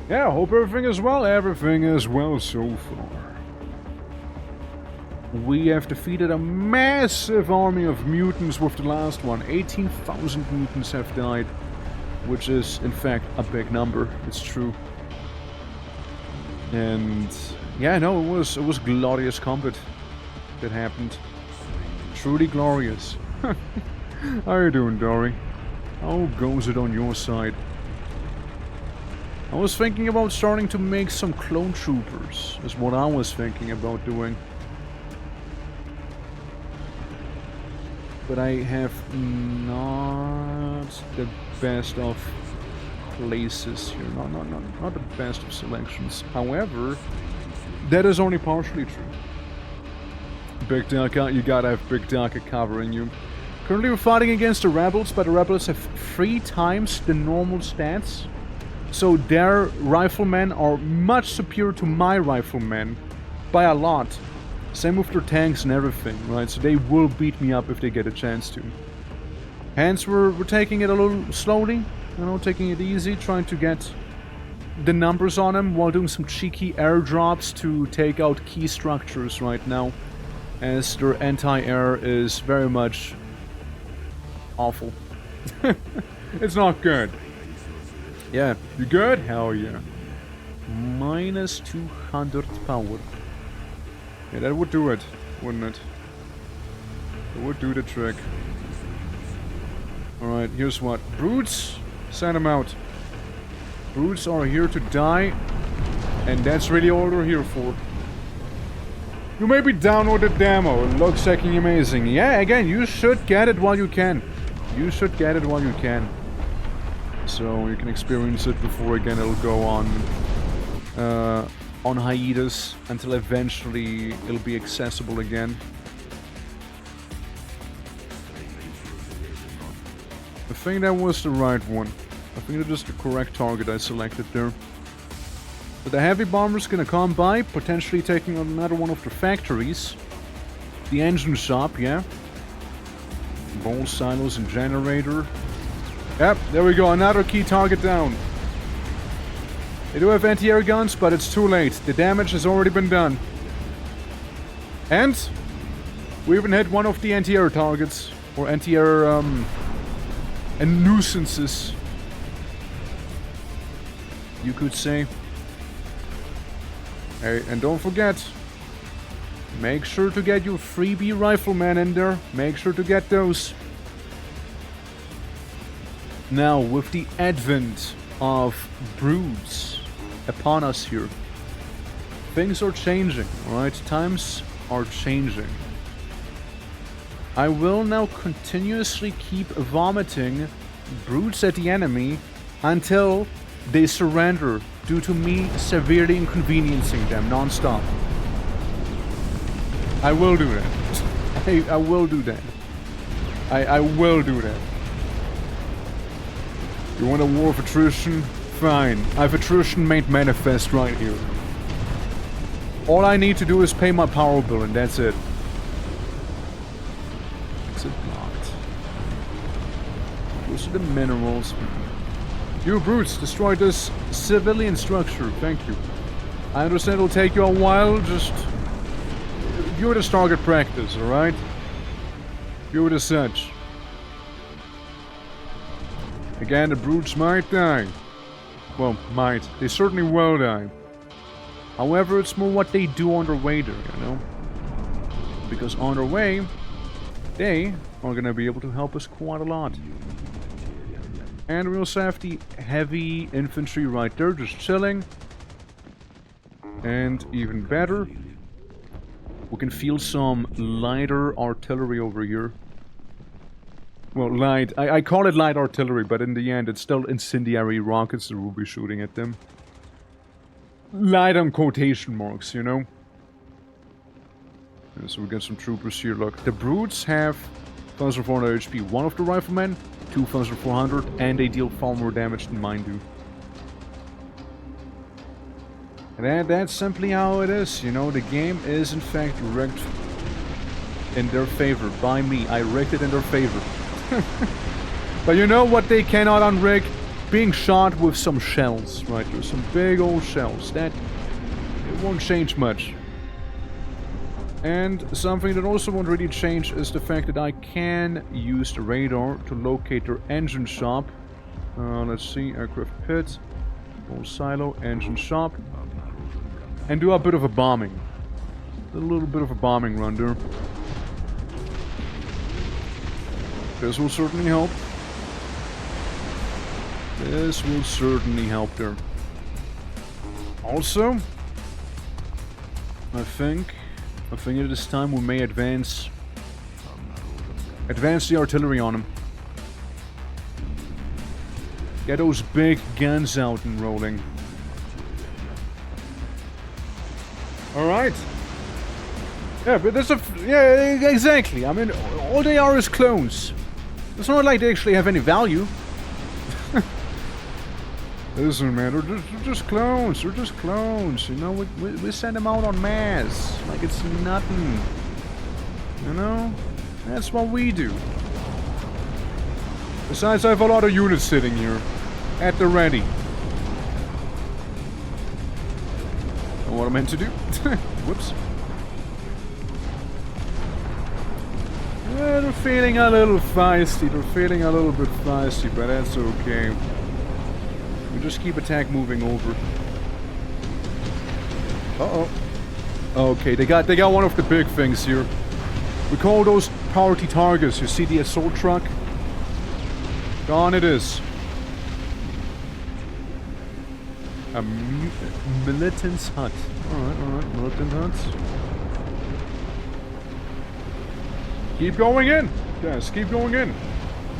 Yeah, I hope everything is well. Everything is well so far. We have defeated a massive army of mutants with the last one. 18,000 mutants have died. Which is, in fact, a big number. It's true. And yeah, no, it was glorious combat that happened. Truly glorious. How are you doing, Dory? How goes it on your side? I was thinking about starting to make some clone troopers. Is what I was thinking about doing. But I have not the best of places here. Not the best of selections. However, that is only partially true. Big Daka, you gotta have Big Daka covering you. Currently we're fighting against the rebels, but the rebels have 3 times the normal stats. So their riflemen are much superior to my riflemen by a lot. Same with their tanks and everything, right? So they will beat me up if they get a chance to. Hence we're taking it a little slowly, you know, taking it easy, trying to get the numbers on them while doing some cheeky airdrops to take out key structures right now. As their anti-air is very much awful. It's not good. Yeah, you good? Hell yeah. Minus 200 power. Yeah, that would do it, wouldn't it? It would do the trick. Alright, here's what. Brutes, send them out. Brutes are here to die, and that's really all they're here for. You may be down with the demo, it looks fucking amazing. Yeah, again, you should get it while you can. You should get it while you can. So you can experience it before again it'll go on hiatus until eventually it'll be accessible again. I think that was the right one. I think that is the correct target I selected there. But the heavy bomber's gonna come by, potentially taking on another one of the factories. The engine shop, yeah. Ball silos and generator. Yep, there we go, another key target down. They do have anti-air guns, but it's too late. The damage has already been done. And we even hit one of the anti-air targets. Or anti-air, and nuisances. You could say. Hey, and don't forget, make sure to get your freebie rifleman in there. Make sure to get those. Now, with the advent of broods upon us here, things are changing, alright? Times are changing. I will now continuously keep vomiting broods at the enemy until they surrender due to me severely inconveniencing them non-stop. I will do that. I will do that. I will do that. You want a war of attrition? Fine. I have attrition made manifest right here. All I need to do is pay my power bill and that's it. Exit blocked. Those are the minerals. You brutes destroyed this civilian structure. Thank you. I understand it'll take you a while, just view it as target practice, alright? View it as such. Again, the brutes might die. Well, might. They certainly will die. However, it's more what they do on their way there, you know? Because on their way, they are gonna be able to help us quite a lot. And we also have the heavy infantry right there, just chilling. And even better, we can feel some lighter artillery over here. Well, light. I call it light artillery, but in the end it's still incendiary rockets that we'll be shooting at them. Light on quotation marks, you know? And so we got some troopers here, look. The brutes have 1400 HP. One of the riflemen, 2400, and they deal far more damage than mine do. And that's simply how it is, you know? The game is in fact rigged in their favor. By me, I rigged it in their favor. But you know what they cannot unrig? Being shot with some shells, right? There's some big old shells. That it won't change much. And something that also won't really change is the fact that I can use the radar to locate their engine shop. Let's see, aircraft pit, old silo, engine shop, and do a bit of a bombing. A little bit of a bombing run there. This will certainly help. This will certainly help there. Also, I think at this time we may advance the artillery on them. Get those big guns out and rolling. Alright. Yeah, but there's yeah, exactly. I mean, all they are is clones. It's not like they actually have any value. Listen, man, they're just clones. They're just clones. You know, we send them out en masse. Like it's nothing. You know? That's what we do. Besides, I have a lot of units sitting here. At the ready. Know what I meant to do? Whoops. Yeah, they're feeling a little feisty. They're feeling a little bit feisty, but that's okay. We just keep attack moving over. Uh-oh. Okay, they got one of the big things here. We call those priority targets. You see the assault truck? Gone it is. A militant's hut. Alright, militant huts. Keep going in! Yes, keep going in.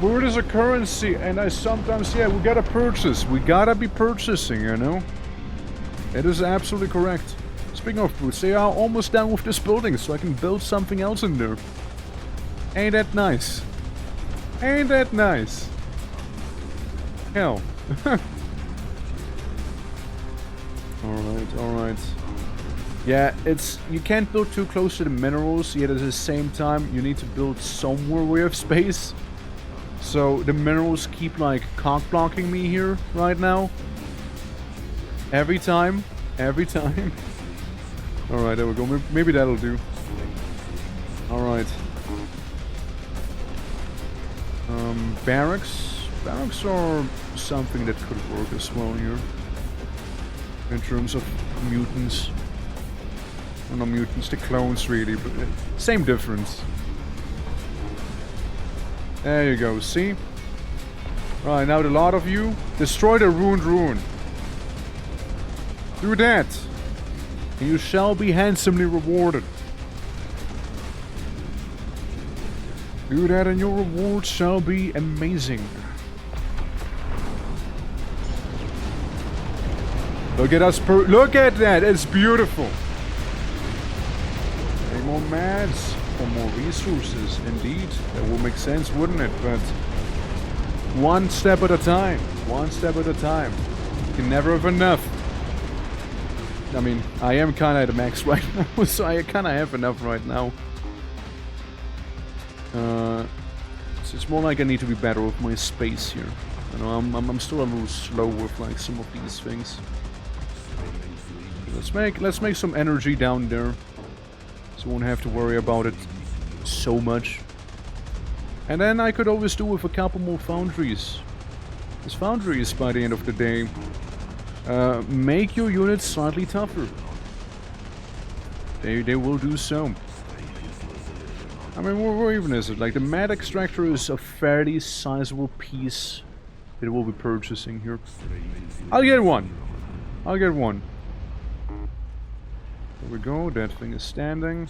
Word is a currency, and I sometimes, yeah, we gotta purchase. We gotta be purchasing, you know? It is absolutely correct. Speaking of boots, they are almost done with this building, so I can build something else in there. Ain't that nice? Ain't that nice? Hell. Alright, alright. Yeah, you can't build too close to the minerals, yet at the same time you need to build somewhere where you have space. So the minerals keep like cock blocking me here right now. Every time. Alright, there we go. Maybe that'll do. Alright. Barracks. Barracks are something that could work as well here. In terms of mutants. Well, not mutants, the clones really, but same difference. There you go, see? Right, now the lot of you, destroy the ruined ruin. Do that, and you shall be handsomely rewarded. Do that and your reward shall be amazing. Look at us, look at that, it's beautiful. Any more mads or more resources, indeed. That will make sense, wouldn't it? But one step at a time, one step at a time. You can never have enough. I mean, I am kinda at a max right now, so I kinda have enough right now. It's more like I need to be better with my space here. You know, I'm still a little slow with like some of these things. Let's make some energy down there, so I won't have to worry about it so much. And then I could always do with a couple more foundries. Because foundries, by the end of the day, make your units slightly tougher. They will do so. I mean, where even is it? Like, the Mad Extractor is a fairly sizable piece that we'll be purchasing here. I'll get one. I'll get one. There we go, that thing is standing.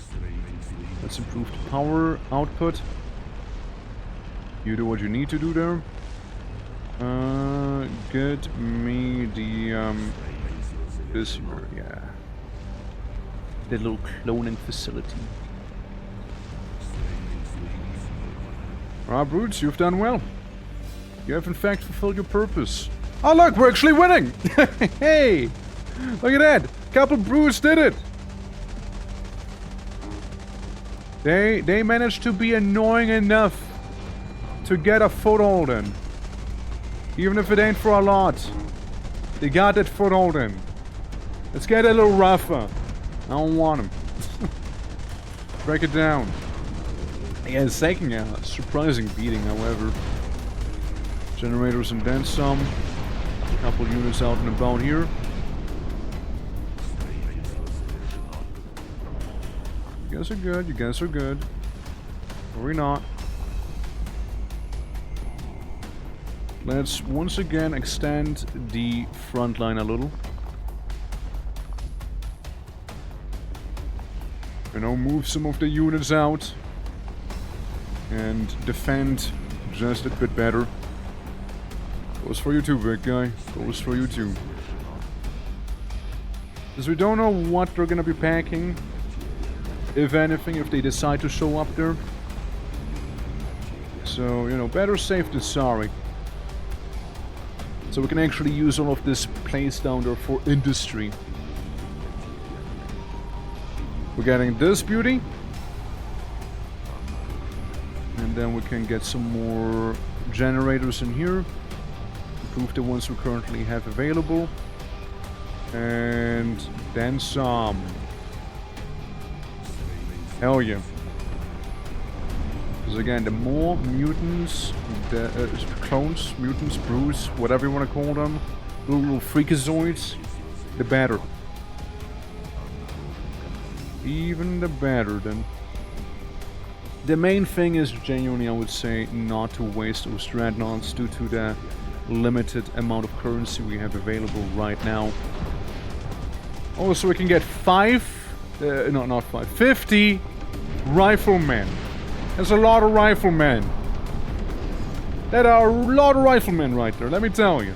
Let's improve the power output. You do what you need to do there. Get me the, this here, yeah. The little cloning facility. Alright, brutes, you've done well. You have in fact fulfilled your purpose. Oh look, we're actually winning! Hey! Look at that! Couple brutes did it! They managed to be annoying enough to get a foothold in. Even if it ain't for a lot. They got that foothold in. Let's get a little rougher. I don't want them. Break it down. Yeah, it's taking a surprising beating, however. Generators and then some. A couple units out and about here. You guys are good, you guys are good. Or we not. Let's once again extend the front line a little. You know, move some of the units out. And defend just a bit better. Goes for you too, big guy. Goes for you too. Because we don't know what they're gonna be packing. If anything, if they decide to show up there. So, you know, better safe than sorry. So we can actually use all of this place down there for industry. We're getting this beauty. And then we can get some more generators in here. Improve the ones we currently have available. And then some. Hell yeah. Because again, the more mutants, the clones, mutants, brutes, whatever you want to call them, little freakazoids, the better. Even the better then. The main thing is genuinely, I would say, not to waste those dreadnoughts due to the limited amount of currency we have available right now. Also, we can get 50 riflemen. That's a lot of riflemen. That are a lot of riflemen right there, let me tell you.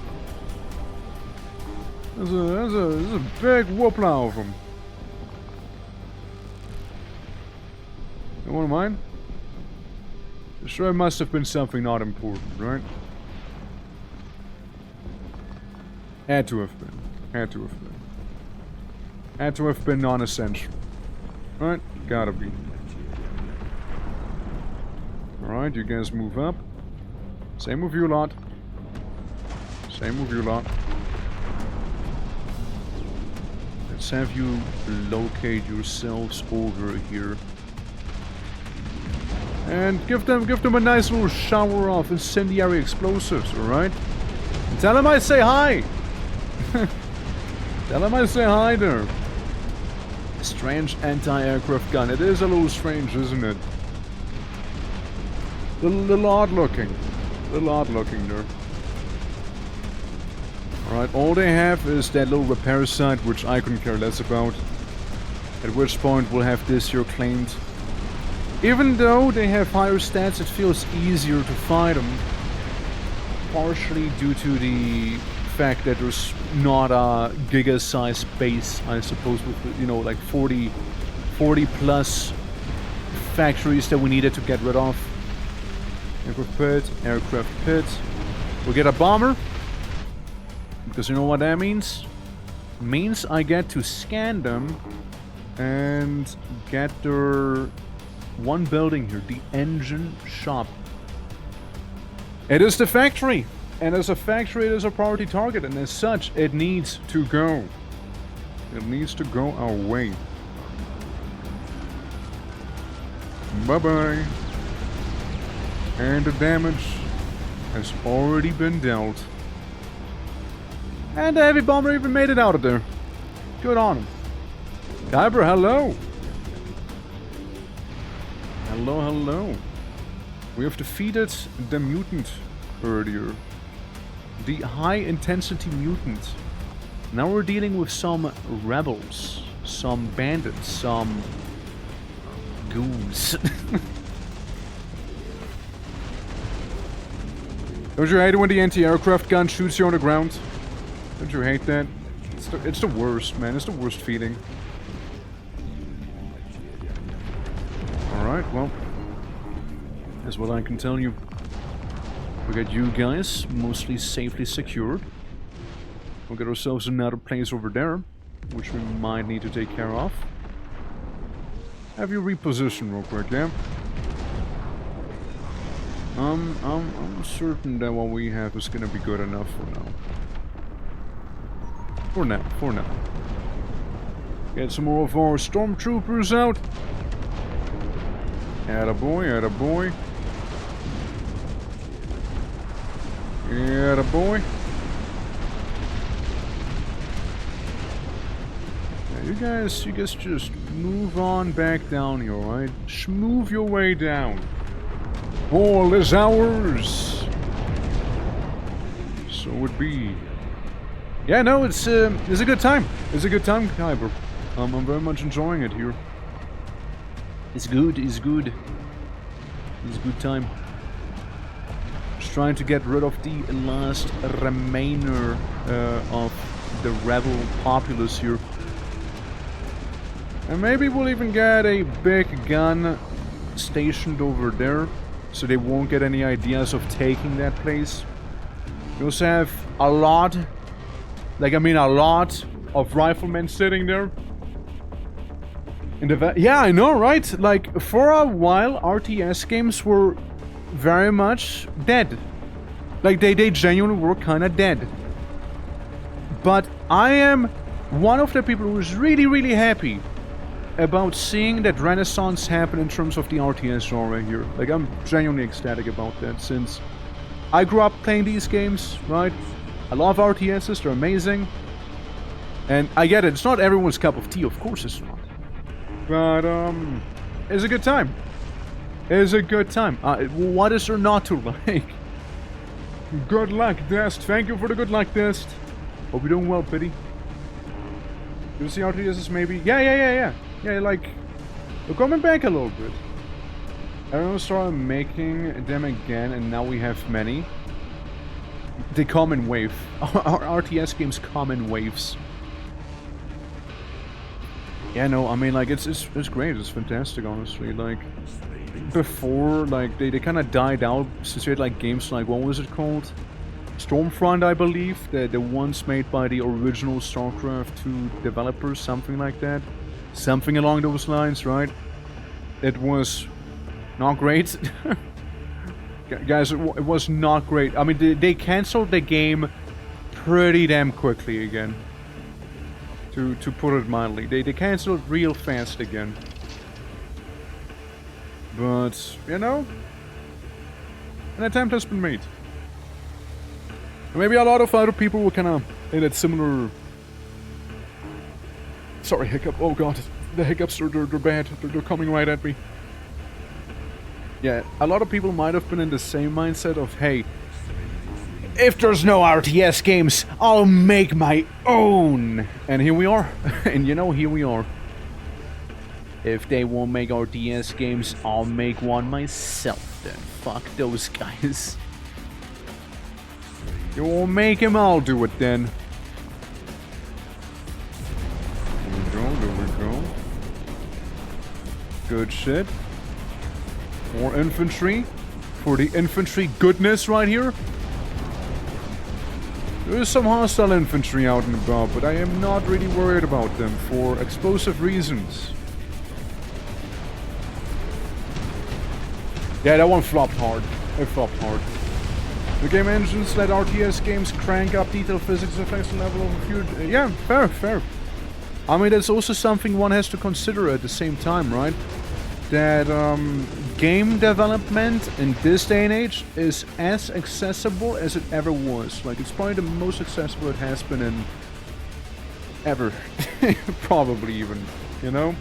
There's a big whoopla of them. You want mine? Sure, it must have been something not important, right? Had to have been. Had to have been. Had to have been non-essential. Right? Gotta be. Alright, you guys move up. Same with you lot. Same with you lot. Let's have you locate yourselves over here. And give them a nice little shower of incendiary explosives, alright? Tell them I say hi! Tell them I say hi there. Strange anti-aircraft gun. It is a little strange, isn't it? Little odd looking. Little odd looking there. Alright, all they have is that little repair site, which I couldn't care less about. At which point we'll have this here claimed. Even though they have higher stats, it feels easier to fight them. Partially due to the fact that there's not a giga-sized base, I suppose, with, you know, like 40 plus factories that we needed to get rid of. Aircraft pit. We'll get a bomber. Because you know what that means? Means I get to scan them and get their one building here, the engine shop. It is the factory, and as a factory it is a priority target, and as such it needs to go. It needs to go our way. Bye-bye. And the damage has already been dealt. And the heavy bomber even made it out of there. Good on him. Kyber, hello. Hello, hello. We have defeated the mutant earlier. The high-intensity mutant. Now we're dealing with some rebels. Some bandits. Some goons. Don't you hate it when the anti-aircraft gun shoots you on the ground? Don't you hate that? It's the worst, man. It's the worst feeling. Alright, well. That's what I can tell you. We got you guys mostly safely secured. We'll get ourselves another place over there, which we might need to take care of. Have you reposition real quick, yeah? I'm certain that what we have is gonna be good enough for now. For now. Get some more of our stormtroopers out. Attaboy, attaboy. Attaboy. Yeah, you guys just move on back down here, alright? Schmoove your way down. All is ours. So it be. Yeah, no, it's a good time. It's a good time, Kyber. I'm very much enjoying it here. It's good, it's good. It's a good time. Just trying to get rid of the last remainder of the rebel populace here. And maybe we'll even get a big gun stationed over there, so they won't get any ideas of taking that place. We also have a lot, a lot of riflemen sitting there. Yeah, I know, right? Like, for a while, RTS games were very much dead. Like, they genuinely were kind of dead. But I am one of the people who is really, really happy about seeing that renaissance happen in terms of the RTS genre here. Like, I'm genuinely ecstatic about that, since I grew up playing these games, right? I love RTSs, they're amazing. And I get it, it's not everyone's cup of tea, of course it's not. But, it's a good time. It's a good time. What is there not to like? Good luck, Dest. Thank you for the good luck, Dest. Hope you're doing well, Pity. Do you see RTSs maybe? Yeah. Yeah, like, we're coming back a little bit. I don't know, started making them again, and now we have many. They come in wave. Our RTS games come in waves. Yeah, no, I mean, like, it's great, it's fantastic, honestly. Like, before, like, they kind of died out since we had, like, games like, what was it called? Stormfront, I believe, the ones made by the original StarCraft 2 developers, something like that. Something along those lines, right? It was not great. Guys, it was not great. I mean, they canceled the game pretty damn quickly again. To put it mildly. They canceled real fast again. But, you know, an attempt has been made. Maybe a lot of other people were kind of in that similar... Sorry, hiccup. Oh god, the hiccups, they're bad. They're coming right at me. Yeah, a lot of people might have been in the same mindset of, hey, if there's no RTS games, I'll make my own. And here we are. And you know, here we are. If they won't make RTS games, I'll make one myself then. Fuck those guys. You won't make him, I'll do it then. There we go. Good shit. More infantry. For the infantry goodness right here. There is some hostile infantry out and about, but I am not really worried about them for explosive reasons. Yeah, that one flopped hard. It flopped hard. The game engines let RTS games crank up detailed physics effects level of a few... yeah, fair. I mean, that's also something one has to consider at the same time, right? That game development in this day and age is as accessible as it ever was. Like, it's probably the most accessible it has been in... ever. Probably even, you know?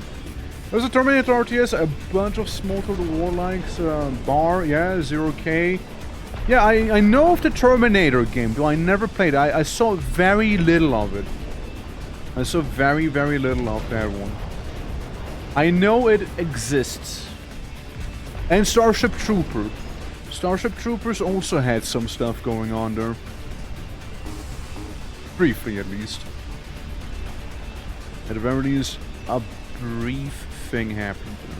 There's a Terminator RTS, a bunch of Smoke of the War-likes, Bar, yeah, 0K. Yeah, I know of the Terminator game, though I never played it. I saw very little of it. I saw very little of that one. I know it exists. And Starship Trooper. Starship Troopers also had some stuff going on there. Briefly, at least. At the very least, a brief thing happened there.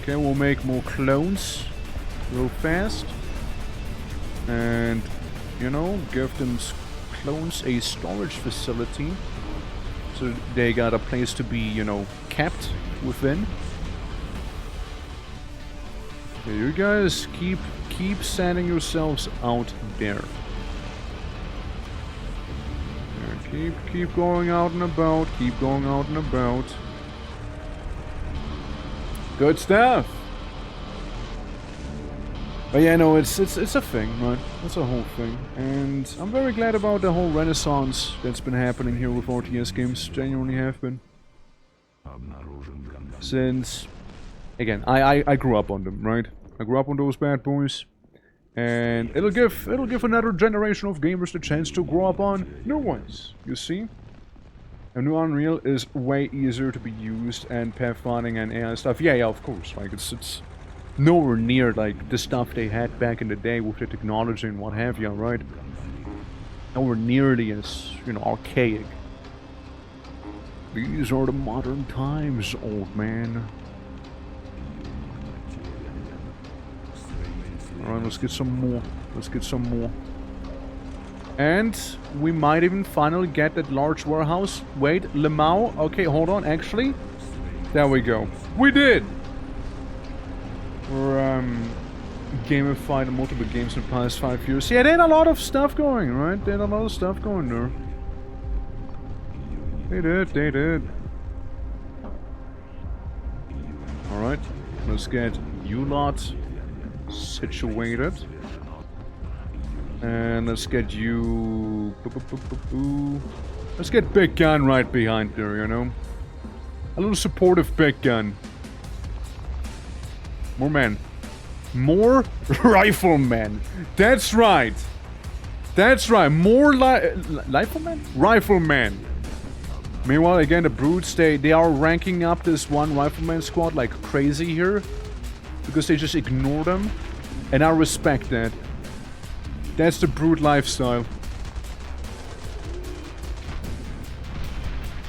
Okay, we'll make more clones real fast. And, you know, give them clones a storage facility. So they got a place to be, you know, kept within. Okay, you guys keep sending yourselves out there. Keep going out and about. Keep going out and about. Good stuff. But yeah, no, it's a thing, right? It's a whole thing, and I'm very glad about the whole renaissance that's been happening here with RTS games. Genuinely have been. Since, again, I grew up on them, right? I grew up on those bad boys. And it'll give another generation of gamers the chance to grow up on new ones, you see? A new Unreal is way easier to be used, and pathfinding and AI stuff, yeah, of course, like, it's nowhere near, like, the stuff they had back in the day with the technology and what have you, right? Nowhere nearly as, you know, archaic. These are the modern times, old man. Alright, let's get some more. Let's get some more. And we might even finally get that large warehouse. Wait, Lemao? Okay, hold on, actually. There we go. We did! We're, gamified multiple games in the past 5 years. Yeah, they had a lot of stuff going, right? They had a lot of stuff going there. They did. Alright, let's get you lot situated. And let's get you... Let's get Big Gun right behind there, you know? A little supportive Big Gun. More men. More riflemen. That's right. That's right. More riflemen? Riflemen. Meanwhile, again, the brutes, they are ranking up this one rifleman squad like crazy here. Because they just ignore them. And I respect that. That's the brute lifestyle.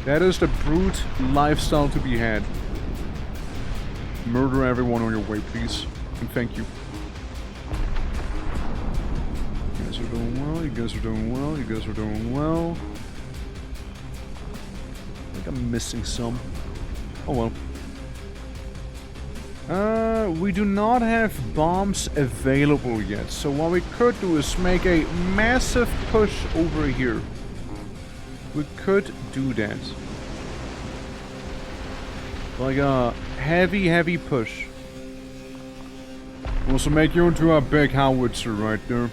That is the brute lifestyle to be had. Murder everyone on your way, please. And thank you. You guys are doing well, you guys are doing well, you guys are doing well. I think I'm missing some. Oh well. We do not have bombs available yet, so what we could do is make a massive push over here. We could do that. Like a heavy push. Also make you into a big howitzer right there.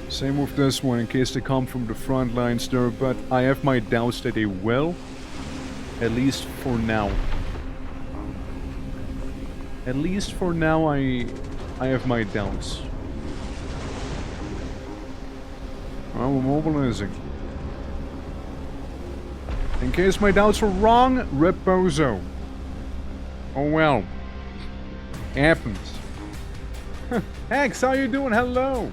Same with this one in case they come from the front lines there, but I have my doubts that they will. At least for now. At least for now, I have my doubts. Well, we're mobilizing. In case my doubts are wrong, rip bozo. Oh well. Happens. Hex, how you doing? Hello.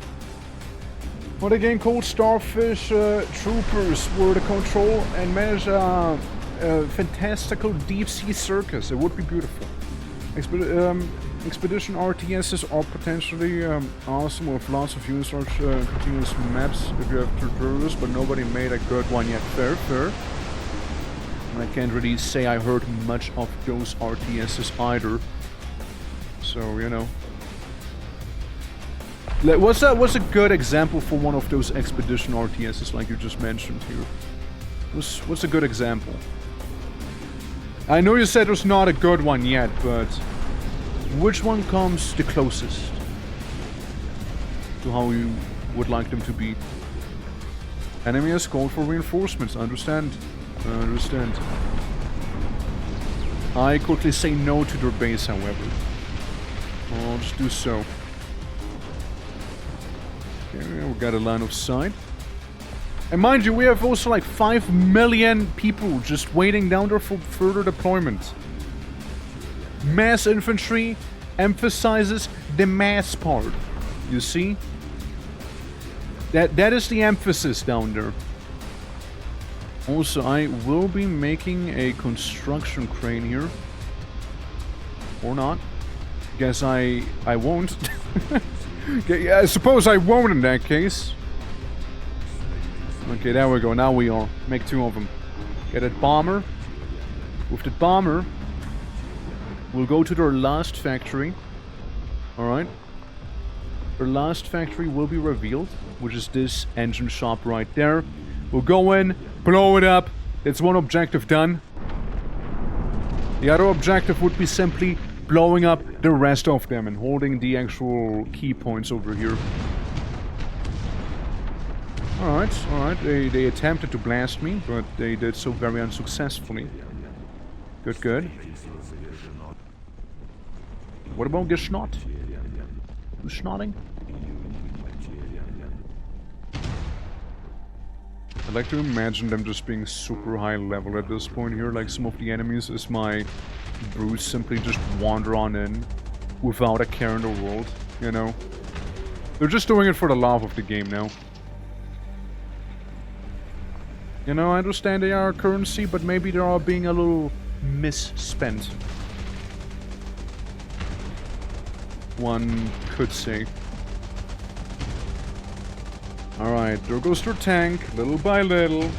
What a game called Starfish Troopers were to control and manage a fantastical deep sea circus. It would be beautiful. Expedition RTSs are potentially awesome with lots of users, continuous maps if you have traversed, but nobody made a good one yet. Fair. I can't really say I heard much of those RTSs either. So, you know. What's a good example for one of those Expedition RTSs like you just mentioned here? What's a good example? I know you said there's not a good one yet, but which one comes the closest to how you would like them to be? Enemy has called for reinforcements. Understand. I quickly say no to their base, however. I'll just do so. Okay, we got a line of sight. And mind you, we have also like 5 million people just waiting down there for further deployment. Mass infantry emphasizes the mass part. You see? That is the emphasis down there. Also, I will be making a construction crane here. Or not. Guess I won't. Okay, I suppose I won't in that case. Okay, there we go. Now we are. Make 2 of them. Get that bomber. With the bomber, we'll go to their last factory. Alright. Their last factory will be revealed, which is this engine shop right there. We'll go in, blow it up. It's one objective done. The other objective would be simply blowing up the rest of them and holding the actual key points over here. Alright. They attempted to blast me, but they did so very unsuccessfully. Good. What about Geschnott? Geschnotting? I like to imagine them just being super high level at this point here, like some of the enemies as my brutes simply just wander on in without a care in the world, you know? They're just doing it for the love of the game now. You know, I understand they are currency, but maybe they are being a little misspent. One could say. Alright, there goes their tank, little by little.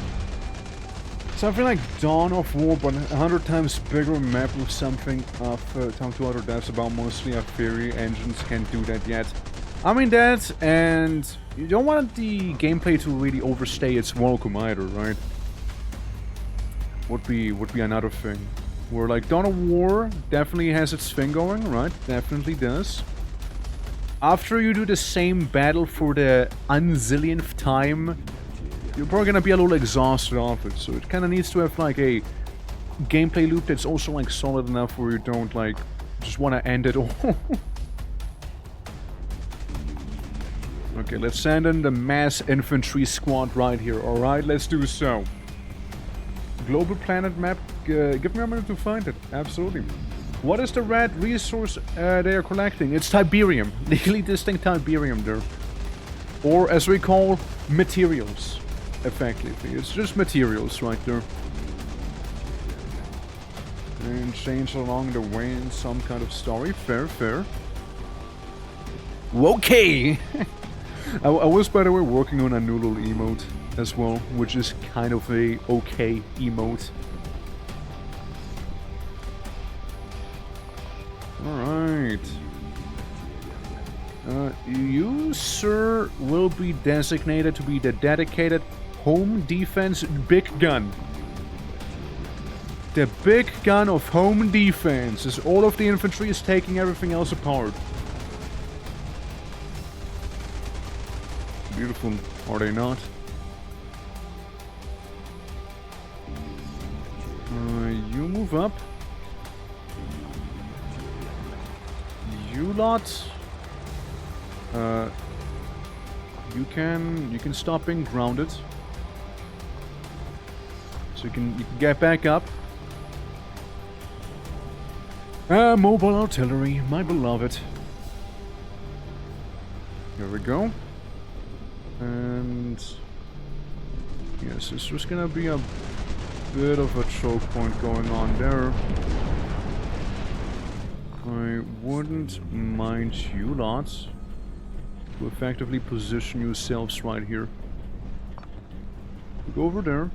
Something like Dawn of War, but 100 times bigger map with something of Time to Other Deaths about mostly a theory. Engines can't do that yet. I mean that, and you don't want the gameplay to really overstay its welcome either, right? Would be another thing. Where like Dawn of War definitely has its thing going, right? Definitely does. After you do the same battle for the unzillionth time, you're probably gonna be a little exhausted of it. So it kind of needs to have like a gameplay loop that's also like solid enough where you don't like just want to end it all. Okay, let's send in the mass infantry squad right here. Alright, let's do so. Global planet map, give me a minute to find it. Absolutely. What is the red resource they are collecting? It's Tiberium. Legally distinct Tiberium there. Or as we call, materials. Effectively. It's just materials right there. And change along the way in some kind of story. Fair. Okay. I was, by the way, working on a new little emote as well, which is kind of a okay emote. Alright. You, sir, will be designated to be the dedicated home defense big gun. The big gun of home defense, as all of the infantry is taking everything else apart. Beautiful, are they not? You move up. You lot. You can stop being grounded. So you can get back up. Mobile artillery, my beloved. Here we go. And yes, this was gonna be a bit of a choke point going on there. I wouldn't mind you lots to effectively position yourselves right here. Go over there.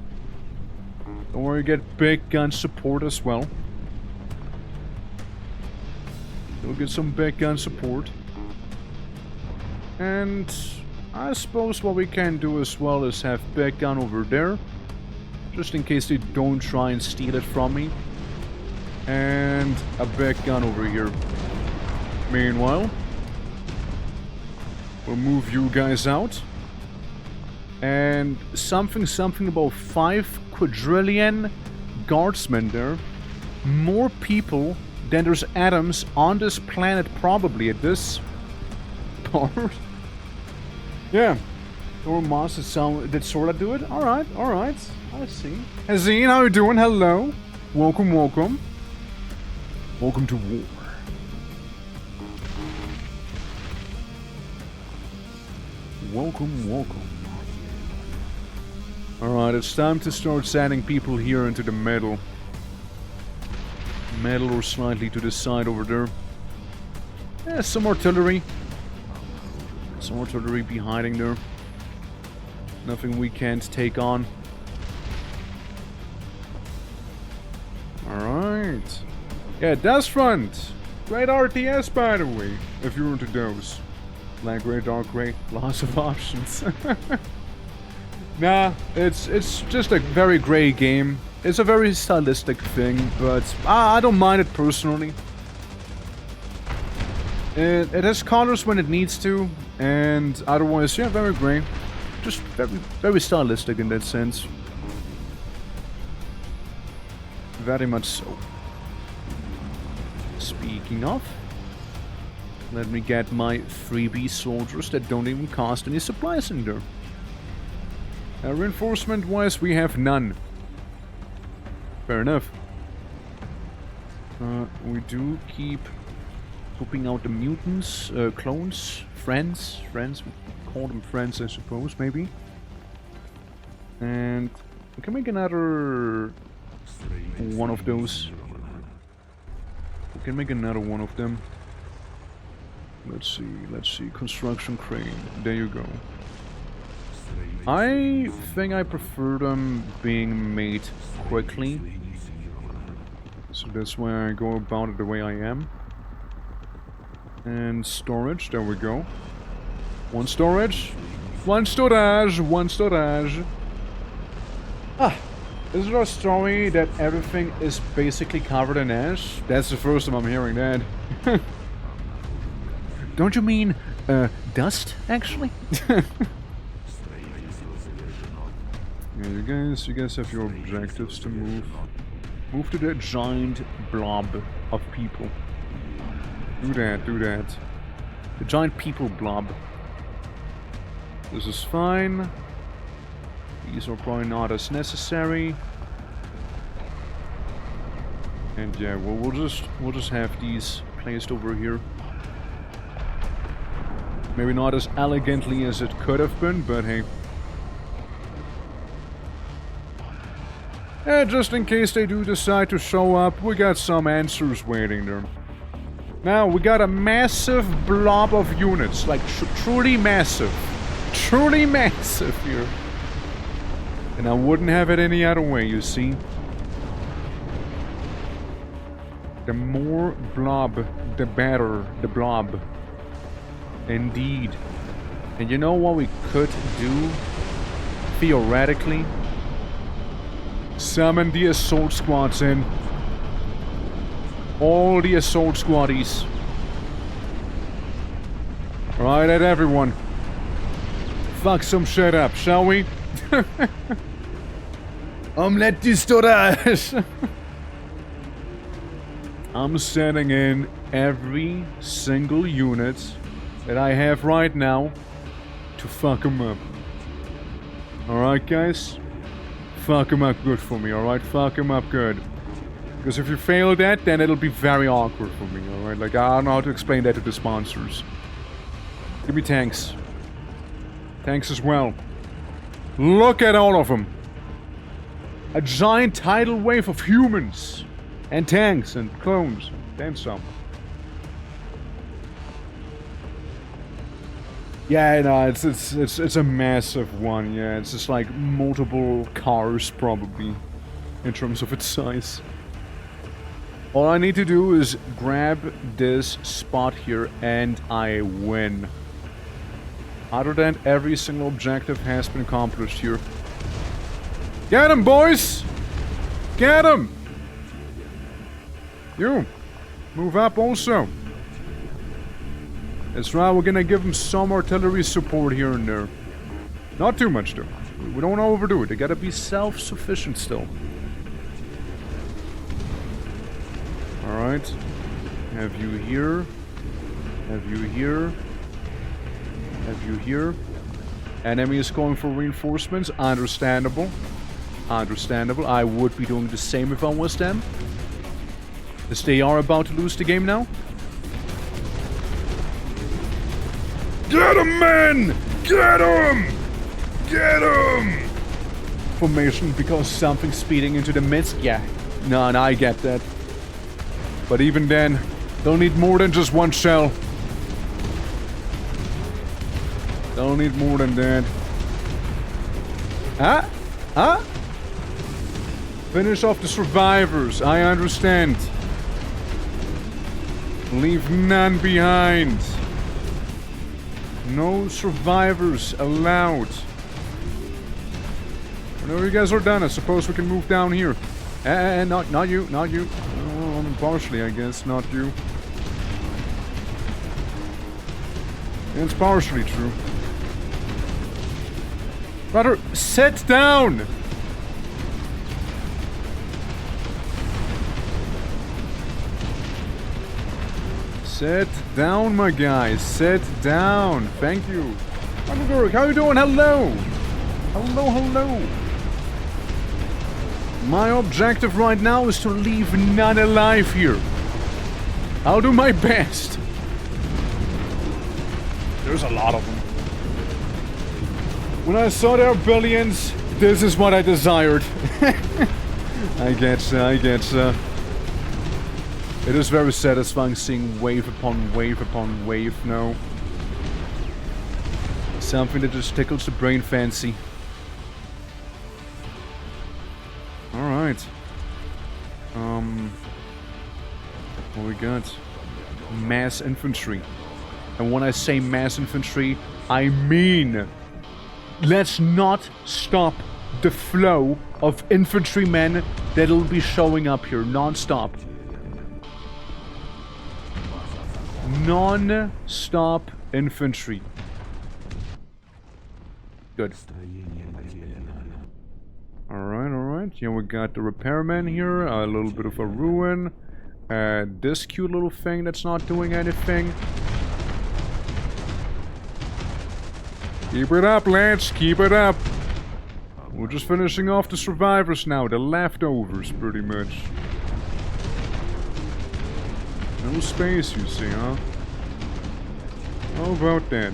Don't worry, get big gun support as well. You'll get some big gun support. And I suppose what we can do as well is have big gun over there. Just in case they don't try and steal it from me. And a big gun over here. Meanwhile, we'll move you guys out. And something about 5 quadrillion guardsmen there. More people than there's atoms on this planet probably at this part. Yeah. Or Moss did sorta do it? Alright. I see. Hazine, how you doing? Hello. Welcome. Welcome to war. Welcome. Alright, it's time to start sending people here into the middle. Middle or slightly to the side over there. Yeah, some artillery. Some artillery be hiding there. Nothing we can't take on. Alright. Yeah, DUSTFRONT. Great RTS, by the way, if you're into those. Black, grey, dark grey, lots of options. Nah, it's just a very grey game. It's a very stylistic thing, but I don't mind it personally. It has colors when it needs to, and otherwise, yeah, very grey. Just very stylistic in that sense. Very much so. Speaking of, let me get my 3B soldiers that don't even cost any supplies in there. Reinforcement-wise, we have none. Fair enough. We do keep pooping out the mutants, clones, friends. We call them friends, I suppose, maybe. And we can make another one of those. We can make another one of them. Let's see. Construction crane. There you go. I think I prefer them being made quickly. So that's why I go about it the way I am. And storage, there we go. One storage. One storage. Ah, is there a story that everything is basically covered in ash? That's the first time I'm hearing that. Don't you mean, dust, actually? Yeah, you guys have your objectives to move. Move to that giant blob of people. Do that. The giant people blob. This is fine. These are probably not as necessary. And yeah, we'll just have these placed over here. Maybe not as elegantly as it could have been, but hey. Yeah, just in case they do decide to show up, we got some answers waiting there. Now, we got a massive blob of units. Like, truly massive. Truly massive here. And I wouldn't have it any other way, you see. The more blob, the better. The blob. Indeed. And you know what we could do? Theoretically? Summon the assault squads in. All the assault squaddies. Right at everyone. Fuck some shit up, shall we? Let this stå I'm sending in every single unit that I have right now to fuck them up. Alright, guys? Fuck them up good for me, alright? Fuck them up good. Because if you fail that, then it'll be very awkward for me, alright? Like, I don't know how to explain that to the sponsors. Give me tanks. Tanks as well. Look at all of them. A giant tidal wave of humans. And tanks and clones. Then some. Yeah, no, it's a massive one, yeah. It's just like multiple cars, probably. In terms of its size. All I need to do is grab this spot here and I win. Other than every single objective has been accomplished here. Get him, boys! Get him! You! Move up also. That's right, we're gonna give them some artillery support here and there. Not too much though. We don't want to overdo it. They gotta be self-sufficient still. Alright. Have you here. Have you here. Have you here. Enemy is going for reinforcements. Understandable. Understandable. I would be doing the same if I was them. As they are about to lose the game now. Get him, men! Get him! Get him! Formation because something's speeding into the midst? Yeah. No, I get that. But even then, they'll need more than just one shell. They'll need more than that. Huh? Huh? Finish off the survivors, I understand. Leave none behind. No survivors allowed. Whenever you guys are done, I suppose we can move down here. Not you, not you. Oh, I mean, partially, I guess, not you. It's partially true. Brother, sit down! Sit down, my guy. Sit down. Thank you. Hamburg, how you doing? Hello. Hello, hello. My objective right now is to leave none alive here. I'll do my best. There's a lot of them. When I saw their billions, this is what I desired. I getcha, I getcha. It is very satisfying seeing wave upon wave now. Something that just tickles the brain fancy. Alright. What we got? Mass infantry. And when I say mass infantry, I mean... Let's not stop the flow of infantrymen that'll be showing up here non-stop. Non-stop infantry. Good. Alright, alright. Yeah, we got the repairman here. A little bit of a ruin. This cute little thing that's not doing anything. Keep it up, lads. Keep it up. We're just finishing off the survivors now. The leftovers, pretty much. No space, you see, huh? How about that?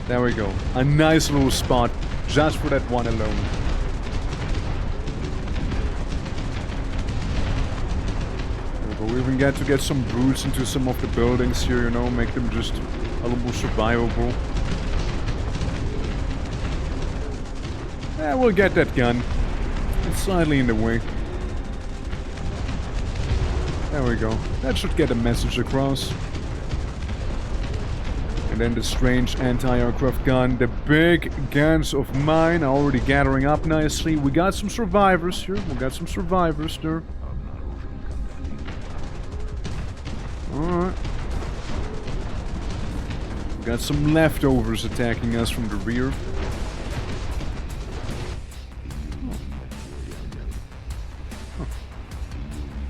There we go. A nice little spot. Just for that one alone. But we even get to get some boots into some of the buildings here, you know, make them just a little more survivable. Yeah, we'll get that gun. It's slightly in the way. There we go. That should get a message across. And then the strange anti-aircraft gun. The big guns of mine are already gathering up nicely. We got some survivors here. We got some survivors there. Alright. We got some leftovers attacking us from the rear.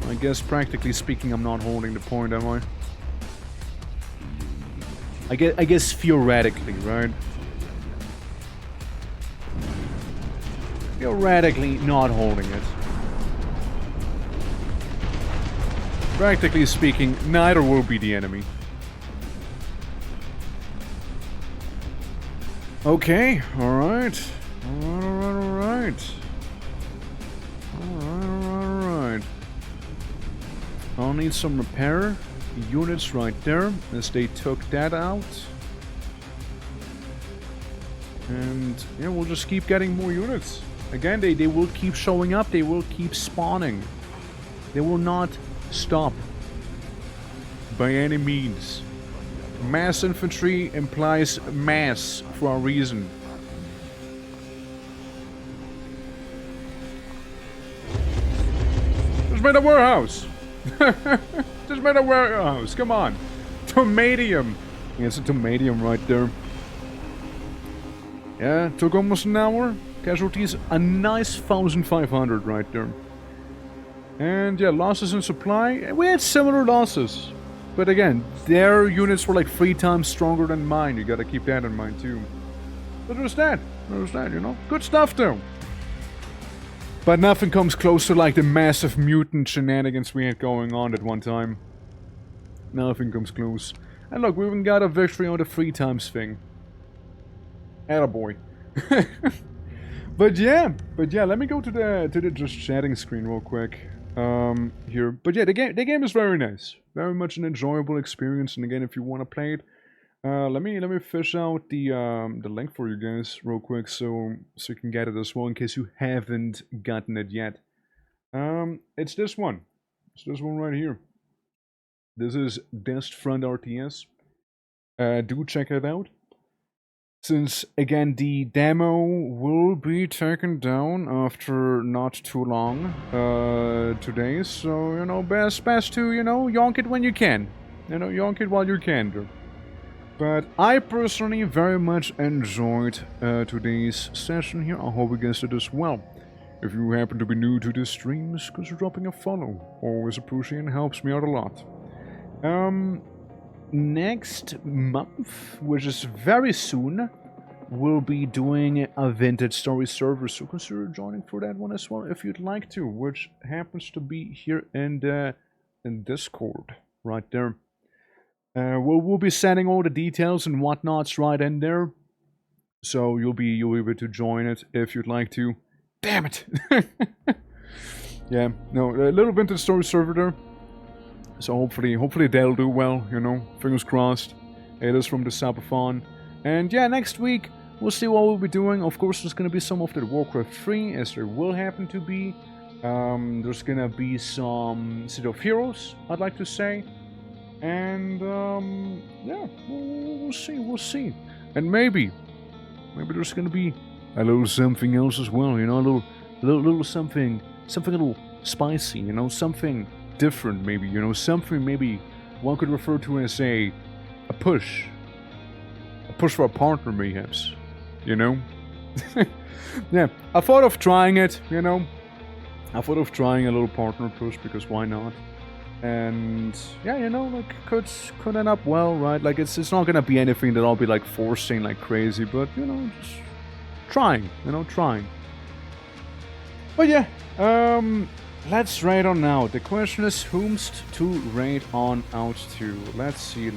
I guess, practically speaking, I'm not holding the point, am I? I guess theoretically, right? Theoretically not holding it. Practically speaking, neither will be the enemy. Okay, alright. Alright. I'll need some repair units right there, as they took that out. And yeah, we'll just keep getting more units. Again, they will keep showing up, they will keep spawning. They will not stop. By any means. Mass infantry implies mass for a reason. Just made a warehouse! Just made a warehouse, come on! Tomadium! Yeah, it's a tomadium right there. Yeah, took almost an hour. Casualties, a nice 1,500 right there. And yeah, losses in supply. We had similar losses. But again, their units were like 3 times stronger than mine. You gotta keep that in mind too. But there's that, you know? Good stuff though. But nothing comes close to like the massive mutant shenanigans we had going on at one time. Nothing comes close. And look, we even got a victory on the 3 times thing. Attaboy. But yeah, let me go to the just chatting screen real quick. Here. But yeah, the game is very nice. Very much an enjoyable experience, and again, if you want to play it, let me fish out the link for you guys real quick, so you can get it as well in case you haven't gotten it yet. It's this one. It's this one right here. This is DUSTFRONT RTS. Do check it out. Since again the demo will be taken down after not too long today, so you know best to yonk it when you can, yonk it while you can. But I personally very much enjoyed today's session here. I hope you guys did as well. If you happen to be new to the streams, consider dropping a follow. Always appreciate and helps me out a lot. Next month, which is very soon, we'll be doing a vintage story server, so consider joining for that one as well if you'd like to, which happens to be here in Discord right there. We'll be sending all the details and whatnots right in there, so you'll be able to join it if you'd like to. Damn it! Yeah, no, a little vintage story server there. So hopefully they'll do well, fingers crossed. It is from the Sabathon. And yeah, next week, we'll see what we'll be doing. Of course, there's going to be some of the Warcraft 3, as there will happen to be. There's going to be some City of Heroes, I'd like to say. And yeah, we'll see. And maybe there's going to be a little something else as well, a little something a little spicy, something different, maybe, something maybe one could refer to as a push for a partner, perhaps, Yeah, I thought of trying it, I thought of trying a little partner push, because why not? And yeah, like could end up well, right? Like it's not gonna be anything that I'll be like forcing like crazy, but just trying, trying. But yeah, let's raid on out. The question is whomst to raid on out to. Let's see.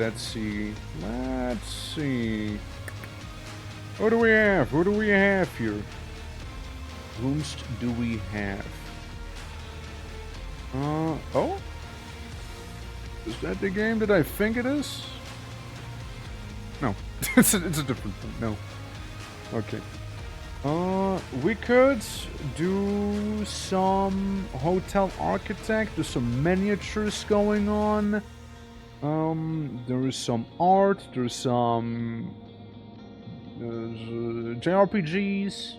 Who do we have? Who do we have here? Whomst do we have? Oh? Is that the game that I think it is? No. it's a different one. No. Okay. We could do some hotel architect. There's some miniatures going on. There is some art. There's some JRPGs.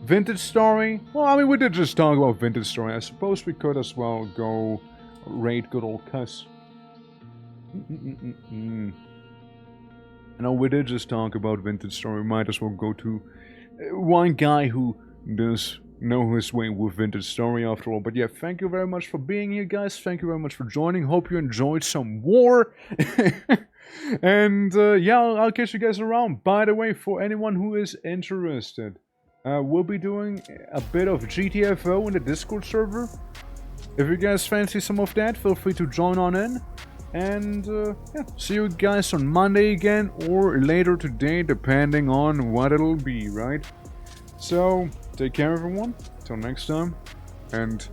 Vintage Story. Well, I mean, we did just talk about Vintage Story. I suppose we could as well go raid good old Cuss. No, we did just talk about Vintage Story. We might as well go to one guy who does know his way with Vintage Story after all. But yeah, thank you very much for being here, guys. Thank you very much for joining. Hope you enjoyed some war. And yeah, I'll catch you guys around. By the way, for anyone who is interested, we'll be doing a bit of GTFO in the Discord server. If you guys fancy some of that, feel free to join on in. And yeah, see you guys on Monday again, or later today, depending on what it'll be, right? So, take care everyone, till next time, and